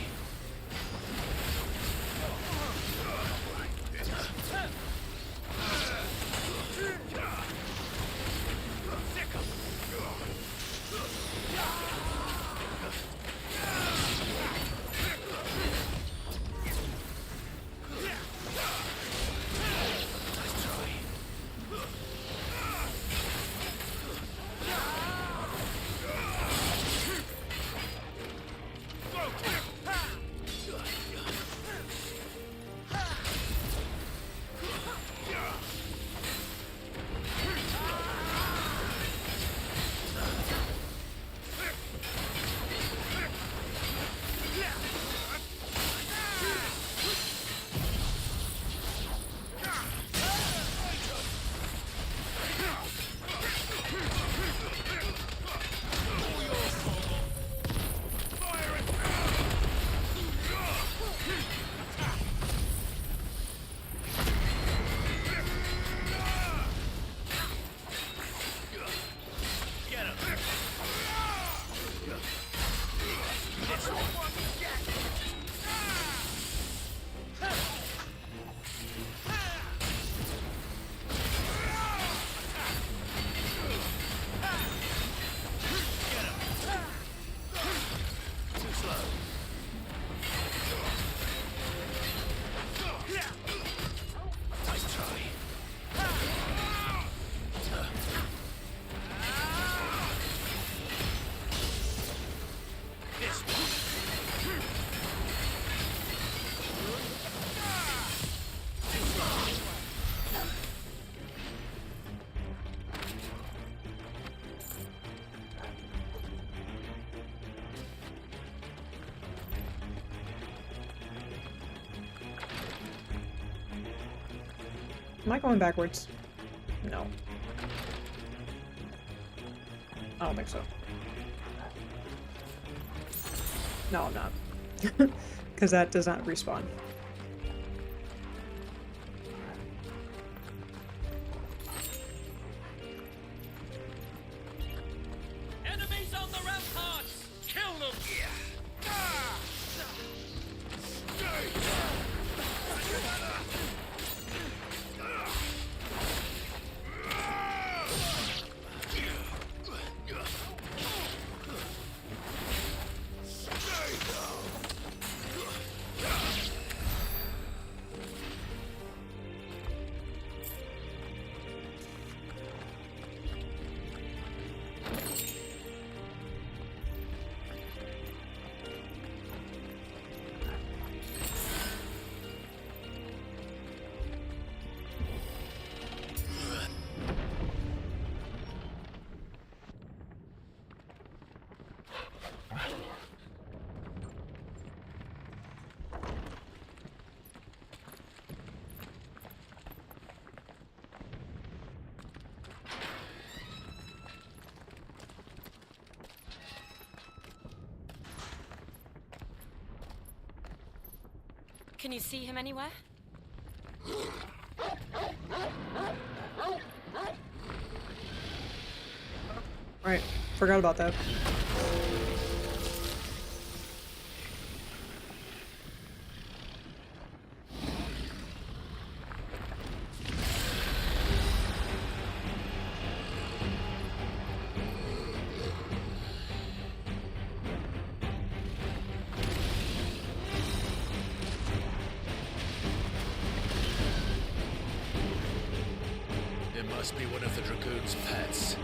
Am I going backwards? No. I don't think so. No, I'm not. Because that does not respawn. Enemies on the ramparts! Kill them! Can you see him anywhere? Right, forgot about that. It must be one of the Dragoon's pets.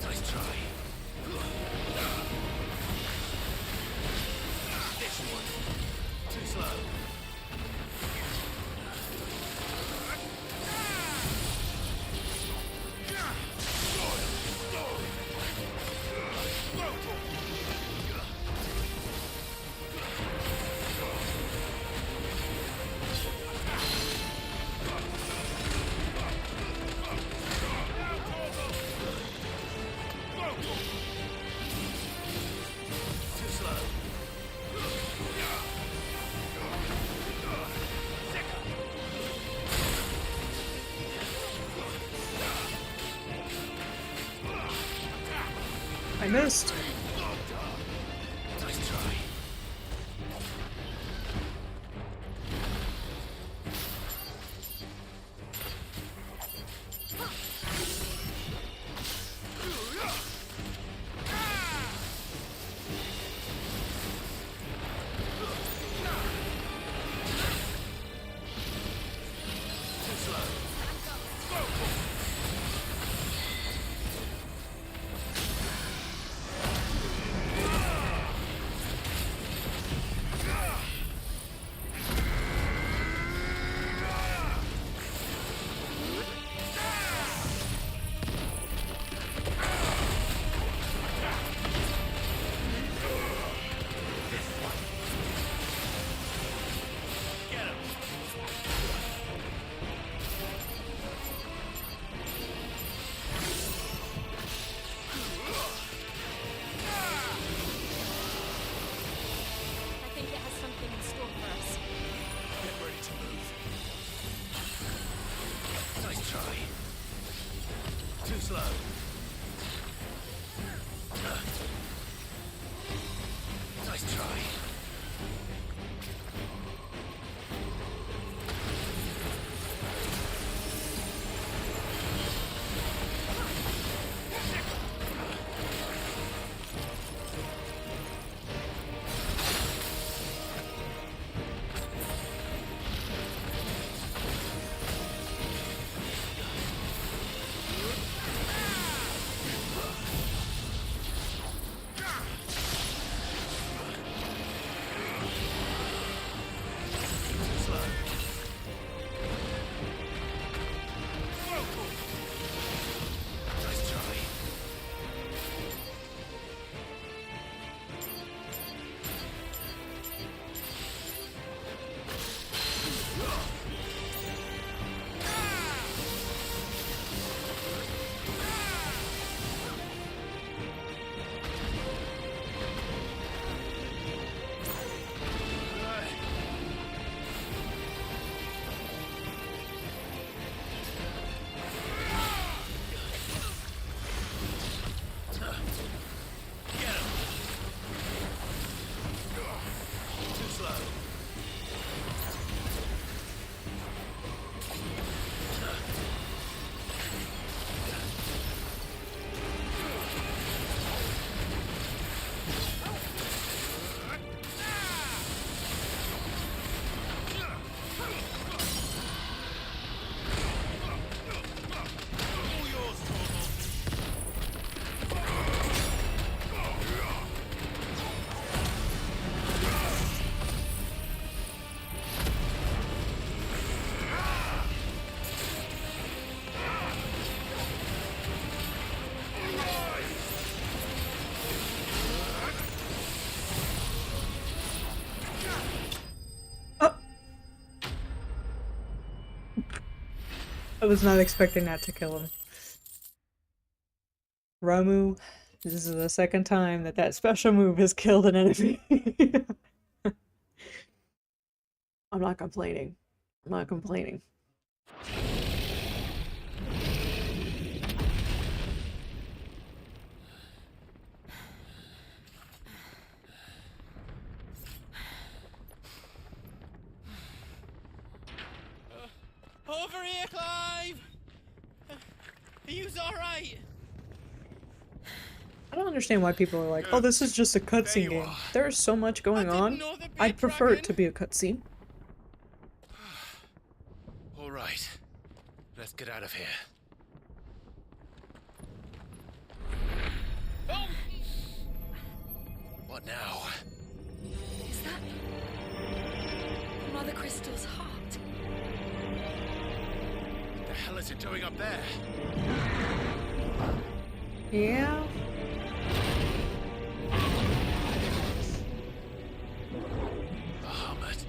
Nice try. This one. Too slow. I missed. Nice try. I think it has something in store for us. Get ready to move. Nice try. Too slow. Nice try. I was not expecting that to kill him. Ramu, this is the second time that that special move has killed an enemy. I'm not complaining. I'm not complaining. Over here, Clive! Are you alright? I don't understand why people are like, oh, this is just a cutscene game. There's so much going on. I'd prefer it to be a cutscene. All right. Let's get out of here. Oh! What now? Is that Mother Crystal's heart? What the hell is it doing up there? Yeah. Bahamut.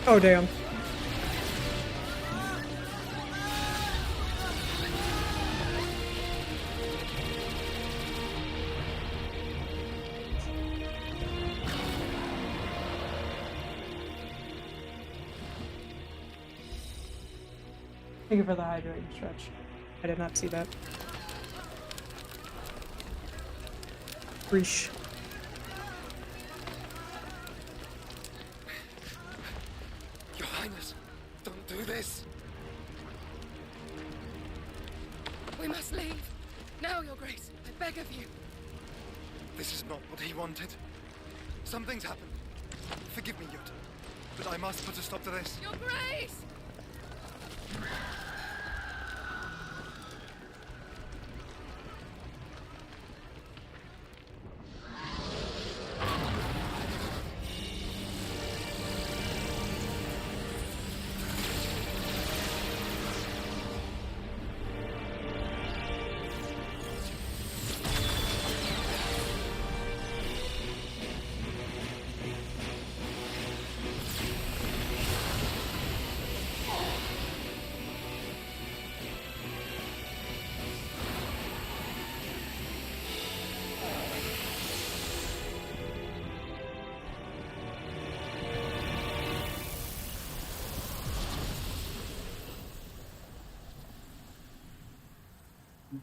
Oh, damn. Thank you for the hydrating stretch. I did not see that. Reesh. Your Highness, don't do this. We must leave. Now, Your Grace, I beg of you. This is not what he wanted. Something's happened. Forgive me, Yut, but I must put a stop to this. Your Grace!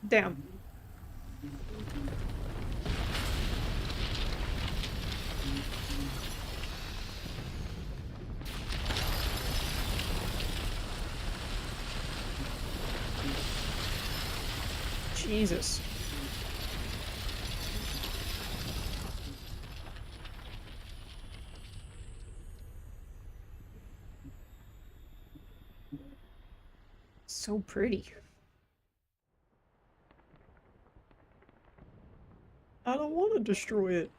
Damn. Jesus. So pretty. I don't want to destroy it.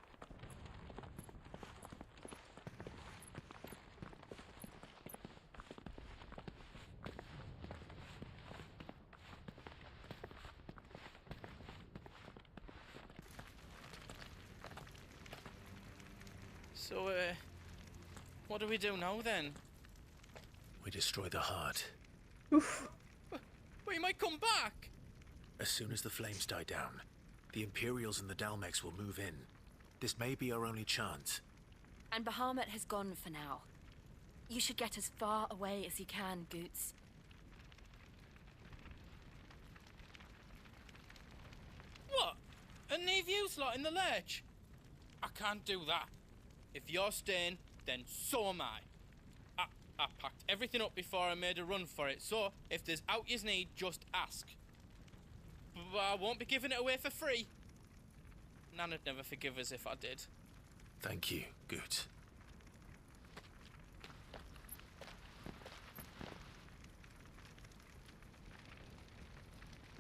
So, what do we do now then? We destroy the heart. Oof. We might come back! As soon as the flames die down, the Imperials and the Dalmex will move in. This may be our only chance. And Bahamut has gone for now. You should get as far away as you can, Goots. What? And leave you lot in the lurch? I can't do that. If you're staying, then so am I. I packed everything up before I made a run for it, so if there's out you need, just ask. But I won't be giving it away for free. Nana'd never forgive us if I did. Thank you, good.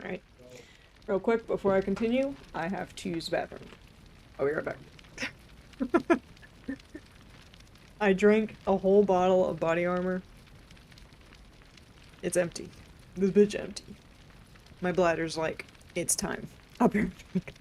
Alright. Real quick, before I continue, I have to use the bathroom. I'll be right back. I drank a whole bottle of body armor. It's empty. This bitch empty. My bladder's like, it's time. I'll be right back.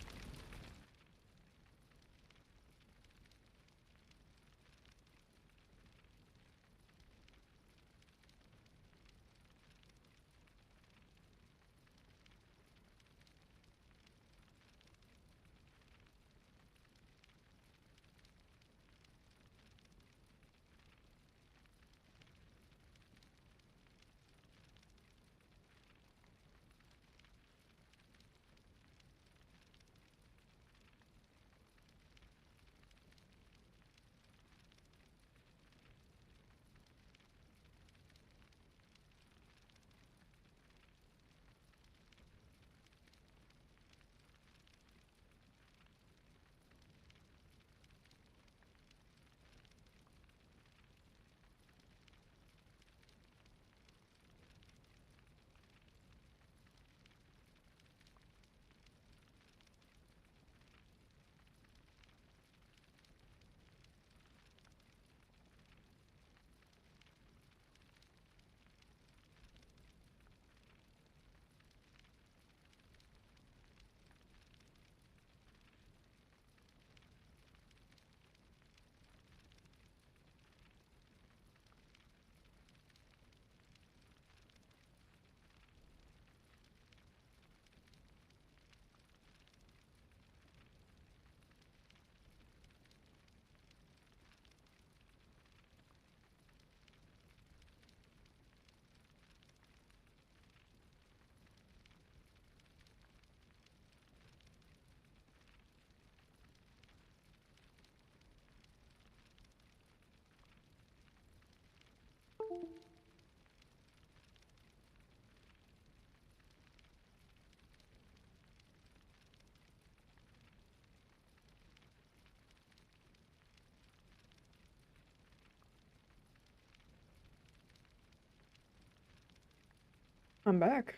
I'm back.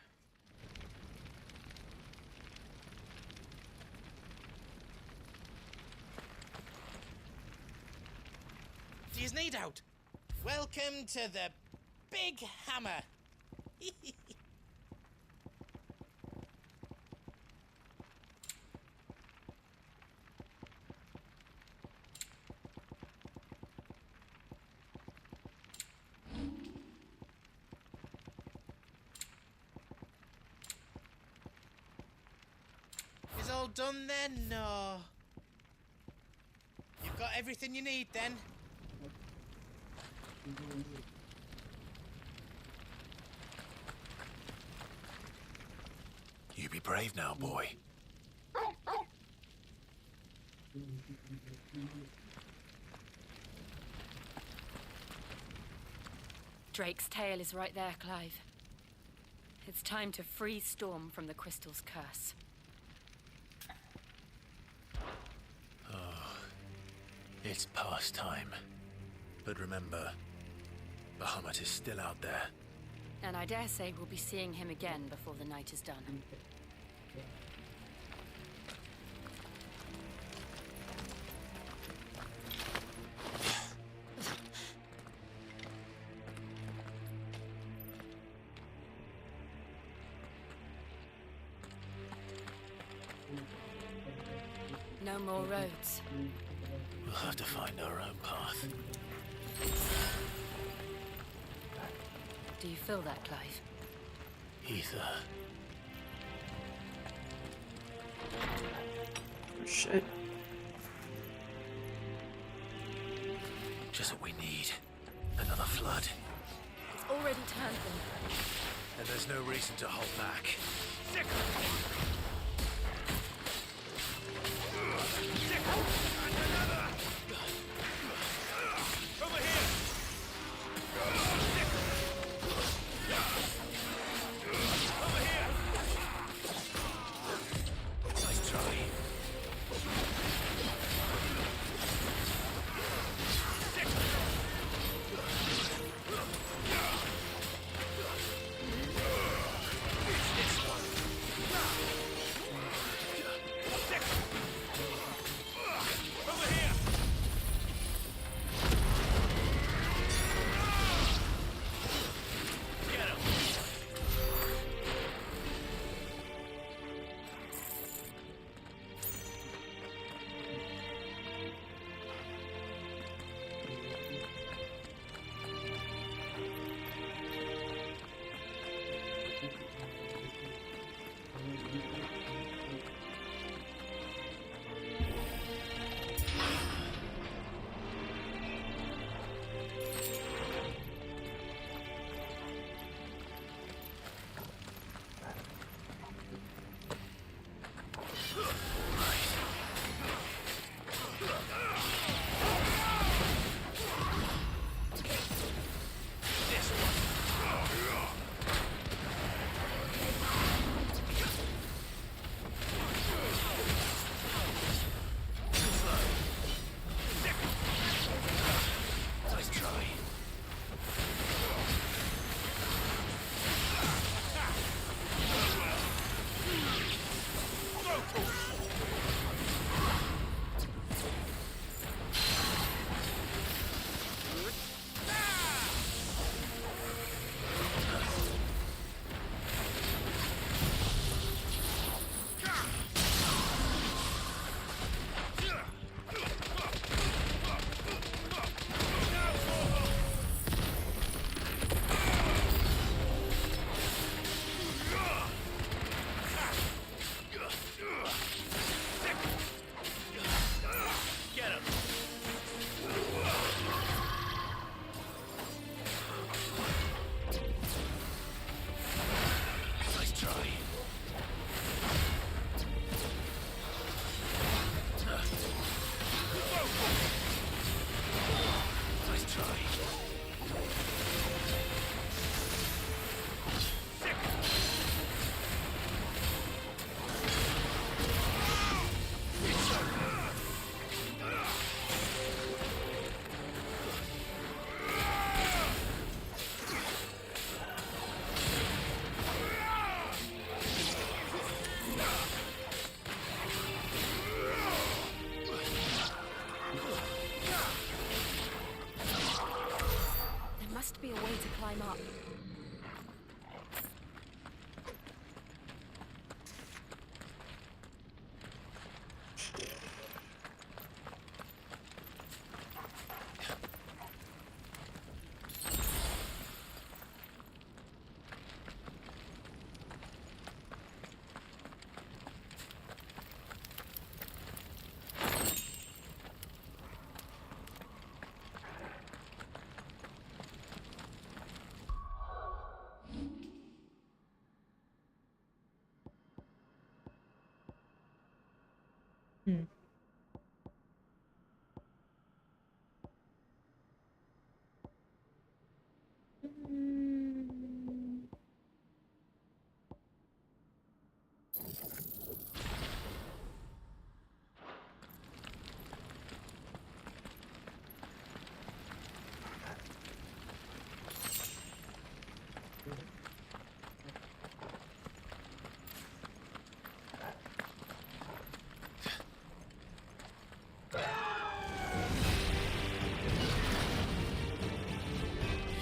Do you need out? Welcome to the Big Hammer. Is all done then? No. You've got everything you need then? You be brave now, boy. Drake's tail is right there, Clive. It's time to free Storm from the crystal's curse. Oh, it's past time. But remember, Bahamut is still out there. And I dare say we'll be seeing him again before the night is done. No more roads. We'll have to find our own path. Do you feel that, Clive? Ether. Oh, shit. Just what we need. Another flood. It's already turned them. And there's no reason to hold back. There must be a way to climb up. Hmm.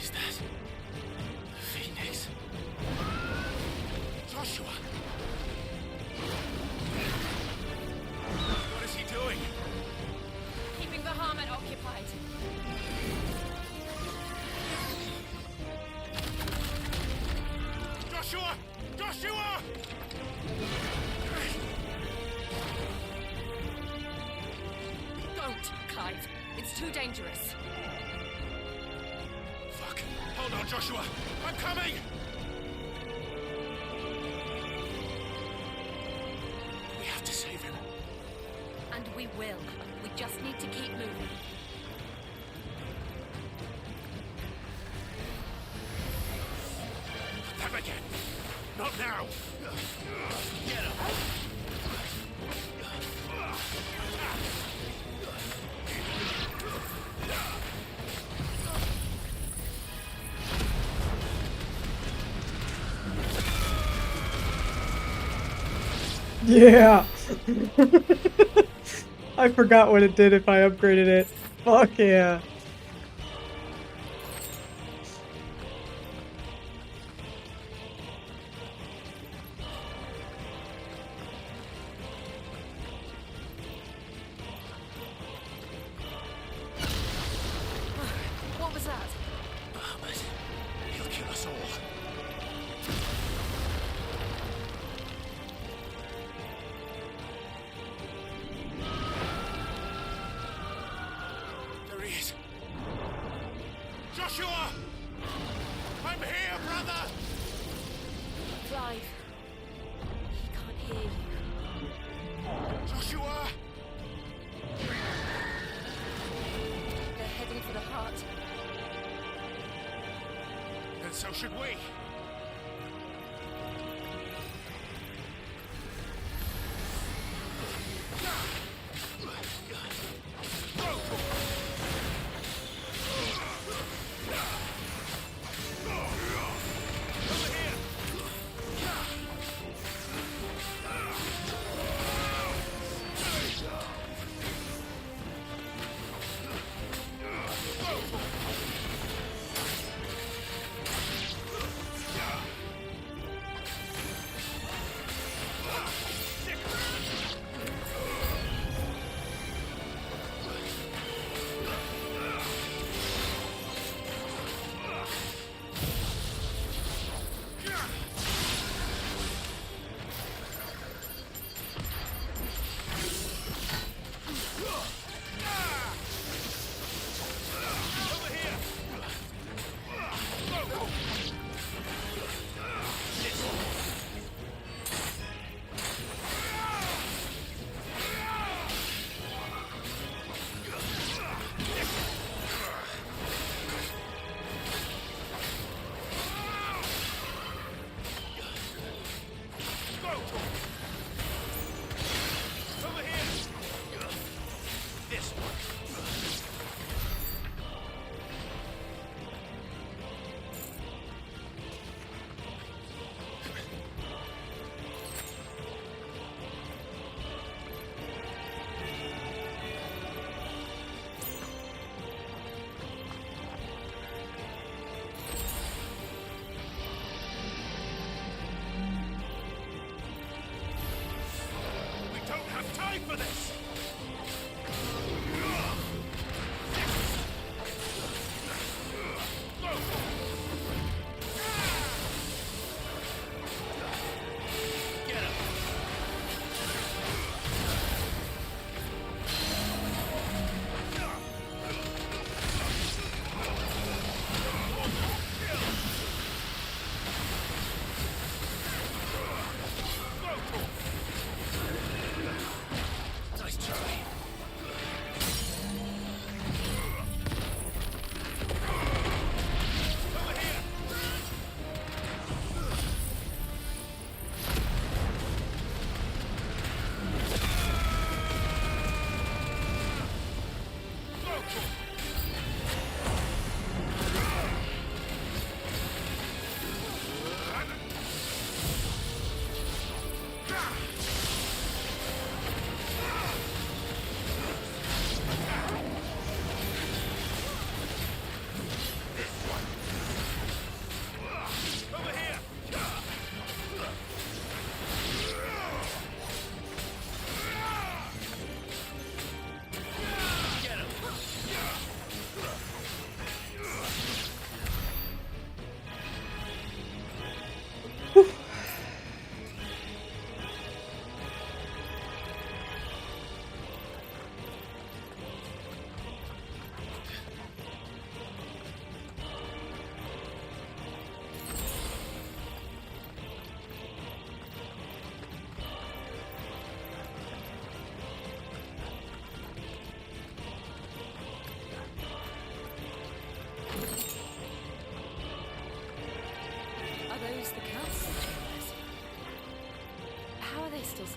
Is that the Phoenix? Joshua! What is he doing? Keeping the Harmon occupied. Joshua! Joshua! Don't, Clive. It's too dangerous. Fuck! Hold on, Joshua! I'm coming! We have to save him. And we will. We just need to keep moving. Them again! Not now! Get him! Yeah! I forgot what it did if I upgraded it. Fuck yeah. What was that? But he'll kill us all. There he is. Joshua! I'm here, brother! Clive. He can't hear you. Joshua! They're heading for the heart. Then so should we.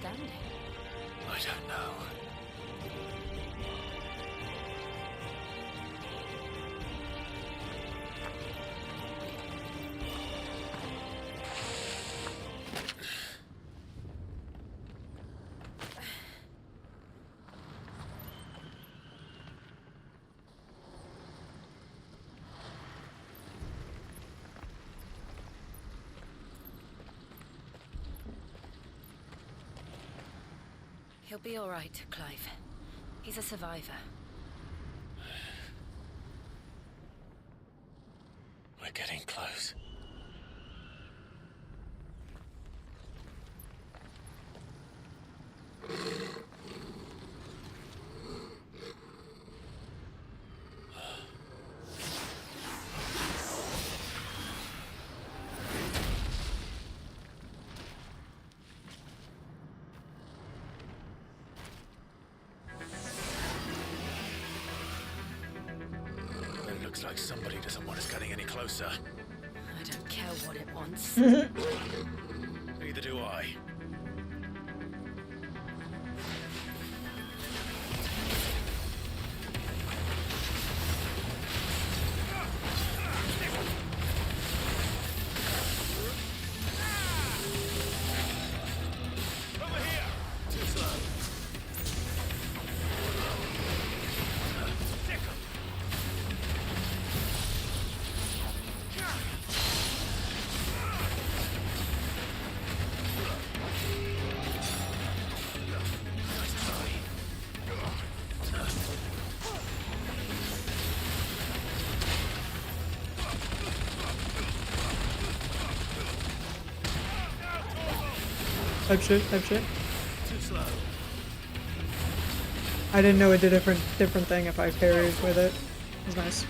understanding? I don't know. He'll be all right, Clive. He's a survivor. We're getting close. It looks like somebody doesn't want us getting any closer. I don't care what it wants. Neither do I. Type shit. Too slow. I didn't know it did a different thing if I parried with it. It was nice.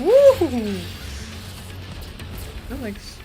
Woo! Alex.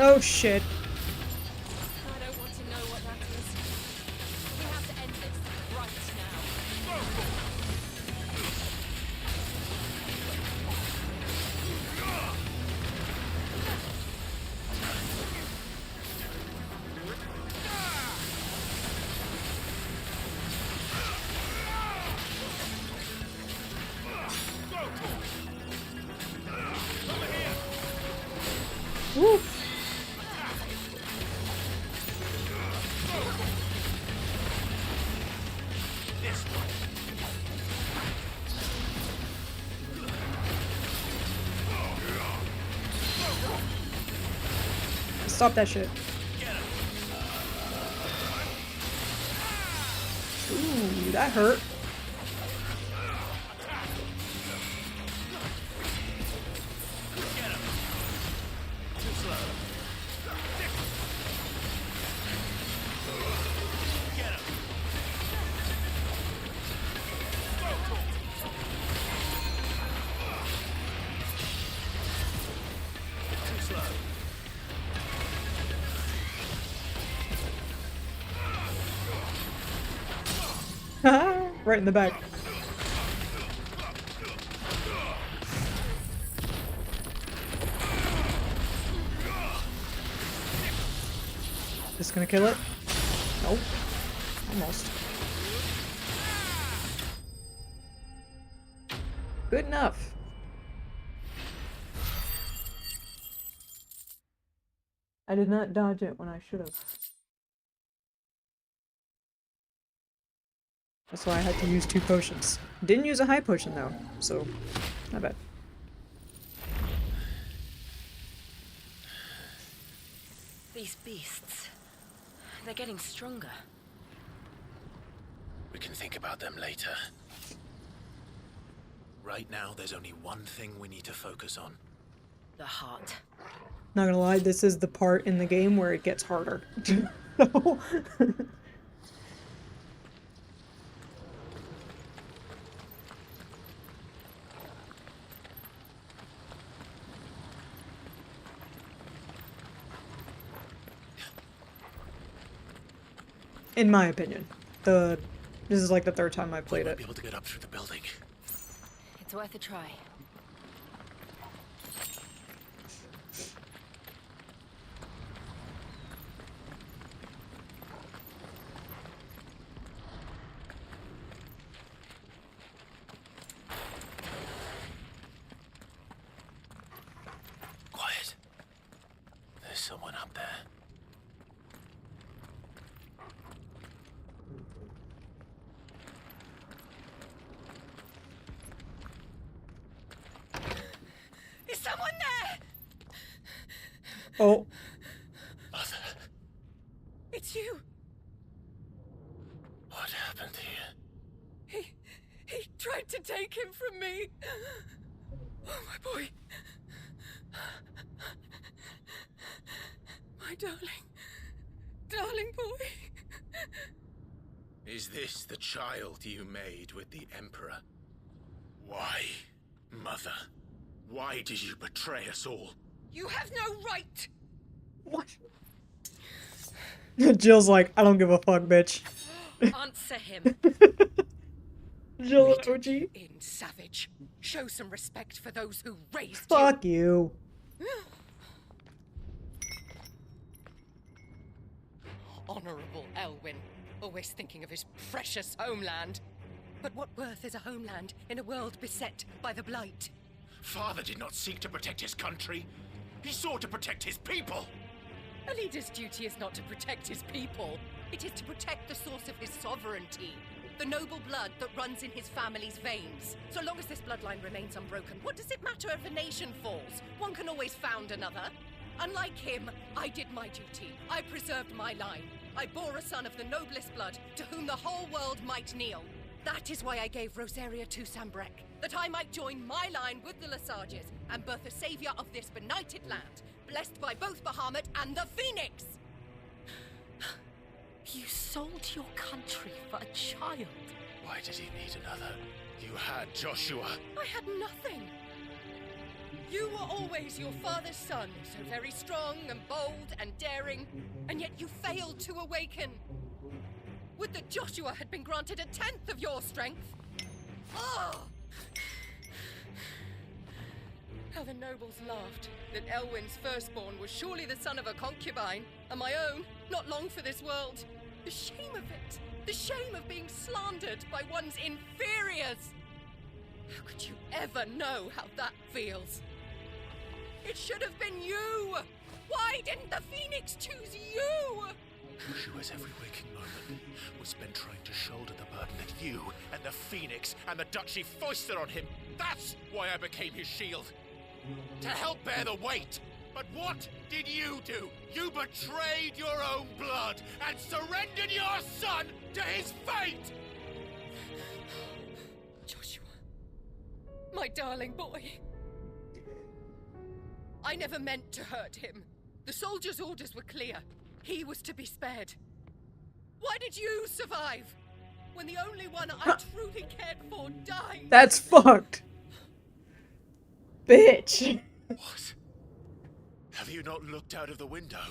Oh shit. I don't want to know what that is. We have to end this right Stop that shit. Ooh, that hurt. Right in the back. This gonna kill it? Nope. Almost. Good enough. I did not dodge it when I should have. That's why I had to use 2 potions. Didn't use a high potion though, so not bad. These beasts, they're getting stronger. We can think about them later. Right now, there's only one thing we need to focus on. The heart. Not gonna lie, this is the part in the game where it gets harder. So in my opinion. This is like the 3rd time I played it. Be able to get up through the building. It's worth a try. Quiet. There's someone up there. Is someone there? Oh. Mother. It's you. What happened here? He tried to take him from me. Oh, my boy. My darling boy. Is this the child you made with the Emperor? Why, Mother? Why did you betray us all? You have no right. What? Jill's like, I don't give a fuck, bitch. Answer him. Jill OG. In, savage. Show some respect for those who raised Fuck you. Honorable Elwyn, always thinking of his precious homeland. But what worth is a homeland in a world beset by the Blight? Father did not seek to protect his country. He sought to protect his people. A leader's duty is not to protect his people. It is to protect the source of his sovereignty. The noble blood that runs in his family's veins. So long as this bloodline remains unbroken, what does it matter if a nation falls? One can always found another. Unlike him, I did my duty. I preserved my line. I bore a son of the noblest blood, to whom the whole world might kneel. That is why I gave Rosaria to Sambrek, that I might join my line with the Lesages and birth a savior of this benighted land, blessed by both Bahamut and the Phoenix! You sold your country for a child. Why did he need another? You had Joshua. I had nothing. You were always your father's son, so very strong and bold and daring, and yet you failed to awaken. Would that Joshua had been granted 1/10 of your strength? Oh! How the nobles laughed that Elwyn's firstborn was surely the son of a concubine, and my own, not long for this world. The shame of it! The shame of being slandered by one's inferiors! How could you ever know how that feels? It should have been you! Why didn't the Phoenix choose you? Joshua's every waking moment was spent trying to shoulder the burden that you and the Phoenix and the Duchy foisted on him. That's why I became his shield. To help bear the weight. But what did you do? You betrayed your own blood and surrendered your son to his fate! Joshua. My darling boy. I never meant to hurt him. The soldiers' orders were clear. He was to be spared. Why did you survive? When the only one I truly cared for died? That's fucked. Bitch. What? Have you not looked out of the window?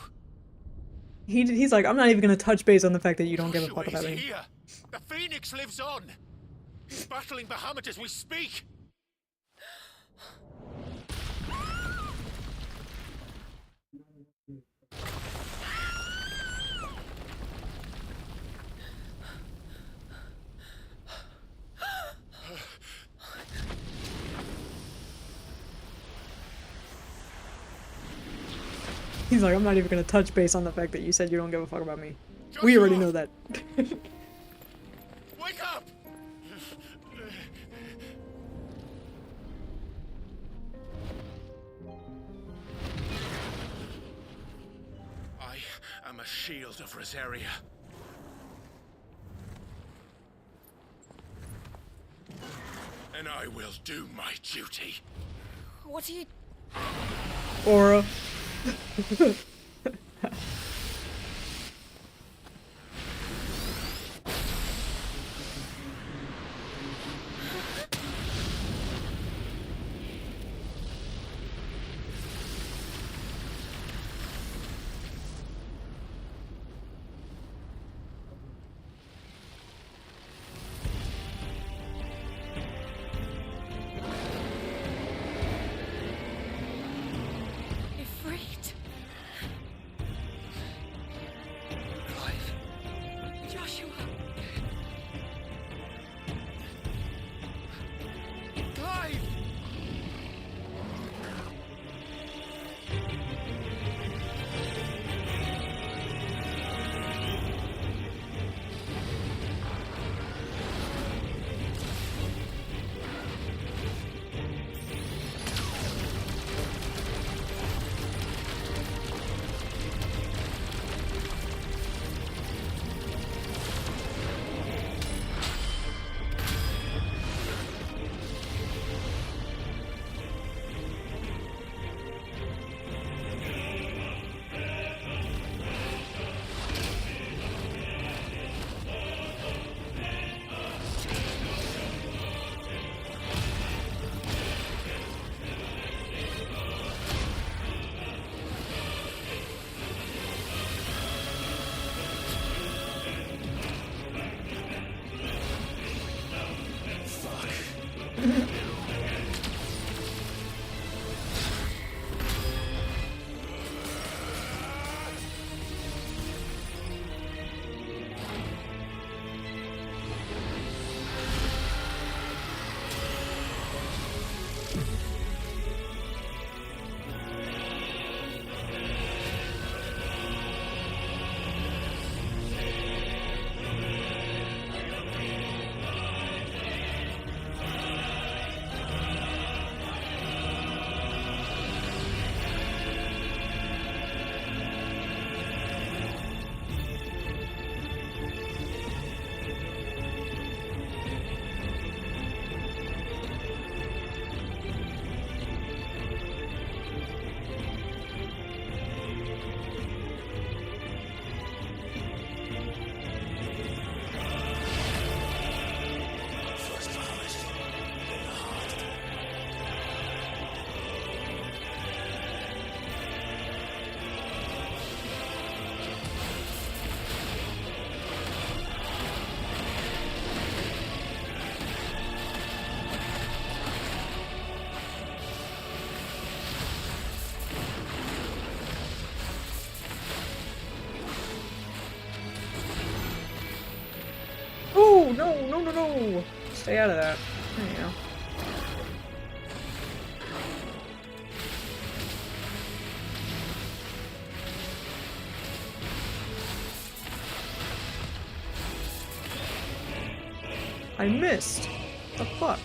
He's like, I'm not even gonna touch base on the fact that you don't give a fuck about He's me. here. The Phoenix lives on. He's battling Bahamut as we speak. He's like, I'm not even gonna touch base on the fact that you said you don't give a fuck about me. We already know that. Wake up! I am a shield of Rosaria. And I will do my duty. What are you... Aura. No! Stay out of that. There you go. I missed. The fuck?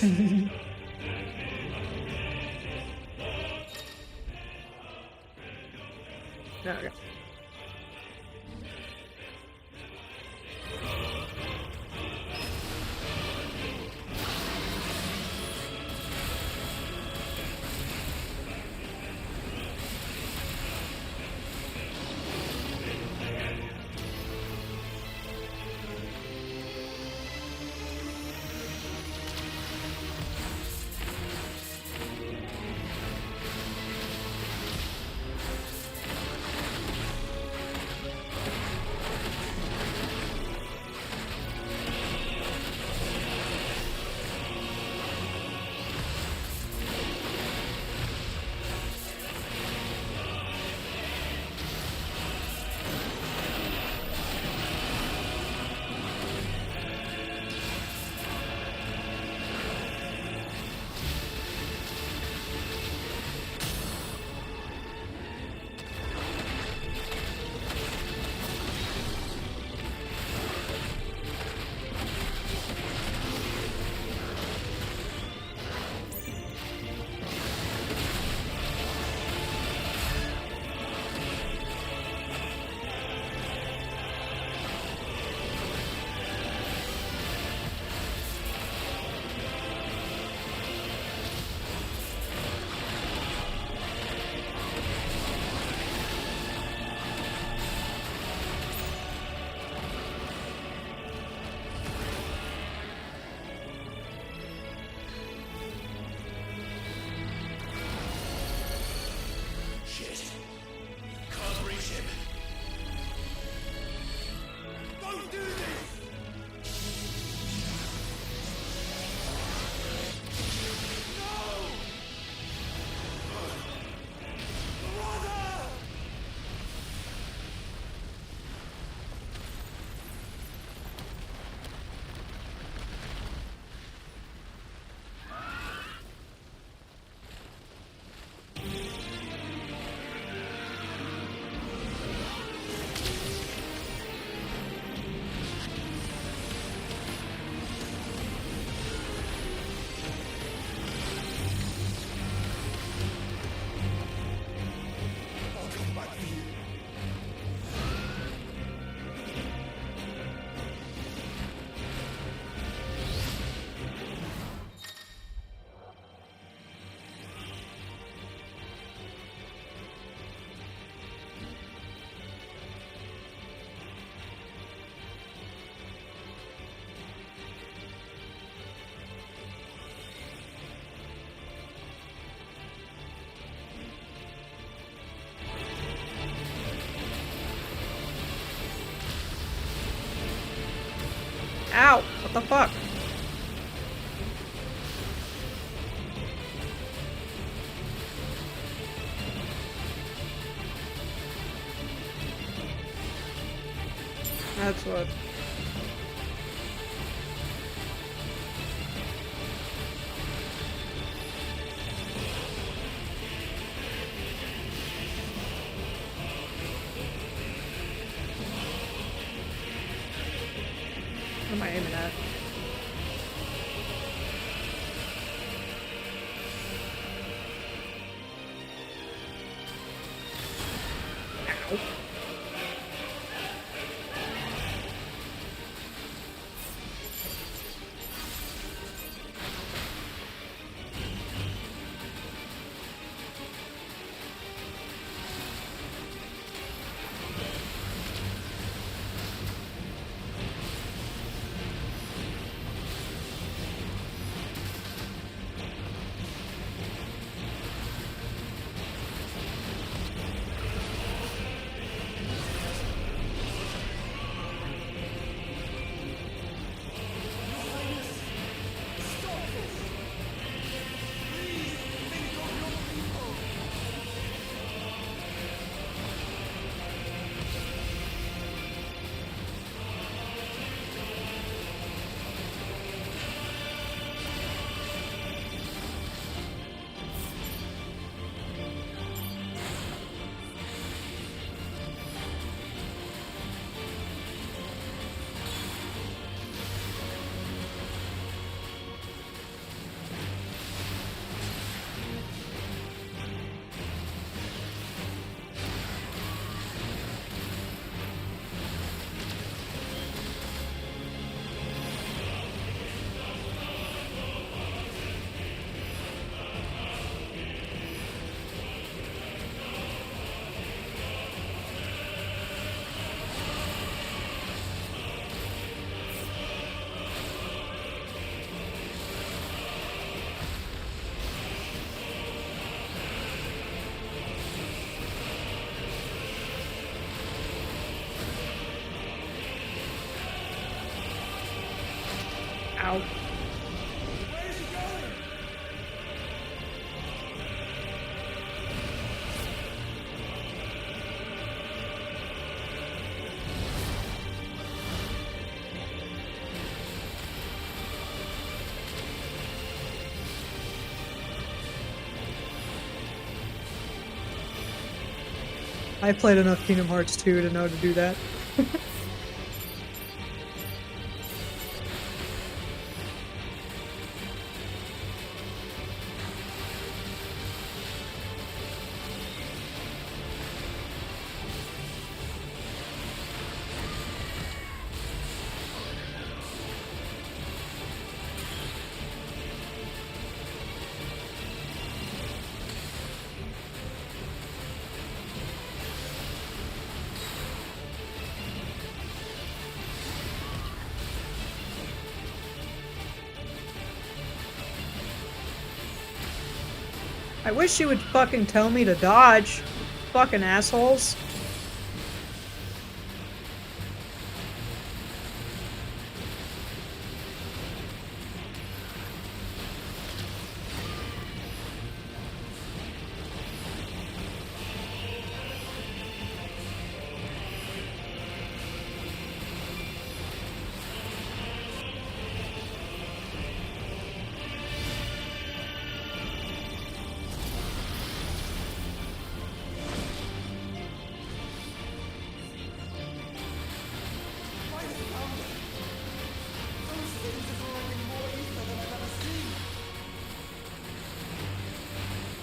There we go. Ow! What the fuck? That's what. What am I aiming at? Ow. Ow. I played enough Kingdom Hearts 2 to know to do that. I wish she would fucking tell me to dodge. Fucking assholes.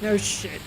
No shit.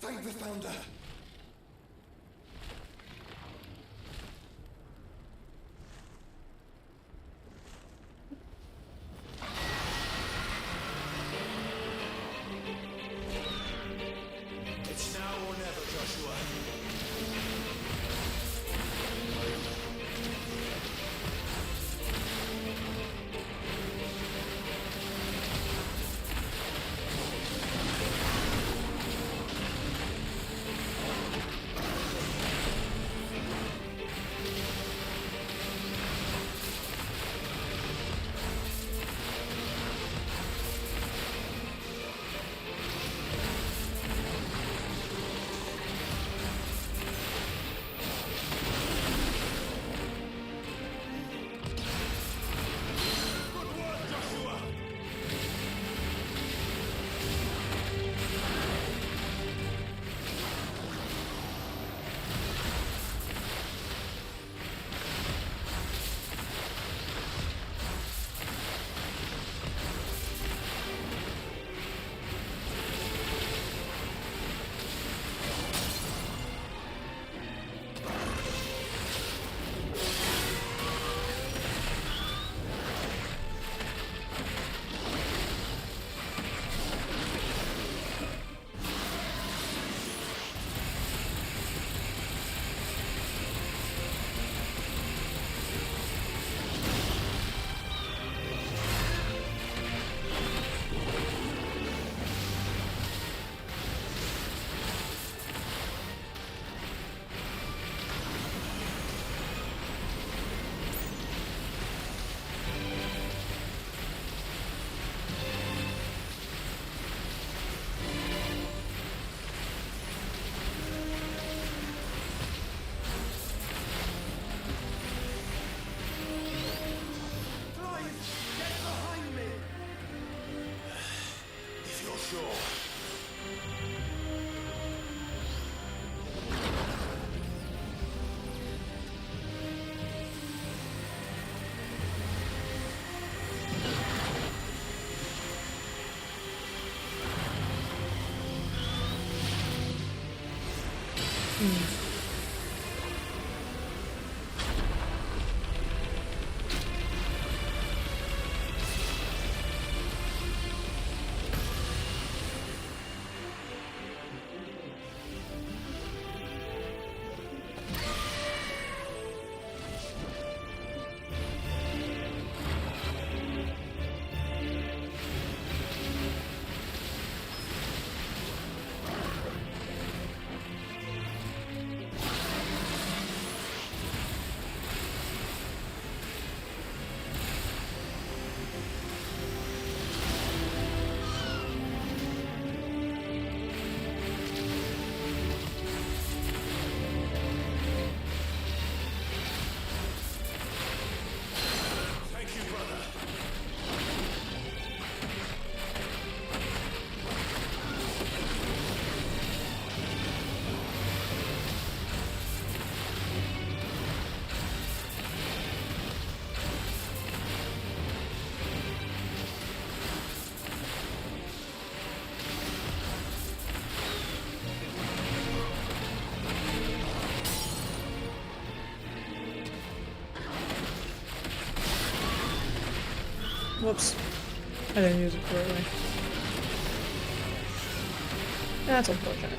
Thank the Founder! It's now or never, Joshua. sure. Whoops. I didn't use it correctly. That's unfortunate.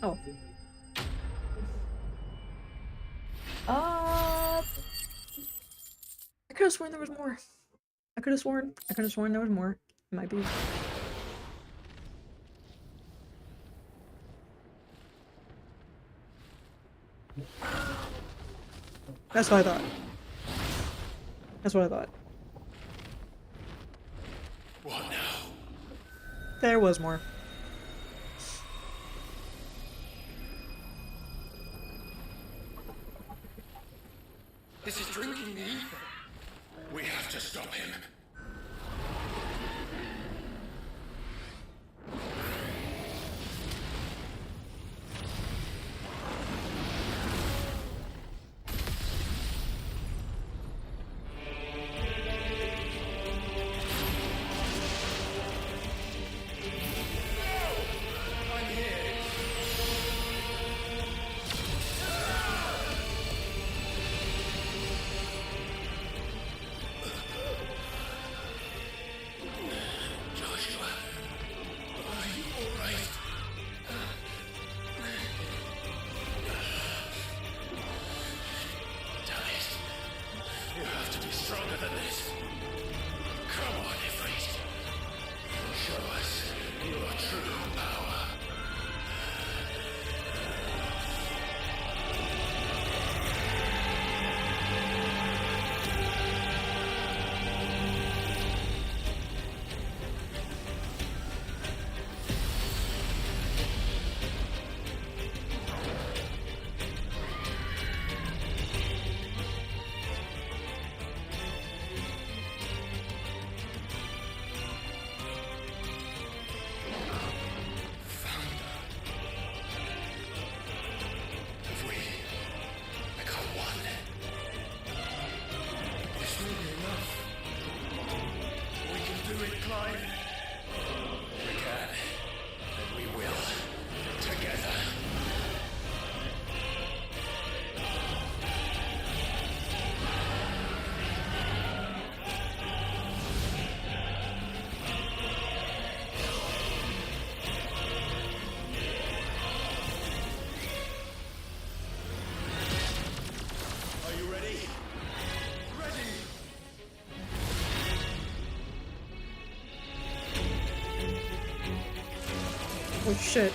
Oh. I could have sworn there was more. I could have sworn there was more. It might be. That's what I thought. That's what I thought. What now? There was more. This is drinking the ether. We have to stop him. Clive? We can. And we will. Together. Are you ready? Ready! Oh shit.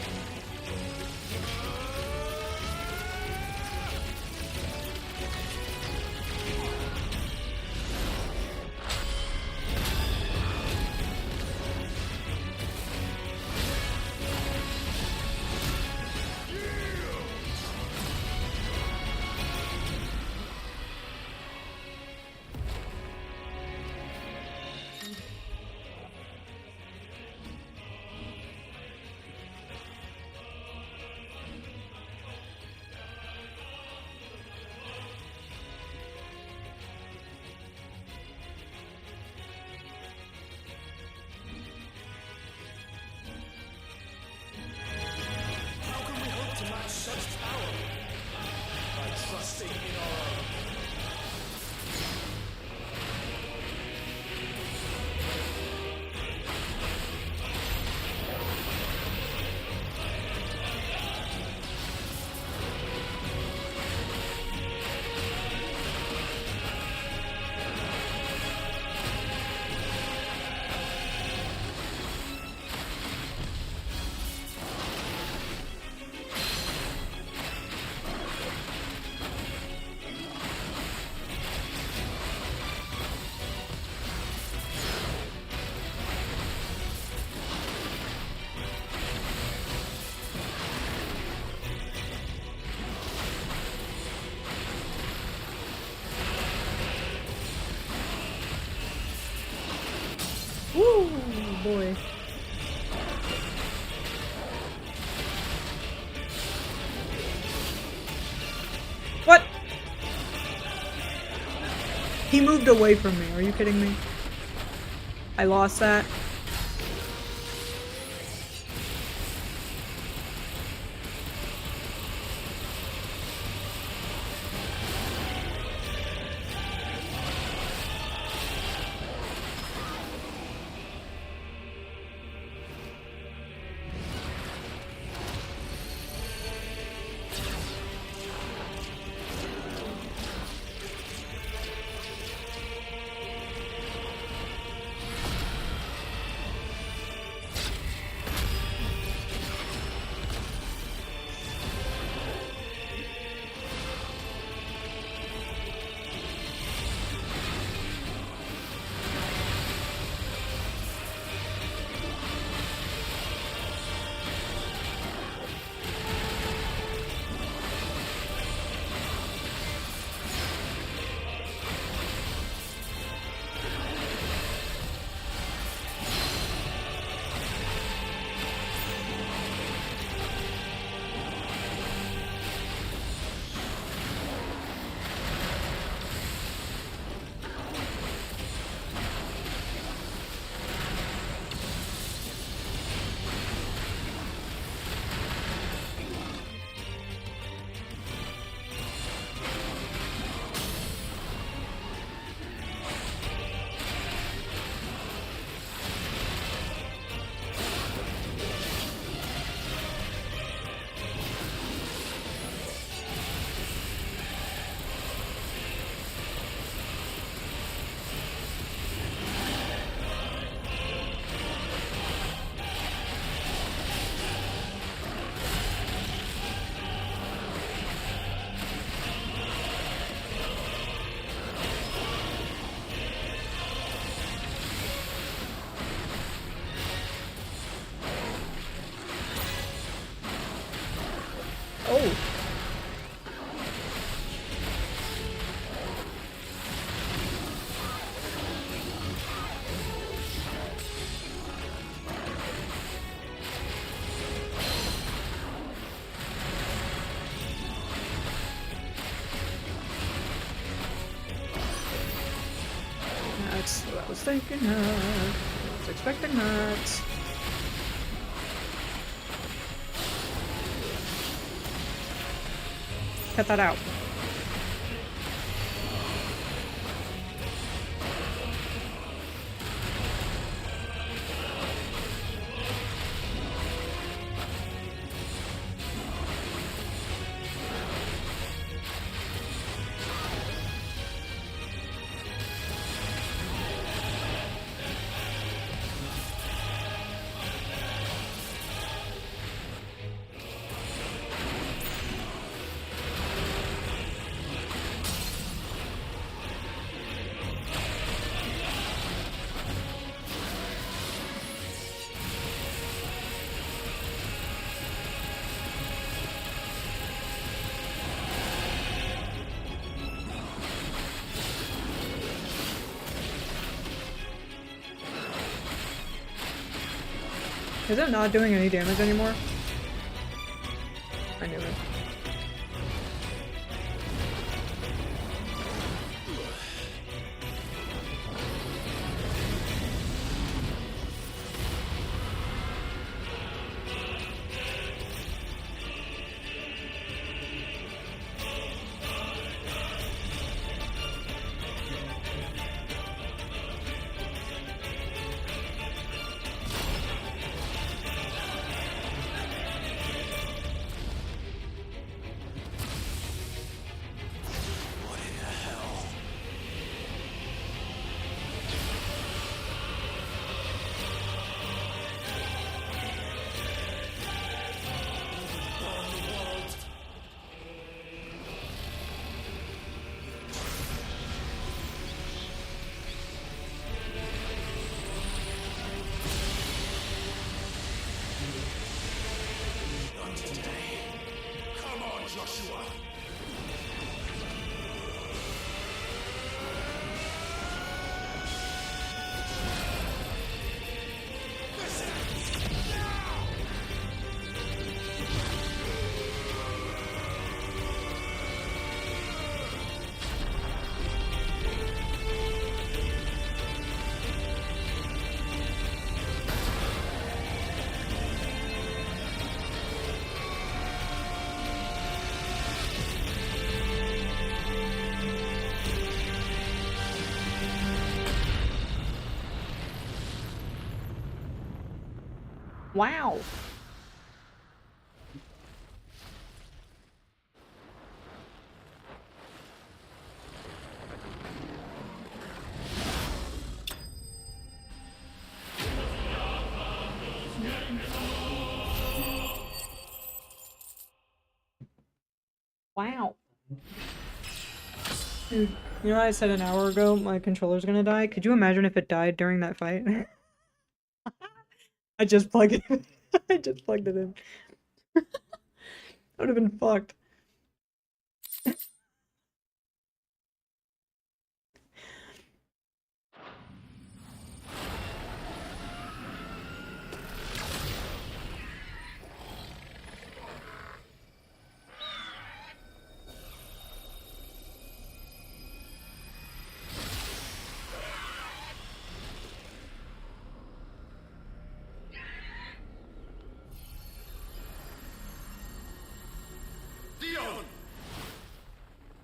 How can we hope to match such power? By trusting in our own. Woo, boy. What? He moved away from me. Are you kidding me? I lost that. Oh. That's what I was thinking of. Was expecting that. Cut that out. Is it not doing any damage anymore? I knew it. Wow. Wow. Dude, you know how I said an hour ago my controller's gonna die? Could you imagine if it died during that fight? I just plugged it in. I just plugged it in. I would have been fucked.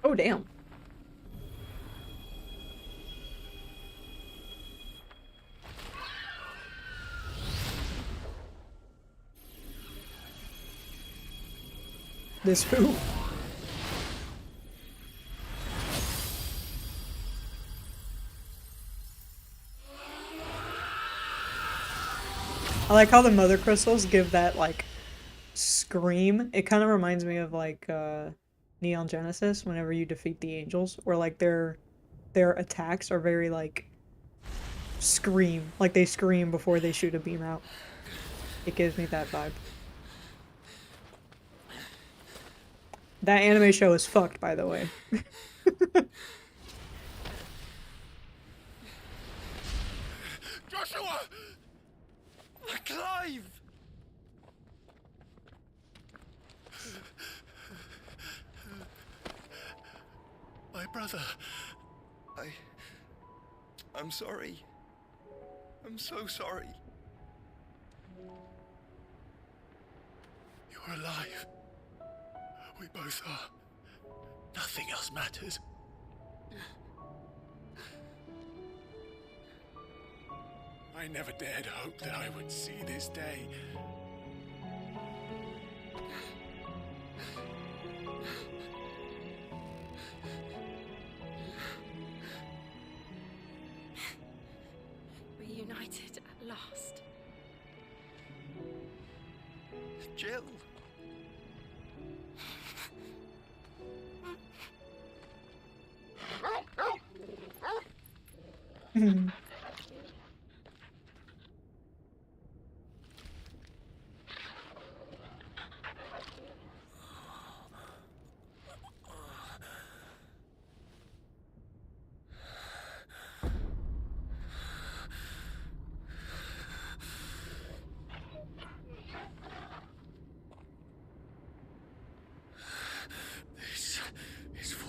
Oh, damn. This who? I like how the mother crystals give that, like, scream. It kind of reminds me of, like, Neon Genesis, whenever you defeat the angels, where, like, their attacks are very, like, scream. Like, they scream before they shoot a beam out. It gives me that vibe. That anime show is fucked, by the way. Joshua! Clive! My brother. I'm sorry. I'm so sorry. You're alive. We both are. Nothing else matters. I never dared hope that I would see this day. Reunited at last. Jill. This is for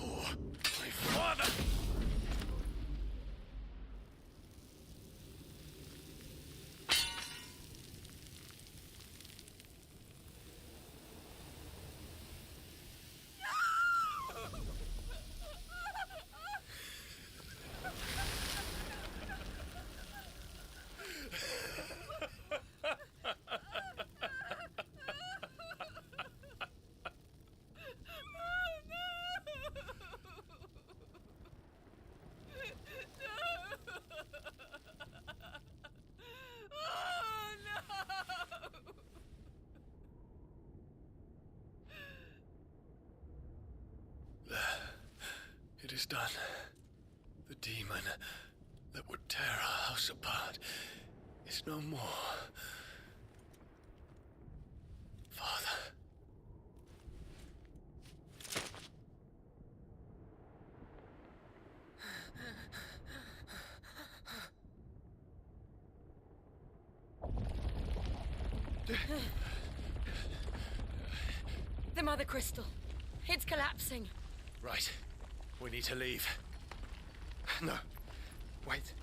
my father. It is done. The demon that would tear our house apart is no more. Father. The Mother Crystal. It's collapsing. Right. We need to leave. No. Wait.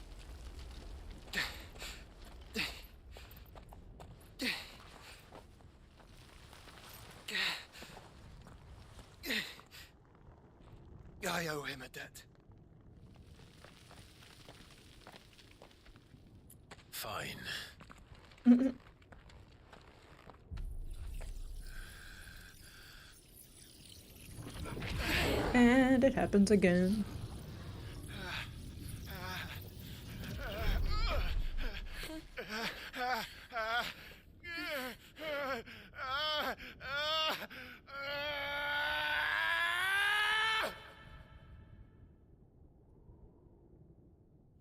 I owe him a debt. Fine. And it happens again.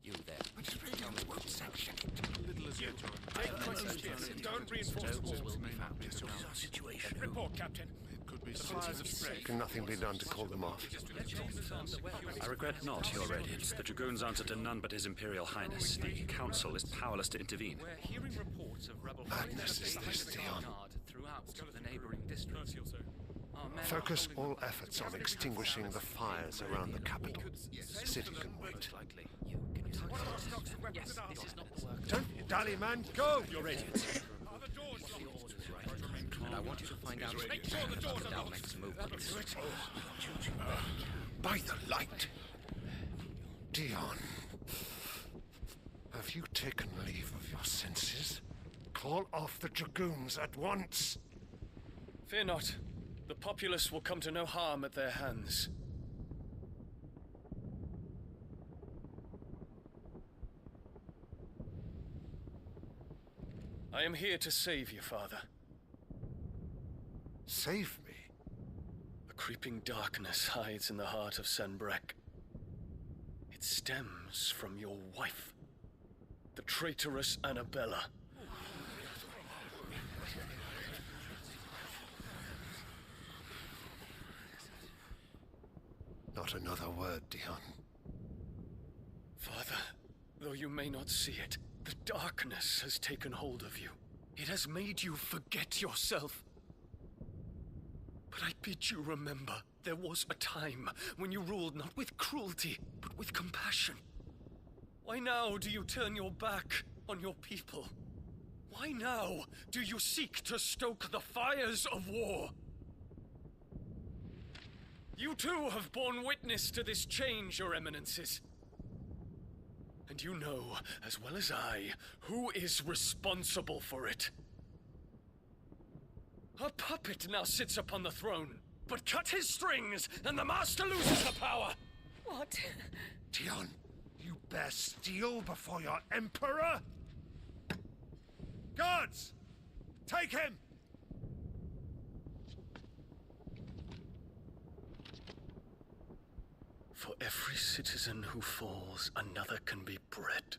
You there. Won't sanction it. Little as you don't reinforce the walls. This is our situation. Report, Captain. It could be fires of spread. Can nothing be done to call them off? I regret not, Your Radiance. The Dragoons answer to none but His Imperial Highness. The Council is powerless to intervene. We're hearing reports of rebel Madness is this, Dion. throughout the neighboring districts. Our men Focus are holding all efforts on extinguishing the fires around the capital. The city can wait. Yes, this is not the work. Don't dally, man. Go! Your Radiance. And I want you to find out our next movement. By the light! Dion. Have you taken leave of your senses? Call off the Dragoons at once! Fear not. The populace will come to no harm at their hands. I am here to save you, Father. Save me? A creeping darkness hides in the heart of Sanbrek. It stems from your wife, the traitorous Annabella. Not another word, Dion. Father, though you may not see it, the darkness has taken hold of you. It has made you forget yourself. But I bid you remember, there was a time when you ruled not with cruelty, but with compassion. Why now do you turn your back on your people? Why now do you seek to stoke the fires of war? You too have borne witness to this change, Your Eminences. And you know, as well as I, who is responsible for it. A puppet now sits upon the throne, but cut his strings and the master loses the power! What? Dion, you bear steel before your emperor? Guards! Take him! For every citizen who falls, another can be bred.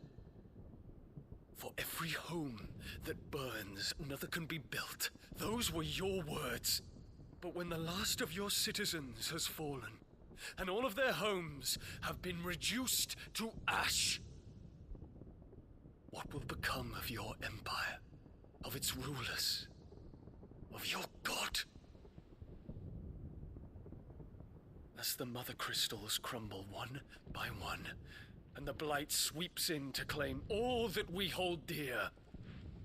For every home that burns, another can be built. Those were your words. But when the last of your citizens has fallen, and all of their homes have been reduced to ash, what will become of your empire, of its rulers, of your god? As the mother crystals crumble one by one, and the blight sweeps in to claim all that we hold dear,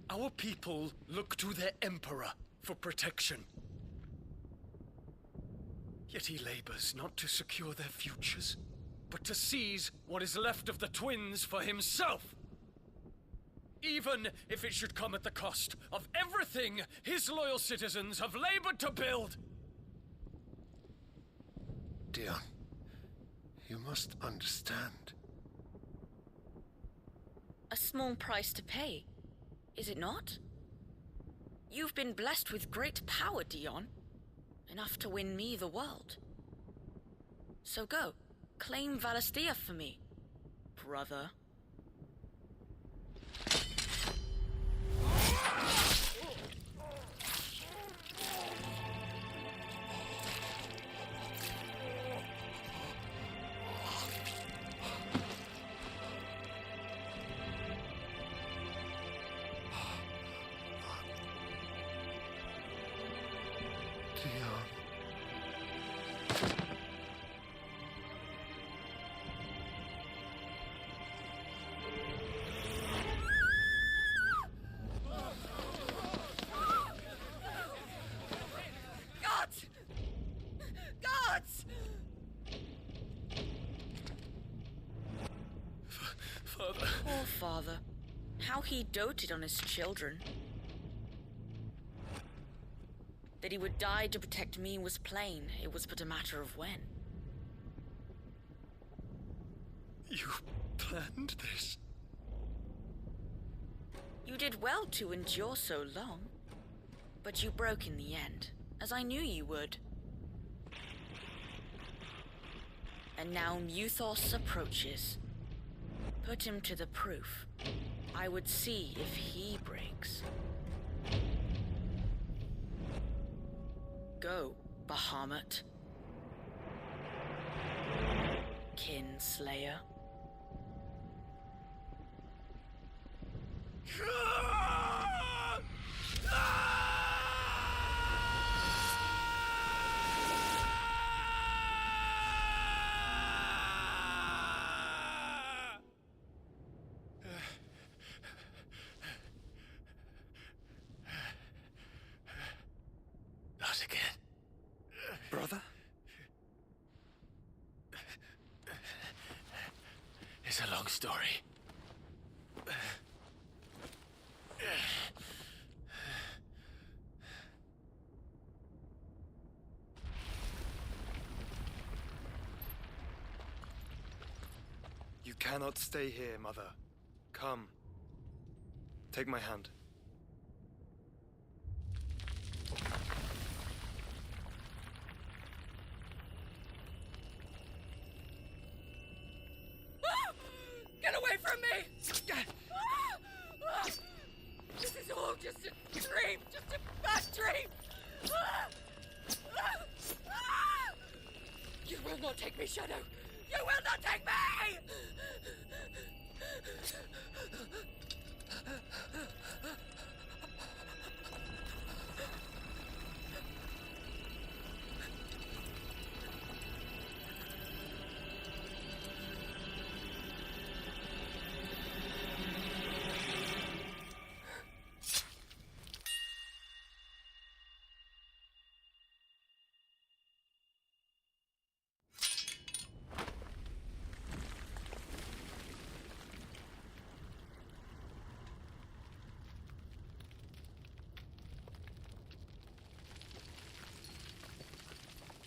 our people look to their emperor for protection. Yet he labors not to secure their futures, but to seize what is left of the twins for himself. Even if it should come at the cost of everything his loyal citizens have labored to build. Dion, you must understand. A small price to pay, is it not? You've been blessed with great power, Dion. Enough to win me the world. So go, claim Valisthea for me, brother. Guards! Guards! Father. Poor father. How he doted on his children. That he would die to protect me was plain. It was but a matter of when. You planned this? You did well to endure so long. But you broke in the end, as I knew you would. And now Muthos approaches. Put him to the proof. I would see if he breaks. Go, Bahamut. Kinslayer. Not again. Brother? It's a long story. You cannot stay here, Mother. Come. Take my hand. Get away from me! This is all just a dream, just a bad dream! You will not take me, Shadow! You will not take me!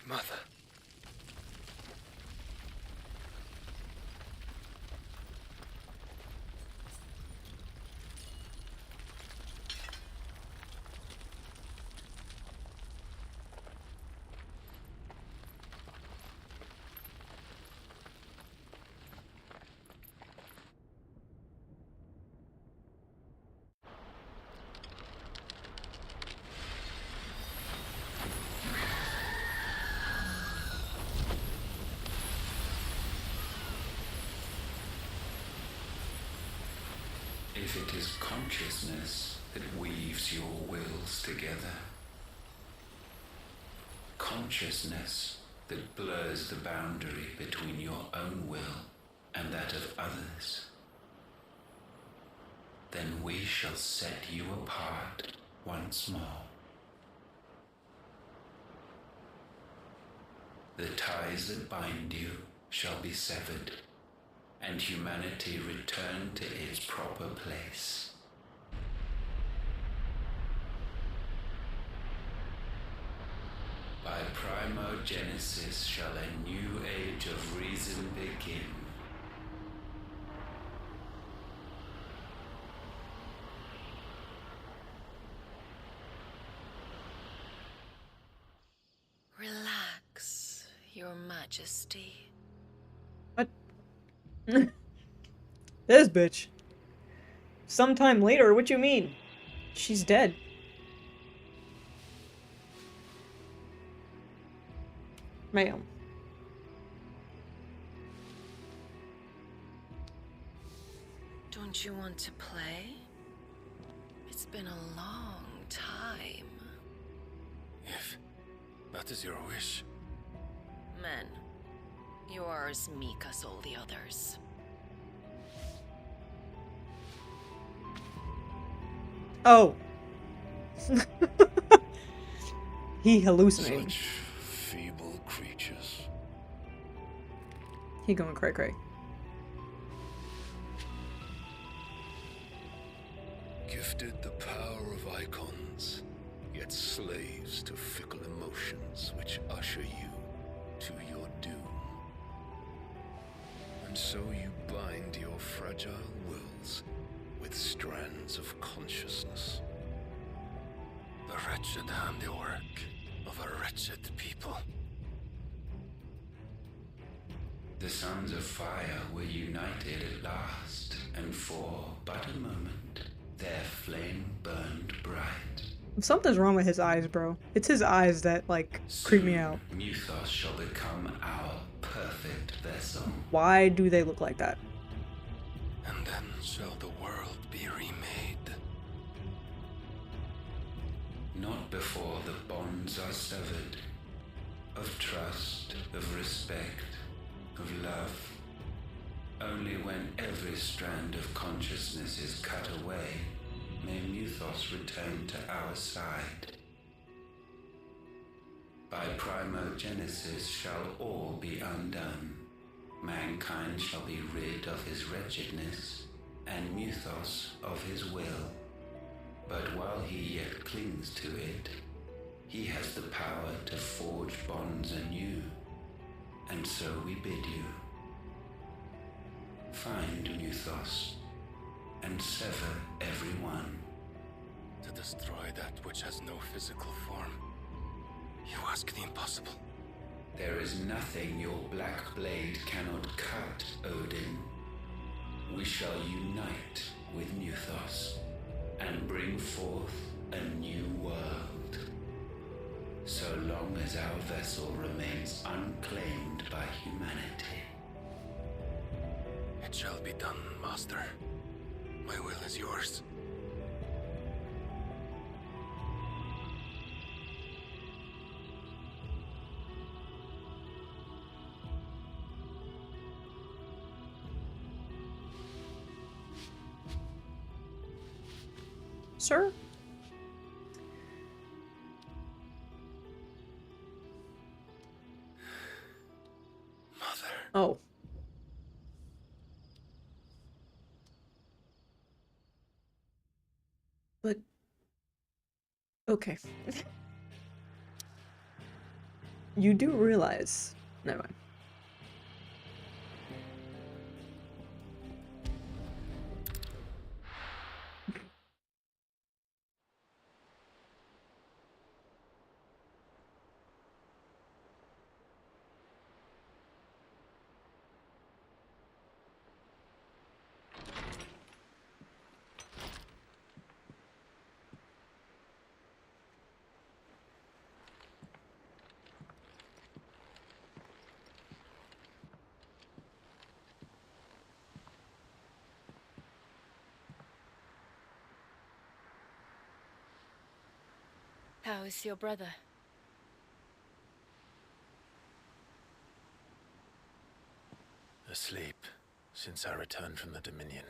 Mother. If it is consciousness that weaves your wills together, consciousness that blurs the boundary between your own will and that of others, then we shall set you apart once more. The ties that bind you shall be severed, and humanity return to its proper place. By primogenesis shall a new age of reason begin. Relax, Your Majesty. This bitch. Sometime later, what you mean? She's dead. Ma'am. Don't you want to play? It's been a long time. If that is your wish. Men, you are as meek as all the others. Oh. He hallucinating. Such feeble creatures. He going cray cray. Gifted the power of icons, yet slaves to fickle emotions which usher you to your doom. And so you bind your fragile wills with strands of consciousness. The wretched handiwork of a wretched people. The sons of fire were united at last, and for but a moment, their flame burned bright. Something's wrong with his eyes, bro. It's his eyes that, like, creep me out. Muthos shall become our perfect vessel. Why do they look like that? And then shall the world be remade. Not before the bonds are severed, of trust, of respect, of love. Only when every strand of consciousness is cut away, may Muthos return to our side. By primogenesis shall all be undone. Mankind shall be rid of his wretchedness, and Muthos of his will. But while he yet clings to it, he has the power to forge bonds anew. And so we bid you, find Muthos, and sever everyone. To destroy that which has no physical form, you ask the impossible. There is nothing your black blade cannot cut, Odin. We shall unite with Muthos, and bring forth a new world. So long as our vessel remains unclaimed by humanity. It shall be done, Master. My will is yours. Sir? Mother. Oh. But... okay. you do realize... Never mind. How is your brother? Asleep since I returned from the Dominion.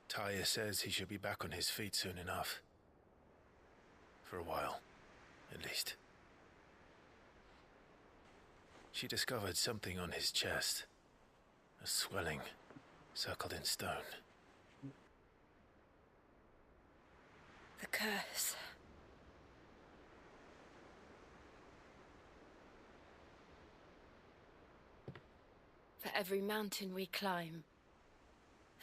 Taya says he should be back on his feet soon enough. For a while, at least. She discovered something on his chest. A swelling, circled in stone. The curse. For every mountain we climb,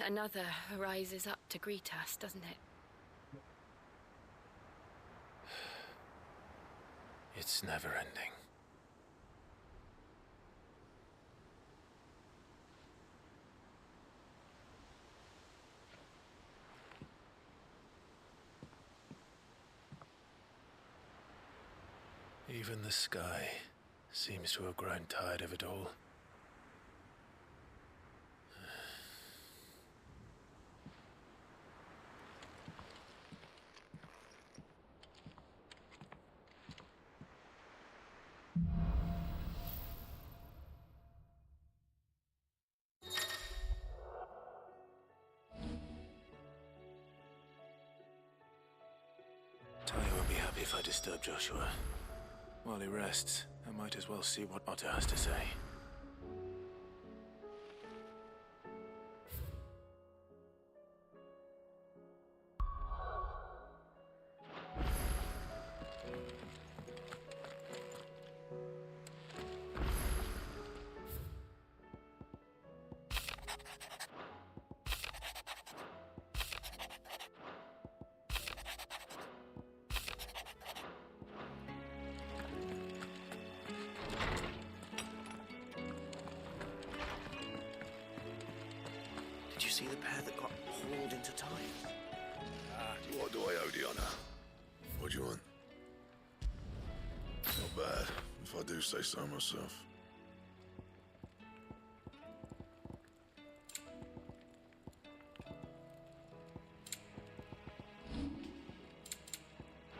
another rises up to greet us, doesn't it? It's never ending. Even the sky seems to have grown tired of it all. Taya won't be happy if I disturb Joshua. While he rests, I might as well see what Otto has to say. Did you see the pair that got hauled into time? What do I owe the honor? What do you want? Not bad, if I do say so myself.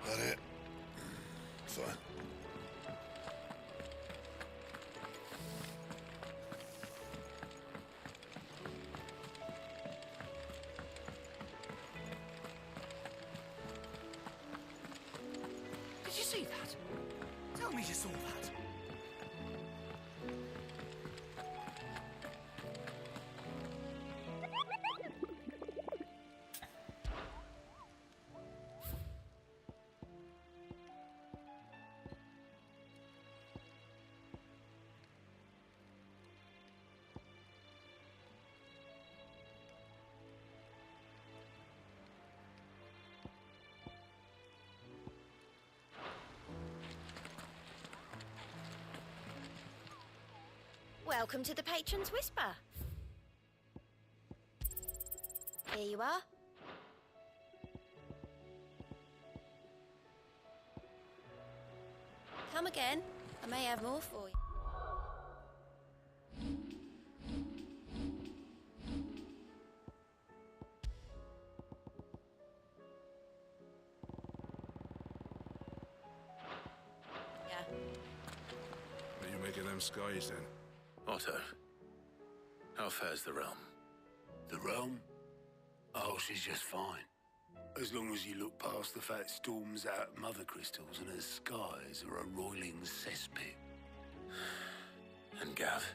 That it? Fine. Did you see that? Tell me you saw that. Welcome to the Patron's Whisper. Here you are. Come again. I may have more for you. Yeah. Are you making them skies then? Otto, how fares the realm? The realm? Oh, she's just fine. As long as you look past the fact storms out mother crystals and her skies are a roiling cesspit. And Gav?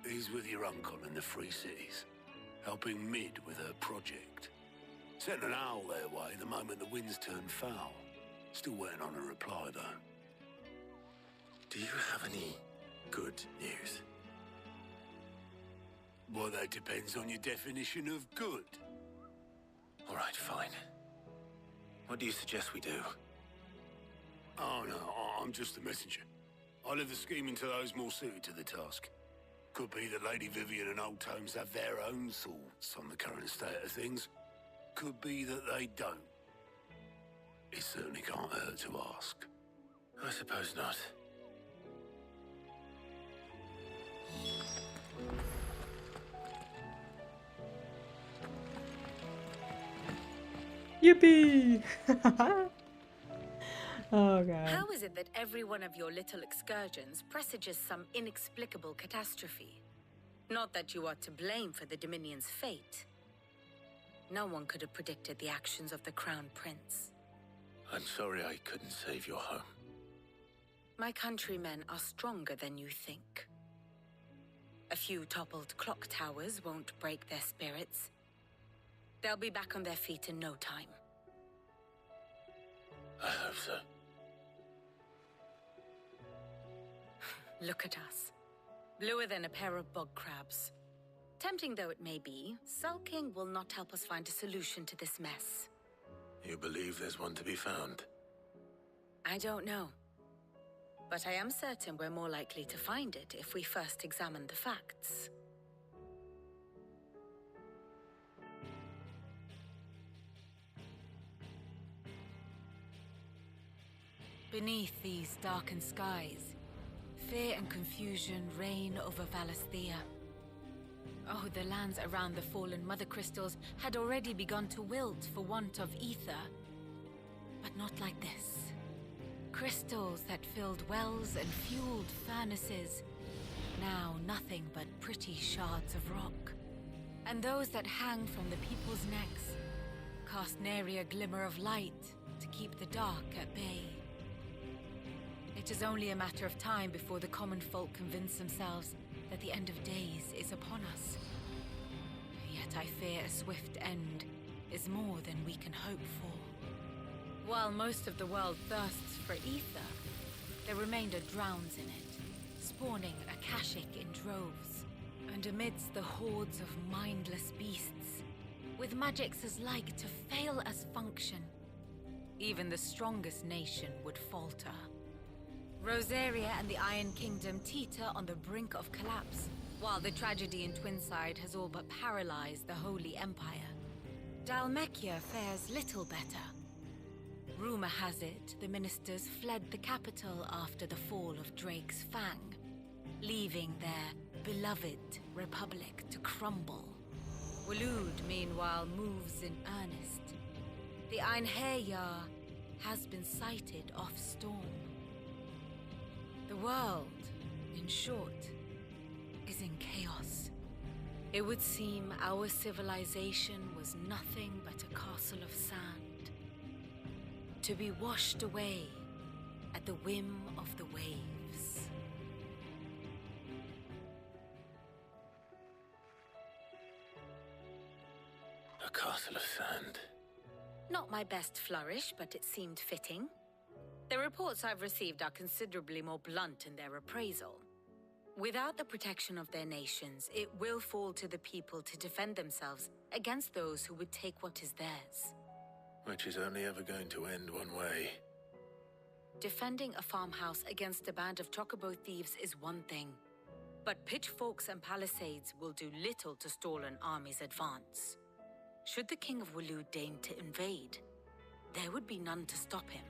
He's with your uncle in the Free Cities, helping Mid with her project. Sent an owl their way the moment the winds turned foul. Still waiting on a reply, though. Do you have any good news? Well, that depends on your definition of good. All right, fine. What do you suggest we do? Oh, no, I'm just a messenger. I leave the scheming to those more suited to the task. Could be that Lady Vivian and Old Tomes have their own thoughts on the current state of things. Could be that they don't. It certainly can't hurt to ask. I suppose not. Yippee! Oh god. How is it that every one of your little excursions presages some inexplicable catastrophe? Not that you are to blame for the Dominion's fate. No one could have predicted the actions of the Crown Prince. I'm sorry I couldn't save your home. My countrymen are stronger than you think. A few toppled clock towers won't break their spirits. They'll be back on their feet in no time. I hope so. Look at us. Bluer than a pair of bog crabs. Tempting though it may be, sulking will not help us find a solution to this mess. You believe there's one to be found? I don't know. But I am certain we're more likely to find it if we first examine the facts. Beneath these darkened skies, fear and confusion reign over Valisthea. Oh, the lands around the fallen mother crystals had already begun to wilt for want of ether. But not like this. Crystals that filled wells and fueled furnaces, now nothing but pretty shards of rock. And those that hang from the people's necks cast nary a glimmer of light to keep the dark at bay. It is only a matter of time before the common folk convince themselves that the end of days is upon us. Yet I fear a swift end is more than we can hope for. While most of the world thirsts for ether, the remainder drowns in it, spawning Akashic in droves. And amidst the hordes of mindless beasts, with magics as like to fail as function, even the strongest nation would falter. Rosaria and the Iron Kingdom teeter on the brink of collapse, while the tragedy in Twinside has all but paralyzed the Holy Empire. Dalmekia fares little better. Rumor has it the ministers fled the capital after the fall of Drake's Fang, leaving their beloved republic to crumble. Waloed, meanwhile, moves in earnest. The Einherjar has been sighted off Storm. The world, in short, is in chaos. It would seem our civilization was nothing but a castle of sand, to be washed away at the whim of the waves. A castle of sand. Not my best flourish, but it seemed fitting. The reports I've received are considerably more blunt in their appraisal. Without the protection of their nations, it will fall to the people to defend themselves against those who would take what is theirs. Which is only ever going to end one way. Defending a farmhouse against a band of chocobo thieves is one thing, but pitchforks and palisades will do little to stall an army's advance. Should the King of Waloed deign to invade, there would be none to stop him.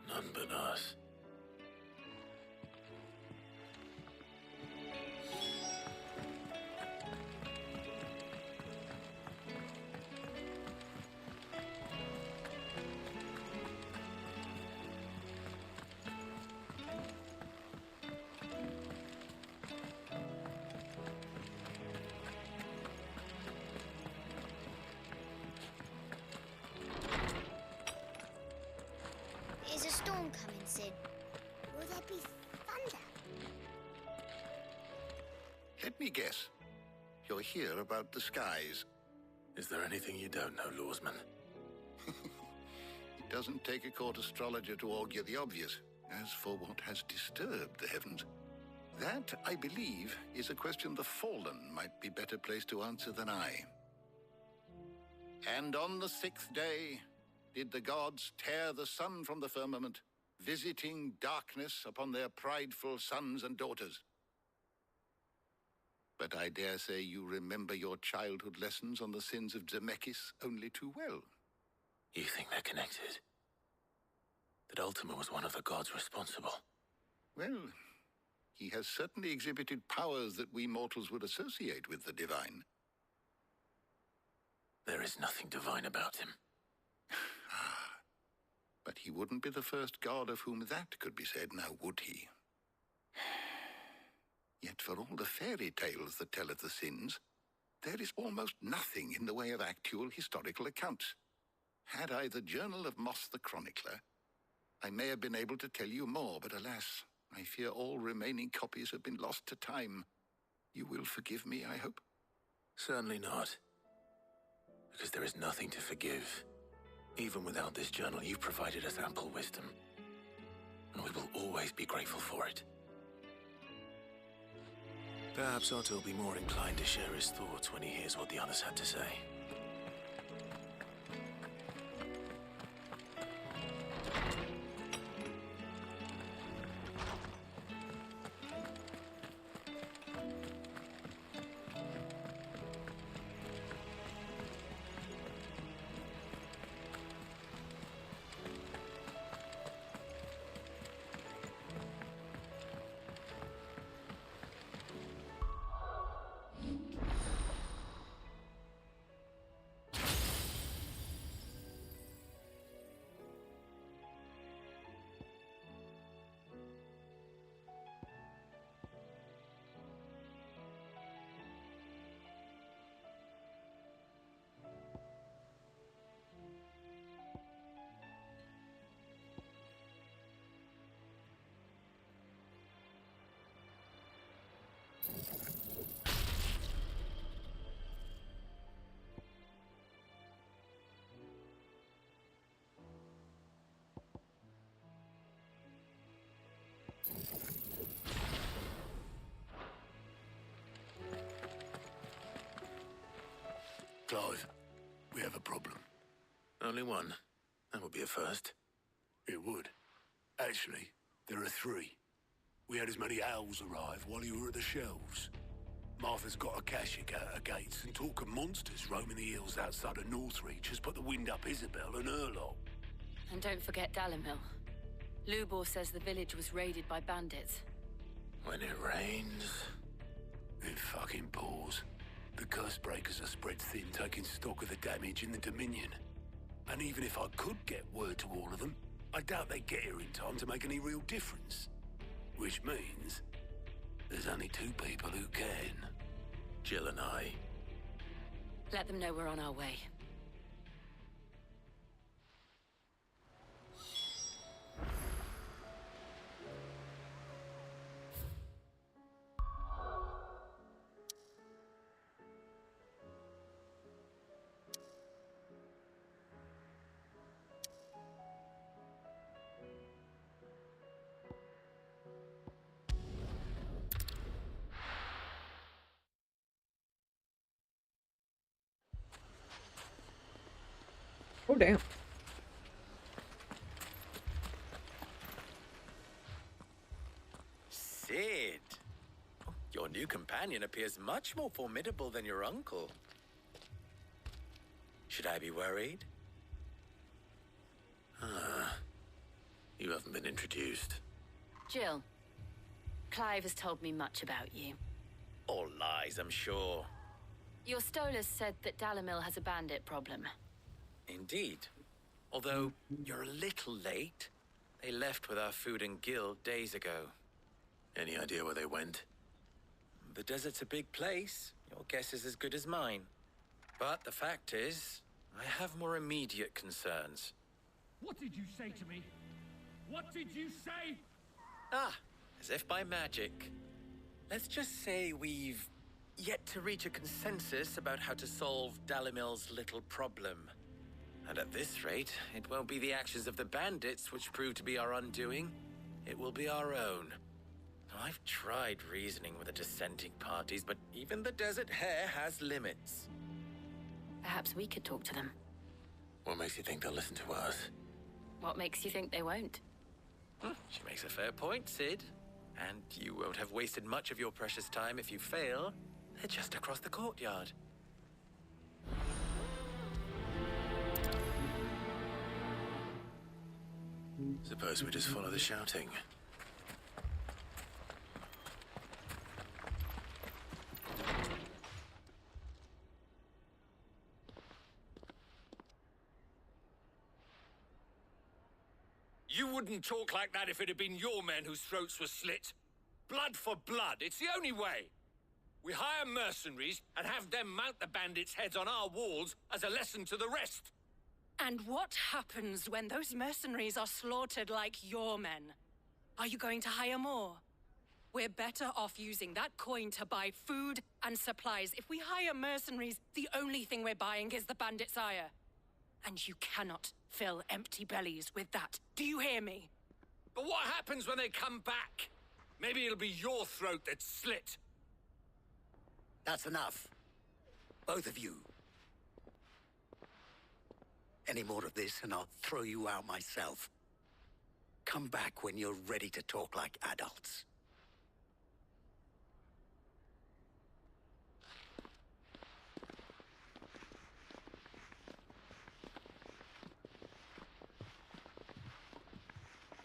None but us. Is a storm coming soon? Will there be thunder? Let me guess. You're here about the skies. Is there anything you don't know, Lawsman? It doesn't take a court astrologer to augur the obvious. As for what has disturbed the heavens, that, I believe, is a question the Fallen might be better placed to answer than I. And on the 6th day did the gods tear the sun from the firmament, visiting darkness upon their prideful sons and daughters. But I dare say you remember your childhood lessons on the sins of Zemeckis only too well. You think they're connected? That Ultima was one of the gods responsible? Well, he has certainly exhibited powers that we mortals would associate with the divine. There is nothing divine about him. But he wouldn't be the first god of whom that could be said, now would he? Yet for all the fairy tales that tell of the sins, there is almost nothing in the way of actual historical accounts. Had I the Journal of Moss the Chronicler, I may have been able to tell you more, but alas, I fear all remaining copies have been lost to time. You will forgive me, I hope? Certainly not. Because there is nothing to forgive. Even without this journal, you've provided us ample wisdom. And we will always be grateful for it. Perhaps Otto will be more inclined to share his thoughts when he hears what the others had to say. Clive, we have a problem. Only one. That would be a first. It would. Actually, there are 3. We had as many owls arrive while you were at the shelves. Martha's got a Kashik at her gates, and talk of monsters roaming the hills outside of Northreach has put the wind up Isabel and her lot. And don't forget Dalimil. Lubor says the village was raided by bandits. When it rains... It fucking pours. The curse breakers are spread thin, taking stock of the damage in the Dominion. And even if I could get word to all of them, I doubt they'd get here in time to make any real difference. Which means there's only 2 people who can. Jill and I. Let them know we're on our way. Oh, damn. Sid! Your new companion appears much more formidable than your uncle. Should I be worried? You haven't been introduced. Jill, Clive has told me much about you. All lies, I'm sure. Your Stolas said that Dalimil has a bandit problem. Indeed. Although, you're a little late. They left with our food and guild days ago. Any idea where they went? The desert's a big place. Your guess is as good as mine. But the fact is, I have more immediate concerns. What did you say to me? What did you say? Ah, as if by magic. Let's just say we've yet to reach a consensus about how to solve Dalimil's little problem. And at this rate, it won't be the actions of the bandits which prove to be our undoing. It will be our own. I've tried reasoning with the dissenting parties, but even the Desert Hare has limits. Perhaps we could talk to them. What makes you think they'll listen to us? What makes you think they won't? She makes a fair point, Sid. And you won't have wasted much of your precious time if you fail. They're just across the courtyard. Suppose we just follow the shouting. You wouldn't talk like that if it had been your men whose throats were slit. Blood for blood, it's the only way. We hire mercenaries and have them mount the bandits' heads on our walls as a lesson to the rest. And what happens when those mercenaries are slaughtered like your men? Are you going to hire more? We're better off using that coin to buy food and supplies. If we hire mercenaries, the only thing we're buying is the bandits' ire. And you cannot fill empty bellies with that. Do you hear me? But what happens when they come back? Maybe it'll be your throat that's slit. That's enough. Both of you. Any more of this and I'll throw you out myself. Come back when you're ready to talk like adults.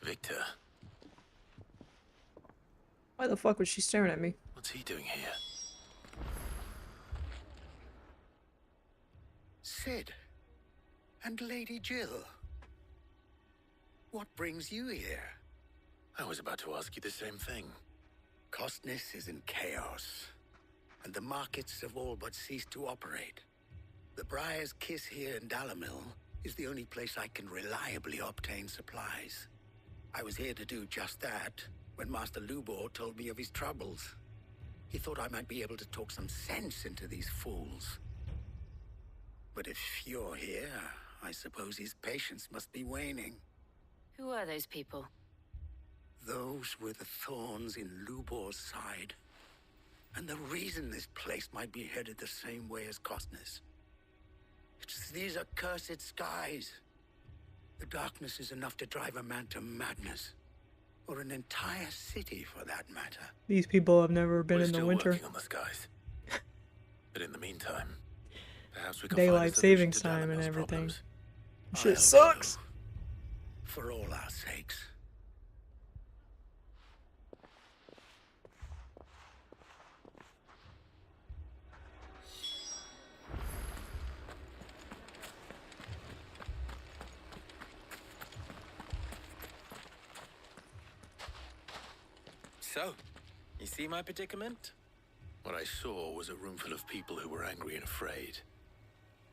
Victor, Why the fuck was she staring at me? what's he doing here? Sid. And Lady Jill. What brings you here? I was about to ask you the same thing. Costness is in chaos, and the markets have all but ceased to operate. The Briar's Kiss here in Dalamil is the only place I can reliably obtain supplies. I was here to do just that when Master Lubor told me of his troubles. He thought I might be able to talk some sense into these fools. But if you're here, I suppose his patience must be waning. Who are those people? Those were the thorns in Lubor's side. And the reason this place might be headed the same way as Costness. It's these accursed skies. The darkness is enough to drive a man to madness. Or an entire city, for that matter. These people have never been We're in the still winter. working on the skies. But in the meantime, perhaps we can Daylight find a solution savings to time and Dalamil's everything. problems. Shit sucks. For all our sakes. So, you see my predicament? What I saw was a room full of people who were angry and afraid.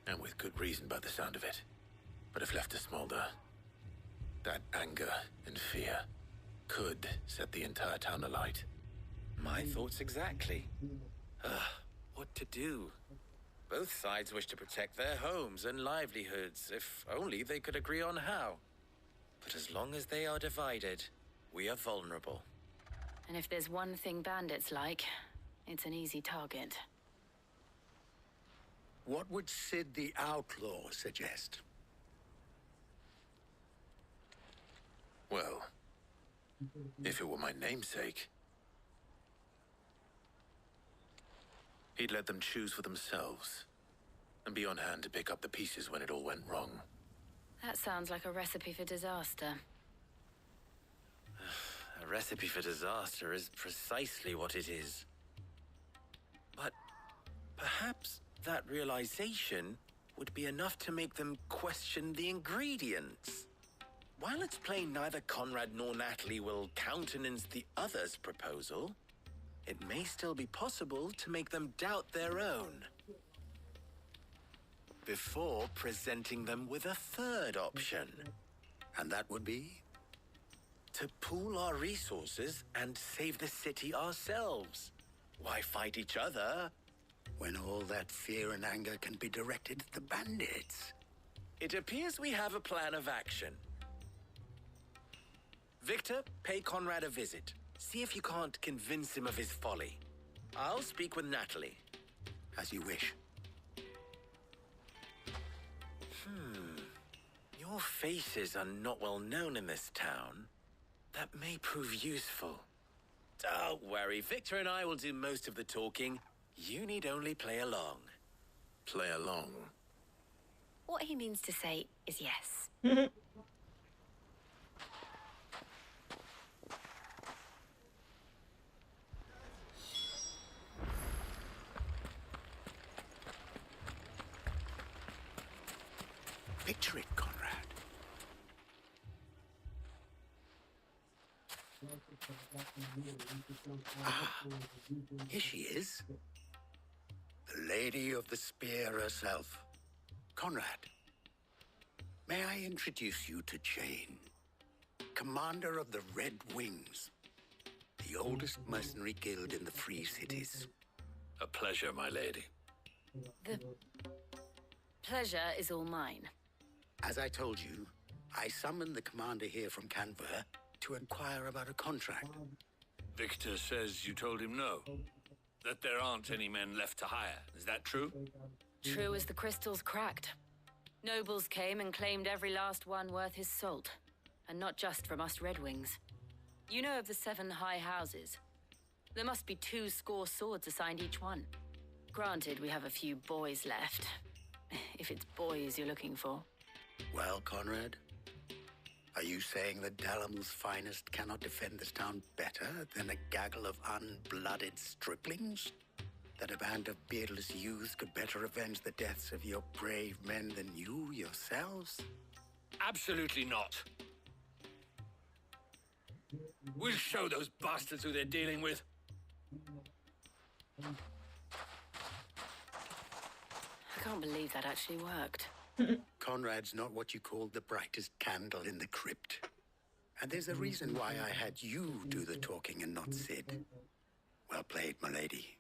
And with good reason by the sound of it. But if left to smolder, that anger and fear could set the entire town alight. My thoughts exactly. What to do? Both sides wish to protect their homes and livelihoods, if only they could agree on how. But as long as they are divided, we are vulnerable. And if there's one thing bandits like, it's an easy target. What would Sid the Outlaw suggest? Well, if it were my namesake, he'd let them choose for themselves and be on hand to pick up the pieces when it all went wrong. That sounds like a recipe for disaster. A recipe for disaster is precisely what it is. But perhaps that realization would be enough to make them question the ingredients. While it's plain neither Conrad nor Natalie will countenance the other's proposal, it may still be possible to make them doubt their own. Before presenting them with a third option. And that would be? To pool our resources and save the city ourselves. Why fight each other? When all that fear and anger can be directed at the bandits. It appears we have a plan of action. Victor, pay Conrad a visit. See if you can't convince him of his folly. I'll speak with Natalie. As you wish. Your faces are not well known in this town. That may prove useful. Don't worry, Victor and I will do most of the talking. You need only play along. Play along? What he means to say is yes. Picture it, Conrad. Ah, here she is. The Lady of the Spear herself. Conrad, may I introduce you to Jane, commander of the Red Wings, the oldest mercenary guild in the Free Cities. A pleasure, my lady. The pleasure is all mine. As I told you, I summoned the commander here from Canver to inquire about a contract. Victor says you told him no. That there aren't any men left to hire. Is that true? True as the crystals cracked. Nobles came and claimed every last one worth his salt. And not just from us Red Wings. You know of the 7 high houses. There must be 2 swords assigned each one. Granted, we have a few boys left. If it's boys you're looking for. Well, Conrad, are you saying that Dalamil's finest cannot defend this town better than a gaggle of unblooded striplings? That a band of beardless youths could better avenge the deaths of your brave men than you yourselves? Absolutely not. We'll show those bastards who they're dealing with. I can't believe that actually worked. Conrad's not what you call the brightest candle in the crypt. And there's a reason why I had you do the talking and not Sid. Well played, my lady.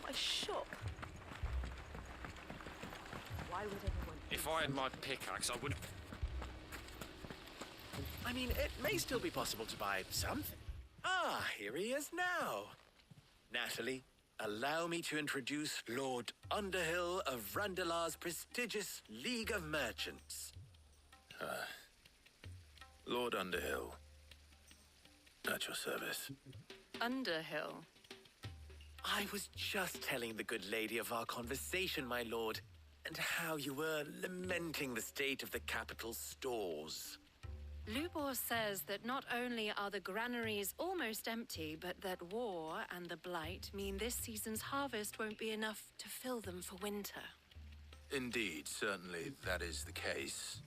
My shop. Why would anyone... If I had my pickaxe, I would... I mean, it may still be possible to buy something. Ah, here he is now. Natalie, allow me to introduce Lord Underhill of Randalar's prestigious League of Merchants. Lord Underhill. At your service. Underhill? I was just telling the good lady of our conversation, my lord, and how you were lamenting the state of the capital's stores. Lubor says that not only are the granaries almost empty, but that war and the blight mean this season's harvest won't be enough to fill them for winter. Indeed, certainly that is the case.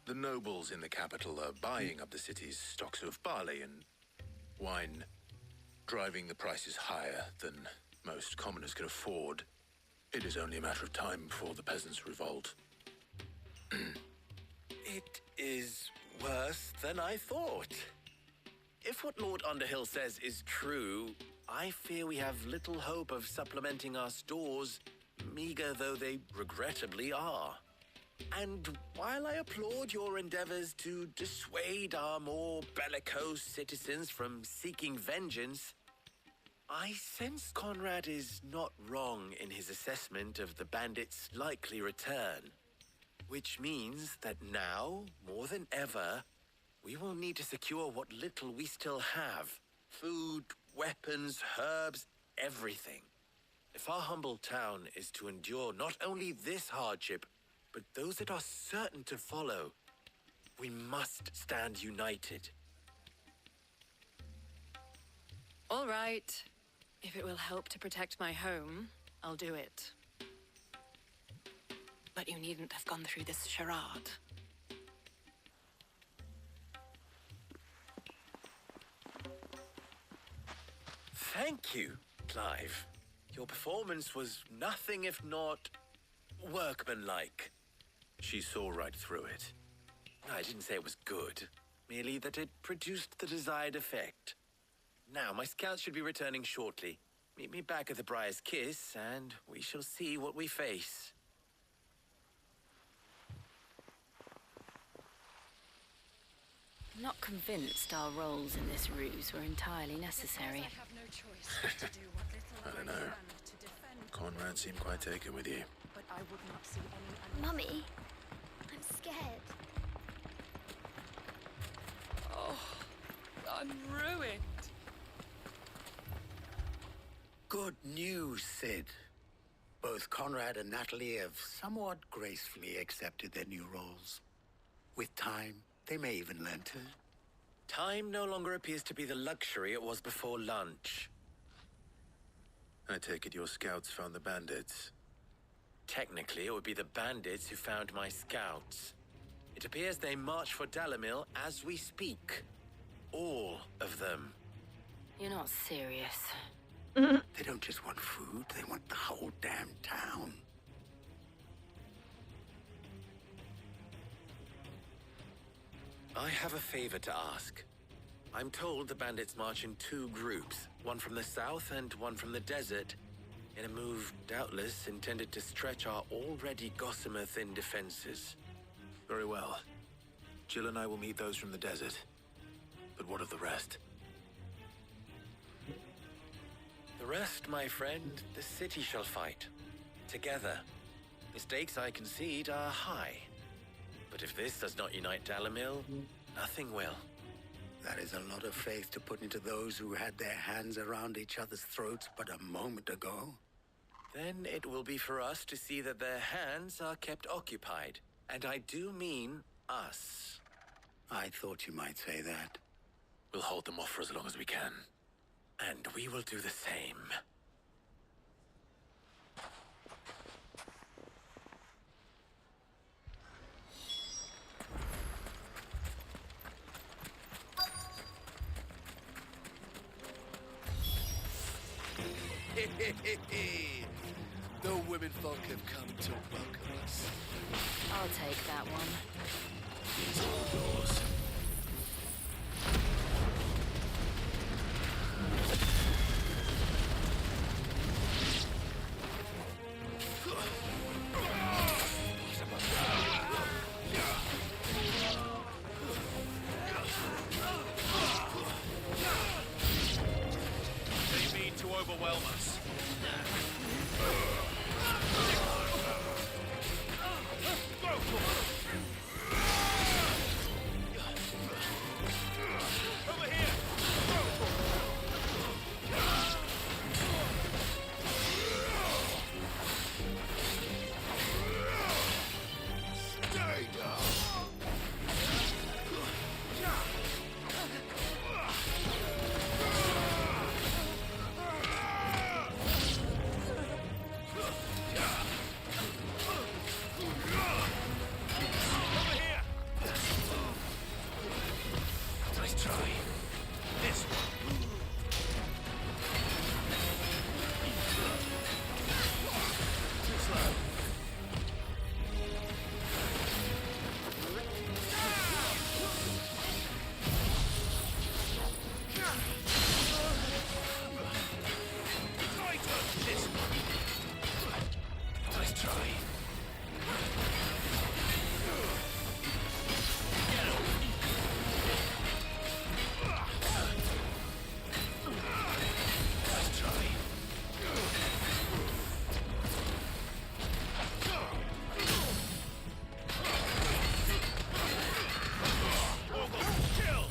The nobles in the capital are buying up the city's stocks of barley and wine, driving the prices higher than most commoners can afford. It is only a matter of time before the peasants revolt. It is worse than I thought. If what Lord Underhill says is true, I fear we have little hope of supplementing our stores, meager though they regrettably are. And while I applaud your endeavors to dissuade our more bellicose citizens from seeking vengeance, I sense Conrad is not wrong in his assessment of the bandits' likely return. Which means that now, more than ever, we will need to secure what little we still have. Food, weapons, herbs, everything. If our humble town is to endure not only this hardship, but those that are certain to follow, we must stand united. All right. If it will help to protect my home, I'll do it. But you needn't have gone through this charade. Thank you, Clive. Your performance was nothing if not workmanlike. She saw right through it. I didn't say it was good, merely that it produced the desired effect. Now, my scouts should be returning shortly. Meet me back at the Briar's Kiss, and we shall see what we face. I'm not convinced our roles in this ruse were entirely necessary. I don't know. Conrad seemed quite taken with you. Mummy, I'm scared. Oh, I'm ruined. Good news, Sid. Both Conrad and Natalie have somewhat gracefully accepted their new roles. With time, they may even learn to. Time no longer appears to be the luxury it was before lunch. I take it your scouts found the bandits. Technically, it would be the bandits who found my scouts. It appears they march for Dalamil as we speak. All of them. You're not serious. They don't just want food, they want the whole damn town. I have a favor to ask. I'm told the bandits march in two groups, one from the south and one from the desert, in a move doubtless intended to stretch our already gossamer-thin defenses. Very well. Jill and I will meet those from the desert. But what of the rest? The rest, my friend, the city shall fight. Together. The stakes, I concede, are high. But if this does not unite Dalamil, nothing will. That is a lot of faith to put into those who had their hands around each other's throats but a moment ago. Then it will be for us to see that their hands are kept occupied. And I do mean us. I thought you might say that. We'll hold them off for as long as we can. And we will do the same. The womenfolk have come to welcome us. I'll take that one. It's all yours. They mean to overwhelm us. Over here! Stay down! Nice try. This one. Too slow. This one. Nice try. Nice try. Kill!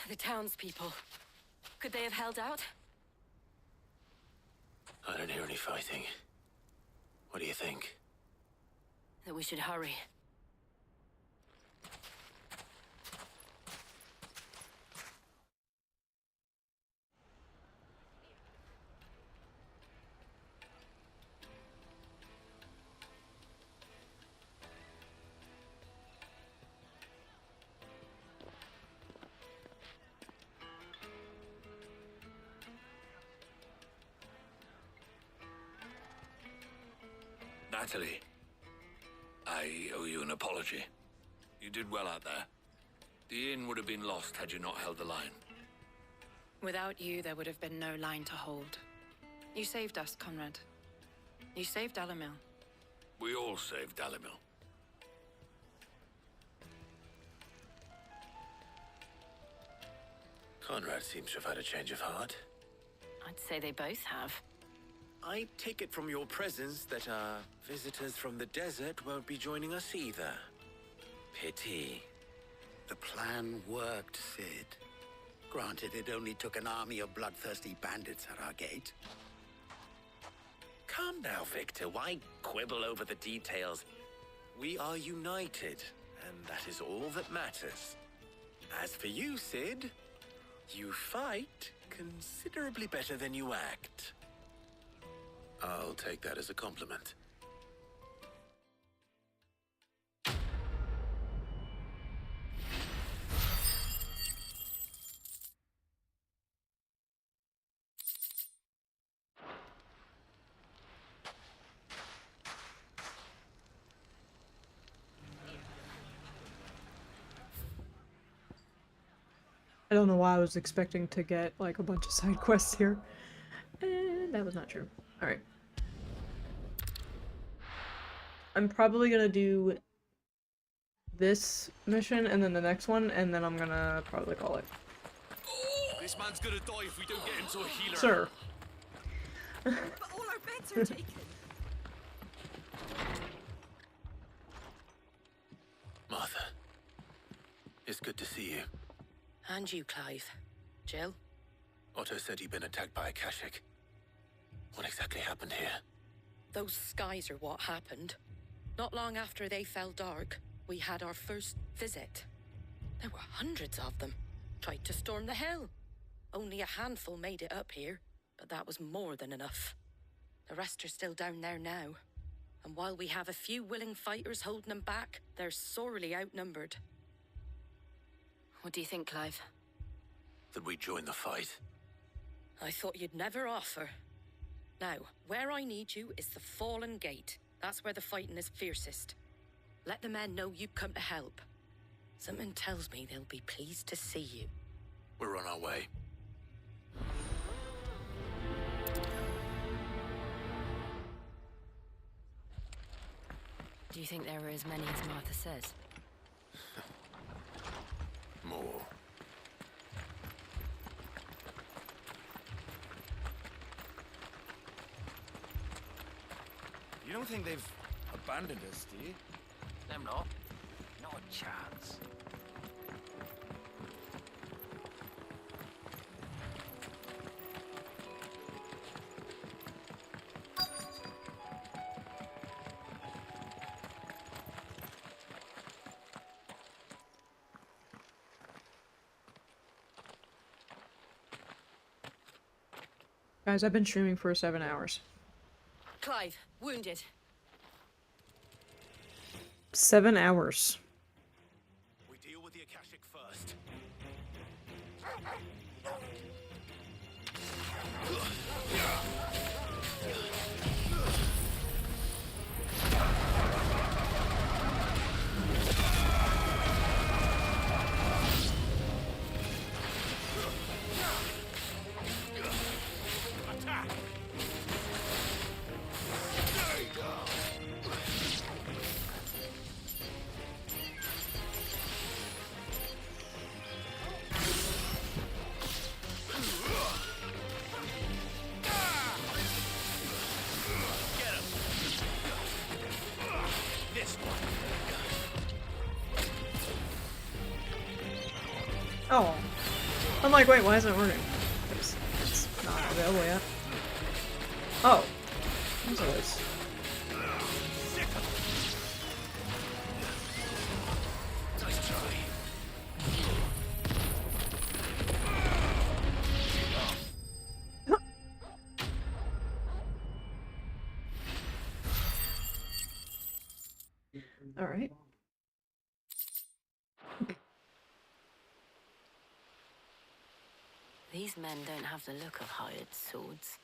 The townspeople. Could they have held out? I don't hear any fighting. What do you think? That we should hurry. Natalie, I owe you an apology. You did well out there. The inn would have been lost had you not held the line. Without you, there would have been no line to hold. You saved us, Conrad. You saved Alamil. We all saved Dalimil. Conrad seems to have had a change of heart. I'd say they both have. I take it from your presence that our visitors from the desert won't be joining us either. Pity. The plan worked, Sid. Granted, it only took an army of bloodthirsty bandits at our gate. Calm now, Victor. Why quibble over the details? We are united, and that is all that matters. As for you, Sid, you fight considerably better than you act. I'll take that as a compliment. I don't know why I was expecting to get like a bunch of side quests here. And that was not true. Alright. I'm probably gonna do this mission and then the next one, and then I'm gonna probably call it. This man's gonna die if we don't get him to a healer. Sir. But all our beds are taken. Martha, it's good to see you. And you, Clive. Jill? Otto said you'd been attacked by a Kashik. What exactly happened here? Those skies are what happened. Not long after they fell dark, we had our first visit. There were hundreds of them. Tried to storm the hill. Only a handful made it up here, but that was more than enough. The rest are still down there now. And while we have a few willing fighters holding them back, they're sorely outnumbered. What do you think, Clive? That we join the fight? I thought you'd never offer. Now, where I need you is the Fallen Gate. That's where the fighting is fiercest. Let the men know you've come to help. Something tells me they'll be pleased to see you. We're on our way. Do you think there were as many as Martha says? More. You don't think they've abandoned us, do you? Them not. Not a chance. Guys, I've been streaming for 7 hours. Clive, wounded. 7 hours. We deal with the Akashic first. Oh. I'm like, wait, why isn't it working? Because it's not available yet. Oh. That's always. Nice try. Alright. These men don't have the look of hired swords.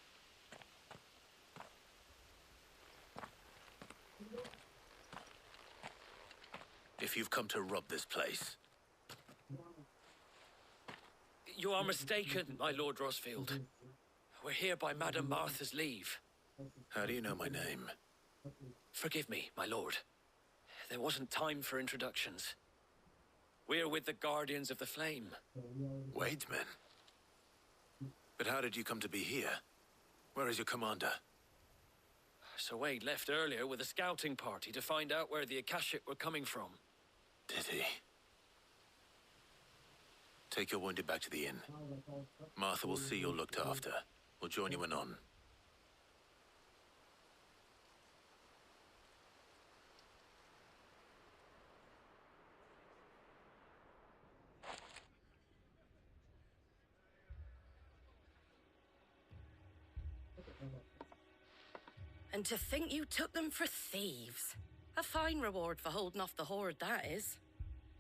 If you've come to rob this place, You are mistaken, my Lord Rosfield. We're here by Madame Martha's leave. how do you know my name? Forgive me, my lord. There wasn't time for introductions. We're with the Guardians of the Flame. Wade's men? But how did you come to be here? Where is your commander? Sir Wade left earlier with a scouting party to find out where the Akashic were coming from. Did he? Take your wounded back to the inn. Martha will see you're looked after. We'll join you anon. And to think you took them for thieves. A fine reward for holding off the horde, that is.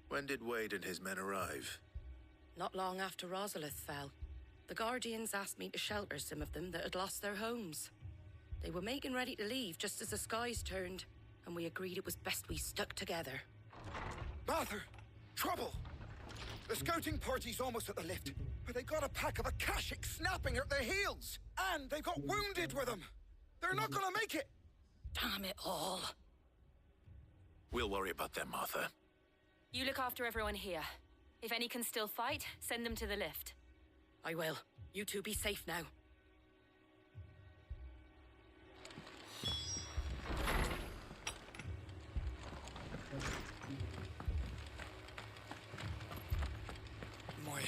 When did Wade and his men arrive? Not long after Rosalith fell. The Guardians asked me to shelter some of them that had lost their homes. They were making ready to leave just as the skies turned, and we agreed it was best we stuck together. Martha! Trouble! The scouting party's almost at the lift, but they got a pack of Akashic snapping at their heels! And they've got wounded with them! They're not gonna make it! Damn it all. We'll worry about them, Martha. You look after everyone here. If any can still fight, send them to the lift. I will. You two be safe now. My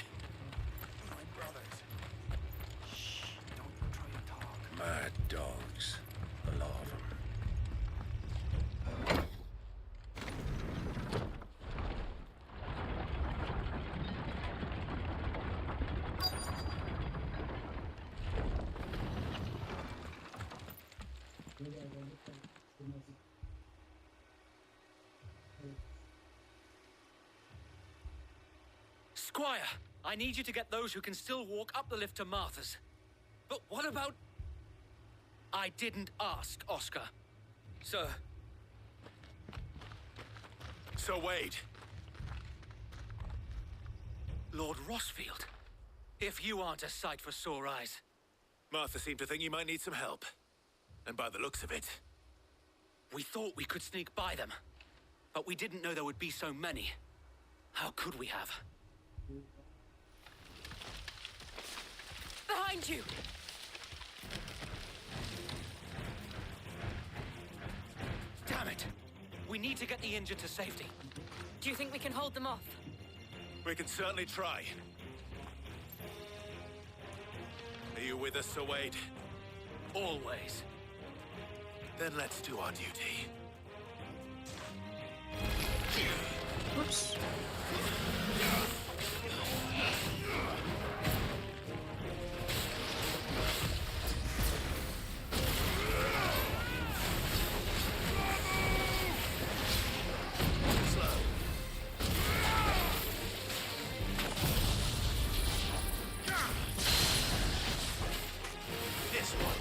brothers. Shh, don't try to talk. Mad dogs. A lot of them. Squire, I need you to get those who can still walk up the lift to Martha's. But what about... I didn't ask, Oscar. Sir. Sir Wade. Lord Rosfield. If you aren't a sight for sore eyes. Martha seemed to think you might need some help. And by the looks of it... We thought we could sneak by them. But we didn't know there would be so many. How could we have? Behind you! Damn it! We need to get the injured to safety. Do you think we can hold them off? We can certainly try. Are you with us, Sir Wade? Always. Then let's do our duty. Whoops. This one.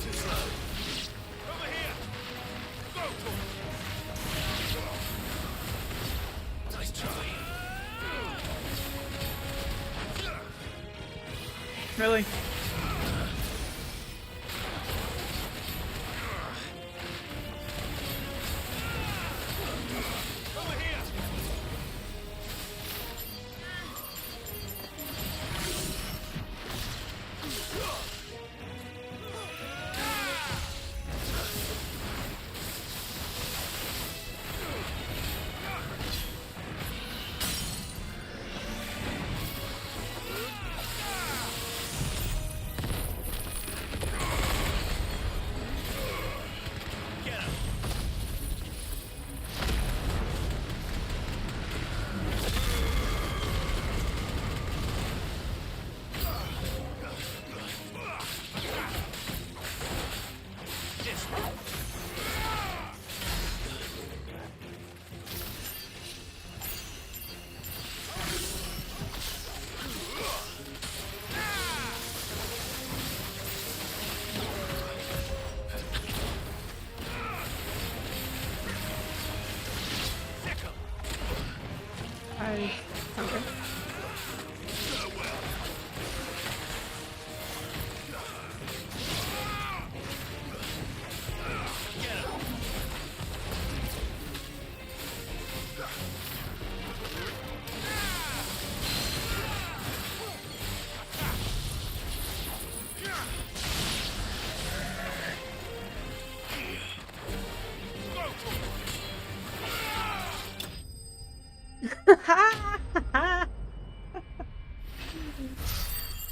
Too slow. Over here. Go. Nice try. Really? Over here.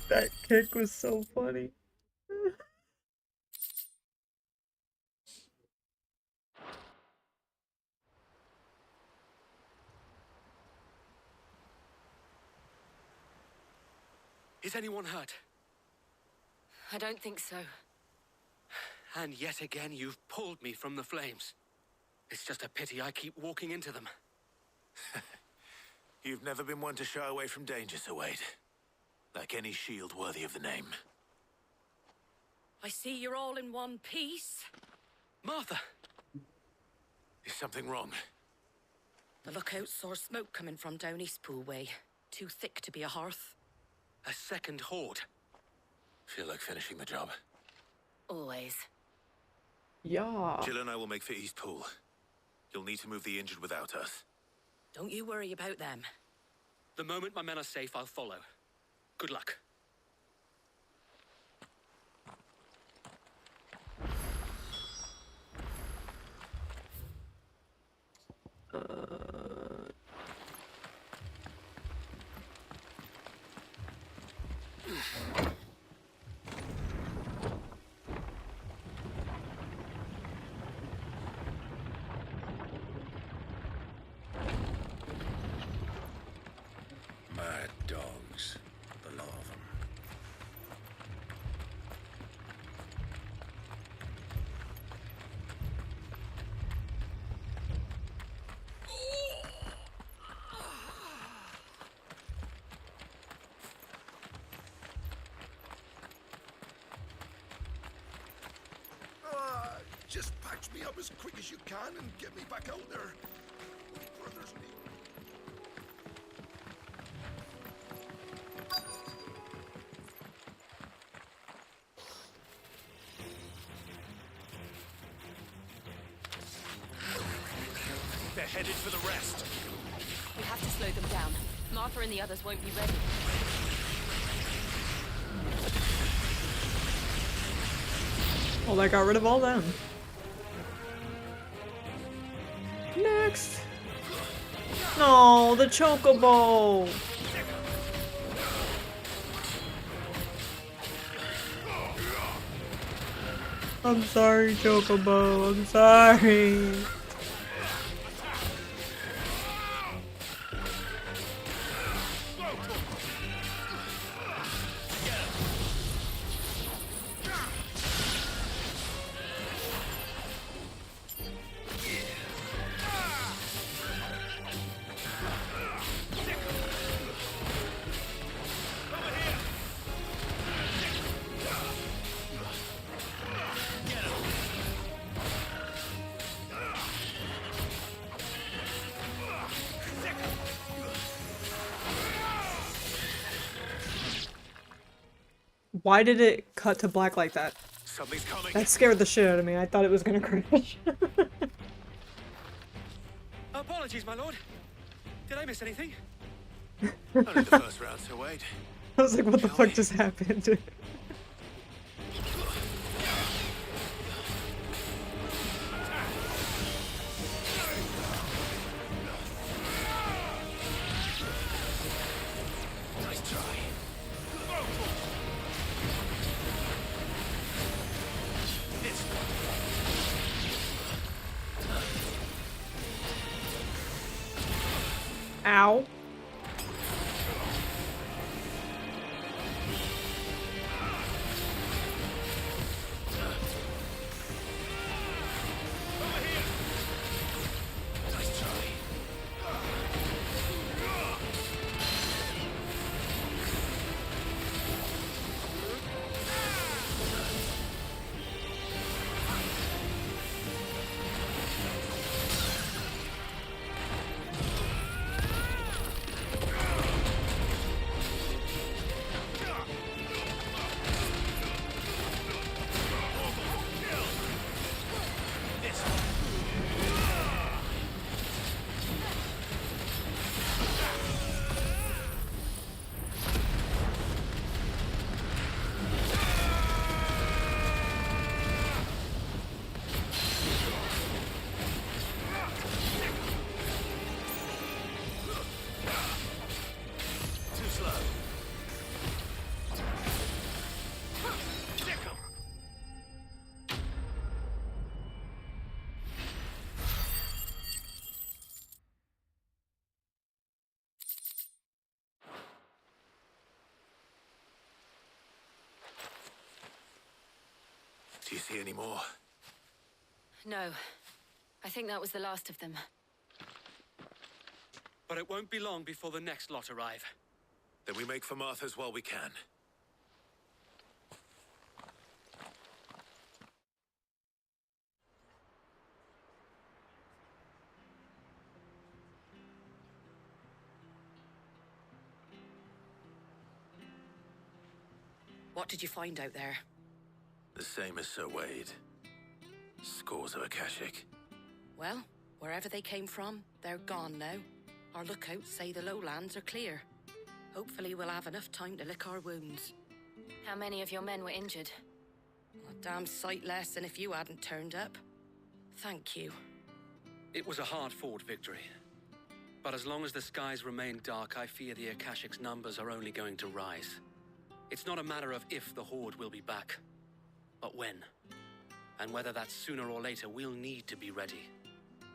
That kick was so funny. Is anyone hurt? I don't think so. And yet again, you've pulled me from the flames. It's just a pity I keep walking into them. You've never been one to shy away from danger, Sir Wade. Like any shield worthy of the name. I see you're all in one piece. Martha! Is something wrong? The lookout saw smoke coming from down Eastpool way. Too thick to be a hearth. A second horde. Feel like finishing the job. Always. Yeah. Jill and I will make for Eastpool. You'll need to move the injured without us. Don't you worry about them. The moment my men are safe, I'll follow. Good luck. Mad dogs, the lot of them. Just patch me up as quick as you can and get me back out there. My brothers need. They're headed for the rest. We have to slow them down. Martha and the others won't be ready. Well, I got rid of all them. Next. No, the chocobo. I'm sorry, chocobo. I'm sorry. Why did it cut to black like that? Something's coming. That scared the shit out of me. I thought it was gonna crash. Apologies, my lord. Did I miss anything? Only the first round, Sir Wade. I was like, what the fuck just happened? Nice try. Ow. see any more? No. I think that was the last of them. But it won't be long before the next lot arrive. Then we make for Martha's while we can. What did you find out there? The same as Sir Wade. Scores of Akashic. Well, wherever they came from, they're gone now. Our lookouts say the lowlands are clear. Hopefully we'll have enough time to lick our wounds. How many of your men were injured? A damn sight less than if you hadn't turned up. Thank you. It was a hard-fought victory. But as long as the skies remain dark, I fear the Akashic's numbers are only going to rise. It's not a matter of if the Horde will be back, but when. And whether that's sooner or later, we'll need to be ready.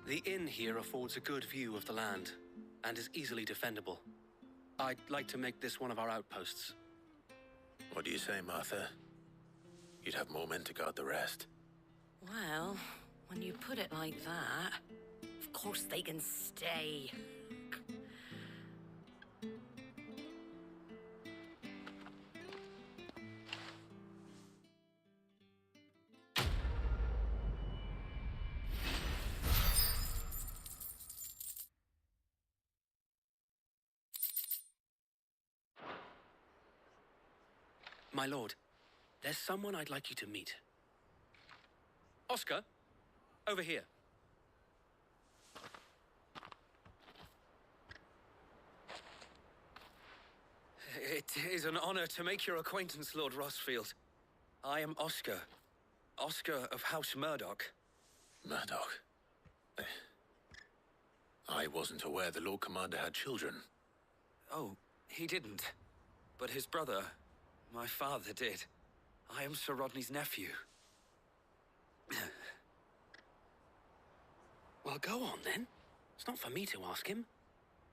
The inn here affords a good view of the land, and is easily defendable. I'd like to make this one of our outposts. What do you say, Martha? You'd have more men to guard the rest. Well, when you put it like that, of course they can stay. My lord, there's someone I'd like you to meet. Oscar, over here. It is an honor to make your acquaintance, Lord Rossfield. I am Oscar. Oscar of House Murdoch. Murdoch? I wasn't aware the Lord Commander had children. Oh, he didn't. But his brother, my father, did. I am Sir Rodney's nephew. Well, go on then. It's not for me to ask him.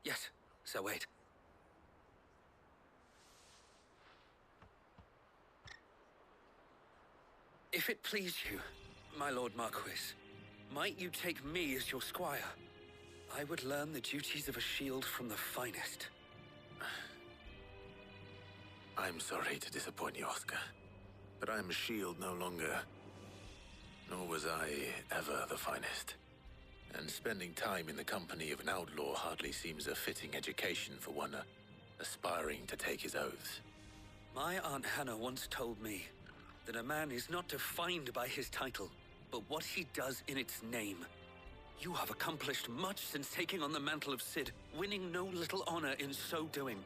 Yes, Sir Wade. If it please you, my Lord Marquis, might you take me as your squire? I would learn the duties of a shield from the finest. I'm sorry to disappoint you, Oscar, but I'm a shield no longer. Nor was I ever the finest. And spending time in the company of an outlaw hardly seems a fitting education for one aspiring to take his oaths. My Aunt Hannah once told me that a man is not defined by his title, but what he does in its name. You have accomplished much since taking on the mantle of Cid, winning no little honor in so doing.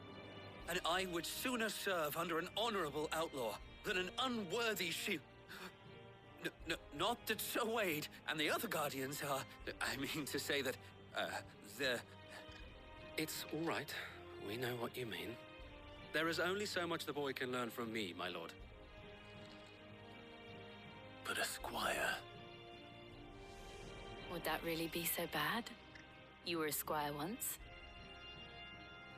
And I would sooner serve under an honorable outlaw than an unworthy shield. Not that Sir Wade and the other Guardians are... I mean to say that, they're... It's all right. We know what you mean. There is only so much the boy can learn from me, my lord. But a squire... Would that really be so bad? You were a squire once.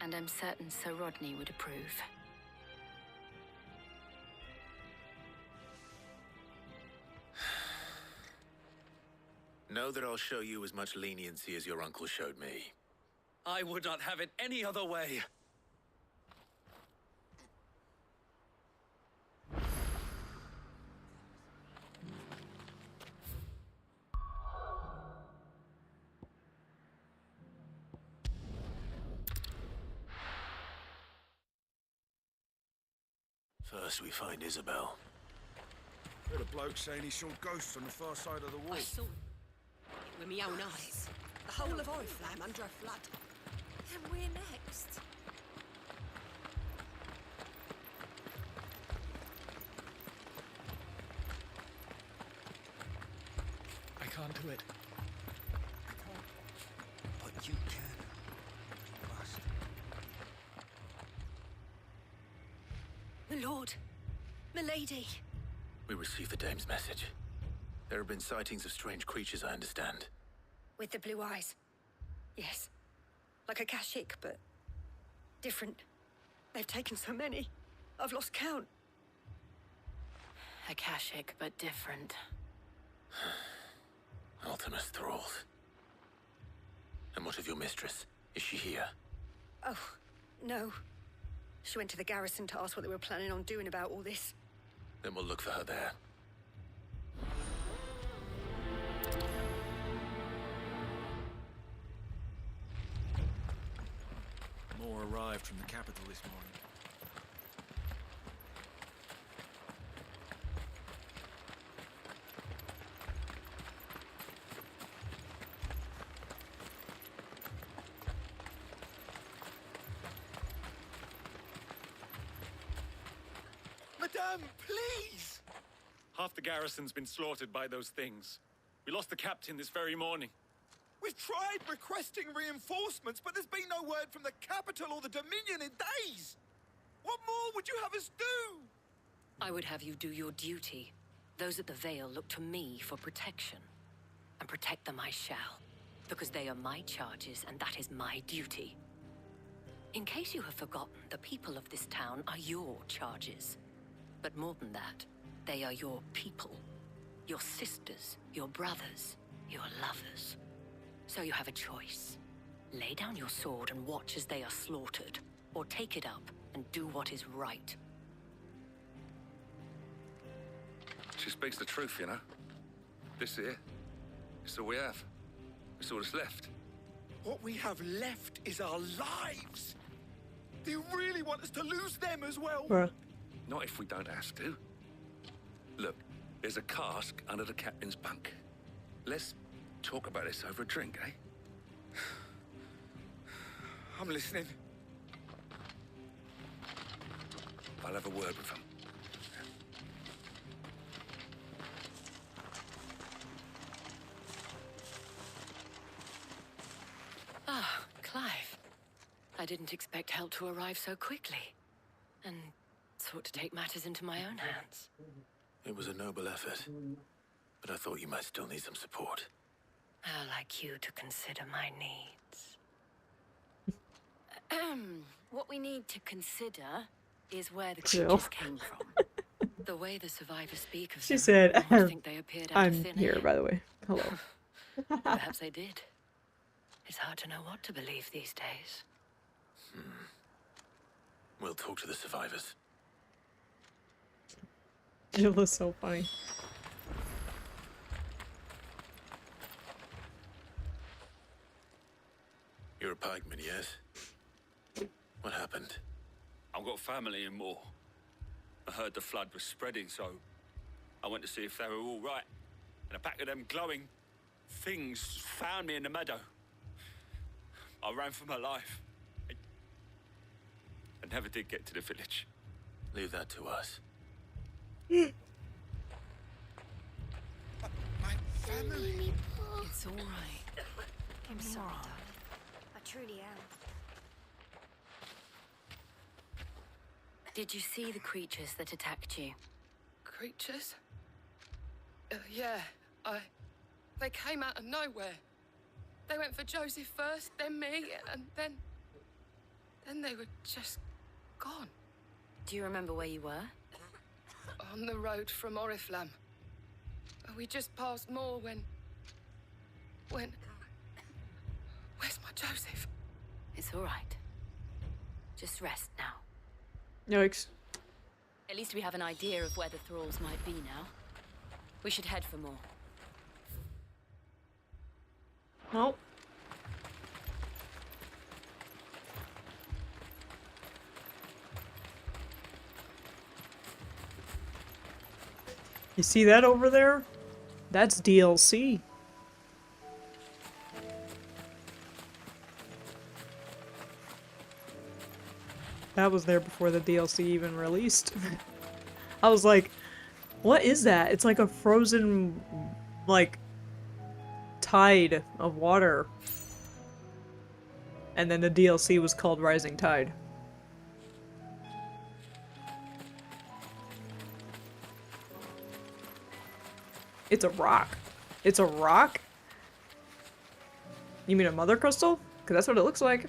And I'm certain Sir Rodney would approve. Know that I'll show you as much leniency as your uncle showed me. I would not have it any other way. First we find Isabel. Heard a bloke saying he saw ghosts on the far side of the wall. I saw it with my own eyes. The whole of Oriflamme under a flood. And we're next. I can't do it. I can't. But you can. You must. My lord, milady. We received the dame's message. There have been sightings of strange creatures, I understand. With the blue eyes. Yes. Like a Kashik, but different. They've taken so many. I've lost count. Akashic, but different. Ultimus thralls. And what of your mistress? Is she here? Oh, no. She went to the garrison to ask what they were planning on doing about all this. Then we'll look for her there. More arrived from the capital this morning. Madame, please! Half the garrison's been slaughtered by those things. We lost the captain this very morning. We've tried requesting reinforcements, but there's been no word from the capital or the Dominion in days! What more would you have us do? I would have you do your duty. Those at the Vale look to me for protection. And protect them I shall. Because they are my charges, and that is my duty. In case you have forgotten, the people of this town are your charges. But more than that, they are your people. Your sisters, your brothers, your lovers. So you have a choice. Lay down your sword and watch as they are slaughtered, or take it up and do what is right. She speaks the truth, you know. This here, it's all we have. It's all that's left. What we have left is our lives! Do you really want us to lose them as well? Bruh. Not if we don't have to. Look, there's a cask under the captain's bunk. Let's talk about this over a drink, eh? I'm listening. I'll have a word with him. Ah, Clive. I didn't expect help to arrive so quickly. And sought to take matters into my own hands. It was a noble effort, but I thought you might still need some support. How like you to consider my needs. What we need to consider is where the Jill. creatures came from. The way the survivors speak of She them, said, I think they appeared out of I'm thin here, air. by the way. Hello. Perhaps they did. It's hard to know what to believe these days. We'll talk to the survivors. Jill is so funny. You're a pikeman, yes? What happened? I've got family in Moor. I heard the flood was spreading, so I went to see if they were all right. And a pack of them glowing things found me in the meadow. I ran for my life. I never did get to the village. Leave that to us. My family. It's all right. I'm Give me sorry, your arm. darling. I truly am. Did you see the creatures that attacked you? Creatures? Yeah, they came out of nowhere. They went for Joseph first, then me, and then they were just gone. Do you remember where you were? On the road from Oriflamme. We just passed Moor when... Where's my Joseph? It's all right. Just rest now. Yikes. At least we have an idea of where the thralls might be now. We should head for more. Nope. You see that over there? That's DLC. That was there before the DLC even released. I was like, what is that? It's like a frozen, like, tide of water. And then the DLC was called Rising Tide. It's a rock. It's a rock? You mean a mother crystal? Because that's what it looks like.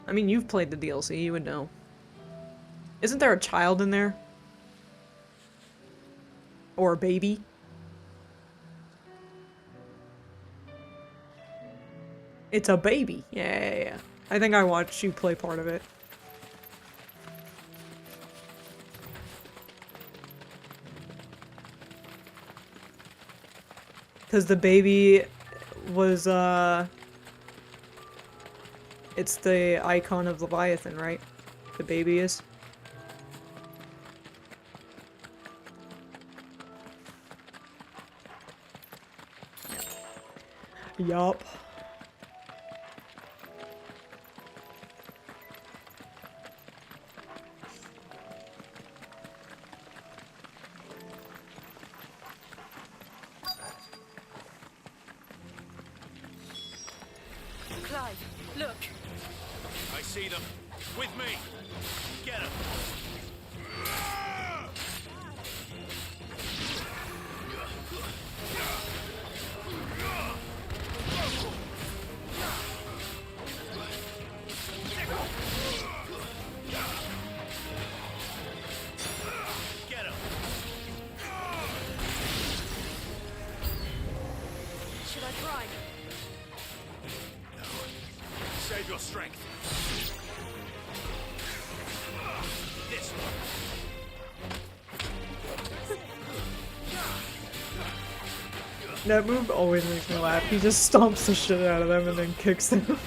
I mean, you've played the DLC, you would know. Isn't there a child in there? Or a baby. It's a baby. Yeah. I think I watched you play part of it. Because the baby was, it's the icon of Leviathan, right? The baby is. Yup. Clive, look. I see them. With me. Get them. Get him. Should I try? Save your strength. This one. That move always makes me laugh. He just stomps the shit out of them and then kicks them.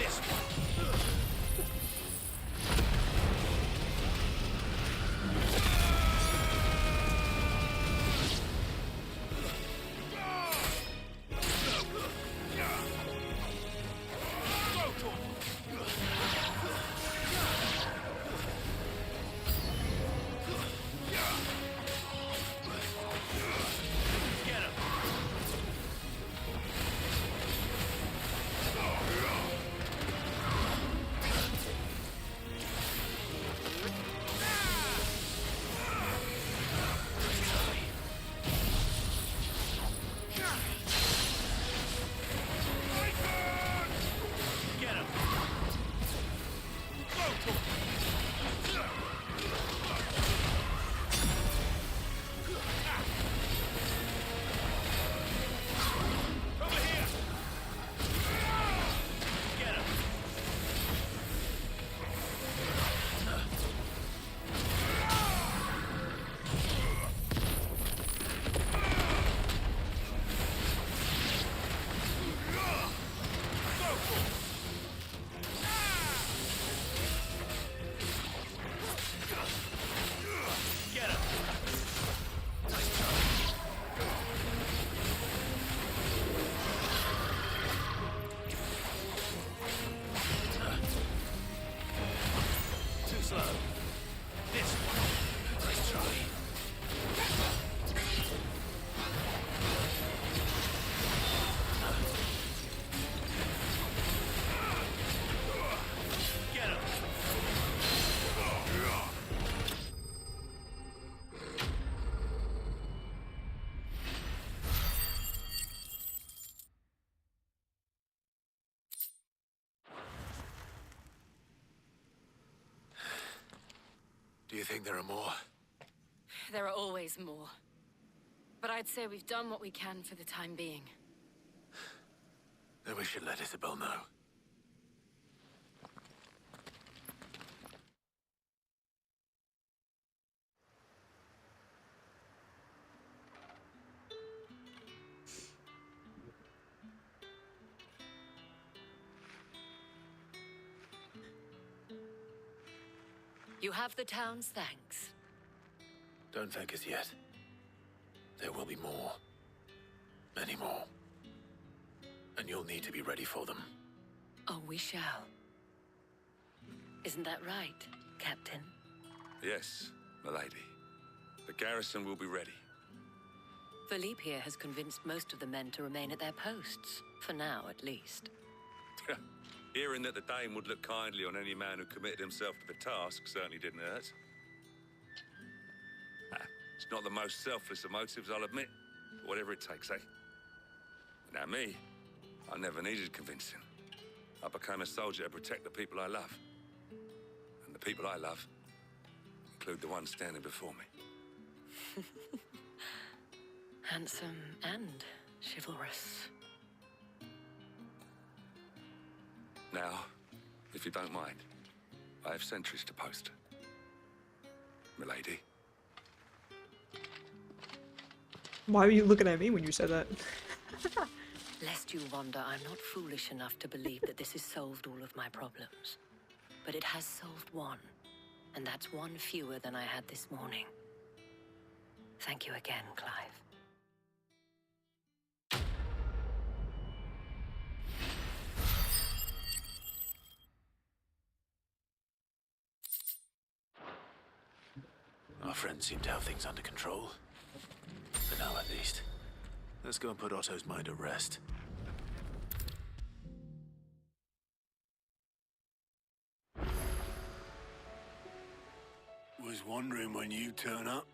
Do you think there are more? There are always more. But I'd say we've done what we can for the time being. Then we should let Isabel know. You have the town's thanks. Don't thank us yet. There will be more. Many more. And you'll need to be ready for them. Oh, we shall. Isn't that right, Captain? Yes, milady. The garrison will be ready. Philippe here has convinced most of the men to remain at their posts. For now, at least. Hearing that the Dane would look kindly on any man who committed himself to the task certainly didn't hurt. It's not the most selfless of motives, I'll admit. But whatever it takes, eh? Now me, I never needed convincing. I became a soldier to protect the people I love. And the people I love include the ones standing before me. Handsome and chivalrous. Now, if you don't mind, I have sentries to post. Milady. Why were you looking at me when you said that? Lest you wonder, I'm not foolish enough to believe that this has solved all of my problems. But it has solved one, and that's one fewer than I had this morning. Thank you again, Clive. Our friends seem to have things under control. For now, at least. Let's go and put Otto's mind at rest. Was wondering when you turn up.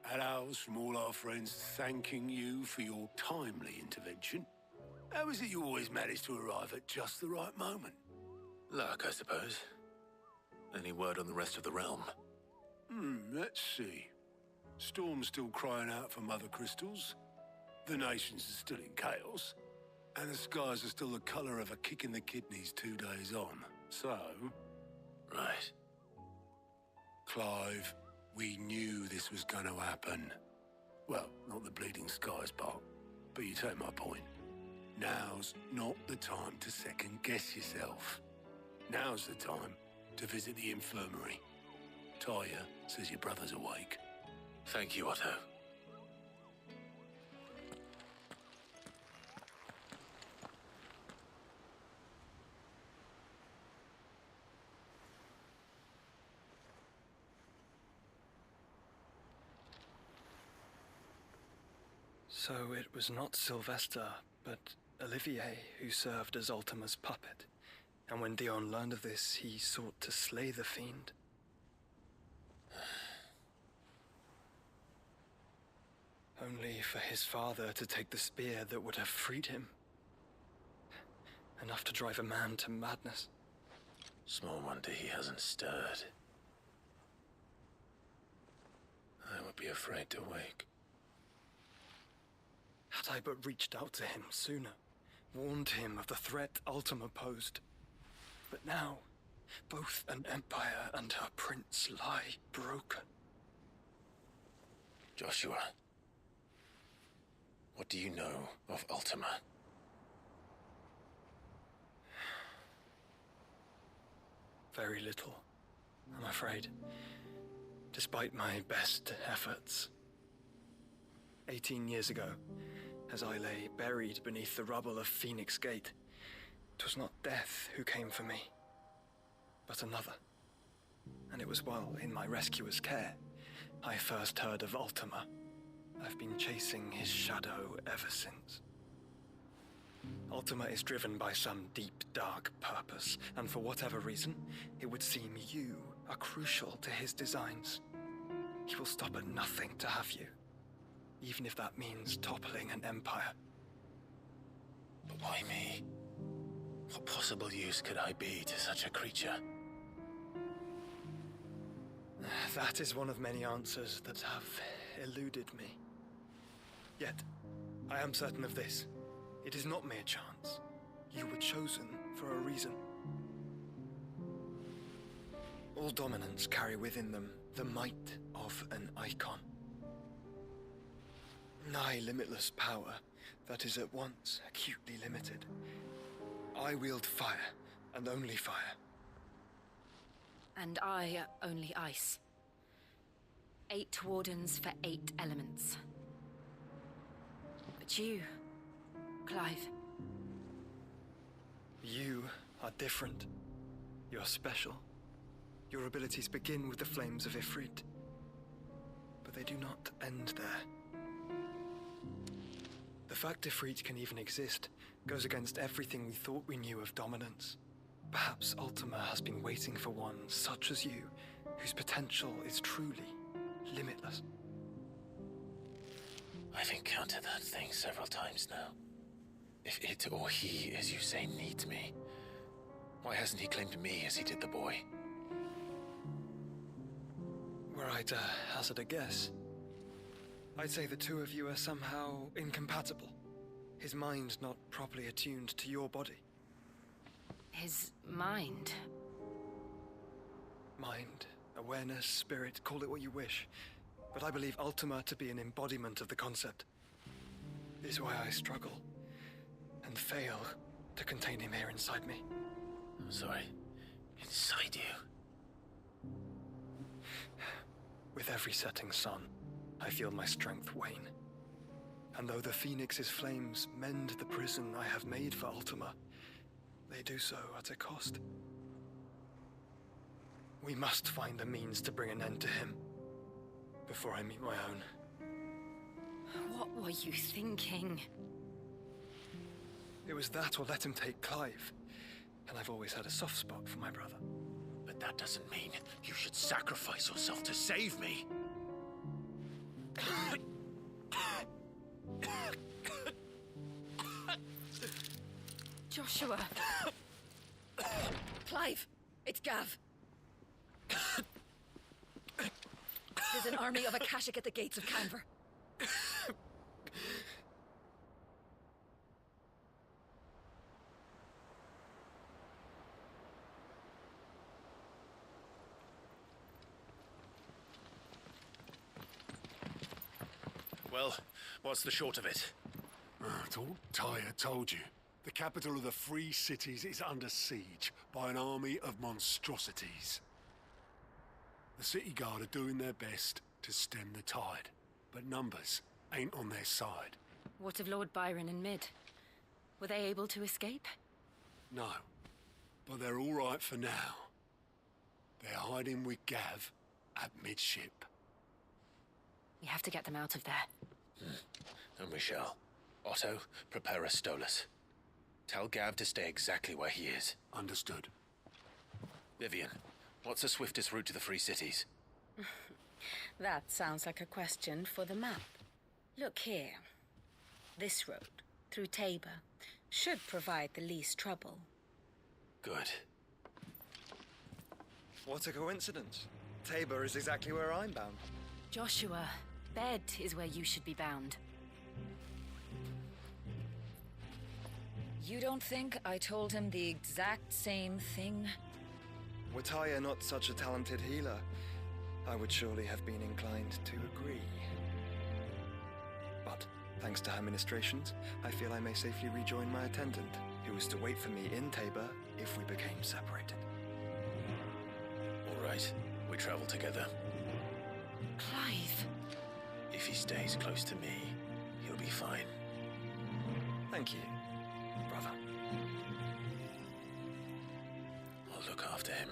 Had owls from all our friends thanking you for your timely intervention. How is it you always manage to arrive at just the right moment? Luck, I suppose. Any word on the rest of the realm? Let's see. Storm's still crying out for mother crystals. The nations are still in chaos. And the skies are still the colour of a kick in the kidneys 2 days on. So... Right. Clive, we knew this was going to happen. Well, not the bleeding skies part, but you take my point. Now's not the time to second-guess yourself. Now's the time to visit the infirmary. Talia says your brother's awake. Thank you, Otto. So it was not Sylvester, but Olivier who served as Ultima's puppet. And when Dion learned of this, he sought to slay the fiend. Only for his father to take the spear that would have freed him. Enough to drive a man to madness. Small wonder he hasn't stirred. I would be afraid to wake. Had I but reached out to him sooner, warned him of the threat Ultima posed. But now, both an empire and her prince lie broken. Joshua, what do you know of Ultima? Very little, I'm afraid. Despite my best efforts. 18 years ago, as I lay buried beneath the rubble of Phoenix Gate, 'twas not death who came for me, but another. And it was while in my rescuer's care, I first heard of Ultima. I've been chasing his shadow ever since. Ultima is driven by some deep, dark purpose, and for whatever reason, it would seem you are crucial to his designs. He will stop at nothing to have you, even if that means toppling an empire. But why me? What possible use could I be to such a creature? That is one of many answers that have eluded me. Yet, I am certain of this. It is not mere chance. You were chosen for a reason. All dominants carry within them the might of an icon. Nigh limitless power that is at once acutely limited. I wield fire, and only fire. And I only ice. 8 wardens for 8 elements. But you, Clive. You are different. You're special. Your abilities begin with the flames of Ifrit. But they do not end there. The fact Ifrit can even exist goes against everything we thought we knew of dominance. Perhaps Ultima has been waiting for one such as you, whose potential is truly limitless. I've encountered that thing several times now. If it or he, as you say, needs me, why hasn't he claimed me as he did the boy? Were I to hazard a guess, I'd say the two of you are somehow incompatible. His mind not properly attuned to your body. His mind. Mind, awareness, spirit, call it what you wish. But I believe Ultima to be an embodiment of the concept. This is why I struggle and fail to contain him here inside me. I'm sorry. Inside you? With every setting sun, I feel my strength wane. And though the Phoenix's flames mend the prison I have made for Ultima, they do so at a cost. We must find a means to bring an end to him before I meet my own. What were you thinking? It was that or let him take Clive. And I've always had a soft spot for my brother. But that doesn't mean you should sacrifice yourself to save me. Joshua. Clive, it's Gav. There's an army of Akashic at the gates of Canver. Well, what's the short of it? It's all Tyre told you. The capital of the Free Cities is under siege by an army of monstrosities. The city guard are doing their best to stem the tide, but numbers ain't on their side. What of Lord Byron and Mid? Were they able to escape? No, but they're all right for now. They're hiding with Gav at midship. We have to get them out of there. And we shall. Otto, prepare a Stolas. Tell Gav to stay exactly where he is. Understood. Vivian, what's the swiftest route to the Free Cities? That sounds like a question for the map. Look here. This road, through Tabor, should provide the least trouble. Good. What a coincidence. Tabor is exactly where I'm bound. Joshua, bed is where you should be bound. You don't think I told him the exact same thing? Were Tyre not such a talented healer, I would surely have been inclined to agree. But, thanks to her ministrations, I feel I may safely rejoin my attendant, who was to wait for me in Tabor if we became separated. All right, we travel together. Clive. If he stays close to me, he'll be fine. Thank you, brother. I'll look after him.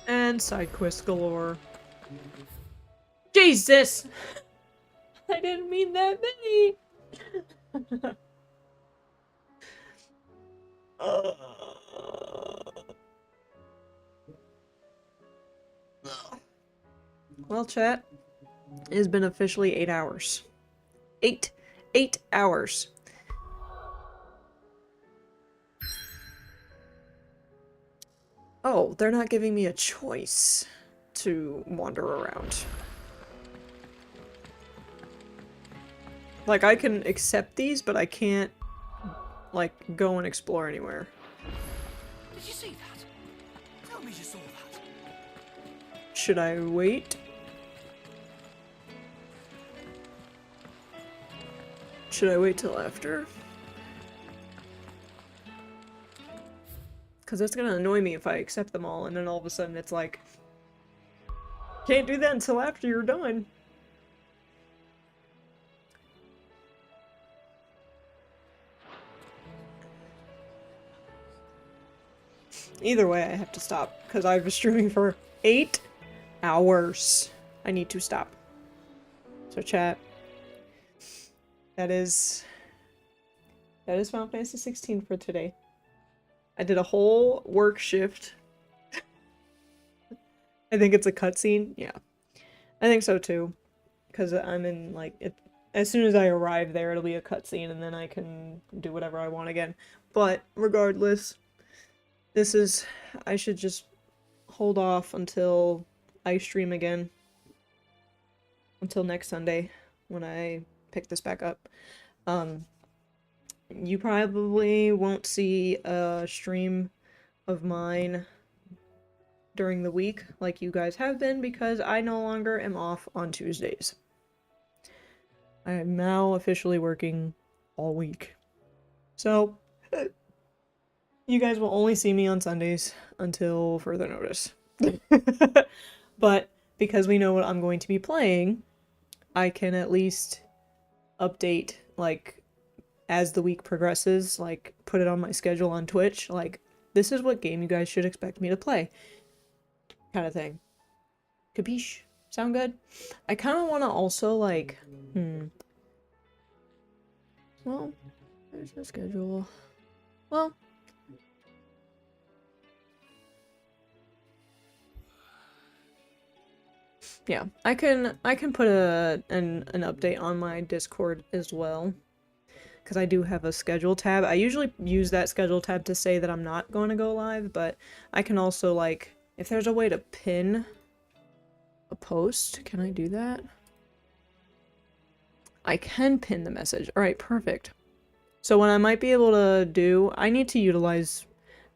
And side quest galore. Jesus! I didn't mean that many! Well, chat, it has been officially 8 hours. 8 hours. Oh, they're not giving me a choice to wander around. Like, I can accept these, but I can't, like, go and explore anywhere. Did you see that? Tell me you saw that. Should I wait? Should I wait till after? Because it's gonna annoy me if I accept them all and then all of a sudden it's like, can't do that until after you're done. Either way, I have to stop because I've been streaming for 8 hours. I need to stop. So chat, that is Final Fantasy 16 for today. I did a whole work shift. I think it's a cutscene. Yeah, I think so too. Because I'm in, like, it. As soon as I arrive there, it'll be a cutscene, and then I can do whatever I want again. But regardless, I should just hold off until I stream again. Until next Sunday, when I pick this back up. You probably won't see a stream of mine during the week like you guys have been, because I no longer am off on Tuesdays. I am now officially working all week. So, you guys will only see me on Sundays until further notice. But because we know what I'm going to be playing, I can at least update, like, as the week progresses, like, put it on my schedule on Twitch, like, this is what game you guys should expect me to play. Kind of thing. Capiche? Sound good? I kind of want to also, like, well, there's the schedule. Well, yeah, I can put an update on my Discord as well, because I do have a schedule tab. I usually use that schedule tab to say that I'm not going to go live, but I can also, like, if there's a way to pin a post, can I do that? I can pin the message. All right, perfect. So what I might be able to do, I need to utilize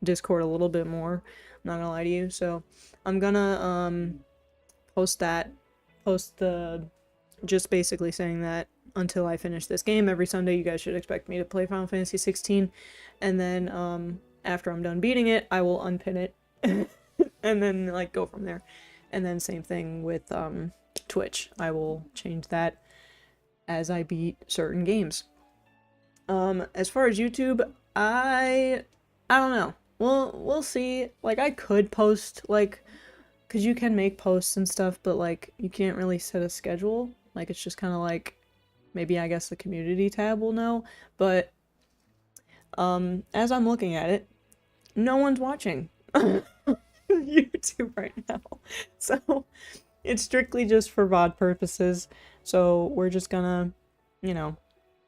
Discord a little bit more. I'm not gonna lie to you. So I'm gonna post the just basically saying that until I finish this game every Sunday, you guys should expect me to play Final Fantasy 16, and then after I'm done beating it, I will unpin it and then, like, go from there. And then same thing with Twitch. I will change that as I beat certain games. As far as YouTube, I don't know. We'll see. Like, I could post, like, because you can make posts and stuff, but, like, you can't really set a schedule. Like, it's just kind of like, maybe I guess the community tab will know. But as I'm looking at it, no one's watching YouTube right now. So it's strictly just for VOD purposes. So we're just gonna, you know,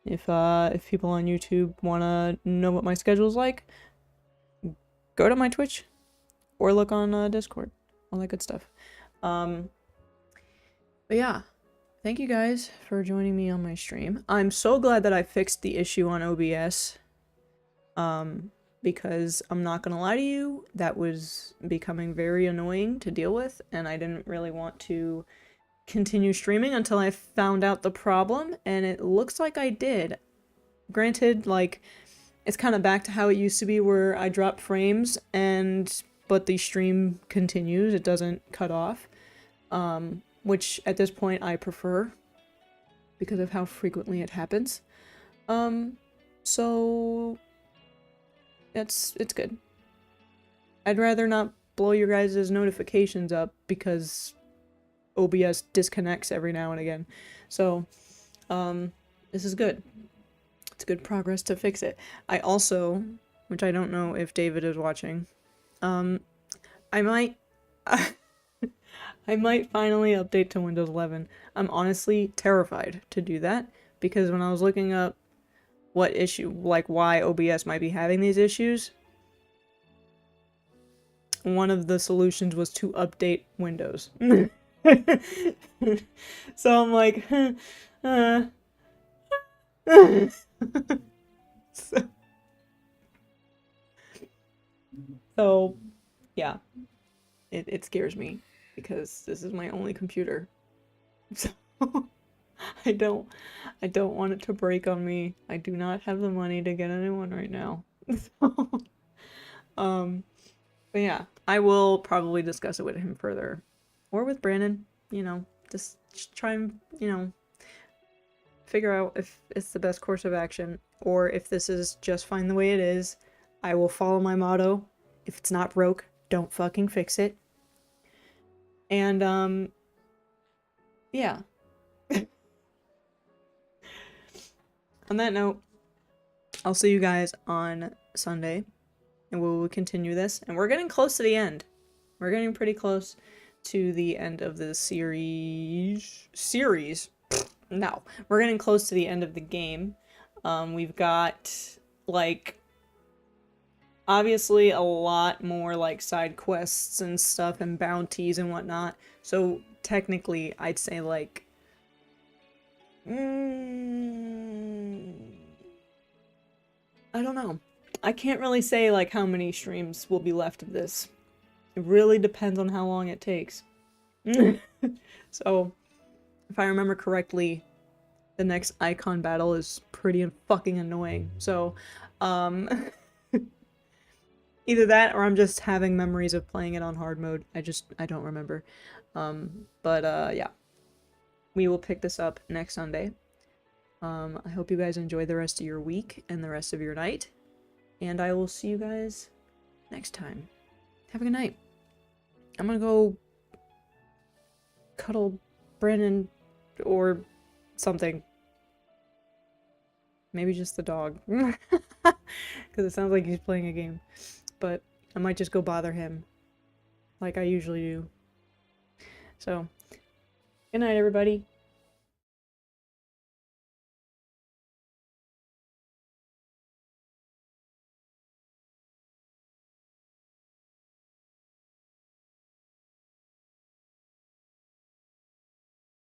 if people on YouTube wanna know what my schedule's like, go to my Twitch or look on Discord. All that good stuff. But yeah, thank you guys for joining me on my stream. I'm so glad that I fixed the issue on OBS. Because I'm not gonna lie to you, that was becoming very annoying to deal with, and I didn't really want to continue streaming until I found out the problem, and it looks like I did. Granted, like, it's kind of back to how it used to be, where I drop frames but the stream continues, it doesn't cut off, which at this point I prefer because of how frequently it happens. So it's good. I'd rather not blow your guys' notifications up because OBS disconnects every now and again. So, this is good. It's good progress to fix it. I also, which I don't know if David is watching, I might I might finally update to Windows 11. I'm honestly terrified to do that, because when I was looking up what issue, like why OBS might be having these issues, one of the solutions was to update Windows. So I'm like, so yeah, it scares me because this is my only computer. So I don't want it to break on me. I do not have the money to get a new one right now. So, but yeah, I will probably discuss it with him further, or with Brandon, you know, just try and, you know, figure out if it's the best course of action, or if this is just fine the way it is. I will follow my motto: if it's not broke, don't fucking fix it. And, yeah. On that note, I'll see you guys on Sunday, and we will continue this. And we're getting close to the end. We're getting pretty close to the end of the series. No, we're getting close to the end of the game. We've got, like, obviously a lot more like side quests and stuff and bounties and whatnot. So technically, I'd say like, I don't know. I can't really say like how many streams will be left of this. It really depends on how long it takes. So, if I remember correctly, the next icon battle is pretty fucking annoying. So, either that or I'm just having memories of playing it on hard mode. I don't remember. Yeah. We will pick this up next Sunday. I hope you guys enjoy the rest of your week and the rest of your night. And I will see you guys next time. Have a good night. I'm gonna go cuddle Brandon or something. Maybe just the dog. Because it sounds like he's playing a game. But I might just go bother him. Like I usually do. So, good night, everybody.